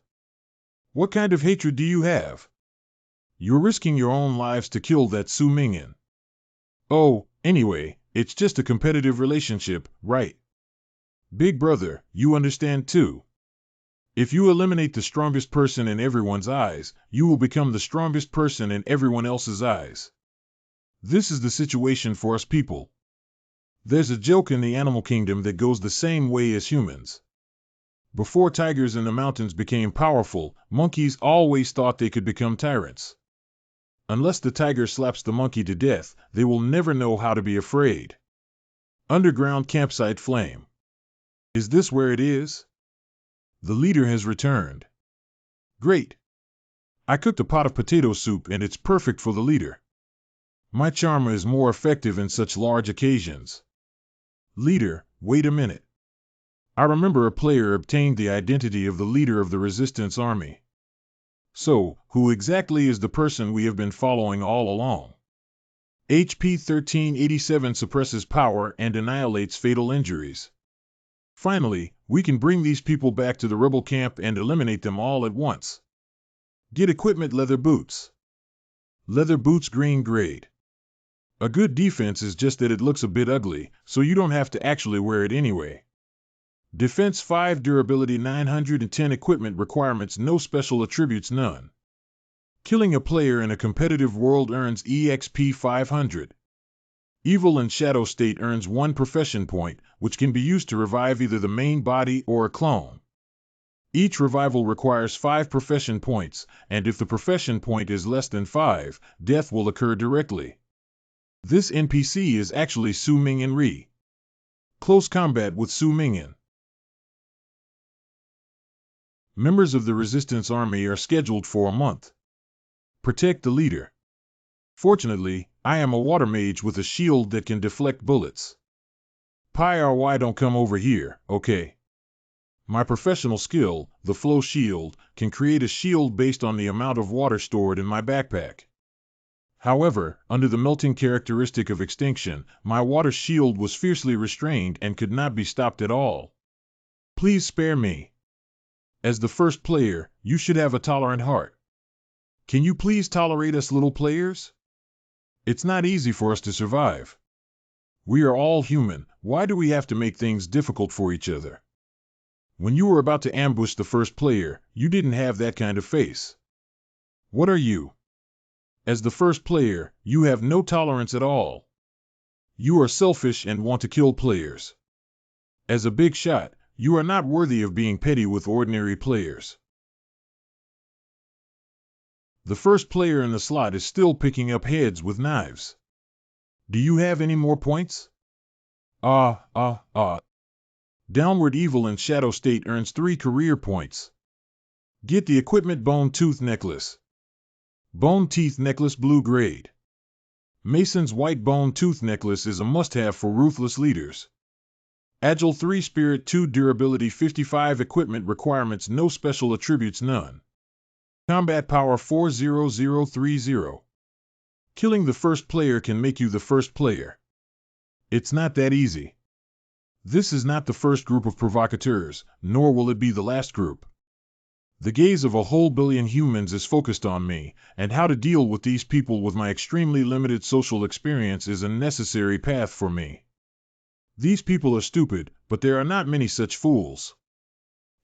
What kind of hatred do you have? You're risking your own lives to kill that Su Mingyan. Oh, anyway, it's just a competitive relationship, right? Big brother, you understand too. If you eliminate the strongest person in everyone's eyes, you will become the strongest person in everyone else's eyes. This is the situation for us people. There's a joke in the animal kingdom that goes the same way as humans. Before tigers in the mountains became powerful, monkeys always thought they could become tyrants. Unless the tiger slaps the monkey to death, they will never know how to be afraid. Underground campsite flame. Is this where it is? The leader has returned. Great. I cooked a pot of potato soup and it's perfect for the leader. My charm is more effective in such large occasions. Leader, wait a minute. I remember a player obtained the identity of the leader of the resistance army. So, who exactly is the person we have been following all along? HP 1387 suppresses power and annihilates fatal injuries. Finally, we can bring these people back to the rebel camp and eliminate them all at once. Get equipment leather boots. Leather boots green grade. A good defense is just that it looks a bit ugly, so you don't have to actually wear it anyway. Defense 5, durability 910, equipment requirements no special attributes none. Killing a player in a competitive world earns EXP 500. Evil and Shadow State earns 1 profession point, which can be used to revive either the main body or a clone. Each revival requires 5 profession points, and if the profession point is less than 5, death will occur directly. This NPC is actually Su Mingyan Ri. Close combat with Su Mingyan. Members of the Resistance Army are scheduled for a month. Protect the leader. Fortunately, I am a water mage with a shield that can deflect bullets. Pi don't come over here, okay? My professional skill, the flow shield, can create a shield based on the amount of water stored in my backpack. However, under the melting characteristic of extinction, my water shield was fiercely restrained and could not be stopped at all. Please spare me. As the first player, you should have a tolerant heart. Can you please tolerate us little players? It's not easy for us to survive. We are all human, why do we have to make things difficult for each other? When you were about to ambush the first player, you didn't have that kind of face. What are you? As the first player, you have no tolerance at all. You are selfish and want to kill players. As a big shot, you are not worthy of being petty with ordinary players. The first player in the slot is still picking up heads with knives. Do you have any more points? Downward Evil and Shadow State earns 3 career points. Get the equipment Bone Tooth Necklace. Bone Teeth Necklace Blue Grade. Mason's White Bone Tooth Necklace is a must-have for ruthless leaders. Agile 3, Spirit 2, durability 55, equipment requirements no special attributes none. Combat power 40030. Killing the first player can make you the first player. It's not that easy. This is not the first group of provocateurs, nor will it be the last group. The gaze of a whole billion humans is focused on me, and how to deal with these people with my extremely limited social experience is a necessary path for me. These people are stupid, but there are not many such fools.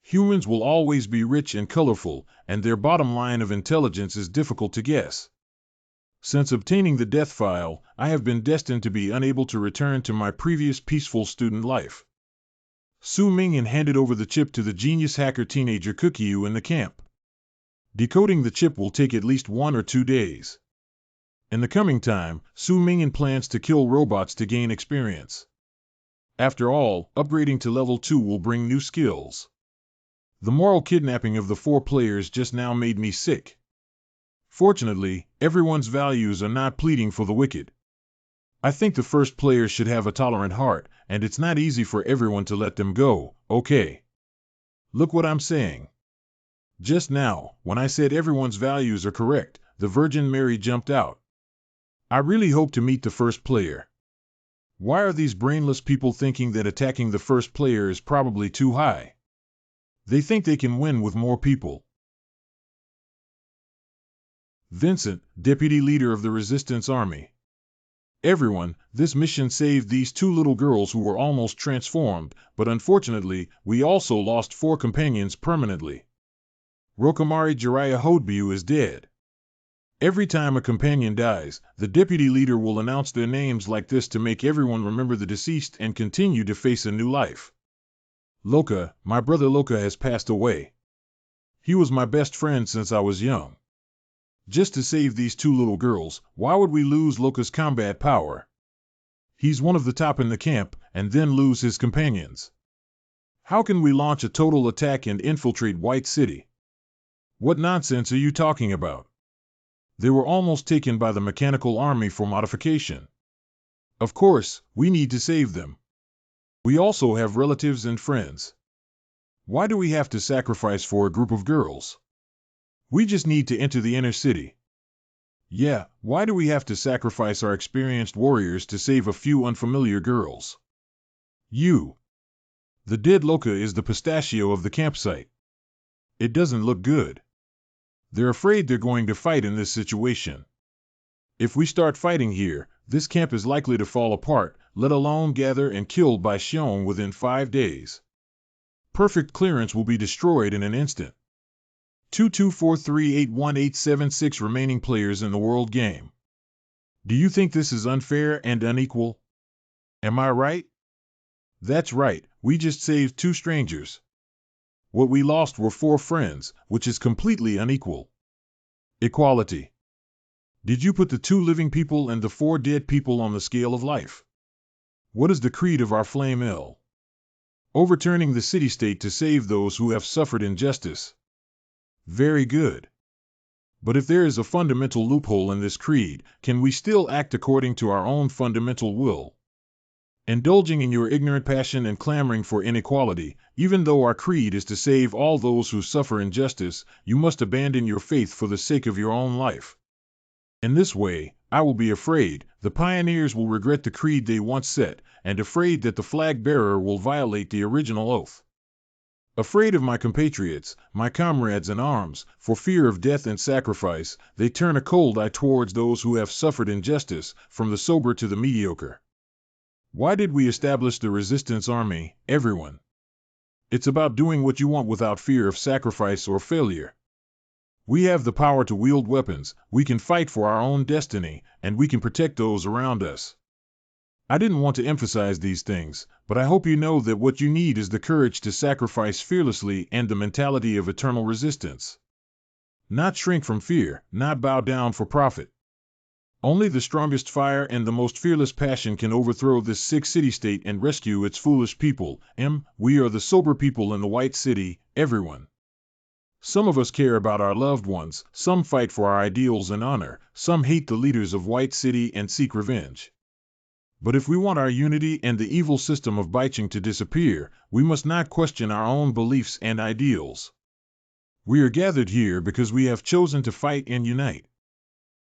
Humans will always be rich and colorful, and their bottom line of intelligence is difficult to guess. Since obtaining the death file, I have been destined to be unable to return to my previous peaceful student life. Su Mingyan handed over the chip to the genius hacker teenager Cookiew in the camp. Decoding the chip will take at least 1 or 2 days. In the coming time, Su Mingyan plans to kill robots to gain experience. After all, upgrading to level 2 will bring new skills. The moral kidnapping of the 4 players just now made me sick. Fortunately, everyone's values are not pleading for the wicked. I think the first player should have a tolerant heart, and it's not easy for everyone to let them go, okay? Look what I'm saying. Just now, when I said everyone's values are correct, the Virgin Mary jumped out. I really hope to meet the first player. Why are these brainless people thinking that attacking the first player is probably too high? They think they can win with more people. Vincent, deputy leader of the Resistance Army. Everyone, this mission saved these 2 little girls who were almost transformed, but unfortunately, we also lost 4 companions permanently. Rokamari Jiraiya Hodbyu is dead. Every time a companion dies, the deputy leader will announce their names like this to make everyone remember the deceased and continue to face a new life. Loka, my brother Loka has passed away. He was my best friend since I was young. Just to save these 2 little girls, why would we lose Loka's combat power? He's one of the top in the camp, and then lose his companions. How can we launch a total attack and infiltrate White City? What nonsense are you talking about? They were almost taken by the mechanical army for modification. Of course, we need to save them. We also have relatives and friends. Why do we have to sacrifice for a group of girls? We just need to enter the inner city. Yeah, why do we have to sacrifice our experienced warriors to save a few unfamiliar girls? You. The dead Loka is the pistachio of the campsite. It doesn't look good. They're afraid they're going to fight in this situation. If we start fighting here, this camp is likely to fall apart, let alone gather and killed by Xiong within 5 days. Perfect clearance will be destroyed in an instant. 22438186 remaining players in the world game. Do you think this is unfair and unequal? Am I right? That's right, we just saved 2 strangers. What we lost were 4 friends, which is completely unequal. Equality. Did you put the 2 living people and the 4 dead people on the scale of life? What is the creed of our flame L? Overturning the city-state to save those who have suffered injustice. Very good. But if there is a fundamental loophole in this creed, can we still act according to our own fundamental will? Indulging in your ignorant passion and clamoring for inequality, even though our creed is to save all those who suffer injustice, you must abandon your faith for the sake of your own life. In this way, I will be afraid, the pioneers will regret the creed they once set, and afraid that the flag-bearer will violate the original oath. Afraid of my compatriots, my comrades in arms, for fear of death and sacrifice, they turn a cold eye towards those who have suffered injustice, from the sober to the mediocre. Why did we establish the resistance army, everyone? It's about doing what you want without fear of sacrifice or failure. We have the power to wield weapons, we can fight for our own destiny, and we can protect those around us. I didn't want to emphasize these things, but I hope you know that what you need is the courage to sacrifice fearlessly and the mentality of eternal resistance. Not shrink from fear, not bow down for profit. Only the strongest fire and the most fearless passion can overthrow this sick city-state and rescue its foolish people. We are the sober people in the White City, everyone. Some of us care about our loved ones, some fight for our ideals and honor, some hate the leaders of White City and seek revenge. But if we want our unity and the evil system of Baicheng to disappear, we must not question our own beliefs and ideals. We are gathered here because we have chosen to fight and unite.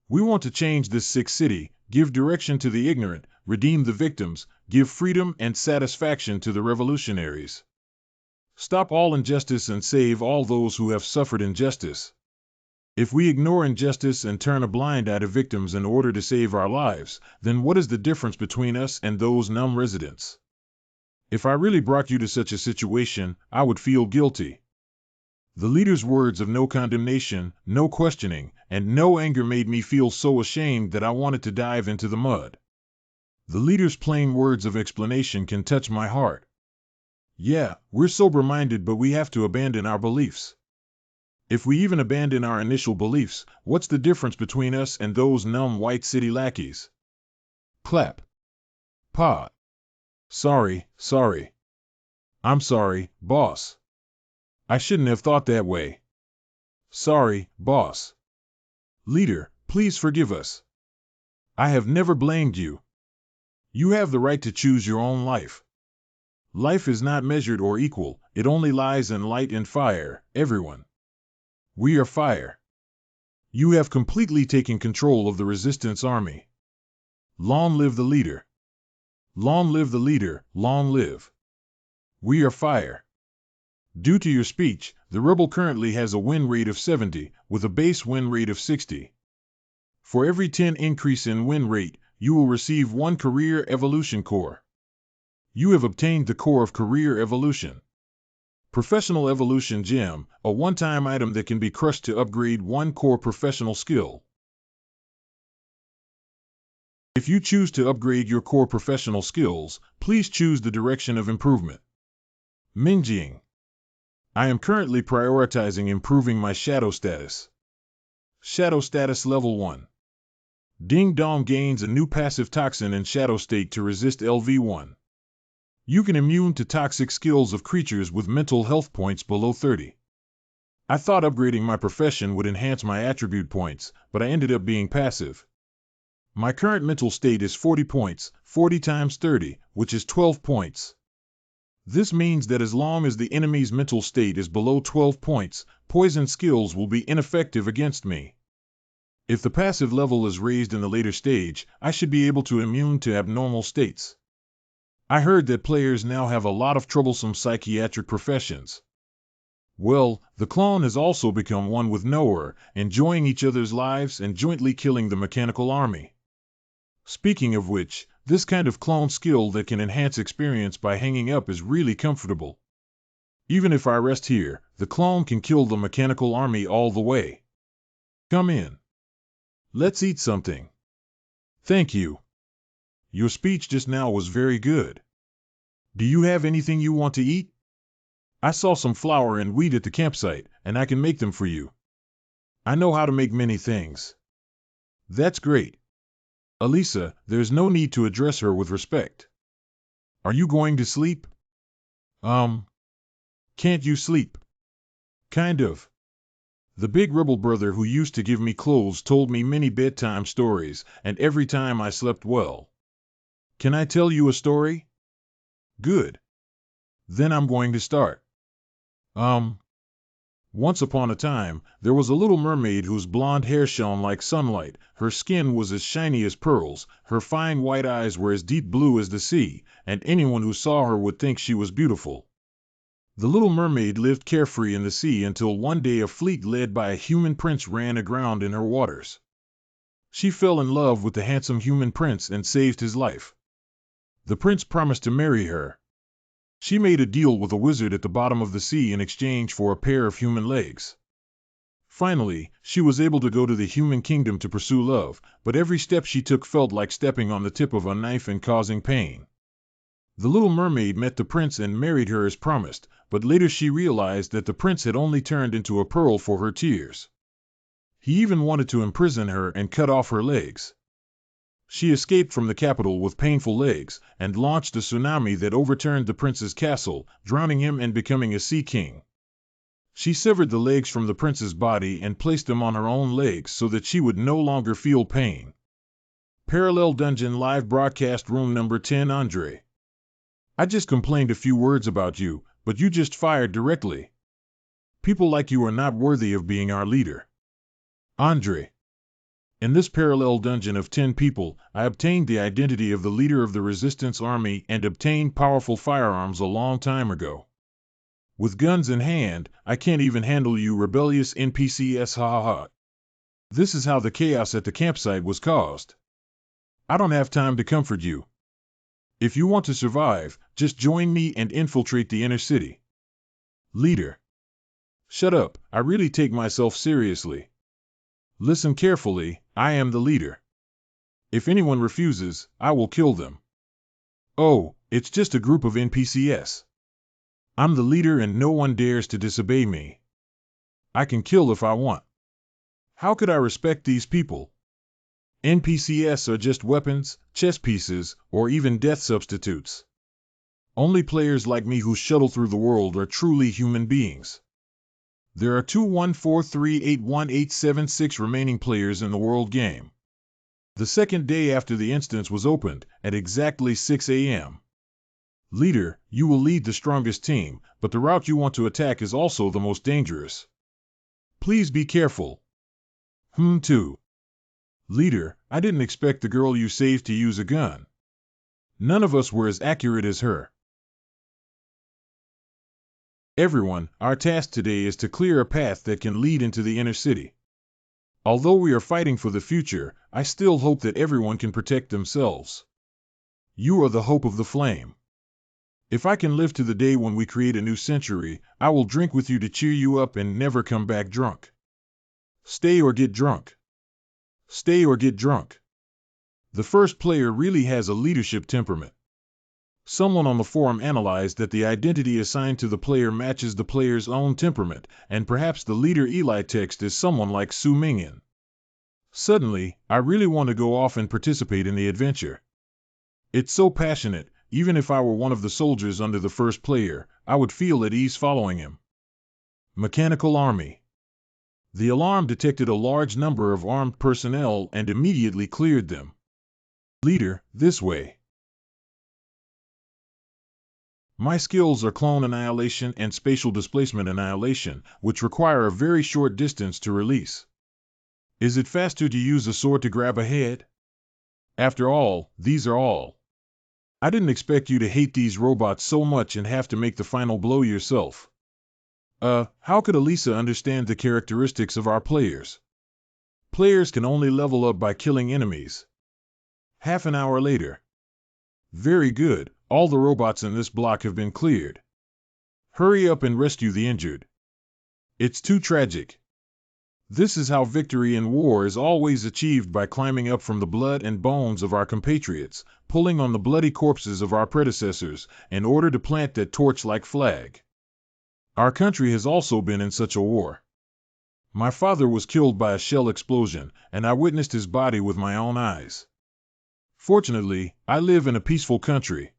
We want to change this sick city, give direction to the ignorant, redeem the victims, give freedom and satisfaction to the revolutionaries. Stop all injustice and save all those who have suffered injustice. If we ignore injustice and turn a blind eye to victims in order to save our lives, then what is the difference between us and those numb residents? If I really brought you to such a situation, I would feel guilty. The leader's words of no condemnation, no questioning, and no anger made me feel so ashamed that I wanted to dive into the mud. The leader's plain words of explanation can touch my heart. Yeah, we're sober-minded, but we have to abandon our beliefs. If we even abandon our initial beliefs, what's the difference between us and those numb White City lackeys? Clap. Pa. Sorry. I'm sorry, boss. I shouldn't have thought that way. Sorry, boss. Leader, please forgive us. I have never blamed you. You have the right to choose your own life. Life is not measured or equal, it only lies in light and fire, everyone. We are fire. You have completely taken control of the resistance army. Long live the leader. Long live the leader, long live. We are fire. Due to your speech, the rebel currently has a win rate of 70, with a base win rate of 60. For every 10 increase in win rate, you will receive 1 career evolution core. You have obtained the core of career evolution. Professional evolution gem, a one-time item that can be crushed to upgrade 1 core professional skill. If you choose to upgrade your core professional skills, please choose the direction of improvement. Mingjing. I am currently prioritizing improving my shadow status. Shadow status level 1. Ding Dong gains a new passive toxin in shadow state to resist LV1. You can immune to toxic skills of creatures with mental health points below 30. I thought upgrading my profession would enhance my attribute points, but I ended up being passive. My current mental state is 40 points, 40 times 30, which is 12 points. This means that as long as the enemy's mental state is below 12 points, poison skills will be ineffective against me. If the passive level is raised in the later stage, I should be able to immune to abnormal states. I heard that players now have a lot of troublesome psychiatric professions. Well, the clone has also become one with Noah, enjoying each other's lives and jointly killing the mechanical army. Speaking of which, this kind of clone skill that can enhance experience by hanging up is really comfortable. Even if I rest here, the clone can kill the mechanical army all the way. Come in. Let's eat something. Thank you. Your speech just now was very good. Do you have anything you want to eat? I saw some flour and wheat at the campsite, and I can make them for you. I know how to make many things. That's great. Elisa, there's no need to address her with respect. Are you going to sleep? Can't you sleep? Kind of. The big rebel brother who used to give me clothes told me many bedtime stories, and every time I slept well. Can I tell you a story? Good. Then I'm going to start. Once upon a time, there was a little mermaid whose blonde hair shone like sunlight, her skin was as shiny as pearls, her fine white eyes were as deep blue as the sea, and anyone who saw her would think she was beautiful. The little mermaid lived carefree in the sea until one day a fleet led by a human prince ran aground in her waters. She fell in love with the handsome human prince and saved his life. The prince promised to marry her. She made a deal with a wizard at the bottom of the sea in exchange for a pair of human legs. Finally, she was able to go to the human kingdom to pursue love, but every step she took felt like stepping on the tip of a knife and causing pain. The little mermaid met the prince and married her as promised, but later she realized that the prince had only turned into a pearl for her tears. He even wanted to imprison her and cut off her legs. She escaped from the capital with painful legs, and launched a tsunami that overturned the prince's castle, drowning him and becoming a sea king. She severed the legs from the prince's body and placed them on her own legs so that she would no longer feel pain. Parallel Dungeon Live Broadcast Room Number 10. Andre. I just complained a few words about you, but you just fired directly. People like you are not worthy of being our leader. Andre. In this parallel dungeon of 10 people, I obtained the identity of the leader of the resistance army and obtained powerful firearms a long time ago. With guns in hand, I can't even handle you rebellious NPCs, ha ha ha. This is how the chaos at the campsite was caused. I don't have time to comfort you. If you want to survive, just join me and infiltrate the inner city. Leader. Shut up, I really take myself seriously. Listen carefully, I am the leader. If anyone refuses, I will kill them. Oh, it's just a group of NPCs. I'm the leader and no one dares to disobey me. I can kill if I want. How could I respect these people? NPCs are just weapons, chess pieces, or even death substitutes. Only players like me who shuttle through the world are truly human beings. There are 214381876 remaining players in the world game. The second day after the instance was opened, at exactly 6 a.m. Leader, you will lead the strongest team, but the route you want to attack is also the most dangerous. Please be careful. Too. Leader, I didn't expect the girl you saved to use a gun. None of us were as accurate as her. Everyone, our task today is to clear a path that can lead into the inner city. Although we are fighting for the future, I still hope that everyone can protect themselves. You are the hope of the flame. If I can live to the day when we create a new century, I will drink with you to cheer you up and never come back drunk. Stay or get drunk. Stay or get drunk. The first player really has a leadership temperament. Someone on the forum analyzed that the identity assigned to the player matches the player's own temperament, and perhaps the leader Eli text is someone like Su Mingyan. Suddenly, I really want to go off and participate in the adventure. It's so passionate, even if I were one of the soldiers under the first player, I would feel at ease following him. Mechanical Army. The alarm detected a large number of armed personnel and immediately cleared them. Leader, this way. My skills are clone annihilation and spatial displacement annihilation, which require a very short distance to release. Is it faster to use a sword to grab a head? After all, these are all. I didn't expect you to hate these robots so much and have to make the final blow yourself. How could Elisa understand the characteristics of our players? Players can only level up by killing enemies. Half an hour later. Very good, all the robots in this block have been cleared. Hurry up and rescue the injured. It's too tragic. This is how victory in war is always achieved, by climbing up from the blood and bones of our compatriots, pulling on the bloody corpses of our predecessors, in order to plant that torch-like flag. Our country has also been in such a war. My father was killed by a shell explosion, and I witnessed his body with my own eyes. Fortunately, I live in a peaceful country.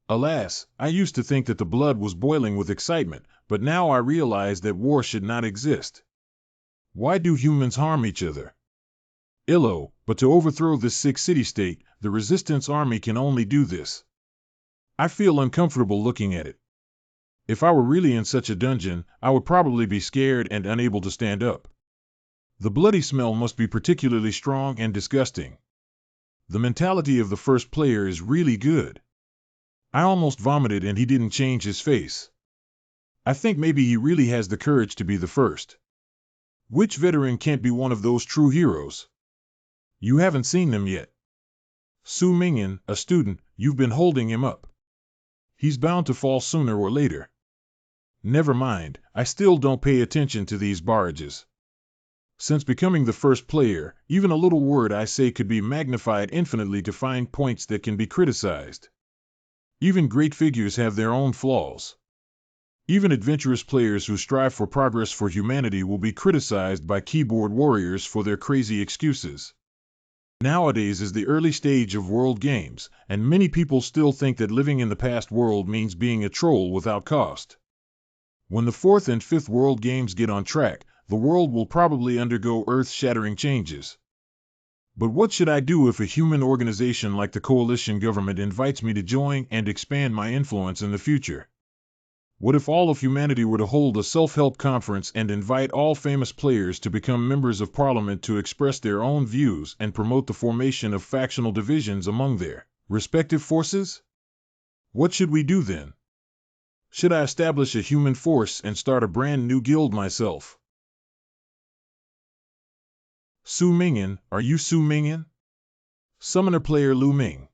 Alas, I used to think that the blood was boiling with excitement, but now I realize that war should not exist. Why do humans harm each other? Illo, but to overthrow this sick city-state, the resistance army can only do this. I feel uncomfortable looking at it. If I were really in such a dungeon, I would probably be scared and unable to stand up. The bloody smell must be particularly strong and disgusting. The mentality of the first player is really good. I almost vomited and he didn't change his face. I think maybe he really has the courage to be the first. Which veteran can't be one of those true heroes? You haven't seen them yet. Su Mingyan, a student, you've been holding him up. He's bound to fall sooner or later. Never mind, I still don't pay attention to these barrages. Since becoming the first player, even a little word I say could be magnified infinitely to find points that can be criticized. Even great figures have their own flaws. Even adventurous players who strive for progress for humanity will be criticized by keyboard warriors for their crazy excuses. Nowadays is the early stage of world games, and many people still think that living in the past world means being a troll without cost. When the 4th and 5th world games get on track, the world will probably undergo earth-shattering changes. But what should I do if a human organization like the coalition government invites me to join and expand my influence in the future? What if all of humanity were to hold a self-help conference and invite all famous players to become members of parliament to express their own views and promote the formation of factional divisions among their respective forces? What should we do then? Should I establish a human force and start a brand new guild myself? Su Mingyan, are you Su Mingyan? Summoner player Lu Ming.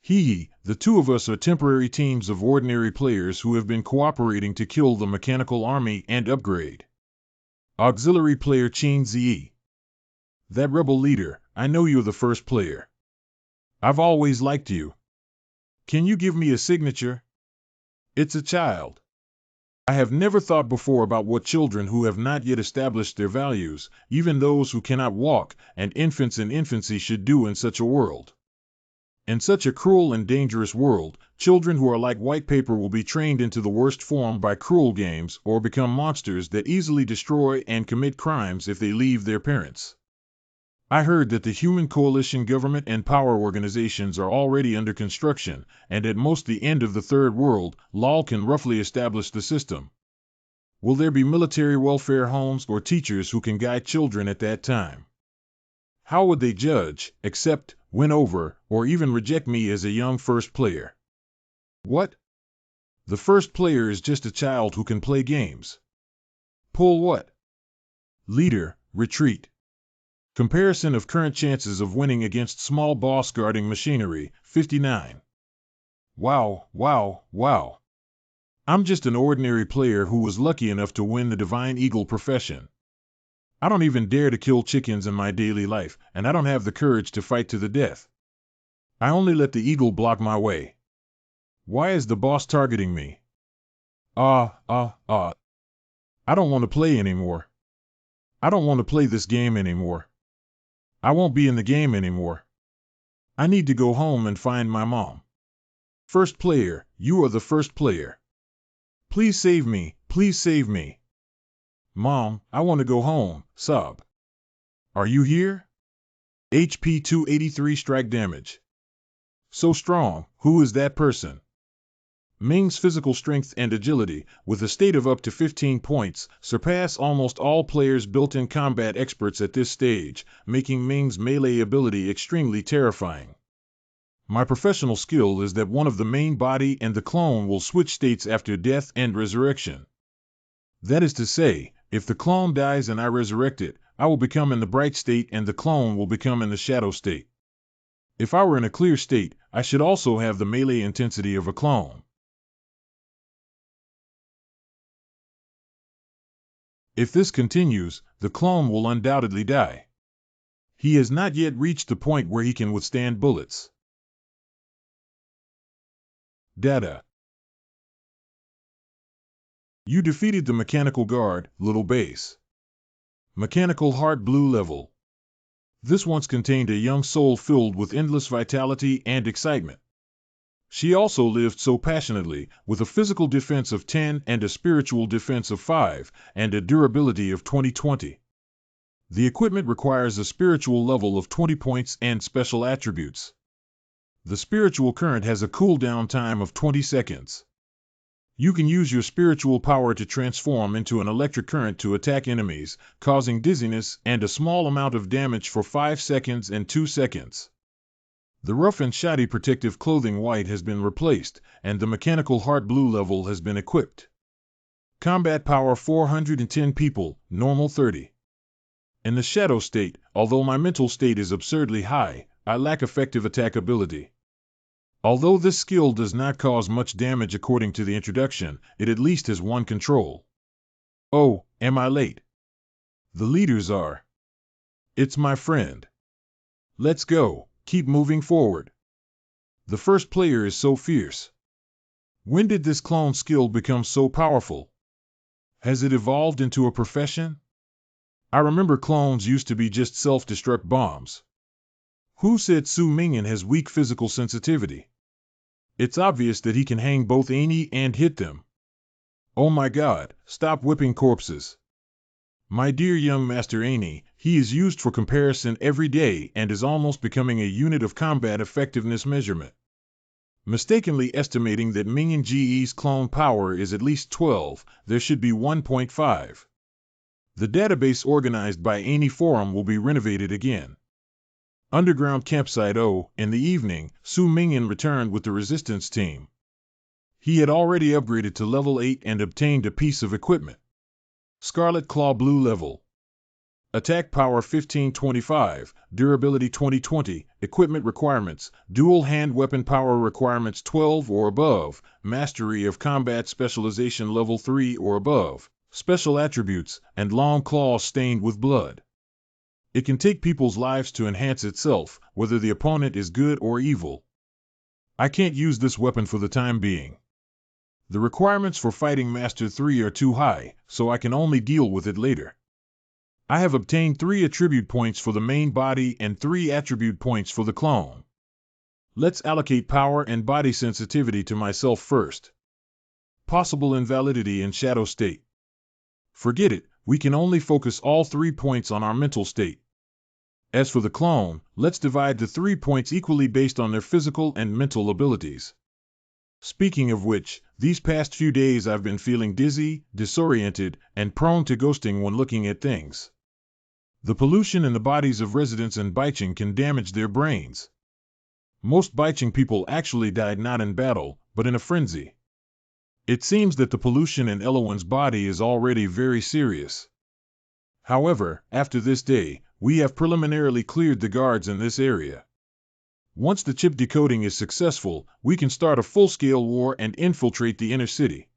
The two of us are temporary teams of ordinary players who have been cooperating to kill the mechanical army and upgrade. Auxiliary player Qin Ziyi. That rebel leader, I know you're the first player. I've always liked you. Can you give me a signature? It's a child. I have never thought before about what children who have not yet established their values, even those who cannot walk, and infants in infancy should do in such a world. In such a cruel and dangerous world, children who are like white paper will be trained into the worst form by cruel games or become monsters that easily destroy and commit crimes if they leave their parents. I heard that the human coalition government and power organizations are already under construction, and at most the end of the third world, LOL can roughly establish the system. Will there be military welfare homes or teachers who can guide children at that time? How would they judge, accept, win over, or even reject me as a young first player? What? The first player is just a child who can play games. Pull what? Leader, retreat. Comparison of current chances of winning against small boss guarding machinery, 59. Wow, wow, wow. I'm just an ordinary player who was lucky enough to win the Divine Eagle profession. I don't even dare to kill chickens in my daily life, and I don't have the courage to fight to the death. I only let the eagle block my way. Why is the boss targeting me? I don't want to play anymore. I don't want to play this game anymore. I won't be in the game anymore. I need to go home and find my mom. First player, you are the first player. Please save me, please save me. Mom, I want to go home, sob. Are you here? HP 283 strike damage. So strong, who is that person? Ming's physical strength and agility, with a state of up to 15 points, surpass almost all players' built-in combat experts at this stage, making Ming's melee ability extremely terrifying. My professional skill is that one of the main body and the clone will switch states after death and resurrection. That is to say, if the clone dies and I resurrect it, I will become in the bright state and the clone will become in the shadow state. If I were in a clear state, I should also have the melee intensity of a clone. If this continues, the clone will undoubtedly die. He has not yet reached the point where he can withstand bullets. Data. You defeated the mechanical guard, little base. Mechanical heart blue level. This once contained a young soul filled with endless vitality and excitement. She also lived so passionately, with a physical defense of 10 and a spiritual defense of 5, and a durability of 20/20. The equipment requires a spiritual level of 20 points and special attributes. The spiritual current has a cooldown time of 20 seconds. You can use your spiritual power to transform into an electric current to attack enemies, causing dizziness and a small amount of damage for 5 seconds and 2 seconds. The rough and shoddy protective clothing white has been replaced, and the mechanical heart blue level has been equipped. Combat power 410 people, normal 30. In the shadow state, although my mental state is absurdly high, I lack effective attack ability. Although this skill does not cause much damage according to the introduction, it at least has one control. Oh, am I late? The leaders are. It's my friend. Let's go, keep moving forward. The first player is so fierce. When did this clone skill become so powerful? Has it evolved into a profession? I remember clones used to be just self-destruct bombs. Who said Su Mingyan has weak physical sensitivity? It's obvious that he can hang both Annie and hit them. Oh my God, stop whipping corpses. My dear young Master Annie, he is used for comparison every day and is almost becoming a unit of combat effectiveness measurement. Mistakenly estimating that Mingyan GE's clone power is at least 12, there should be 1.5. The database organized by Annie Forum will be renovated again. Underground campsite. Oh, in the evening, Su Mingyan returned with the resistance team. He had already upgraded to level 8 and obtained a piece of equipment. Scarlet Claw blue level. Attack power 1525, durability 2020, equipment requirements, dual hand weapon power requirements 12 or above, mastery of combat specialization level 3 or above, special attributes, and long claws stained with blood. It can take people's lives to enhance itself, whether the opponent is good or evil. I can't use this weapon for the time being. The requirements for Fighting Master 3 are too high, so I can only deal with it later. I have obtained 3 attribute points for the main body and 3 attribute points for the clone. Let's allocate power and body sensitivity to myself first. Possible invalidity in shadow state. Forget it, we can only focus all 3 points on our mental state. As for the clone, let's divide the 3 points equally based on their physical and mental abilities. Speaking of which, these past few days I've been feeling dizzy, disoriented, and prone to ghosting when looking at things. The pollution in the bodies of residents in Baicheng can damage their brains. Most Baicheng people actually died not in battle, but in a frenzy. It seems that the pollution in Elowen's body is already very serious. However, after this day, we have preliminarily cleared the guards in this area. Once the chip decoding is successful, we can start a full-scale war and infiltrate the inner city.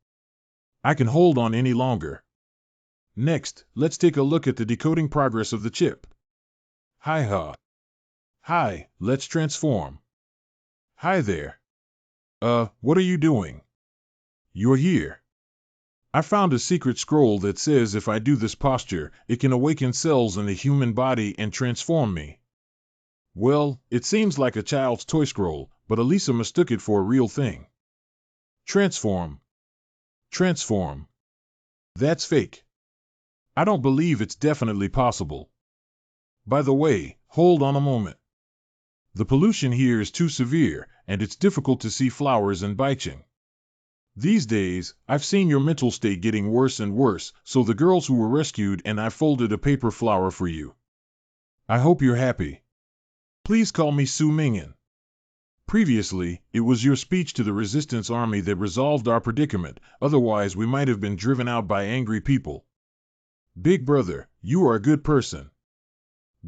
I can hold on any longer. Next, let's take a look at the decoding progress of the chip. Hi-ha. Hi, let's transform. Hi there. What are you doing? You're here. I found a secret scroll that says if I do this posture, it can awaken cells in the human body and transform me. Well, it seems like a child's toy scroll, but Elisa mistook it for a real thing. Transform. Transform. That's fake. I don't believe it's definitely possible. By the way, hold on a moment. The pollution here is too severe, and it's difficult to see flowers in Baicheng. These days, I've seen your mental state getting worse and worse, so the girls who were rescued and I folded a paper flower for you. I hope you're happy. Please call me Su Mingyan. Previously, it was your speech to the resistance army that resolved our predicament, otherwise we might have been driven out by angry people. Big brother, you are a good person.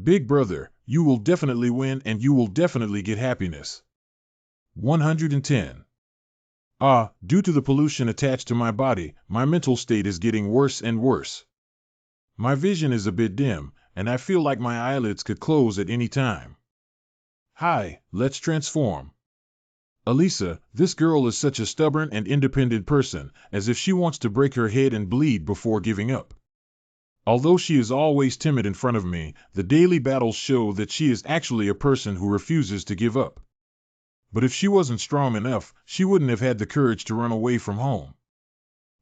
Big brother, you will definitely win and you will definitely get happiness. 110. Due to the pollution attached to my body, my mental state is getting worse and worse. My vision is a bit dim, and I feel like my eyelids could close at any time. Hi, let's transform. Elisa, this girl is such a stubborn and independent person, as if she wants to break her head and bleed before giving up. Although she is always timid in front of me, the daily battles show that she is actually a person who refuses to give up. But if she wasn't strong enough, she wouldn't have had the courage to run away from home.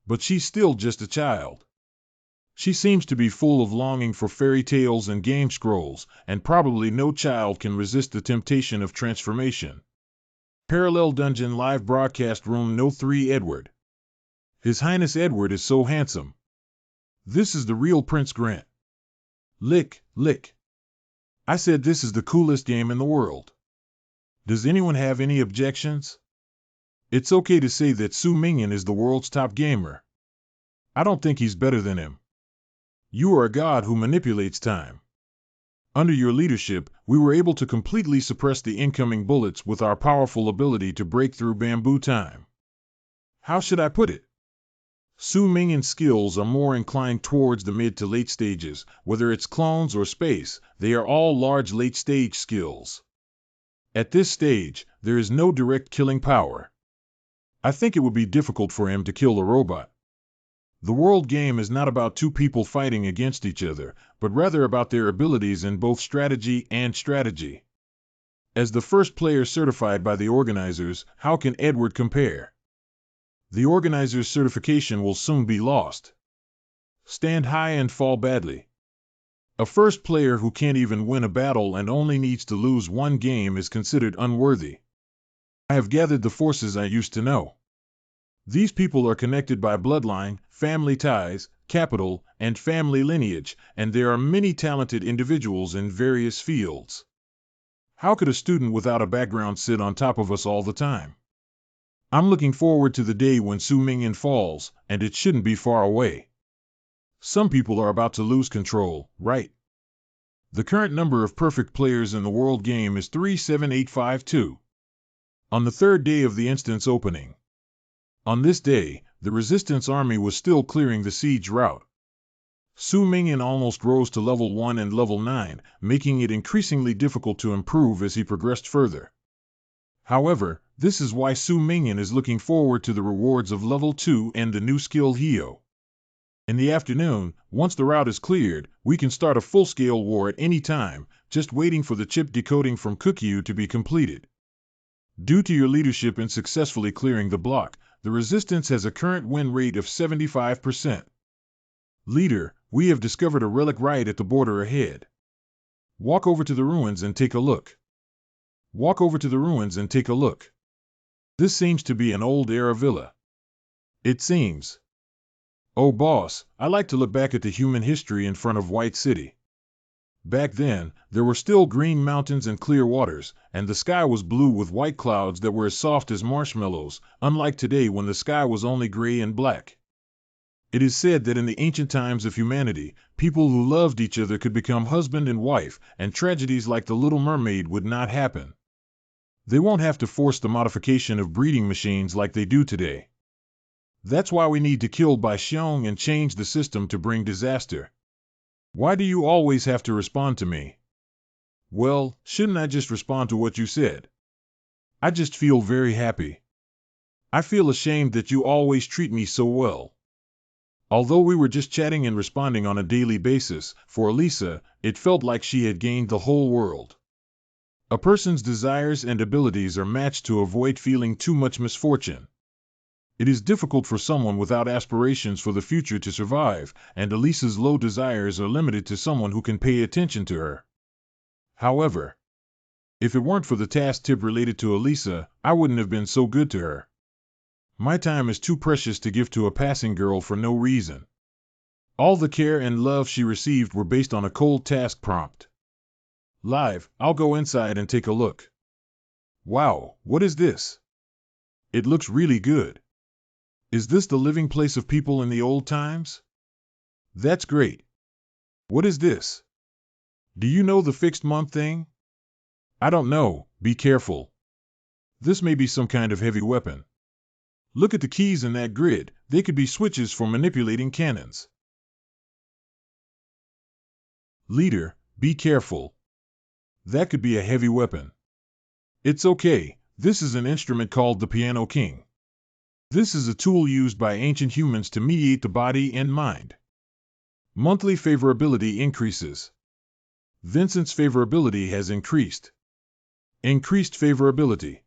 But she's still just a child. She seems to be full of longing for fairy tales and game scrolls, and probably no child can resist the temptation of transformation. Parallel Dungeon Live Broadcast Room No 3 Edward. His Highness Edward is so handsome. This is the real Prince Grant. Lick, lick. I said this is the coolest game in the world. Does anyone have any objections? It's okay to say that Su Mingyan is the world's top gamer. I don't think he's better than him. You are a god who manipulates time. Under your leadership, we were able to completely suppress the incoming bullets with our powerful ability to break through bamboo time. How should I put it? Su Mingyan's skills are more inclined towards the mid to late stages, whether it's clones or space, they are all large late-stage skills. At this stage, there is no direct killing power. I think it would be difficult for him to kill a robot. The world game is not about two people fighting against each other, but rather about their abilities in both strategy and strategy. As the first player certified by the organizers, how can Edward compare? The organizers' certification will soon be lost. Stand high and fall badly. A first player who can't even win a battle and only needs to lose one game is considered unworthy. I have gathered the forces I used to know. These people are connected by bloodline, family ties, capital, and family lineage, and there are many talented individuals in various fields. How could a student without a background sit on top of us all the time? I'm looking forward to the day when Su Mingyan falls, and it shouldn't be far away. Some people are about to lose control, right? The current number of perfect players in the world game is 37852. On the third day of the instance opening. On this day, the resistance army was still clearing the siege route. Su Mingyan almost rose to level 1 and level 9, making it increasingly difficult to improve as he progressed further. However, this is why Su Mingyan is looking forward to the rewards of level 2 and the new skill Hio. In the afternoon, once the route is cleared, we can start a full-scale war at any time, just waiting for the chip decoding from Kukyu to be completed. Due to your leadership in successfully clearing the block, the resistance has a current win rate of 75%. Leader, we have discovered a relic right at the border ahead. Walk over to the ruins and take a look. Walk over to the ruins and take a look. This seems to be an old-era villa. It seems. Oh boss, I like to look back at the human history in front of White City. Back then, there were still green mountains and clear waters, and the sky was blue with white clouds that were as soft as marshmallows, unlike today when the sky was only gray and black. It is said that in the ancient times of humanity, people who loved each other could become husband and wife, and tragedies like the Little Mermaid would not happen. They won't have to force the modification of breeding machines like they do today. That's why we need to kill Bai Xiong and change the system to bring disaster. Why do you always have to respond to me? Well, shouldn't I just respond to what you said? I just feel very happy. I feel ashamed that you always treat me so well. Although we were just chatting and responding on a daily basis, for Elisa, it felt like she had gained the whole world. A person's desires and abilities are matched to avoid feeling too much misfortune. It is difficult for someone without aspirations for the future to survive, and Elisa's low desires are limited to someone who can pay attention to her. However, if it weren't for the task tip related to Elisa, I wouldn't have been so good to her. My time is too precious to give to a passing girl for no reason. All the care and love she received were based on a cold task prompt. Live, I'll go inside and take a look. Wow, what is this? It looks really good. Is this the living place of people in the old times? That's great. What is this? Do you know the fixed month thing? I don't know, be careful. This may be some kind of heavy weapon. Look at the keys in that grid, they could be switches for manipulating cannons. Leader, be careful. That could be a heavy weapon. It's okay, this is an instrument called the Piano King. This is a tool used by ancient humans to mediate the body and mind. Monthly favorability increases. Vincent's favorability has increased. Increased favorability.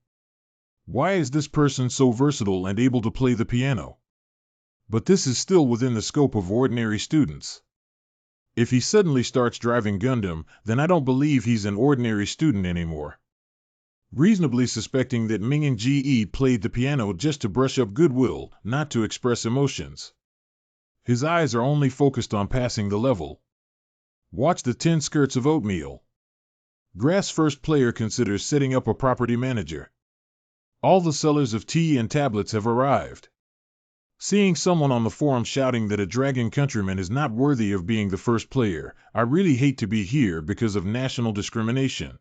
Why is this person so versatile and able to play the piano? But this is still within the scope of ordinary students. If he suddenly starts driving Gundam, then I don't believe he's an ordinary student anymore. Reasonably suspecting that Ming and Ge played the piano just to brush up goodwill, not to express emotions. His eyes are only focused on passing the level. Watch the 10 skirts of oatmeal. Grass first player considers setting up a property manager. All the sellers of tea and tablets have arrived. Seeing someone on the forum shouting that a dragon countryman is not worthy of being the first player, I really hate to be here because of national discrimination.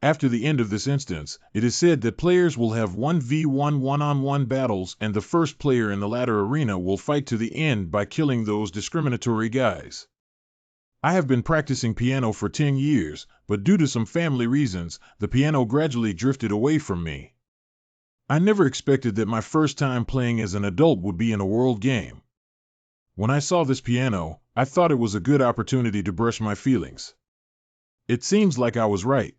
After the end of this instance, it is said that players will have 1v1 one-on-one battles and the first player in the latter arena will fight to the end by killing those discriminatory guys. I have been practicing piano for 10 years, but due to some family reasons, the piano gradually drifted away from me. I never expected that my first time playing as an adult would be in a world game. When I saw this piano, I thought it was a good opportunity to brush my feelings. It seems like I was right.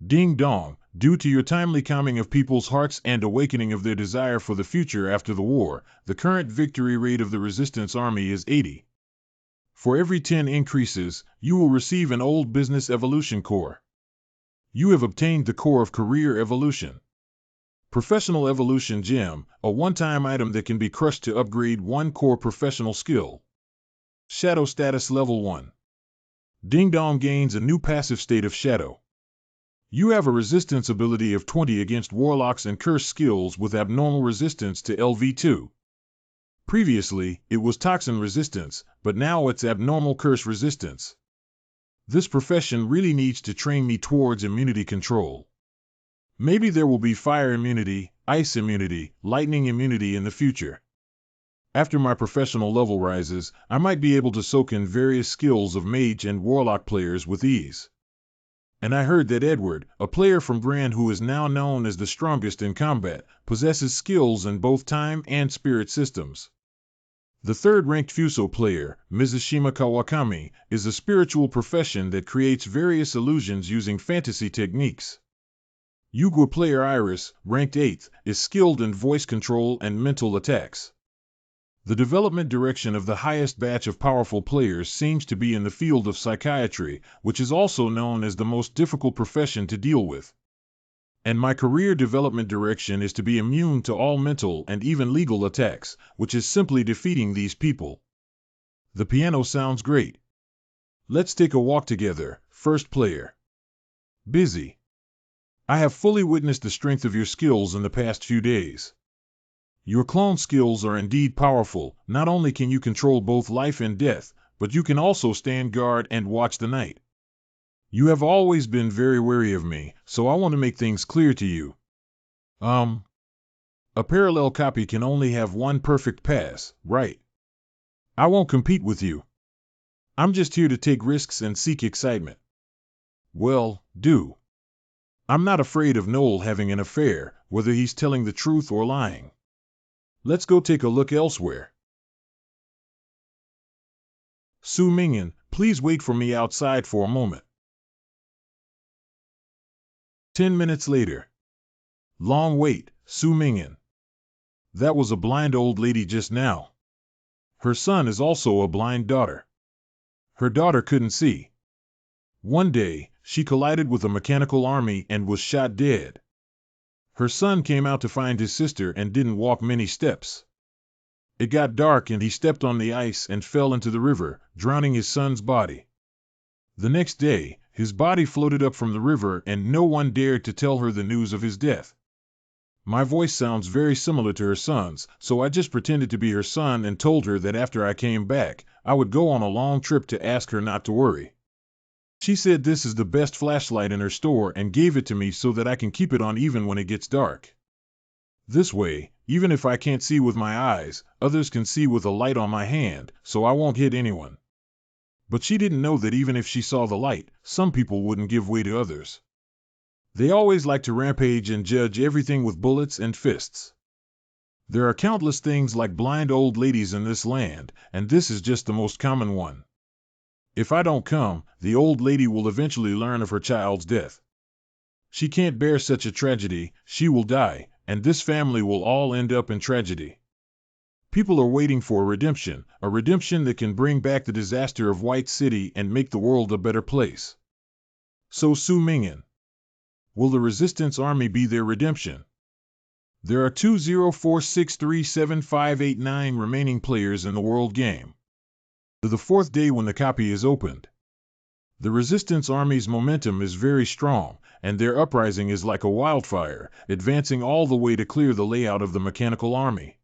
Ding dong, due to your timely calming of people's hearts and awakening of their desire for the future after the war, the current victory rate of the resistance army is 80. For every 10 increases, you will receive an old business evolution core. You have obtained the core of career evolution. Professional evolution gem, a one-time item that can be crushed to upgrade one core professional skill. Shadow status level 1. Ding dong gains a new passive state of shadow. You have a resistance ability of 20 against warlocks and curse skills with abnormal resistance to LV2. Previously, it was toxin resistance, but now it's abnormal curse resistance. This profession really needs to train me towards immunity control. Maybe there will be fire immunity, ice immunity, lightning immunity in the future. After my professional level rises, I might be able to soak in various skills of mage and warlock players with ease. And I heard that Edward, a player from Grand who is now known as the strongest in combat, possesses skills in both time and spirit systems. The third-ranked Fuso player, Mizushima Kawakami, is a spiritual profession that creates various illusions using fantasy techniques. Yugua player Iris, ranked 8th, is skilled in voice control and mental attacks. The development direction of the highest batch of powerful players seems to be in the field of psychiatry, which is also known as the most difficult profession to deal with. And my career development direction is to be immune to all mental and even legal attacks, which is simply defeating these people. The piano sounds great. Let's take a walk together, first player. Busy. I have fully witnessed the strength of your skills in the past few days. Your clone skills are indeed powerful. Not only can you control both life and death, but you can also stand guard and watch the night. You have always been very wary of me, so I want to make things clear to you. A parallel copy can only have one perfect pass, right? I won't compete with you. I'm just here to take risks and seek excitement. Well, do. I'm not afraid of Noel having an affair, whether he's telling the truth or lying. Let's go take a look elsewhere. Su Mingyan, please wait for me outside for a moment. 10 minutes later. Long wait, Su Mingyan. That was a blind old lady just now. Her son is also a blind daughter. Her daughter couldn't see. One day, she collided with a mechanical army and was shot dead. Her son came out to find his sister and didn't walk many steps. It got dark and he stepped on the ice and fell into the river, drowning his son's body. The next day, his body floated up from the river and no one dared to tell her the news of his death. My voice sounds very similar to her son's, so I just pretended to be her son and told her that after I came back, I would go on a long trip to ask her not to worry. She said this is the best flashlight in her store and gave it to me so that I can keep it on even when it gets dark. This way, even if I can't see with my eyes, others can see with a light on my hand, so I won't hit anyone. But she didn't know that even if she saw the light, some people wouldn't give way to others. They always like to rampage and judge everything with bullets and fists. There are countless things like blind old ladies in this land, and this is just the most common one. If I don't come, the old lady will eventually learn of her child's death. She can't bear such a tragedy, she will die, and this family will all end up in tragedy. People are waiting for a redemption that can bring back the disaster of White City and make the world a better place. So Su Mingyan. Will the Resistance Army be their redemption? There are 204637589 remaining players in the world game. To the fourth day when the copy is opened. The Resistance Army's momentum is very strong, and their uprising is like a wildfire, advancing all the way to clear the layout of the Mechanical Army.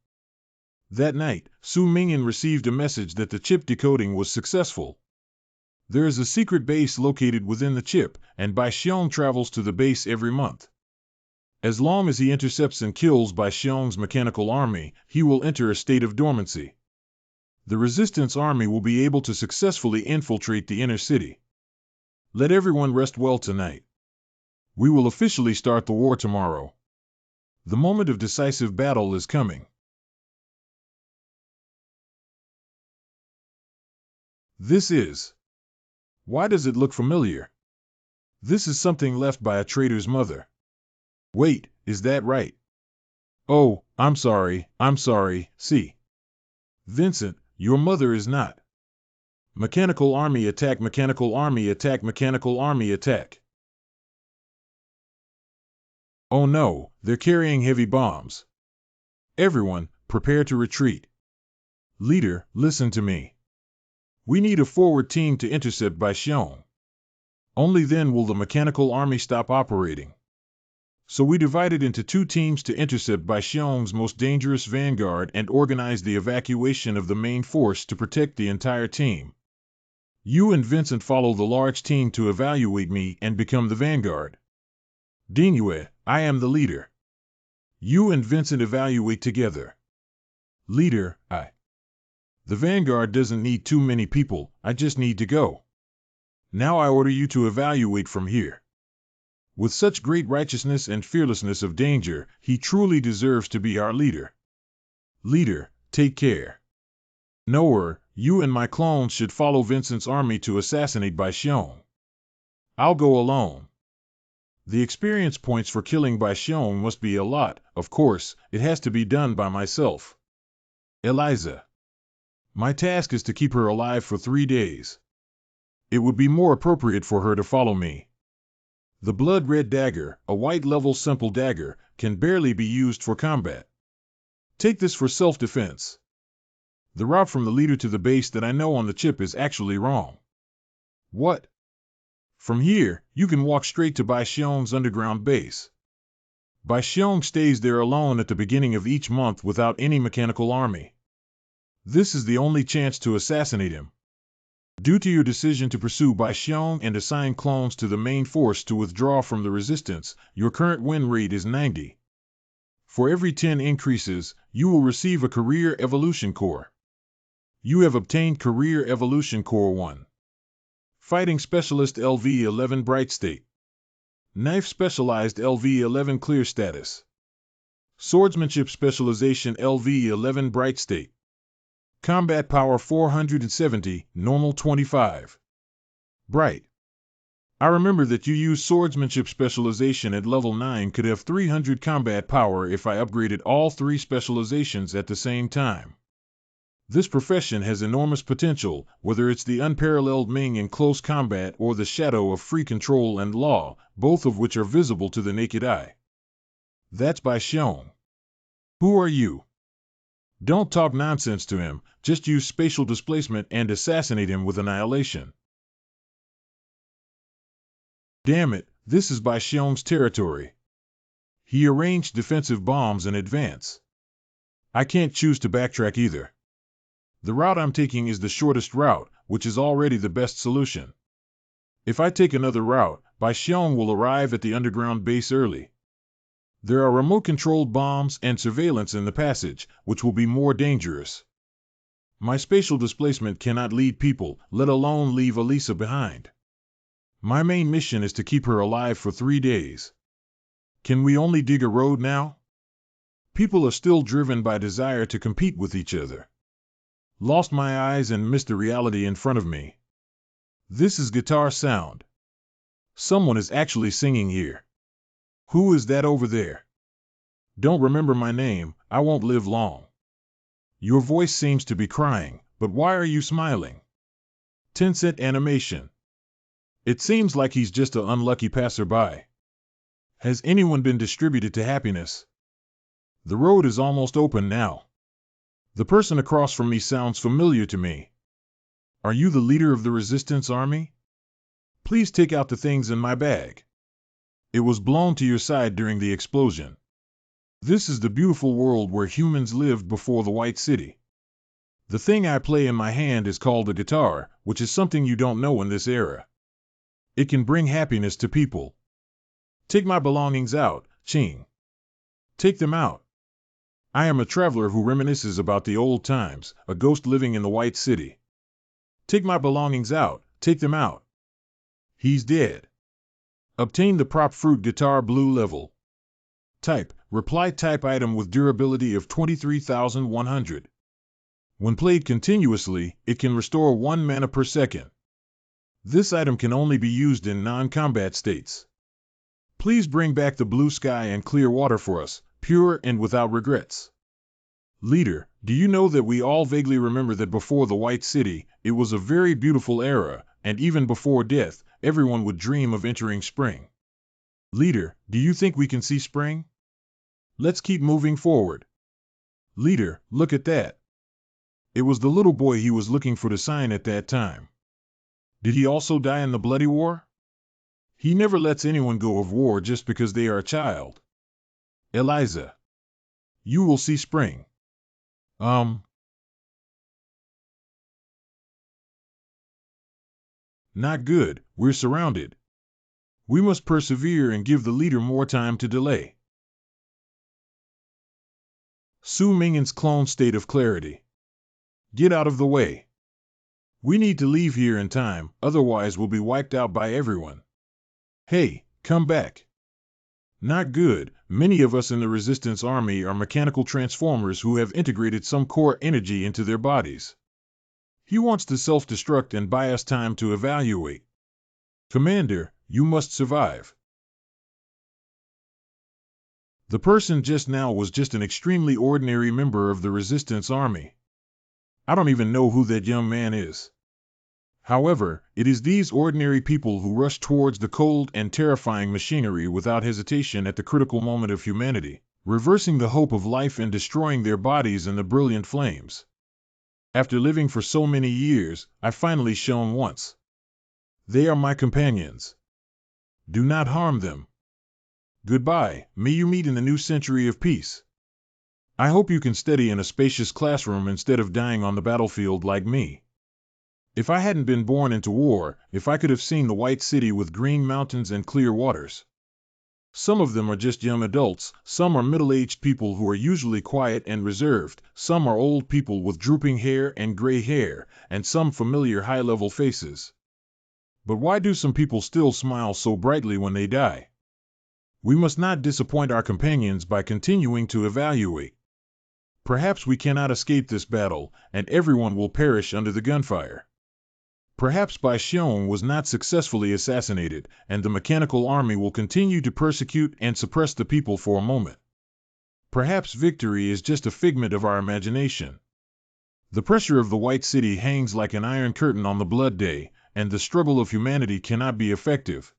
That night, Su Mingyan received a message that the chip decoding was successful. There is a secret base located within the chip, and Bai Xiong travels to the base every month. As long as he intercepts and kills Bai Xiong's Mechanical Army, he will enter a state of dormancy. The Resistance Army will be able to successfully infiltrate the inner city. Let everyone rest well tonight. We will officially start the war tomorrow. The moment of decisive battle is coming. This is. Why does it look familiar? This is something left by a traitor's mother. Wait, is that right? Oh, I'm sorry, see. Vincent, your mother is not. Mechanical Army attack, Mechanical Army attack, Mechanical Army attack. Oh no, they're carrying heavy bombs. Everyone, prepare to retreat. Leader, listen to me. We need a forward team to intercept Bai Xiong. Only then will the Mechanical Army stop operating. So we divided into 2 teams to intercept Bai Xiong's most dangerous vanguard and organize the evacuation of the main force to protect the entire team. You and Vincent follow the large team to evaluate me and become the vanguard. Dingyue, I am the leader. You and Vincent evaluate together. Leader, I. The vanguard doesn't need too many people, I just need to go. Now I order you to evaluate from here. With such great righteousness and fearlessness of danger, he truly deserves to be our leader. Leader, take care. Knower, you and my clones should follow Vincent's army to assassinate Bai Xiong. I'll go alone. The experience points for killing Bai Xiong must be a lot, of course, it has to be done by myself. Eliza. My task is to keep her alive for 3 days. It would be more appropriate for her to follow me. The blood-red dagger, a white-level simple dagger, can barely be used for combat. Take this for self-defense. The route from the leader to the base that I know on the chip is actually wrong. What? From here, you can walk straight to Bai Xiong's underground base. Bai Xiong stays there alone at the beginning of each month without any mechanical army. This is the only chance to assassinate him. Due to your decision to pursue Bai Xiong and assign clones to the main force to withdraw from the resistance, your current win rate is 90. For every 10 increases, you will receive a Career Evolution Core. You have obtained Career Evolution Core 1. Fighting Specialist LV11 Bright State. Knife Specialized LV11 Clear Status. Swordsmanship Specialization LV11 Bright State. Combat Power 470, Normal 25. Bright. I remember that you used Swordsmanship Specialization at level 9 could have 300 combat power if I upgraded all 3 specializations at the same time. This profession has enormous potential, whether it's the unparalleled Ming in close combat or the shadow of free control and law, both of which are visible to the naked eye. That's Bai Xiong. Who are you? Don't talk nonsense to him, just use spatial displacement and assassinate him with annihilation. Damn it, this is Bai Xiong's territory. He arranged defensive bombs in advance. I can't choose to backtrack either. The route I'm taking is the shortest route, which is already the best solution. If I take another route, Bai Xiong will arrive at the underground base early. There are remote-controlled bombs and surveillance in the passage, which will be more dangerous. My spatial displacement cannot lead people, let alone leave Elisa behind. My main mission is to keep her alive for 3 days. Can we only dig a road now? People are still driven by desire to compete with each other. Lost my eyes and missed the reality in front of me. This is guitar sound. Someone is actually singing here. Who is that over there? Don't remember my name, I won't live long. Your voice seems to be crying, but why are you smiling? 10-cent animation. It seems like he's just an unlucky passerby. Has anyone been distributed to happiness? The road is almost open now. The person across from me sounds familiar to me. Are you the leader of the resistance army? Please take out the things in my bag. It was blown to your side during the explosion. This is the beautiful world where humans lived before the White City. The thing I play in my hand is called a guitar, which is something you don't know in this era. It can bring happiness to people. Take my belongings out, Ching. Take them out. I am a traveler who reminisces about the old times, a ghost living in the White City. Take my belongings out, take them out. He's dead. Obtain the prop fruit guitar blue level. Type, reply type item with durability of 23,100. When played continuously, it can restore 1 mana per second. This item can only be used in non-combat states. Please bring back the blue sky and clear water for us, pure and without regrets. Leader, do you know that we all vaguely remember that before the White City, it was a very beautiful era, and even before death, everyone would dream of entering spring. Leader, do you think we can see spring? Let's keep moving forward. Leader, look at that. It was the little boy he was looking for the sign at that time. Did he also die in the bloody war? He never lets anyone go of war just because they are a child. Eliza. You will see spring. Not good, we're surrounded. We must persevere and give the leader more time to delay. Su Mingin's clone state of clarity. Get out of the way. We need to leave here in time, otherwise we'll be wiped out by everyone. Hey, come back. Not good, many of us in the resistance army are mechanical transformers who have integrated some core energy into their bodies. He wants to self-destruct and buy us time to evaluate. Commander, you must survive. The person just now was just an extremely ordinary member of the resistance army. I don't even know who that young man is. However, it is these ordinary people who rush towards the cold and terrifying machinery without hesitation at the critical moment of humanity, reversing the hope of life and destroying their bodies in the brilliant flames. After living for so many years, I finally shone once. They are my companions. Do not harm them. Goodbye, may you meet in the new century of peace. I hope you can study in a spacious classroom instead of dying on the battlefield like me. If I hadn't been born into war, if I could have seen the White City with green mountains and clear waters. Some of them are just young adults, some are middle-aged people who are usually quiet and reserved, some are old people with drooping hair and gray hair, and some familiar high-level faces. But why do some people still smile so brightly when they die? We must not disappoint our companions by continuing to evaluate. Perhaps we cannot escape this battle, and everyone will perish under the gunfire. Perhaps Bai Xiong was not successfully assassinated, and the mechanical army will continue to persecute and suppress the people for a moment. Perhaps victory is just a figment of our imagination. The pressure of the White City hangs like an iron curtain on the Blood Day, and the struggle of humanity cannot be effective.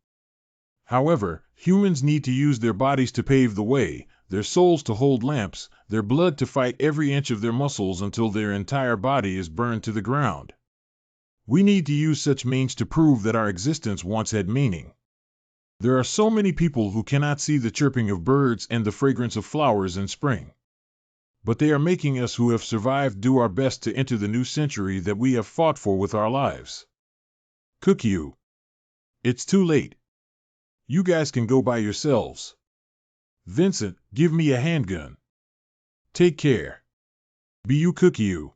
However, humans need to use their bodies to pave the way, their souls to hold lamps, their blood to fight every inch of their muscles until their entire body is burned to the ground. We need to use such means to prove that our existence once had meaning. There are so many people who cannot see the chirping of birds and the fragrance of flowers in spring. But they are making us who have survived do our best to enter the new century that we have fought for with our lives. Cookyu. It's too late. You guys can go by yourselves. Vincent, give me a handgun. Take care. Be you Cookyu.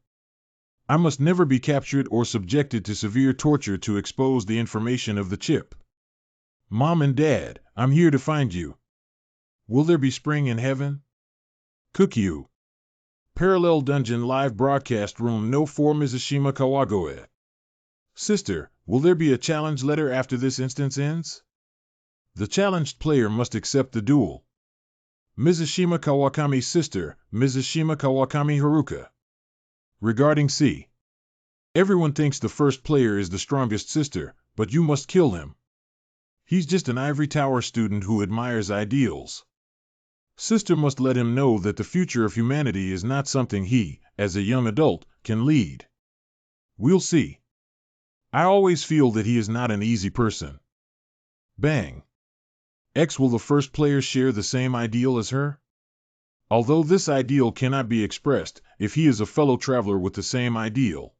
I must never be captured or subjected to severe torture to expose the information of the chip. Mom and Dad, I'm here to find you. Will there be spring in heaven? Cook you. Parallel Dungeon Live Broadcast Room No 4 Mizushima Kawagoe. Sister, will there be a challenge letter after this instance ends? The challenged player must accept the duel. Mizushima Kawakami's sister, Mizushima Kawakami Haruka. Regarding C. Everyone thinks the first player is the strongest sister, but you must kill him. He's just an ivory tower student who admires ideals. Sister must let him know that the future of humanity is not something he, as a young adult, can lead. We'll see. I always feel that he is not an easy person. Bang. X. Will the first player share the same ideal as her? Although this ideal cannot be expressed, if he is a fellow traveler with the same ideal.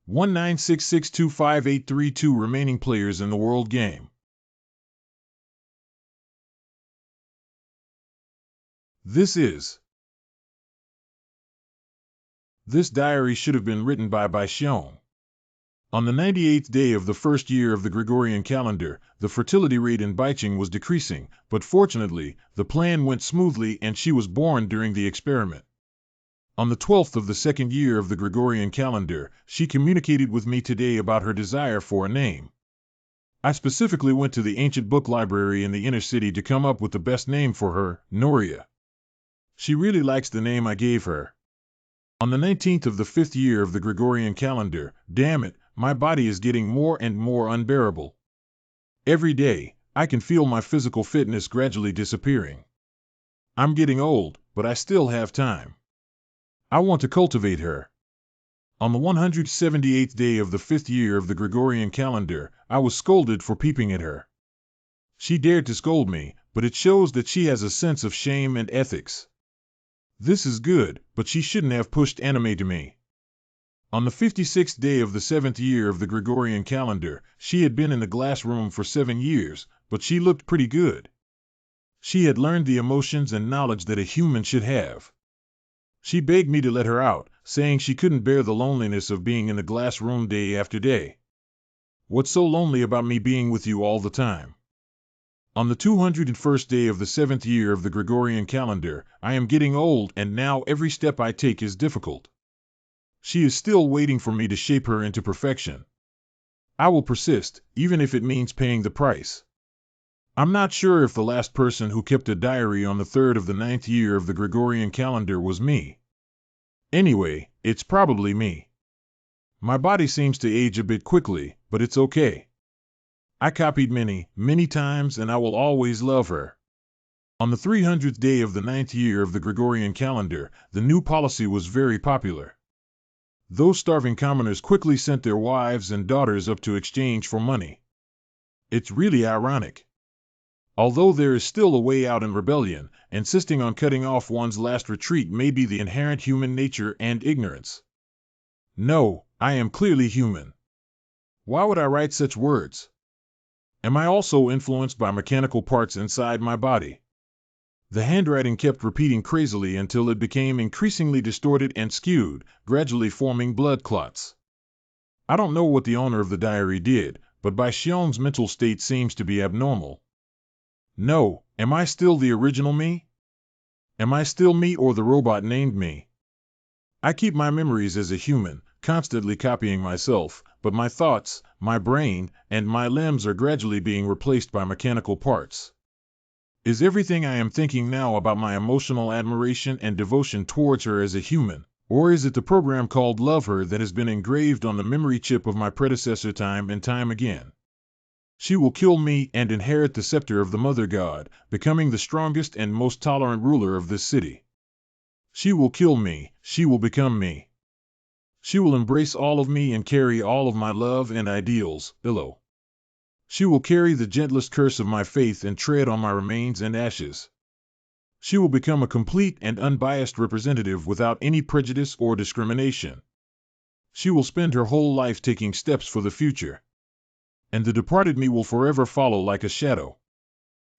1966258832 remaining players in the world game. This diary should have been written by Xiong. On the 98th day of the first year of the Gregorian calendar, the fertility rate in Baicheng was decreasing, but fortunately, the plan went smoothly and she was born during the experiment. On the 12th of the second year of the Gregorian calendar, she communicated with me today about her desire for a name. I specifically went to the ancient book library in the inner city to come up with the best name for her, Noria. She really likes the name I gave her. On the 19th of the 5th year of the Gregorian calendar, damn it, my body is getting more and more unbearable. Every day, I can feel my physical fitness gradually disappearing. I'm getting old, but I still have time. I want to cultivate her. On the 178th day of the 5th year of the Gregorian calendar, I was scolded for peeping at her. She dared to scold me, but it shows that she has a sense of shame and ethics. This is good, but she shouldn't have pushed anime to me. On the 56th day of the 7th year of the Gregorian calendar, she had been in the glass room for 7 years, but she looked pretty good. She had learned the emotions and knowledge that a human should have. She begged me to let her out, saying she couldn't bear the loneliness of being in the glass room day after day. What's so lonely about me being with you all the time? On the 201st day of the 7th year of the Gregorian calendar, I am getting old and now every step I take is difficult. She is still waiting for me to shape her into perfection. I will persist, even if it means paying the price. I'm not sure if the last person who kept a diary on the 3rd of the 9th year of the Gregorian calendar was me. Anyway, it's probably me. My body seems to age a bit quickly, but it's okay. I copied many times and I will always love her. On the 300th day of the 9th year of the Gregorian calendar, the new policy was very popular. Those starving commoners quickly sent their wives and daughters up to exchange for money. It's really ironic. Although there is still a way out in rebellion, insisting on cutting off one's last retreat may be the inherent human nature and ignorance. No, I am clearly human. Why would I write such words? Am I also influenced by mechanical parts inside my body? The handwriting kept repeating crazily until it became increasingly distorted and skewed, gradually forming blood clots. I don't know what the owner of the diary did, but Xiong's mental state seems to be abnormal. No, am I still the original me? Am I still me or the robot named me? I keep my memories as a human, constantly copying myself, but my thoughts, my brain, and my limbs are gradually being replaced by mechanical parts. Is everything I am thinking now about my emotional admiration and devotion towards her as a human, or is it the program called Love Her that has been engraved on the memory chip of my predecessor time and time again? She will kill me and inherit the scepter of the Mother God, becoming the strongest and most tolerant ruler of this city. She will kill me, she will become me. She will embrace all of me and carry all of my love and ideals, below. She will carry the gentlest curse of my faith and tread on my remains and ashes. She will become a complete and unbiased representative without any prejudice or discrimination. She will spend her whole life taking steps for the future. And the departed me will forever follow like a shadow.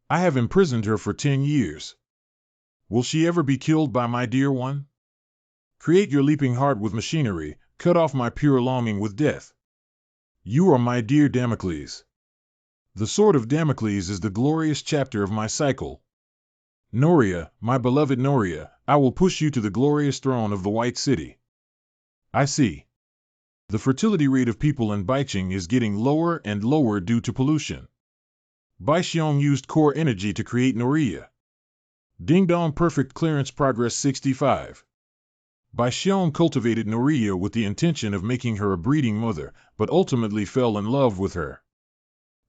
I have imprisoned her for 10 years. Will she ever be killed by my dear one? Create your leaping heart with machinery, cut off my pure longing with death. You are my dear Damocles. The sword of Damocles is the glorious chapter of my cycle. Noria, my beloved Noria, I will push you to the glorious throne of the White City. I see. The fertility rate of people in Baicheng is getting lower and lower due to pollution. Baixiong used core energy to create Noria. Ding Dong perfect clearance progress 65. Baixiong cultivated Noria with the intention of making her a breeding mother, but ultimately fell in love with her.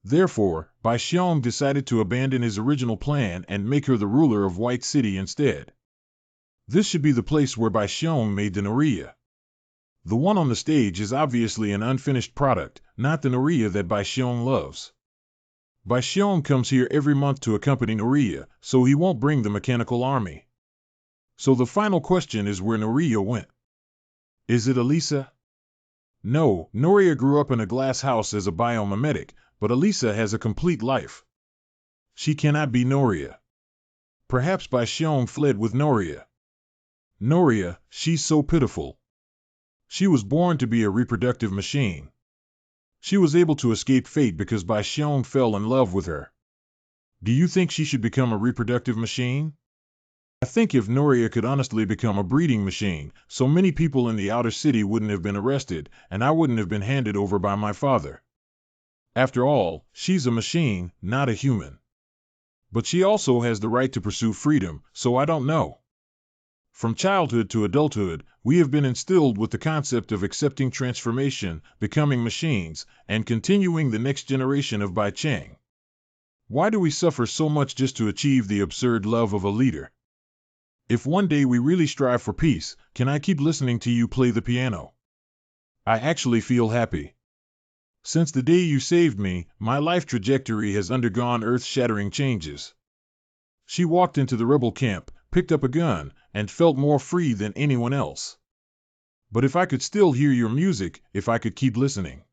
Therefore, Baixiong decided to abandon his original plan and make her the ruler of White City instead. This should be the place where Baixiong made the Noria. The one on the stage is obviously an unfinished product, not the Noria that Baixiong loves. Baixiong comes here every month to accompany Noria, so he won't bring the mechanical army. So the final question is where Noria went. Is it Elisa? No, Noria grew up in a glass house as a biomimetic, but Elisa has a complete life. She cannot be Noria. Perhaps Baixiong fled with Noria. Noria, she's so pitiful. She was born to be a reproductive machine. She was able to escape fate because Baixiong fell in love with her. Do you think she should become a reproductive machine? I think if Noria could honestly become a breeding machine, so many people in the outer city wouldn't have been arrested, and I wouldn't have been handed over by my father. After all, she's a machine, not a human. But she also has the right to pursue freedom, so I don't know. From childhood to adulthood, we have been instilled with the concept of accepting transformation, becoming machines, and continuing the next generation of Baicheng. Why do we suffer so much just to achieve the absurd love of a leader? If one day we really strive for peace, can I keep listening to you play the piano? I actually feel happy. Since the day you saved me, my life trajectory has undergone earth-shattering changes. She walked into the rebel camp, picked up a gun, and felt more free than anyone else. But if I could still hear your music, if I could keep listening.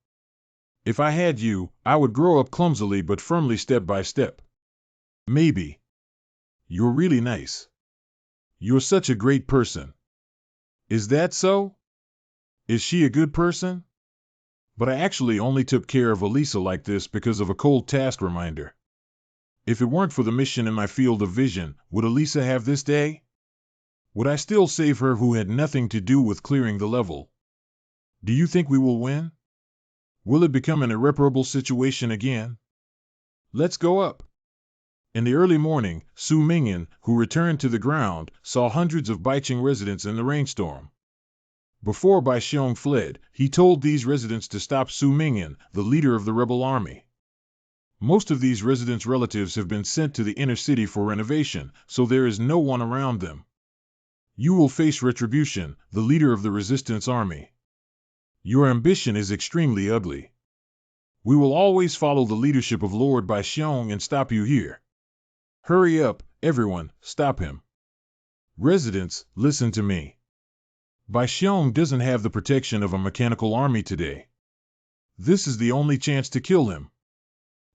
If I had you, I would grow up clumsily but firmly step by step. Maybe. You're really nice. You're such a great person. Is that so? Is she a good person? But I actually only took care of Elisa like this because of a cold task reminder. If it weren't for the mission in my field of vision, would Elisa have this day? Would I still save her who had nothing to do with clearing the level? Do you think we will win? Will it become an irreparable situation again? Let's go up. In the early morning, Su Mingyan, who returned to the ground, saw hundreds of Baicheng residents in the rainstorm. Before Baixiong fled, he told these residents to stop Su Mingyan, the leader of the rebel army. Most of these residents' relatives have been sent to the inner city for renovation, so there is no one around them. You will face retribution, the leader of the resistance army. Your ambition is extremely ugly. We will always follow the leadership of Lord Baixiong and stop you here. Hurry up, everyone, stop him. Residents, listen to me. Baixiong doesn't have the protection of a mechanical army today. This is the only chance to kill him.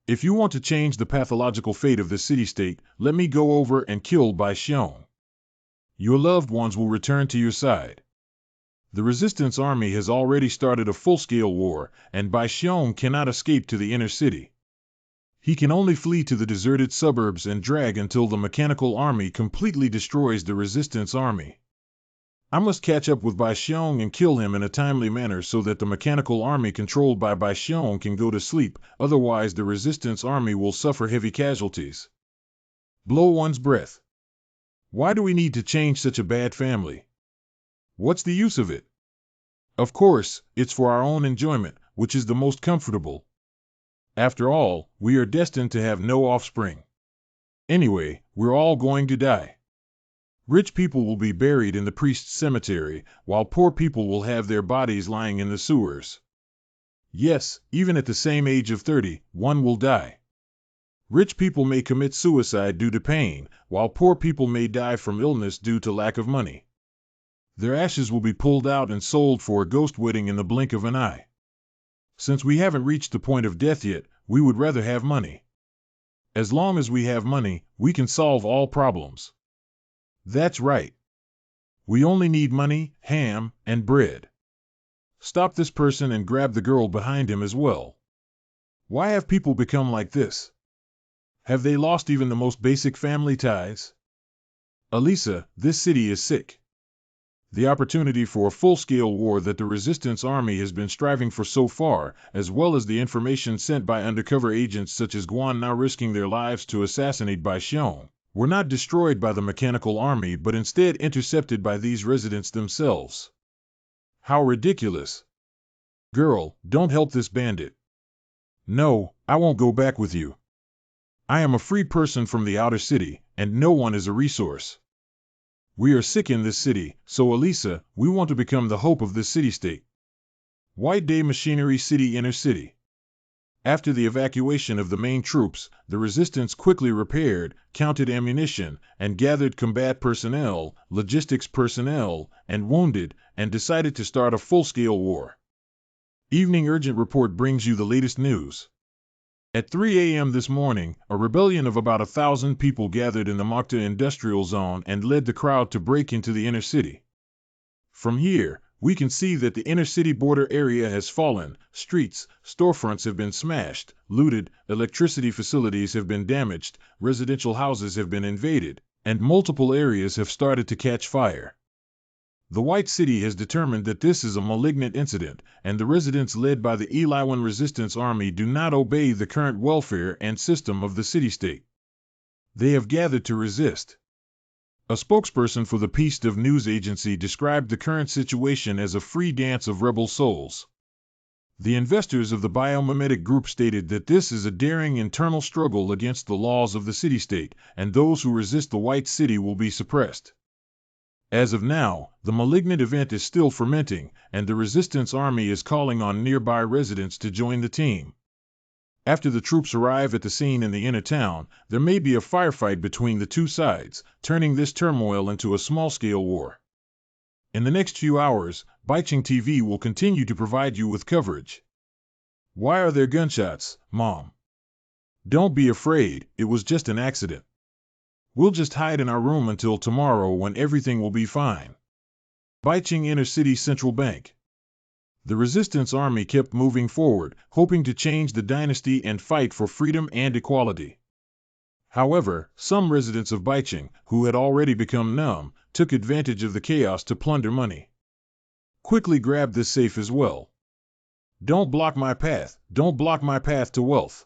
If you want to change the pathological fate of the city-state, let me go over and kill Baixiong. Your loved ones will return to your side. The resistance army has already started a full-scale war, and Baixiong cannot escape to the inner city. He can only flee to the deserted suburbs and drag until the mechanical army completely destroys the resistance army. I must catch up with Baixiong and kill him in a timely manner so that the mechanical army controlled by Baixiong can go to sleep, otherwise the resistance army will suffer heavy casualties. Blow one's breath. Why do we need to change such a bad family? What's the use of it? Of course, it's for our own enjoyment, which is the most comfortable. After all, we are destined to have no offspring. Anyway, we're all going to die. Rich people will be buried in the priest's cemetery, while poor people will have their bodies lying in the sewers. Yes, even at the same age of 30, one will die. Rich people may commit suicide due to pain, while poor people may die from illness due to lack of money. Their ashes will be pulled out and sold for a ghost wedding in the blink of an eye. Since we haven't reached the point of death yet, we would rather have money. As long as we have money, we can solve all problems. That's right. We only need money, ham, and bread. Stop this person and grab the girl behind him as well. Why have people become like this? Have they lost even the most basic family ties? Elisa, this city is sick. The opportunity for a full-scale war that the resistance army has been striving for so far, as well as the information sent by undercover agents such as Guan now risking their lives to assassinate Bai Xiong, were not destroyed by the mechanical army but instead intercepted by these residents themselves. How ridiculous! Girl, don't help this bandit. No, I won't go back with you. I am a free person from the outer city, and no one is a resource. We are sick in this city, so Elisa, we want to become the hope of this city-state. White Day Machinery City Inner City. After the evacuation of the main troops, the resistance quickly repaired, counted ammunition, and gathered combat personnel, logistics personnel, and wounded, and decided to start a full-scale war. Evening Urgent Report brings you the latest news. At 3 a.m. this morning, a rebellion of about 1,000 people gathered in the Mokta industrial zone and led the crowd to break into the inner city. From here, we can see that the inner city border area has fallen, streets, storefronts have been smashed, looted, electricity facilities have been damaged, residential houses have been invaded, and multiple areas have started to catch fire. The White City has determined that this is a malignant incident, and the residents led by the Eliwan Resistance Army do not obey the current welfare and system of the city-state. They have gathered to resist. A spokesperson for the Peace of News Agency described the current situation as a free dance of rebel souls. The investors of the biomimetic group stated that this is a daring internal struggle against the laws of the city-state, and those who resist the White City will be suppressed. As of now, the malignant event is still fermenting, and the resistance army is calling on nearby residents to join the team. After the troops arrive at the scene in the inner town, there may be a firefight between the two sides, turning this turmoil into a small-scale war. In the next few hours, Baiqing TV will continue to provide you with coverage. Why are there gunshots, Mom? Don't be afraid, it was just an accident. We'll just hide in our room until tomorrow when everything will be fine. Baiqing Inner City Central Bank. The resistance army kept moving forward, hoping to change the dynasty and fight for freedom and equality. However, some residents of Baiqing, who had already become numb, took advantage of the chaos to plunder money. Quickly grab this safe as well. Don't block my path, don't block my path to wealth.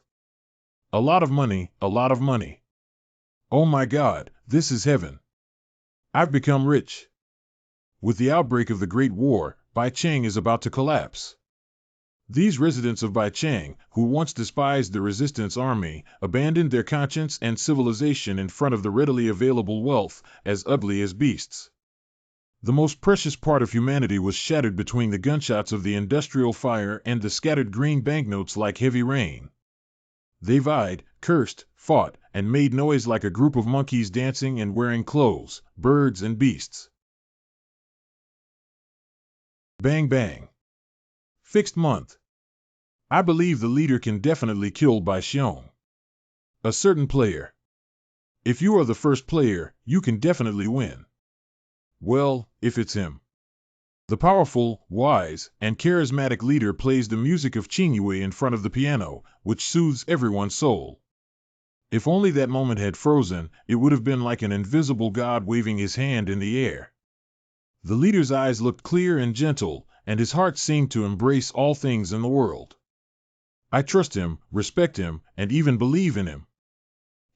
A lot of money, a lot of money. Oh my God, this is heaven. I've become rich. With the outbreak of the Great War, Baiqing is about to collapse. These residents of Baiqing, who once despised the resistance army, abandoned their conscience and civilization in front of the readily available wealth, as ugly as beasts. The most precious part of humanity was shattered between the gunshots of the industrial fire and the scattered green banknotes like heavy rain. They vied, cursed, fought, and made noise like a group of monkeys dancing and wearing clothes, birds and beasts. Bang bang. Fixed month. I believe the leader can definitely kill Bai Xiong. A certain player. If you are the first player, you can definitely win. Well, if it's him. The powerful, wise, and charismatic leader plays the music of Shen Xue in front of the piano, which soothes everyone's soul. If only that moment had frozen, it would have been like an invisible god waving his hand in the air. The leader's eyes looked clear and gentle, and his heart seemed to embrace all things in the world. I trust him, respect him, and even believe in him.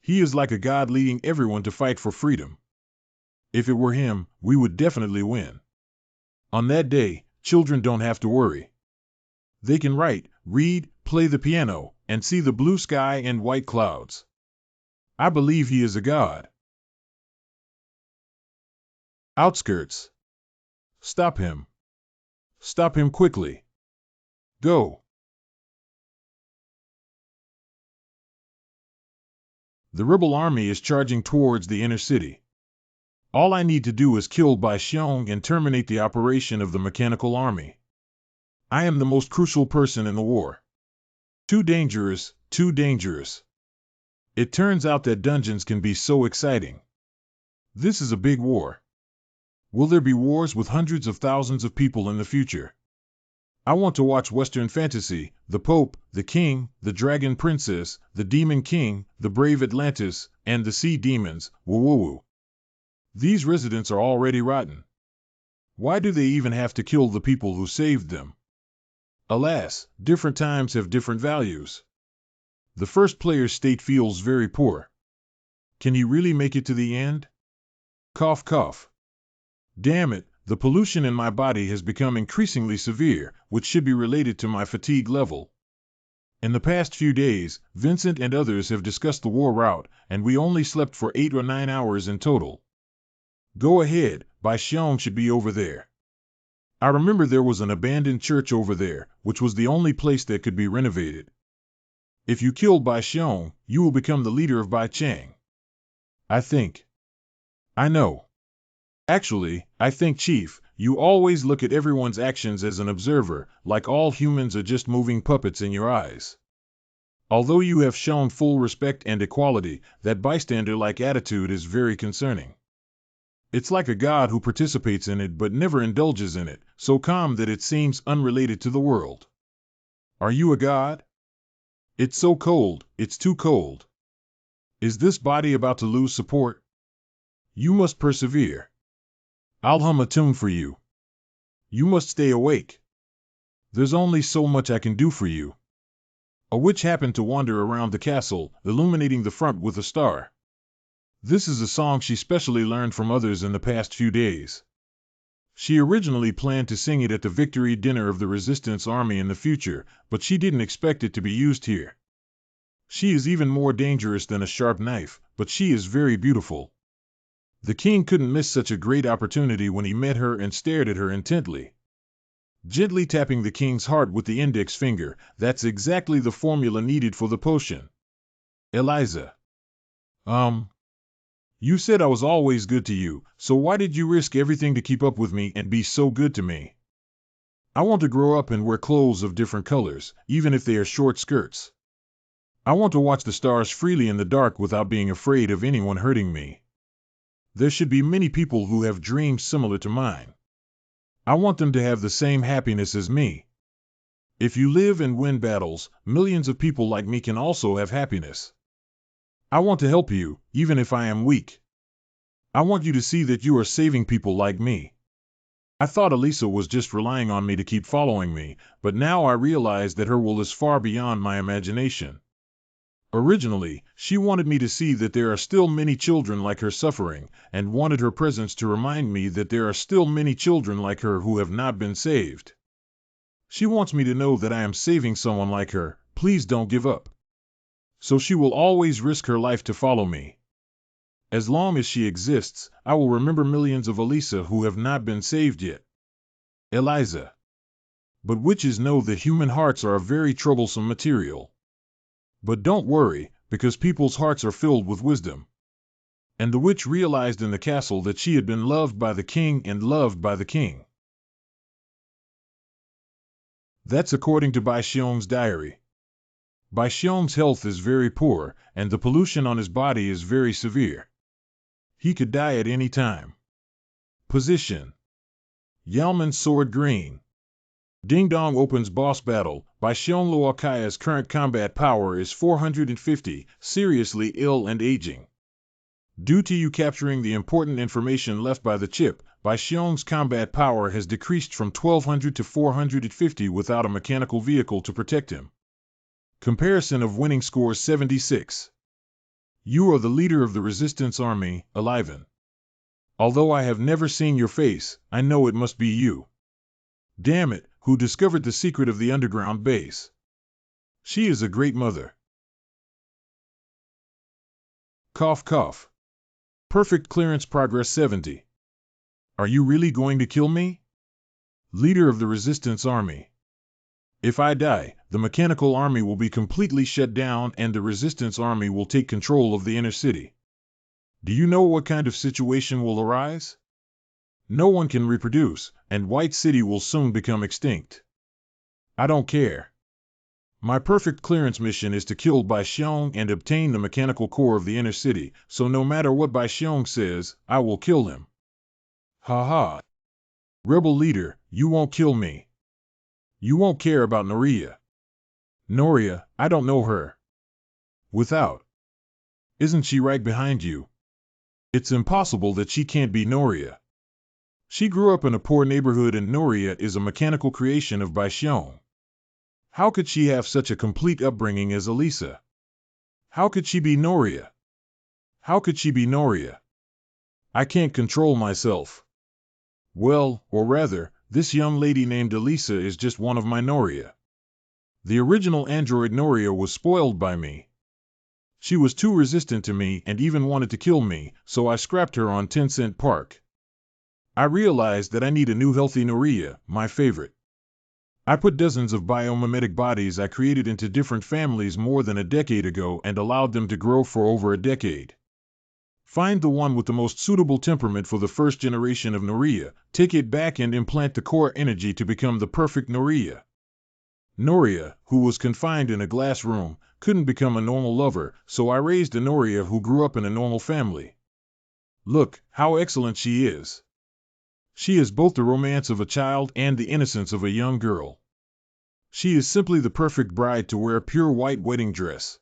He is like a god leading everyone to fight for freedom. If it were him, we would definitely win. On that day, children don't have to worry. They can write, read, play the piano, and see the blue sky and white clouds. I believe he is a god. Outskirts. Stop him. Stop him quickly. Go. The rebel army is charging towards the inner city. All I need to do is kill Bai Xiong and terminate the operation of the mechanical army. I am the most crucial person in the war. Too dangerous, too dangerous. It turns out that dungeons can be so exciting. This is a big war. Will there be wars with hundreds of thousands of people in the future? I want to watch Western fantasy, the Pope, the King, the Dragon Princess, the Demon King, the Brave Atlantis, and the Sea Demons, woo-woo-woo. These residents are already rotten. Why do they even have to kill the people who saved them? Alas, different times have different values. The first player's state feels very poor. Can he really make it to the end? Cough, cough. Damn it, the pollution in my body has become increasingly severe, which should be related to my fatigue level. In the past few days, Vincent and others have discussed the war route, and we only slept for 8 or 9 hours in total. Go ahead, Bai Xiong should be over there. I remember there was an abandoned church over there, which was the only place that could be renovated. If you kill Bai Xiong, you will become the leader of Bai Chang. I think. I know. Actually, I think, Chief, you always look at everyone's actions as an observer, like all humans are just moving puppets in your eyes. Although you have shown full respect and equality, that bystander-like attitude is very concerning. It's like a god who participates in it but never indulges in it, so calm that it seems unrelated to the world. Are you a god? It's so cold, it's too cold. Is this body about to lose support? You must persevere. I'll hum a tune for you. You must stay awake. There's only so much I can do for you. A witch happened to wander around the castle, illuminating the front with a star. This is a song she specially learned from others in the past few days. She originally planned to sing it at the victory dinner of the resistance army in the future, but she didn't expect it to be used here. She is even more dangerous than a sharp knife, but she is very beautiful. The king couldn't miss such a great opportunity when he met her and stared at her intently. Gently tapping the king's heart with the index finger, that's exactly the formula needed for the potion. Eliza. You said I was always good to you, so why did you risk everything to keep up with me and be so good to me? I want to grow up and wear clothes of different colors, even if they are short skirts. I want to watch the stars freely in the dark without being afraid of anyone hurting me. There should be many people who have dreams similar to mine. I want them to have the same happiness as me. If you live and win battles, millions of people like me can also have happiness. I want to help you, even if I am weak. I want you to see that you are saving people like me. I thought Elisa was just relying on me to keep following me, but now I realize that her will is far beyond my imagination. Originally, she wanted me to see that there are still many children like her suffering, and wanted her presence to remind me that there are still many children like her who have not been saved. She wants me to know that I am saving someone like her. Please don't give up. So she will always risk her life to follow me. As long as she exists, I will remember millions of Elisa who have not been saved yet. Eliza. But witches know that human hearts are a very troublesome material. But don't worry, because people's hearts are filled with wisdom. And the witch realized in the castle that she had been loved by the king and loved by the king. That's according to Bai Xiong's diary. Bai Xiong's health is very poor, and the pollution on his body is very severe. He could die at any time. Position. Yalman's sword green. Ding Dong opens boss battle. Bai Xiong Luokaya's current combat power is 450, seriously ill and aging. Due to you capturing the important information left by the chip, Bai Xiong's combat power has decreased from 1200 to 450 without a mechanical vehicle to protect him. Comparison of winning score 76. You are the leader of the resistance army, Aliven. Although I have never seen your face, I know it must be you. Damn it, who discovered the secret of the underground base? She is a great mother. Cough, cough. Perfect clearance progress 70. Are you really going to kill me? Leader of the resistance army. If I die, the mechanical army will be completely shut down and the resistance army will take control of the inner city. Do you know what kind of situation will arise? No one can reproduce, and White City will soon become extinct. I don't care. My perfect clearance mission is to kill Bai Xiong and obtain the mechanical core of the inner city, so no matter what Bai Xiong says, I will kill him. Ha ha. Rebel leader, you won't kill me. You won't care about Noria. Noria, I don't know her. Without. Isn't she right behind you? It's impossible that she can't be Noria. She grew up in a poor neighborhood and Noria is a mechanical creation of Baishion. How could she have such a complete upbringing as Elisa? How could she be Noria? How could she be Noria? I can't control myself. Well, or rather, this young lady named Elisa is just one of my Noria. The original android Noria was spoiled by me. She was too resistant to me and even wanted to kill me, so I scrapped her on Tencent Park. I realized that I need a new healthy Noria, my favorite. I put dozens of biomimetic bodies I created into different families more than a decade ago and allowed them to grow for over a decade. Find the one with the most suitable temperament for the first generation of Noria, take it back and implant the core energy to become the perfect Noria. Noria, who was confined in a glass room, couldn't become a normal lover, so I raised a Noria who grew up in a normal family. Look, how excellent she is. She is both the romance of a child and the innocence of a young girl. She is simply the perfect bride to wear a pure white wedding dress.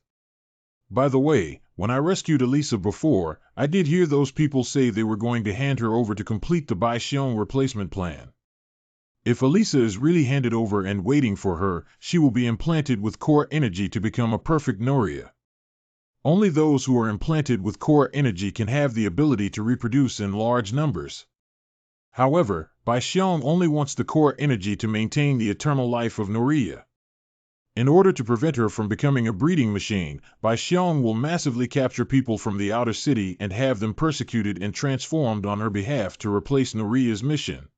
By the way, when I rescued Elisa before, I did hear those people say they were going to hand her over to complete the Baishion replacement plan. If Elisa is really handed over and waiting for her, she will be implanted with core energy to become a perfect Noria. Only those who are implanted with core energy can have the ability to reproduce in large numbers. However, Baishion only wants the core energy to maintain the eternal life of Noria. In order to prevent her from becoming a breeding machine, Baishion will massively capture people from the outer city and have them persecuted and transformed on her behalf to replace Noria's mission.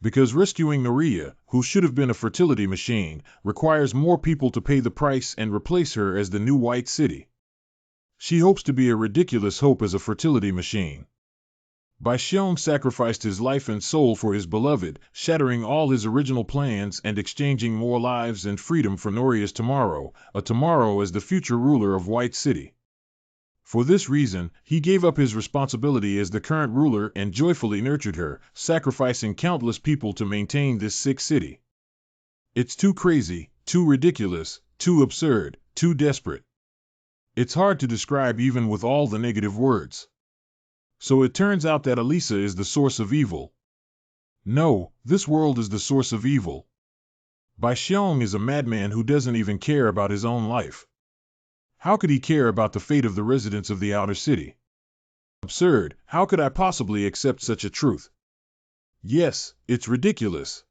Because rescuing Noria, who should have been a fertility machine, requires more people to pay the price and replace her as the new White City. She hopes to be a ridiculous hope as a fertility machine. Baishion sacrificed his life and soul for his beloved, shattering all his original plans and exchanging more lives and freedom for Noria's tomorrow, a tomorrow as the future ruler of White City. For this reason, he gave up his responsibility as the current ruler and joyfully nurtured her, sacrificing countless people to maintain this sick city. It's too crazy, too ridiculous, too absurd, too desperate. It's hard to describe even with all the negative words. So it turns out that Elisa is the source of evil. No, this world is the source of evil. Baishion is a madman who doesn't even care about his own life. How could he care about the fate of the residents of the outer city? Absurd, how could I possibly accept such a truth? Yes, it's ridiculous.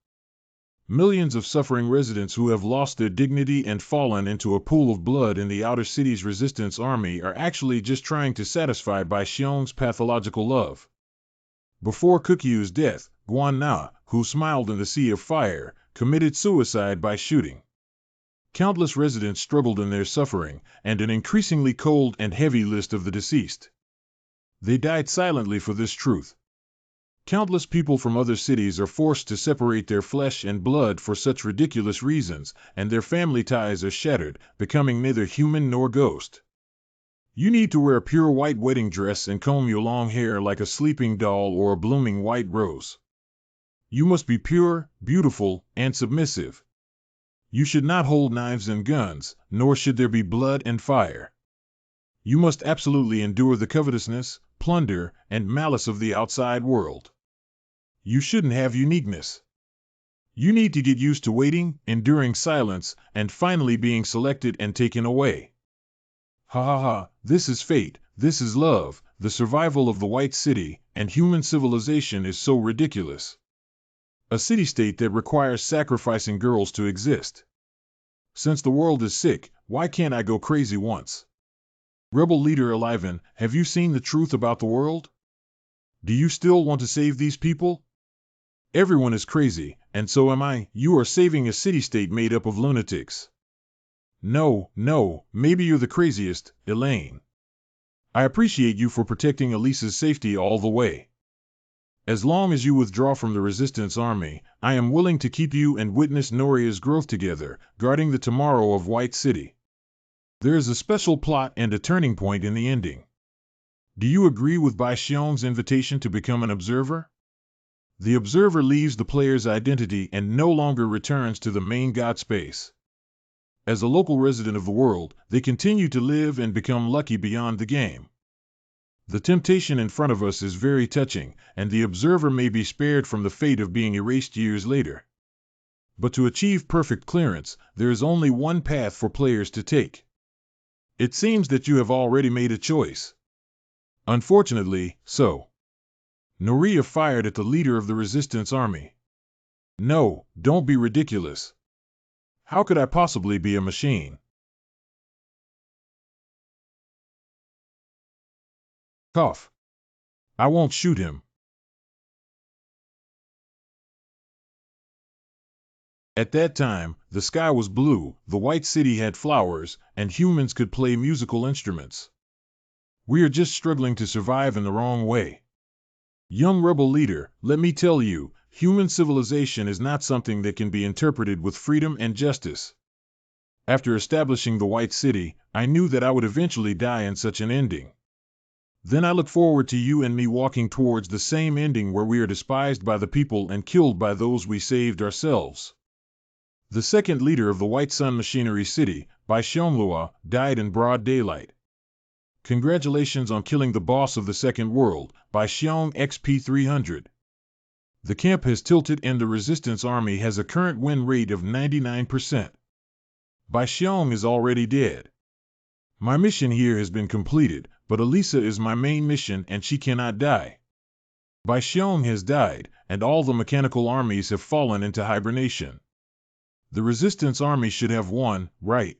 Millions of suffering residents who have lost their dignity and fallen into a pool of blood in the outer city's resistance army are actually just trying to satisfy Baishion's pathological love. Before Kukyu's death, Guan Na, who smiled in the sea of fire, committed suicide by shooting. Countless residents struggled in their suffering, and an increasingly cold and heavy list of the deceased. They died silently for this truth. Countless people from other cities are forced to separate their flesh and blood for such ridiculous reasons, and their family ties are shattered, becoming neither human nor ghost. You need to wear a pure white wedding dress and comb your long hair like a sleeping doll or a blooming white rose. You must be pure, beautiful, and submissive. You should not hold knives and guns, nor should there be blood and fire. You must absolutely endure the covetousness, plunder, and malice of the outside world. You shouldn't have uniqueness. You need to get used to waiting, enduring silence, and finally being selected and taken away. Ha ha ha, this is fate, this is love, the survival of the White City, and human civilization is so ridiculous. A city-state that requires sacrificing girls to exist. Since the world is sick, why can't I go crazy once? Rebel leader Aliven, have you seen the truth about the world? Do you still want to save these people? Everyone is crazy, and so am I. You are saving a city-state made up of lunatics. No, maybe you're the craziest, Elaine. I appreciate you for protecting Elisa's safety all the way. As long as you withdraw from the resistance army, I am willing to keep you and witness Noria's growth together, guarding the tomorrow of White City. There is a special plot and a turning point in the ending. Do you agree with Baishion's invitation to become an observer? The observer leaves the player's identity and no longer returns to the main god space. As a local resident of the world, they continue to live and become lucky beyond the game. The temptation in front of us is very touching, and the observer may be spared from the fate of being erased years later. But to achieve perfect clearance, there is only one path for players to take. It seems that you have already made a choice. Unfortunately, so. Noria fired at the leader of the resistance army. No, don't be ridiculous. How could I possibly be a machine? Cough. I won't shoot him. At that time, the sky was blue, the white city had flowers, and humans could play musical instruments. We are just struggling to survive in the wrong way. Young rebel leader, let me tell you, human civilization is not something that can be interpreted with freedom and justice. After establishing the White City, I knew that I would eventually die in such an ending. Then I look forward to you and me walking towards the same ending where we are despised by the people and killed by those we saved ourselves. The second leader of the White Sun Machinery City, by Shen Xue, died in broad daylight. Congratulations on killing the boss of the Second World, by Xiong XP 300. The camp has tilted and the resistance army has a current win rate of 99%. Bai Xiong is already dead. My mission here has been completed, but Elisa is my main mission and she cannot die. Bai Xiong has died, and all the mechanical armies have fallen into hibernation. The resistance army should have won, right?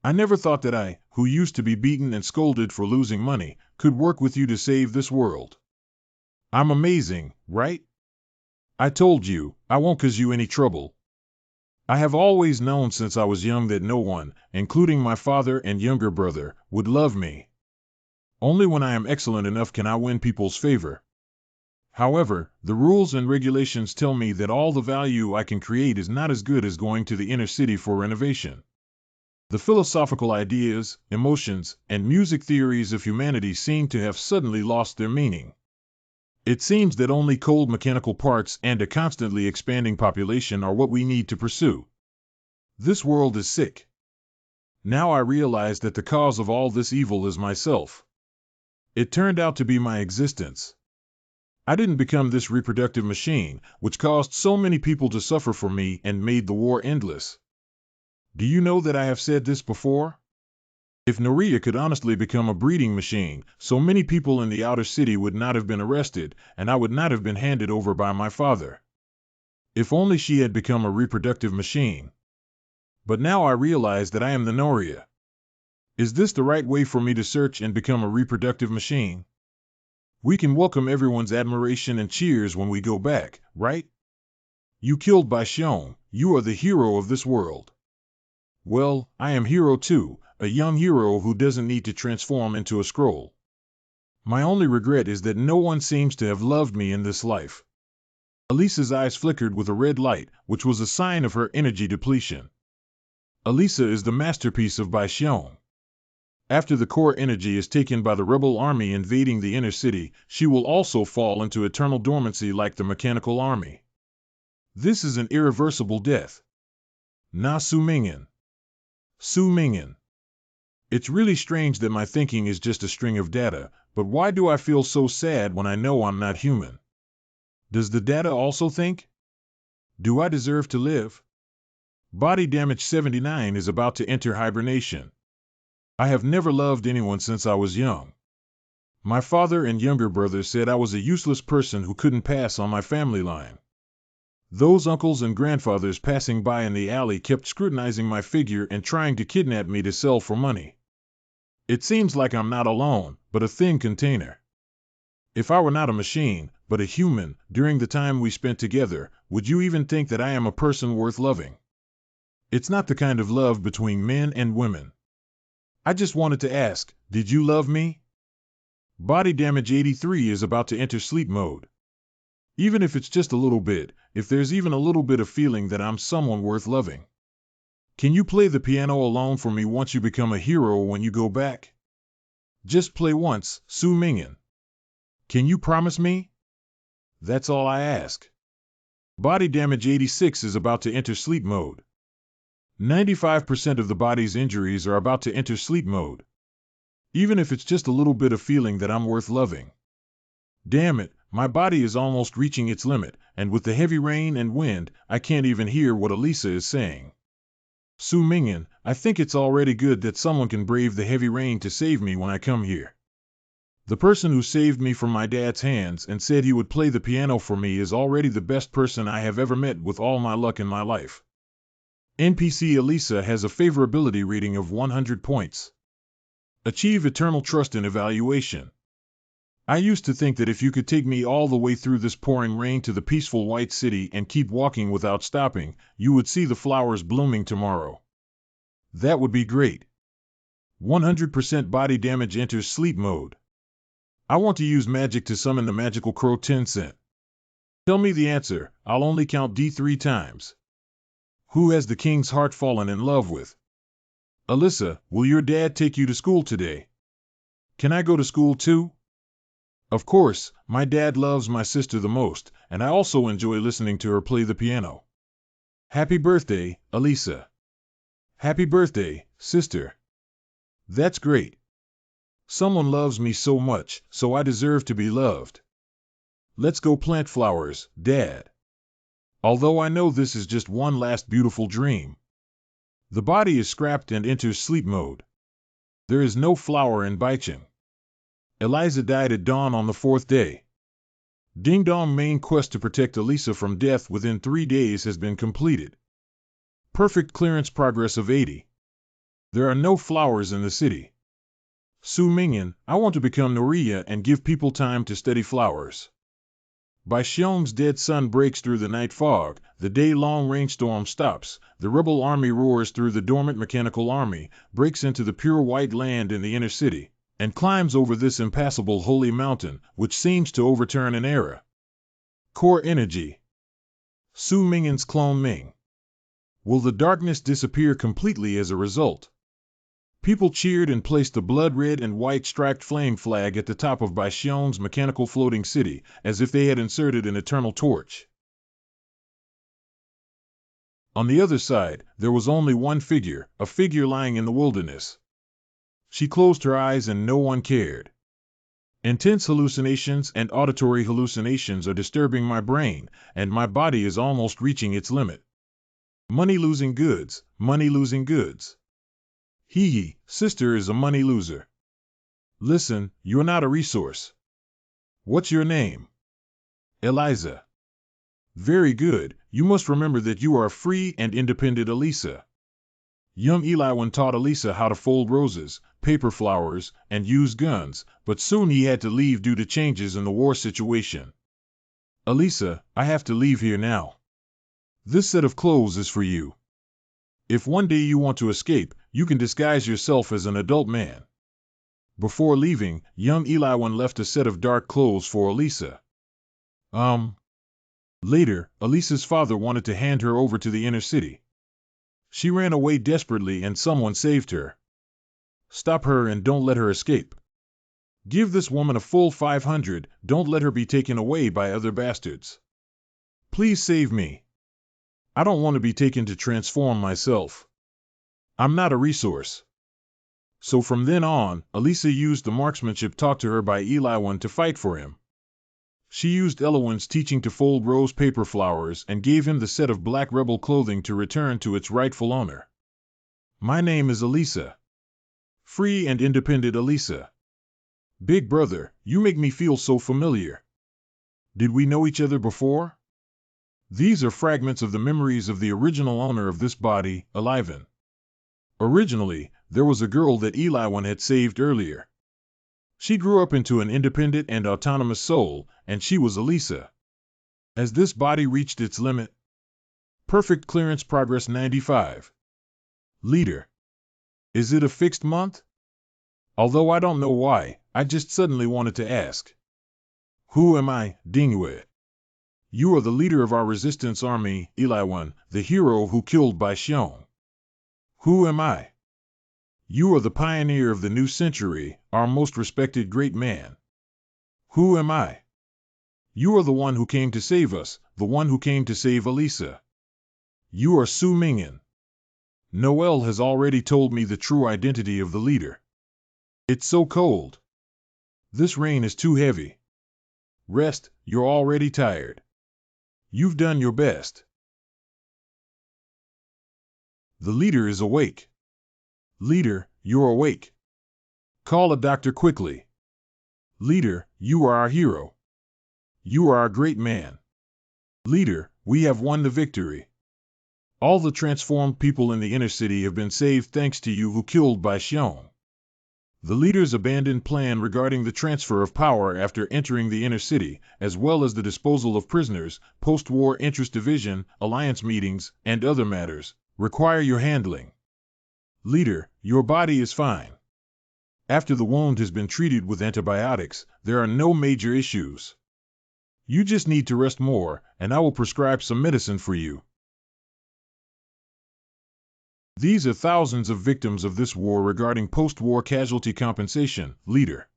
I never thought that I, who used to be beaten and scolded for losing money, could work with you to save this world. I'm amazing, right? I told you, I won't cause you any trouble. I have always known since I was young that no one, including my father and younger brother, would love me. Only when I am excellent enough can I win people's favor. However, the rules and regulations tell me that all the value I can create is not as good as going to the inner city for renovation. The philosophical ideas, emotions, and music theories of humanity seem to have suddenly lost their meaning. It seems that only cold mechanical parts and a constantly expanding population are what we need to pursue. This world is sick. Now I realize that the cause of all this evil is myself. It turned out to be my existence. I didn't become this reproductive machine, which caused so many people to suffer for me and made the war endless. Do you know that I have said this before? If Noria could honestly become a breeding machine, so many people in the outer city would not have been arrested, and I would not have been handed over by my father. If only she had become a reproductive machine. But now I realize that I am the Noria. Is this the right way for me to search and become a reproductive machine? We can welcome everyone's admiration and cheers when we go back, right? You killed Bai Xiong, you are the hero of this world. Well, I am hero too, a young hero who doesn't need to transform into a scroll. My only regret is that no one seems to have loved me in this life. Elisa's eyes flickered with a red light, which was a sign of her energy depletion. Elisa is the masterpiece of Bai Xiong. After the core energy is taken by the rebel army invading the inner city, she will also fall into eternal dormancy like the mechanical army. This is an irreversible death. Na Su Mingyan. Su Mingyan. It's really strange that my thinking is just a string of data, but why do I feel so sad when I know I'm not human? Does the data also think? Do I deserve to live? Body damage 79 is about to enter hibernation. I have never loved anyone since I was young. My father and younger brother said I was a useless person who couldn't pass on my family line. Those uncles and grandfathers passing by in the alley kept scrutinizing my figure and trying to kidnap me to sell for money. It seems like I'm not alone, but a thin container. If I were not a machine, but a human, during the time we spent together, would you even think that I am a person worth loving? It's not the kind of love between men and women. I just wanted to ask, did you love me? Body damage 83 is about to enter sleep mode. Even if it's just a little bit, if there's even a little bit of feeling that I'm someone worth loving. Can you play the piano alone for me once you become a hero when you go back? Just play once, Su Mingyan. Can you promise me? That's all I ask. Body damage 86 is about to enter sleep mode. 95% of the body's injuries are about to enter sleep mode. Even if it's just a little bit of feeling that I'm worth loving. Damn it, my body is almost reaching its limit, and with the heavy rain and wind, I can't even hear what Elisa is saying. Su Mingyan, I think it's already good that someone can brave the heavy rain to save me when I come here. The person who saved me from my dad's hands and said he would play the piano for me is already the best person I have ever met with all my luck in my life. NPC Elisa has a favorability rating of 100 points. Achieve eternal trust in evaluation. I used to think that if you could take me all the way through this pouring rain to the peaceful white city and keep walking without stopping, you would see the flowers blooming tomorrow. That would be great. 100% body damage enters sleep mode. I want to use magic to summon the magical crow 10 cent. Tell me the answer, I'll only count D 3 times. Who has the king's heart fallen in love with? Elisa, will your dad take you to school today? Can I go to school too? Of course, my dad loves my sister the most, and I also enjoy listening to her play the piano. Happy birthday, Elisa. Happy birthday, sister. That's great. Someone loves me so much, so I deserve to be loved. Let's go plant flowers, Dad. Although I know this is just one last beautiful dream. The body is scrapped and enters sleep mode. There is no flower in Baicheng. Eliza died at dawn on the 4th day. Ding Dong main quest to protect Elisa from death within 3 days has been completed. Perfect clearance progress of 80. There are no flowers in the city. Su Mingyan, I want to become Noriya and give people time to study flowers. Bai Xiong's dead sun breaks through the night fog, the day-long rainstorm stops, the rebel army roars through the dormant mechanical army, breaks into the pure white land in the inner city, and climbs over this impassable holy mountain, which seems to overturn an era. Core energy. Su Mingyan's clone Ming. Will the darkness disappear completely as a result? People cheered and placed the blood-red and white striped flame flag at the top of Bai Xiong's mechanical floating city, as if they had inserted an eternal torch. On the other side, there was only one figure, a figure lying in the wilderness. She closed her eyes and no one cared. Intense hallucinations and auditory hallucinations are disturbing my brain, and my body is almost reaching its limit. Money-losing goods, money-losing goods. Hee, sister is a money loser. Listen, you're not a resource. What's your name? Eliza. Very good, you must remember that you are a free and independent Elisa. Young Eliwan taught Elisa how to fold roses, paper flowers, and use guns, but soon he had to leave due to changes in the war situation. Elisa, I have to leave here now. This set of clothes is for you. If one day you want to escape, you can disguise yourself as an adult man. Before leaving, young Eliwan left a set of dark clothes for Elisa. Later, Elisa's father wanted to hand her over to the inner city. She ran away desperately and someone saved her. Stop her and don't let her escape. Give this woman a full 500, don't let her be taken away by other bastards. Please save me. I don't want to be taken to transform myself. I'm not a resource. So from then on, Elisa used the marksmanship taught to her by Eliwan to fight for him. She used Eliwan's teaching to fold rose paper flowers and gave him the set of black rebel clothing to return to its rightful owner. My name is Elisa. Free and independent Elisa. Big brother, you make me feel so familiar. Did we know each other before? These are fragments of the memories of the original owner of this body, Eliwan. Originally, there was a girl that Eliwan had saved earlier. She grew up into an independent and autonomous soul, and she was Elisa. As this body reached its limit, perfect clearance progress 95. Leader. Is it a fixed month? Although I don't know why, I just suddenly wanted to ask. Who am I, Dingyue? You are the leader of our resistance army, Eliwan, the hero who killed Bai Xiong. Who am I? You are the pioneer of the new century, our most respected great man. Who am I? You are the one who came to save us, the one who came to save Elisa. You are Su Mingyan. Noel has already told me the true identity of the leader. It's so cold. This rain is too heavy. Rest, you're already tired. You've done your best. The leader is awake. Leader, you're awake. Call a doctor quickly. Leader, you are our hero. You are our great man. Leader, we have won the victory. All the transformed people in the inner city have been saved thanks to you who killed Bai Xiong. The leader's abandoned plan regarding the transfer of power after entering the inner city, as well as the disposal of prisoners, post-war interest division, alliance meetings, and other matters, require your handling. Leader, your body is fine. After the wound has been treated with antibiotics, there are no major issues. You just need to rest more, and I will prescribe some medicine for you. These are thousands of victims of this war regarding post-war casualty compensation, leader.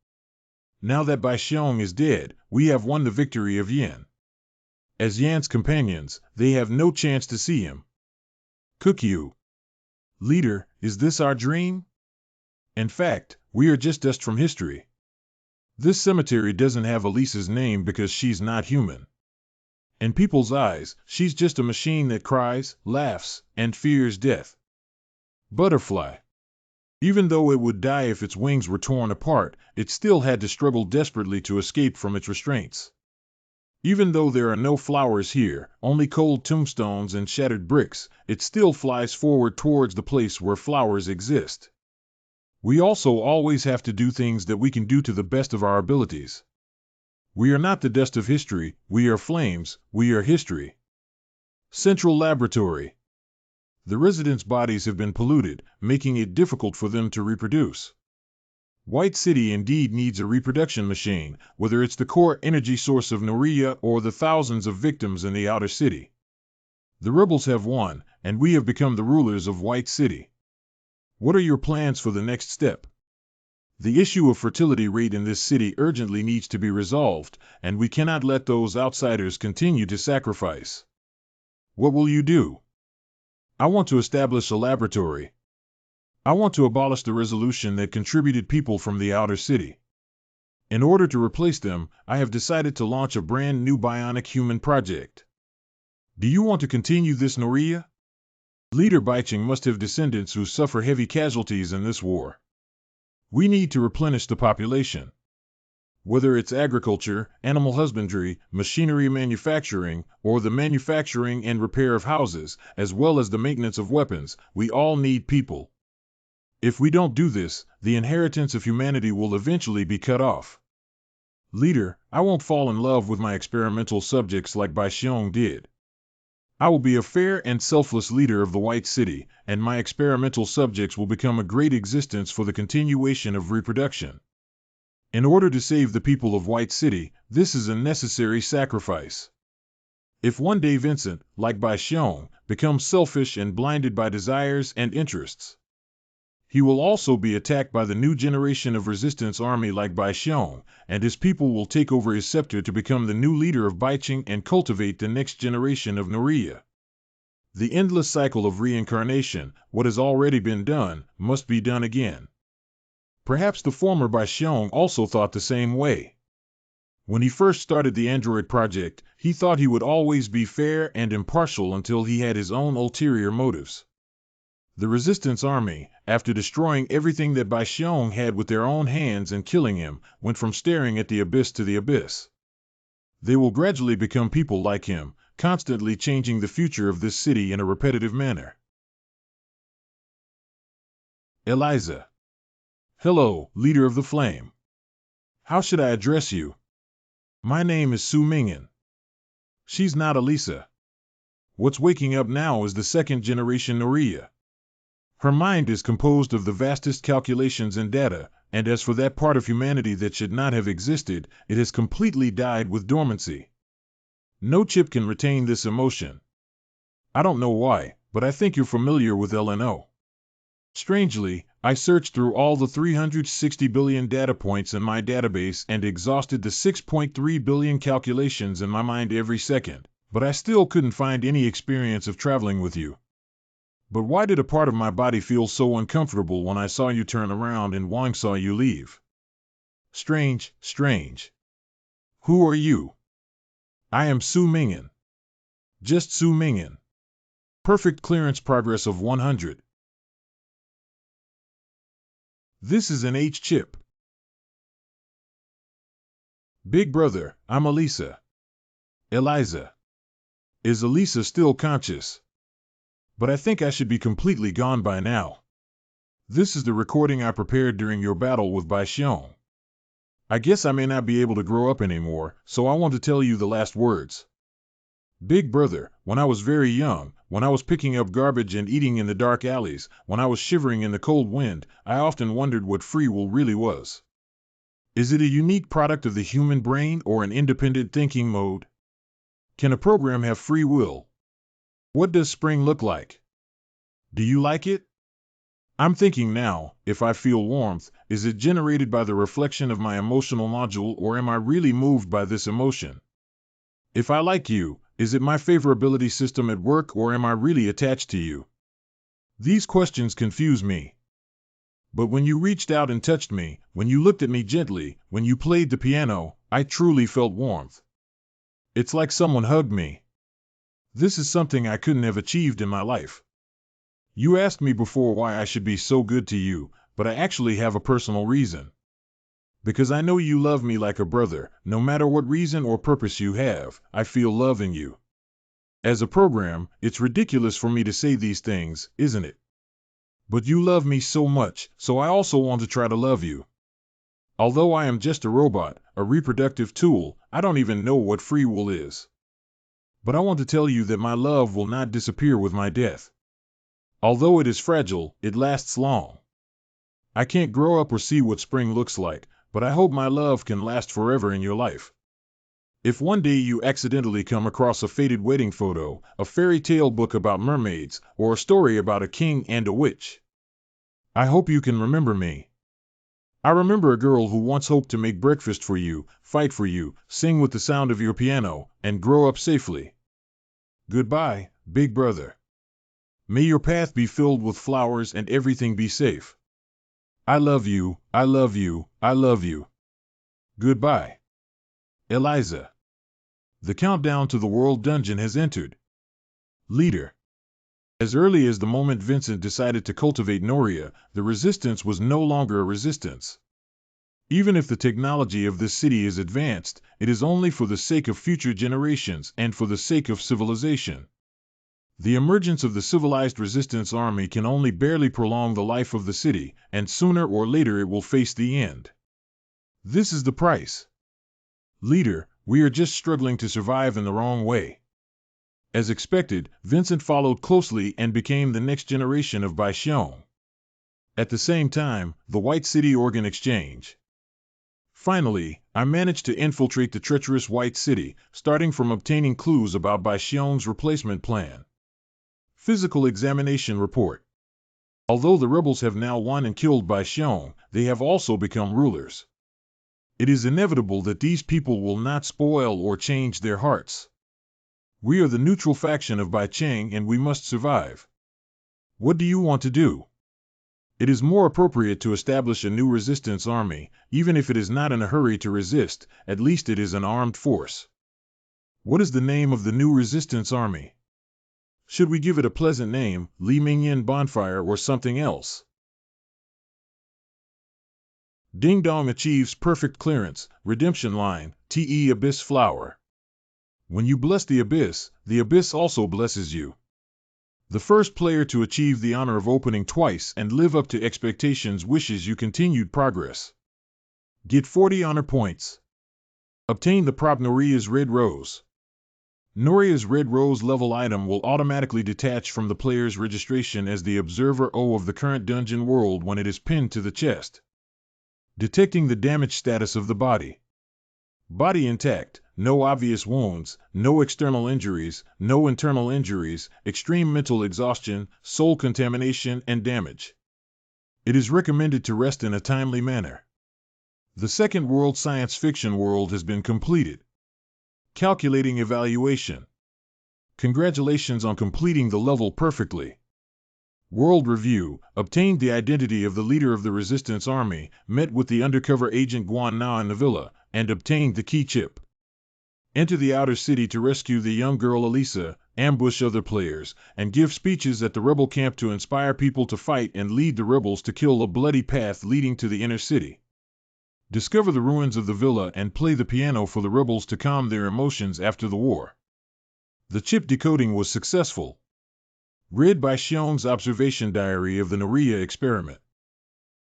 Now that Bai Xiong is dead, we have won the victory of Yan. As Yan's companions, they have no chance to see him. Kukyu. Leader, is this our dream? In fact, we are just dust from history. This cemetery doesn't have Elisa's name because she's not human. In people's eyes, she's just a machine that cries, laughs, and fears death. Butterfly. Even though it would die if its wings were torn apart, it still had to struggle desperately to escape from its restraints. Even though there are no flowers here, only cold tombstones and shattered bricks, it still flies forward towards the place where flowers exist. We also always have to do things that we can do to the best of our abilities. We are not the dust of history, we are flames, we are history. Central Laboratory. The residents' bodies have been polluted, making it difficult for them to reproduce. White City indeed needs a reproduction machine, whether it's the core energy source of Noria or the thousands of victims in the outer city. The rebels have won, and we have become the rulers of White City. What are your plans for the next step? The issue of fertility rate in this city urgently needs to be resolved, and we cannot let those outsiders continue to sacrifice. What will you do? I want to establish a laboratory. I want to abolish the resolution that contributed people from the outer city. In order to replace them, I have decided to launch a brand new bionic human project. Do you want to continue this, Noria? Leader Baiching must have descendants who suffer heavy casualties in this war. We need to replenish the population. Whether it's agriculture, animal husbandry, machinery manufacturing, or the manufacturing and repair of houses, as well as the maintenance of weapons, we all need people. If we don't do this, the inheritance of humanity will eventually be cut off. Leader, I won't fall in love with my experimental subjects like Bai Xiong did. I will be a fair and selfless leader of the White City, and my experimental subjects will become a great existence for the continuation of reproduction. In order to save the people of White City, this is a necessary sacrifice. If one day Vincent, like Bai Xiong, becomes selfish and blinded by desires and interests, he will also be attacked by the new generation of resistance army like Bai Xiong, and his people will take over his scepter to become the new leader of Baiching and cultivate the next generation of Noria. The endless cycle of reincarnation, what has already been done, must be done again. Perhaps the former Bai Xiong also thought the same way. When he first started the Android project, he thought he would always be fair and impartial until he had his own ulterior motives. The resistance army, after destroying everything that Bai Xiong had with their own hands and killing him, went from staring at the abyss to the abyss. They will gradually become people like him, constantly changing the future of this city in a repetitive manner. Eliza. Hello, leader of the flame. How should I address you? My name is Su Mingyan. She's not Elisa. What's waking up now is the second generation Noria. Her mind is composed of the vastest calculations and data, and as for that part of humanity that should not have existed, it has completely died with dormancy. No chip can retain this emotion. I don't know why, but I think you're familiar with LNO. Strangely, I searched through all the 360 billion data points in my database and exhausted the 6.3 billion calculations in my mind every second, but I still couldn't find any experience of traveling with you. But why did a part of my body feel so uncomfortable when I saw you turn around and Wang saw you leave? Strange, strange. Who are you? I am Su Mingyan. Just Su Mingyan. Perfect clearance progress of 100. This is an H chip. Big brother, I'm Elisa. Eliza. Is Elisa still conscious? But I think I should be completely gone by now. This is the recording I prepared during your battle with Bai Xiong. I guess I may not be able to grow up anymore, so I want to tell you the last words. Big brother, when I was very young, when I was picking up garbage and eating in the dark alleys, when I was shivering in the cold wind, I often wondered what free will really was. Is it a unique product of the human brain or an independent thinking mode? Can a program have free will? What does spring look like? Do you like it? I'm thinking now, if I feel warmth, is it generated by the reflection of my emotional module or am I really moved by this emotion? If I like you, is it my favorability system at work or am I really attached to you? These questions confuse me. But when you reached out and touched me, when you looked at me gently, when you played the piano, I truly felt warmth. It's like someone hugged me. This is something I couldn't have achieved in my life. You asked me before why I should be so good to you, but I actually have a personal reason. Because I know you love me like a brother, no matter what reason or purpose you have, I feel love in you. As a program, it's ridiculous for me to say these things, isn't it? But you love me so much, so I also want to try to love you. Although I am just a robot, a reproductive tool, I don't even know what free will is. But I want to tell you that my love will not disappear with my death. Although it is fragile, it lasts long. I can't grow up or see what spring looks like, but I hope my love can last forever in your life. If one day you accidentally come across a faded wedding photo, a fairy tale book about mermaids, or a story about a king and a witch, I hope you can remember me. I remember a girl who once hoped to make breakfast for you, fight for you, sing with the sound of your piano, and grow up safely. Goodbye, big brother. May your path be filled with flowers and everything be safe. I love you, I love you, I love you. Goodbye. Eliza. The countdown to the world dungeon has entered. Leader. As early as the moment Vincent decided to cultivate Noria, the resistance was no longer a resistance. Even if the technology of this city is advanced, it is only for the sake of future generations and for the sake of civilization. The emergence of the civilized resistance army can only barely prolong the life of the city, and sooner or later it will face the end. This is the price. Leader, we are just struggling to survive in the wrong way. As expected, Vincent followed closely and became the next generation of Bai Xiong. At the same time, the White City Organ Exchange. Finally, I managed to infiltrate the treacherous White City, starting from obtaining clues about Bai Xiong's replacement plan. Physical examination report. Although the rebels have now won and killed Bai Xiong, they have also become rulers. It is inevitable that these people will not spoil or change their hearts. We are the neutral faction of Bai Cheng and we must survive. What do you want to do? It is more appropriate to establish a new resistance army, even if it is not in a hurry to resist, at least it is an armed force. What is the name of the new resistance army? Should we give it a pleasant name, Li Mingyan Bonfire or something else? Ding Dong achieves perfect clearance, redemption line, TE Abyss Flower. When you bless the Abyss also blesses you. The first player to achieve the honor of opening twice and live up to expectations wishes you continued progress. Get 40 honor points. Obtain the prop Noria's Red Rose. Noria's Red Rose level item will automatically detach from the player's registration as the Observer O of the current dungeon world when it is pinned to the chest. Detecting the damage status of the body. Body intact, no obvious wounds, no external injuries, no internal injuries, extreme mental exhaustion, soul contamination, and damage. It is recommended to rest in a timely manner. The second world science fiction world has been completed. Calculating evaluation. Congratulations on completing the level perfectly. World review. Obtained the identity of the leader of the resistance army, met with the undercover agent Guan Na in the villa, and obtained the key chip. Enter the outer city to rescue the young girl Elisa, ambush other players, and give speeches at the rebel camp to inspire people to fight and lead the rebels to kill a bloody path leading to the inner city. Discover the ruins of the villa and play the piano for the rebels to calm their emotions after the war. The chip decoding was successful. Read by Xiong's observation diary of the Noria experiment.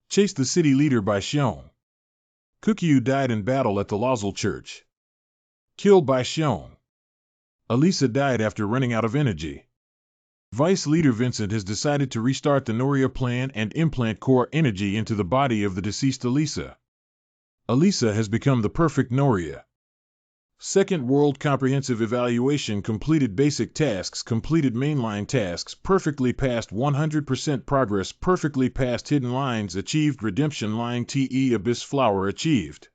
Chase the city leader by Xiong. Kukyu died in battle at the Lozal Church. Killed by Xiong. Elisa died after running out of energy. Vice leader Vincent has decided to restart the Noria plan and implant core energy into the body of the deceased Elisa. Elisa has become the perfect Noria. Second World Comprehensive Evaluation. Completed basic tasks, completed mainline tasks, perfectly passed 100% progress, perfectly passed hidden lines, achieved redemption line, TE Abyss Flower achieved.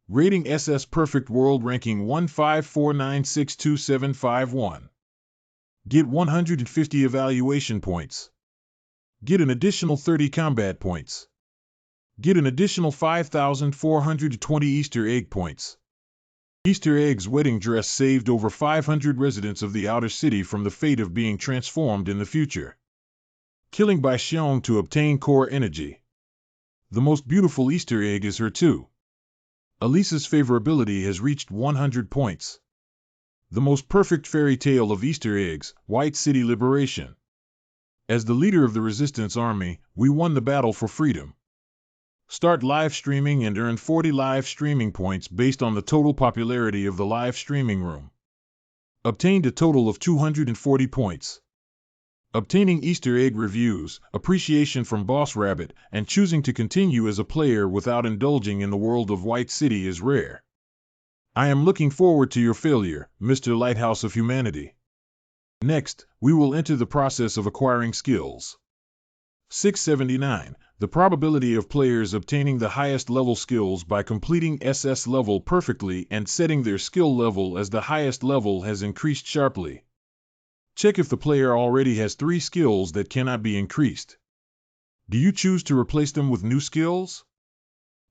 Rating SS Perfect World Ranking 154962751. Get 150 evaluation points. Get an additional 30 combat points. Get an additional 5,420 Easter egg points. Easter eggs wedding dress saved over 500 residents of the outer city from the fate of being transformed in the future. Killing by Xiong to obtain core energy. The most beautiful Easter egg is her too. Elisa's favorability has reached 100 points. The most perfect fairy tale of Easter eggs, White City Liberation. As the leader of the resistance army, we won the battle for freedom. Start live streaming and earn 40 live streaming points based on the total popularity of the live streaming room. Obtained a total of 240 points. Obtaining Easter egg reviews, appreciation from Boss Rabbit, and choosing to continue as a player without indulging in the world of White City is rare. I am looking forward to your failure, Mr. Lighthouse of Humanity. Next, we will enter the process of acquiring skills. 679. The probability of players obtaining the highest level skills by completing SS level perfectly and setting their skill level as the highest level has increased sharply. Check if the player already has 3 skills that cannot be increased. Do you choose to replace them with new skills?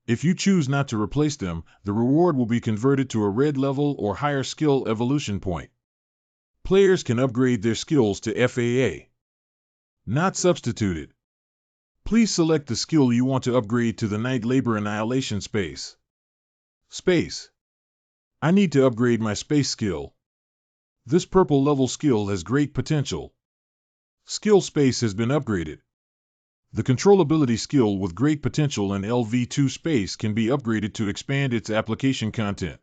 If you choose not to replace them, the reward will be converted to a red level or higher skill evolution point. Players can upgrade their skills to FAA. Not substituted. Please select the skill you want to upgrade to the Night Labor Annihilation Space. Space. I need to upgrade my space skill. This purple level skill has great potential. Skill space has been upgraded. The controllability skill with great potential in LV2 space can be upgraded to expand its application content.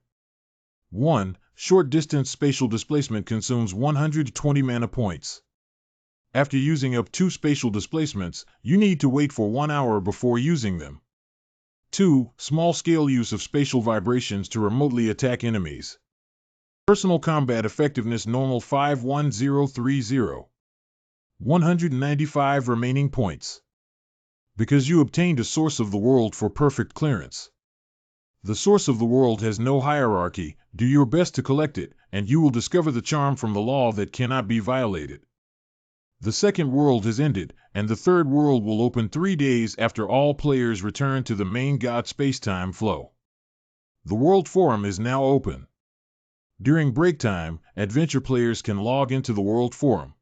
1. Short distance spatial displacement consumes 120 mana points. After using up 2 spatial displacements, you need to wait for 1 hour before using them. 2. Small-scale use of spatial vibrations to remotely attack enemies. Personal combat effectiveness normal 51030. 195 remaining points. Because you obtained a source of the world for perfect clearance. The source of the world has no hierarchy, do your best to collect it, and you will discover the charm from the law that cannot be violated. The second world has ended, and the third world will open 3 days after all players return to the main God space-time flow. The World Forum is now open. During break time, adventure players can log into the World Forum.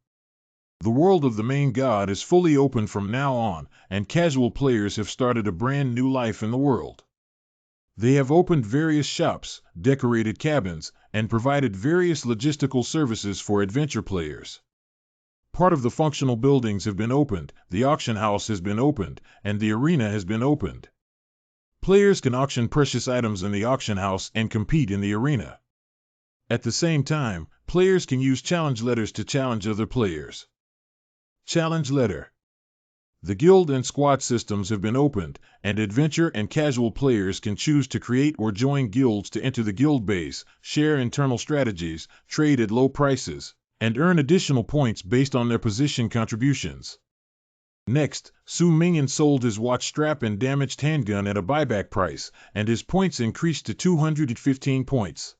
The world of the main God is fully open from now on, and casual players have started a brand new life in the world. They have opened various shops, decorated cabins, and provided various logistical services for adventure players. Part of the functional buildings have been opened, the auction house has been opened, and the arena has been opened. Players can auction precious items in the auction house and compete in the arena. At the same time, players can use challenge letters to challenge other players. Challenge letter. The guild and squad systems have been opened, and adventure and casual players can choose to create or join guilds to enter the guild base, share internal strategies, trade at low prices, and earn additional points based on their position contributions. Next, Su Mingyan sold his watch strap and damaged handgun at a buyback price, and his points increased to 215 points.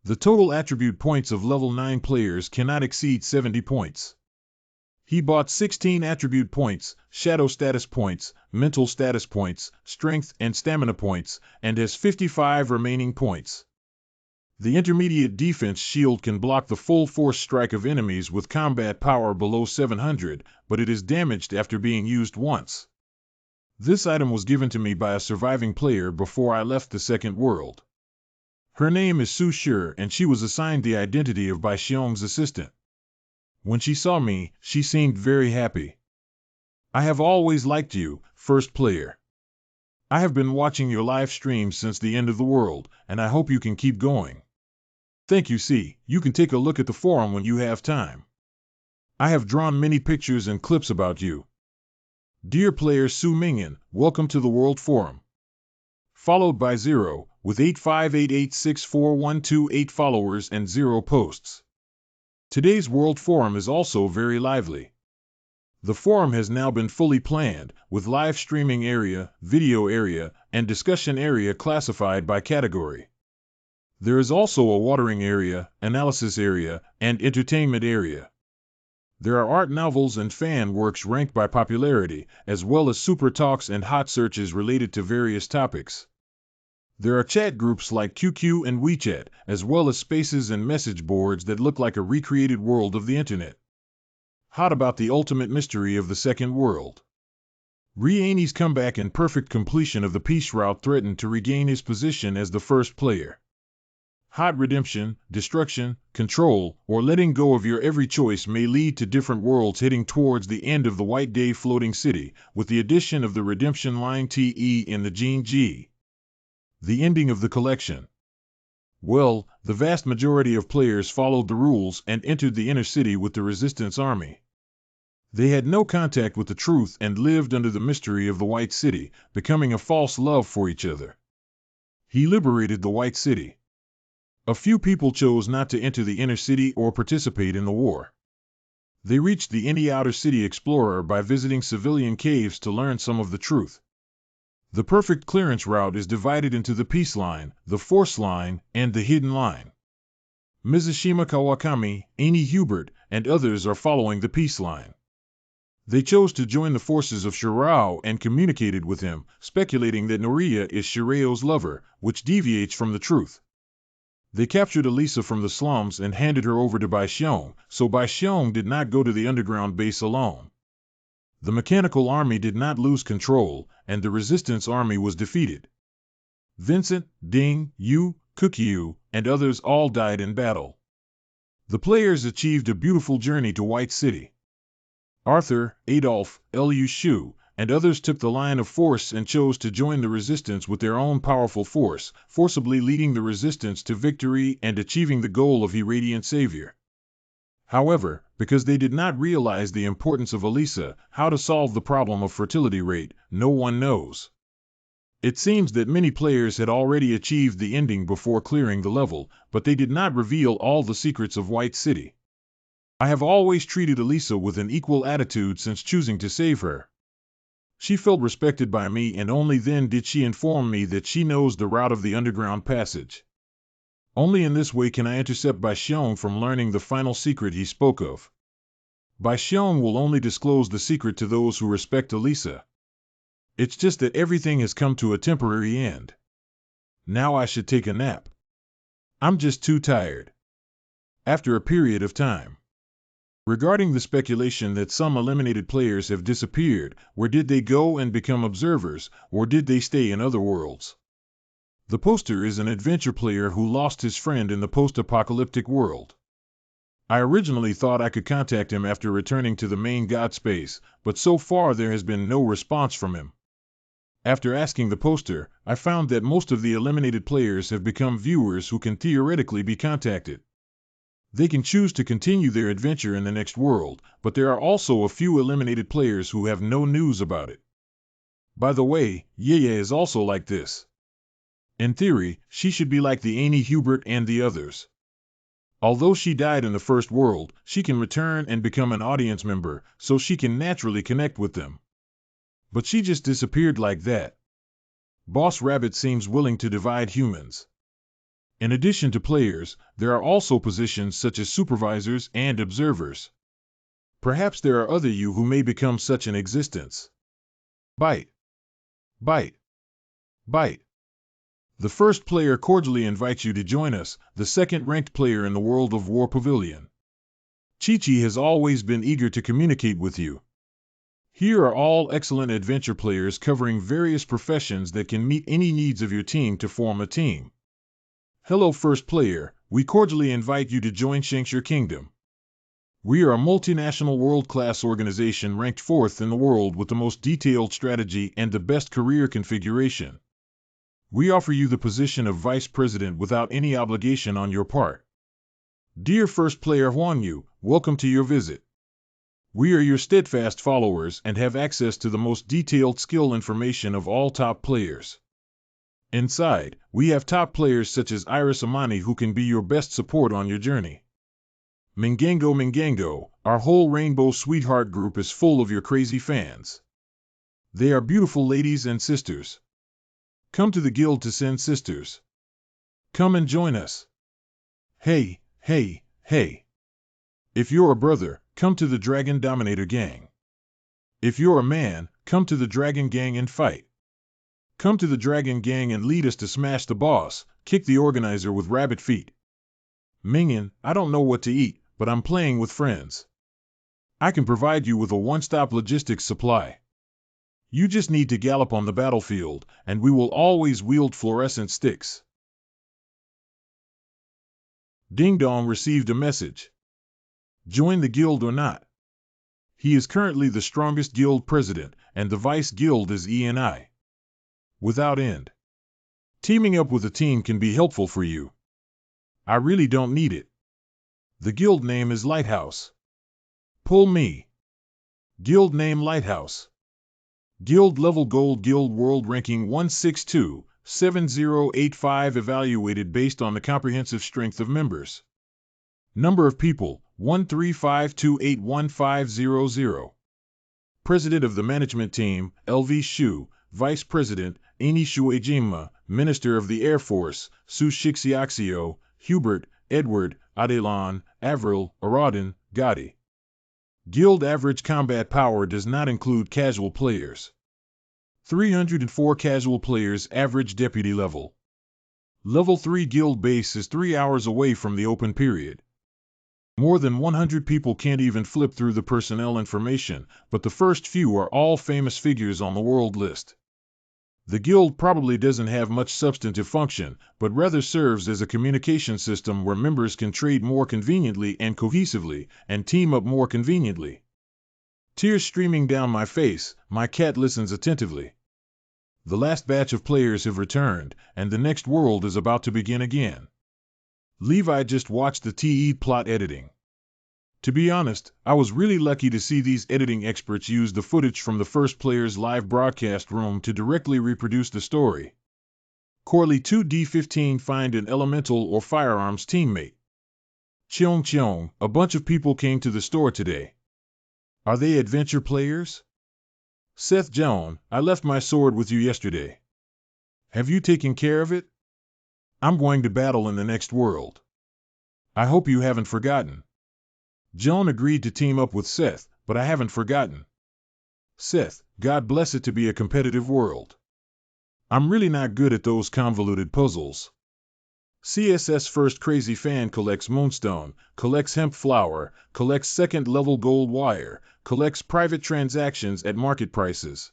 The total attribute points of level 9 players cannot exceed 70 points. He bought 16 attribute points, shadow status points, mental status points, strength and stamina points, and has 55 remaining points. The intermediate defense shield can block the full force strike of enemies with combat power below 700, but it is damaged after being used once. This item was given to me by a surviving player before I left the second world. Her name is Shen Xue, and she was assigned the identity of Bai Xiong's assistant. When she saw me, she seemed very happy. I have always liked you, first player. I have been watching your live streams since the end of the world, and I hope you can keep going. Thank you. See, you can take a look at the forum when you have time. I have drawn many pictures and clips about you. Dear player Su Mingyan, welcome to the World Forum. Followed by 0, with 858864128 followers and 0 posts. Today's World Forum is also very lively. The forum has now been fully planned, with live streaming area, video area, and discussion area classified by category. There is also a watering area, analysis area, and entertainment area. There are art novels and fan works ranked by popularity, as well as super talks and hot searches related to various topics. There are chat groups like QQ and WeChat, as well as spaces and message boards that look like a recreated world of the internet. Hot about the ultimate mystery of the second world. Riani's comeback and perfect completion of the peace route threatened to regain his position as the first player. Hot redemption, destruction, control, or letting go of your every choice may lead to different worlds heading towards the end of the White Day floating city, with the addition of the redemption line TE in the Gene G. The ending of the collection. Well, the vast majority of players followed the rules and entered the inner city with the resistance army. They had no contact with the truth and lived under the mystery of the White City, becoming a false love for each other. He liberated the White City. A few people chose not to enter the inner city or participate in the war. They reached the Indie Outer City Explorer by visiting civilian caves to learn some of the truth. The perfect clearance route is divided into the Peace Line, the Force Line, and the Hidden Line. Mizushima Kawakami, Amy Hubert, and others are following the Peace Line. They chose to join the forces of Shirao and communicated with him, speculating that Noriya is Shirao's lover, which deviates from the truth. They captured Elisa from the slums and handed her over to Bai Xiong, so Bai Xiong did not go to the underground base alone. The mechanical army did not lose control, and the resistance army was defeated. Vincent, Ding, Yu, Kukyu, and others all died in battle. The players achieved a beautiful journey to White City. Arthur, Adolf, Lu Shu, and others took the line of force and chose to join the resistance with their own powerful force, forcibly leading the resistance to victory and achieving the goal of Irradiant Savior. However, because they did not realize the importance of Elisa, how to solve the problem of fertility rate, no one knows. It seems that many players had already achieved the ending before clearing the level, but they did not reveal all the secrets of White City. I have always treated Elisa with an equal attitude since choosing to save her. She felt respected by me, and only then did she inform me that she knows the route of the underground passage. Only in this way can I intercept Bai Xiong from learning the final secret he spoke of. Bai Xiong will only disclose the secret to those who respect Elisa. It's just that everything has come to a temporary end. Now I should take a nap. I'm just too tired. After a period of time. Regarding the speculation that some eliminated players have disappeared, where did they go and become observers, or did they stay in other worlds? The poster is an adventure player who lost his friend in the post-apocalyptic world. I originally thought I could contact him after returning to the main God space, but so far there has been no response from him. After asking the poster, I found that most of the eliminated players have become viewers who can theoretically be contacted. They can choose to continue their adventure in the next world, but there are also a few eliminated players who have no news about it. By the way, Yeye is also like this. In theory, she should be like the Amy Hubert and the others. Although she died in the first world, she can return and become an audience member, so she can naturally connect with them. But she just disappeared like that. Boss Rabbit seems willing to divide humans. In addition to players, there are also positions such as supervisors and observers. Perhaps there are other you who may become such an existence. Bite. Bite. Bite. The first player cordially invites you to join us, the second-ranked player in the World of War Pavilion. Chi-Chi has always been eager to communicate with you. Here are all excellent adventure players covering various professions that can meet any needs of your team to form a team. Hello first player, we cordially invite you to join Shen Xue Kingdom. We are a multinational world-class organization ranked 4th in the world with the most detailed strategy and the best career configuration. We offer you the position of Vice President without any obligation on your part. Dear first player Huang Yu, welcome to your visit. We are your steadfast followers and have access to the most detailed skill information of all top players. Inside, we have top players such as Iris Amani who can be your best support on your journey. Mingango, our whole Rainbow Sweetheart group is full of your crazy fans. They are beautiful ladies and sisters. Come to the guild to send sisters. Come and join us. Hey. If you're a brother, come to the Dragon Dominator Gang. If you're a man, come to the Dragon Gang and fight. Come to the Dragon Gang and lead us to smash the boss, kick the organizer with rabbit feet. Mingyan, I don't know what to eat, but I'm playing with friends. I can provide you with a one-stop logistics supply. You just need to gallop on the battlefield, and we will always wield fluorescent sticks. Ding Dong received a message. Join the guild or not. He is currently the strongest guild president, and the vice guild is ENI. Without end. Teaming up with a team can be helpful for you. I really don't need it. The guild name is Lighthouse. Pull me. Guild name Lighthouse. Guild level Gold Guild World Ranking 162-7085 evaluated based on the comprehensive strength of members. Number of people, 135281500. President of the Management Team, LV Shu. Vice President, Ini Shuejima. Minister of the Air Force, Su Shixiaxio, Hubert, Edward, Adelon, Avril, Aradin, Gotti. Guild average combat power does not include casual players. 304 casual players average deputy level. Level 3 guild base is 3 hours away from the open period. More than 100 people can't even flip through the personnel information, but the first few are all famous figures on the world list. The guild probably doesn't have much substantive function, but rather serves as a communication system where members can trade more conveniently and cohesively, and team up more conveniently. Tears streaming down my face, my cat listens attentively. The last batch of players have returned, and the next world is about to begin again. Levi just watched the TE plot editing. To be honest, I was really lucky to see these editing experts use the footage from the first player's live broadcast room to directly reproduce the story. Corley 2D15 find an elemental or firearms teammate. Cheong, a bunch of people came to the store today. Are they adventure players? Seth Joan, I left my sword with you yesterday. Have you taken care of it? I'm going to battle in the next world. I hope you haven't forgotten. Joan agreed to team up with Seth, but I haven't forgotten. Seth, God bless it to be a competitive world. I'm really not good at those convoluted puzzles. CSS First Crazy Fan collects Moonstone, collects Hemp Flower, collects second-level gold wire, collects private transactions at market prices.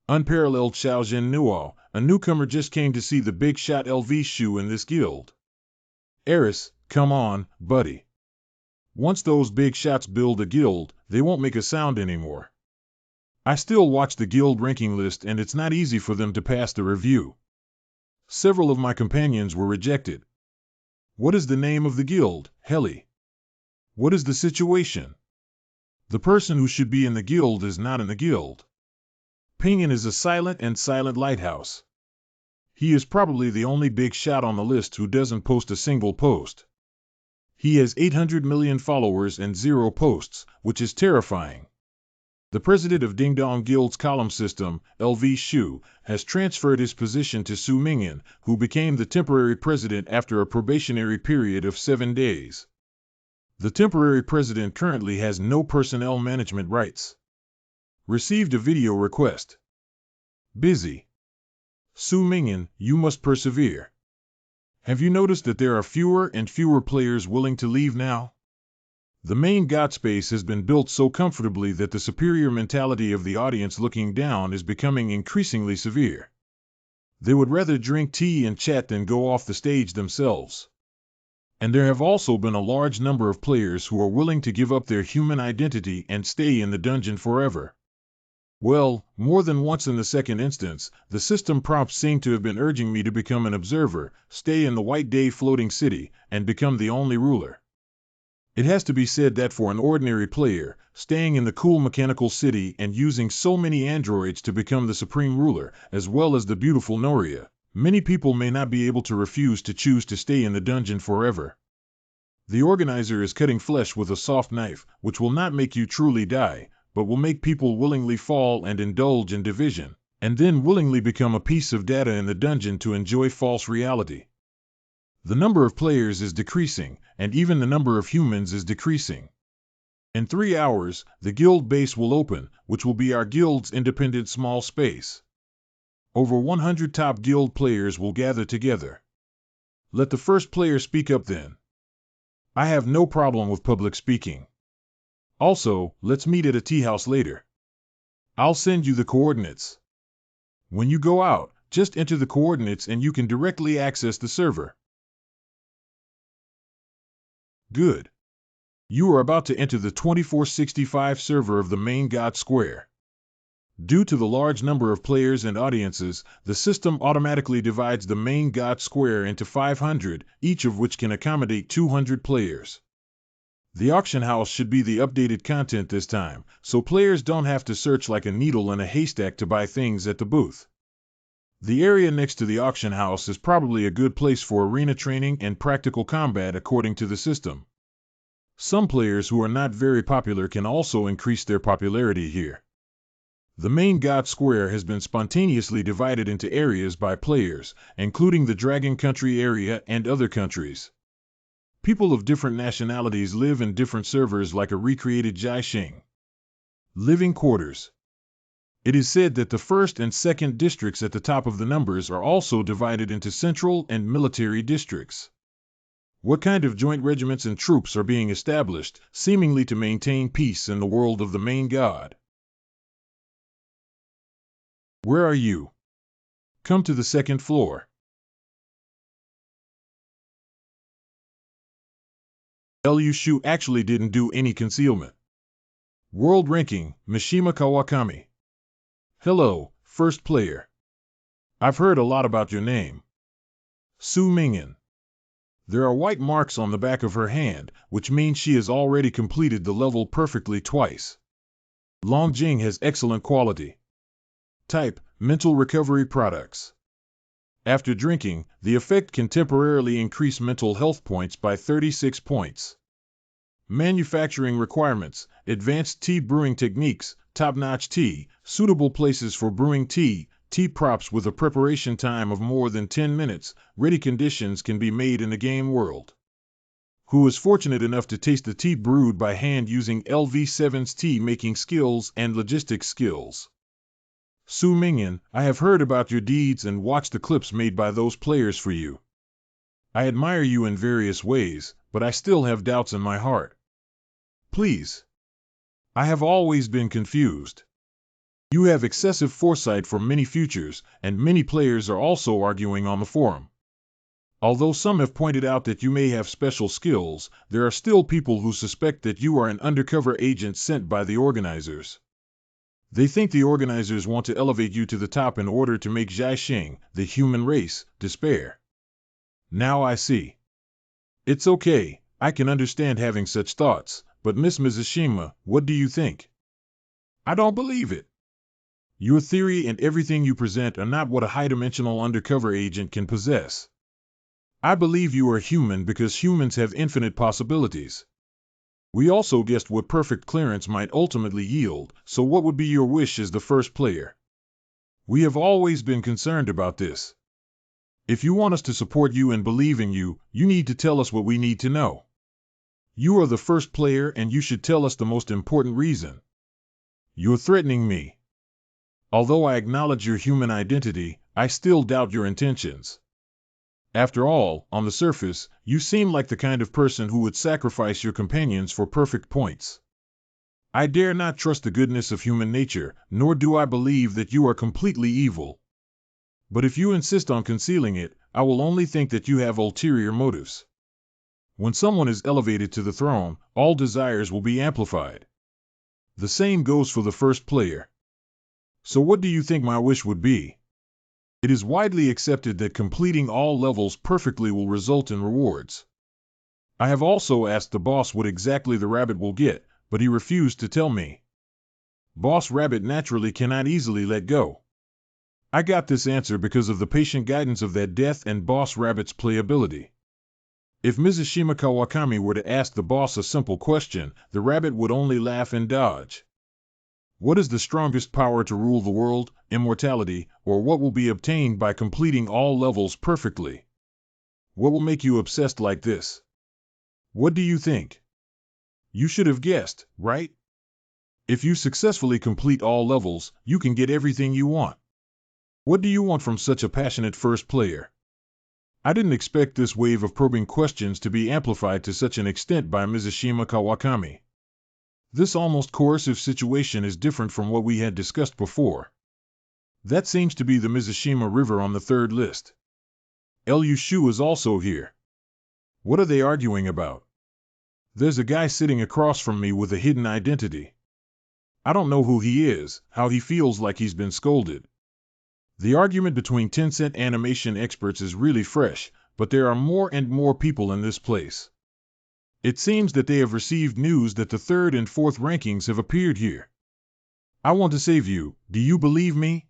Unparalleled Xiaojin Nuo, a newcomer just came to see the big shot LV Shu in this guild. Eris, come on, buddy. Once those big shots build a guild, they won't make a sound anymore. I still watch the guild ranking list and it's not easy for them to pass the review. Several of my companions were rejected. What is the name of the guild, Heli? What is the situation? The person who should be in the guild is not in the guild. Pinyin is a silent lighthouse. He is probably the only big shot on the list who doesn't post a single post. He has 800 million followers and 0 posts, which is terrifying. The president of Ding Dong Guild's column system, LV Xue, has transferred his position to Su Mingyan, who became the temporary president after a probationary period of 7 days. The temporary president currently has no personnel management rights. Received a video request. Busy. Su Mingyan, you must persevere. Have you noticed that there are fewer and fewer players willing to leave now? The main god space has been built so comfortably that the superior mentality of the audience looking down is becoming increasingly severe. They would rather drink tea and chat than go off the stage themselves. And there have also been a large number of players who are willing to give up their human identity and stay in the dungeon forever. Well, more than once in the second instance, the system prompts seem to have been urging me to become an observer, stay in the White Day floating city, and become the only ruler. It has to be said that for an ordinary player, staying in the cool mechanical city and using so many androids to become the supreme ruler, as well as the beautiful Noria, many people may not be able to refuse to choose to stay in the dungeon forever. The organizer is cutting flesh with a soft knife, which will not make you truly die, but will make people willingly fall and indulge in division, and then willingly become a piece of data in the dungeon to enjoy false reality. The number of players is decreasing, and even the number of humans is decreasing. In 3 hours, the guild base will open, which will be our guild's independent small space. Over 100 top guild players will gather together. Let the first player speak up then. I have no problem with public speaking. Also, let's meet at a tea house later. I'll send you the coordinates. When you go out, just enter the coordinates and you can directly access the server. Good. You are about to enter the 2465 server of the main God Square. Due to the large number of players and audiences, the system automatically divides the main God Square into 500, each of which can accommodate 200 players. The auction house should be the updated content this time, so players don't have to search like a needle in a haystack to buy things at the booth. The area next to the auction house is probably a good place for arena training and practical combat according to the system. Some players who are not very popular can also increase their popularity here. The main God Square has been spontaneously divided into areas by players, including the Dragon Country area and other countries. People of different nationalities live in different servers like a recreated Jiaxing. Living quarters. It is said that the first and second districts at the top of the numbers are also divided into central and military districts. What kind of joint regiments and troops are being established, seemingly to maintain peace in the world of the main god? Where are you? Come to the second floor. Liu Xu actually didn't do any concealment. World ranking, Mishima Kawakami. Hello, first player. I've heard a lot about your name. Su Mingyan. There are white marks on the back of her hand, which means she has already completed the level perfectly twice. Longjing has excellent quality. Type, mental recovery products. After drinking, the effect can temporarily increase mental health points by 36 points. Manufacturing requirements, advanced tea brewing techniques, top-notch tea, suitable places for brewing tea, tea props with a preparation time of more than 10 minutes, ready conditions can be made in the game world. Who is fortunate enough to taste the tea brewed by hand using LV7's tea-making skills and logistics skills. Su Mingyan, I have heard about your deeds and watched the clips made by those players for you. I admire you in various ways, but I still have doubts in my heart. Please. I have always been confused. You have excessive foresight for many futures, and many players are also arguing on the forum. Although some have pointed out that you may have special skills, there are still people who suspect that you are an undercover agent sent by the organizers. They think the organizers want to elevate you to the top in order to make Jiaxing, the human race, despair. Now I see. It's okay, I can understand having such thoughts, but Miss Mizushima, what do you think? I don't believe it. Your theory and everything you present are not what a high-dimensional undercover agent can possess. I believe you are human because humans have infinite possibilities. We also guessed what perfect clearance might ultimately yield, so what would be your wish as the first player? We have always been concerned about this. If you want us to support you and believe in you, you need to tell us what we need to know. You are the first player and you should tell us the most important reason. You're threatening me. Although I acknowledge your human identity, I still doubt your intentions. After all, on the surface, you seem like the kind of person who would sacrifice your companions for perfect points. I dare not trust the goodness of human nature, nor do I believe that you are completely evil. But if you insist on concealing it, I will only think that you have ulterior motives. When someone is elevated to the throne, all desires will be amplified. The same goes for the first player. So what do you think my wish would be? It is widely accepted that completing all levels perfectly will result in rewards. I have also asked the boss what exactly the rabbit will get, but he refused to tell me. Boss Rabbit naturally cannot easily let go. I got this answer because of the patient guidance of that death and Boss Rabbit's playability. If Mizashima Kawakami were to ask the boss a simple question, the rabbit would only laugh and dodge. What is the strongest power to rule the world, immortality, or what will be obtained by completing all levels perfectly? What will make you obsessed like this? What do you think? You should have guessed, right? If you successfully complete all levels, you can get everything you want. What do you want from such a passionate first player? I didn't expect this wave of probing questions to be amplified to such an extent by Mizashima Kawakami. This almost coercive situation is different from what we had discussed before. That seems to be the Mizashima River on the third list. Liu Shu is also here. What are they arguing about? There's a guy sitting across from me with a hidden identity. I don't know who he is, how he feels like he's been scolded. The argument between Tencent animation experts is really fresh, but there are more and more people in this place. It seems that they have received news that the third and fourth rankings have appeared here. I want to save you, do you believe me?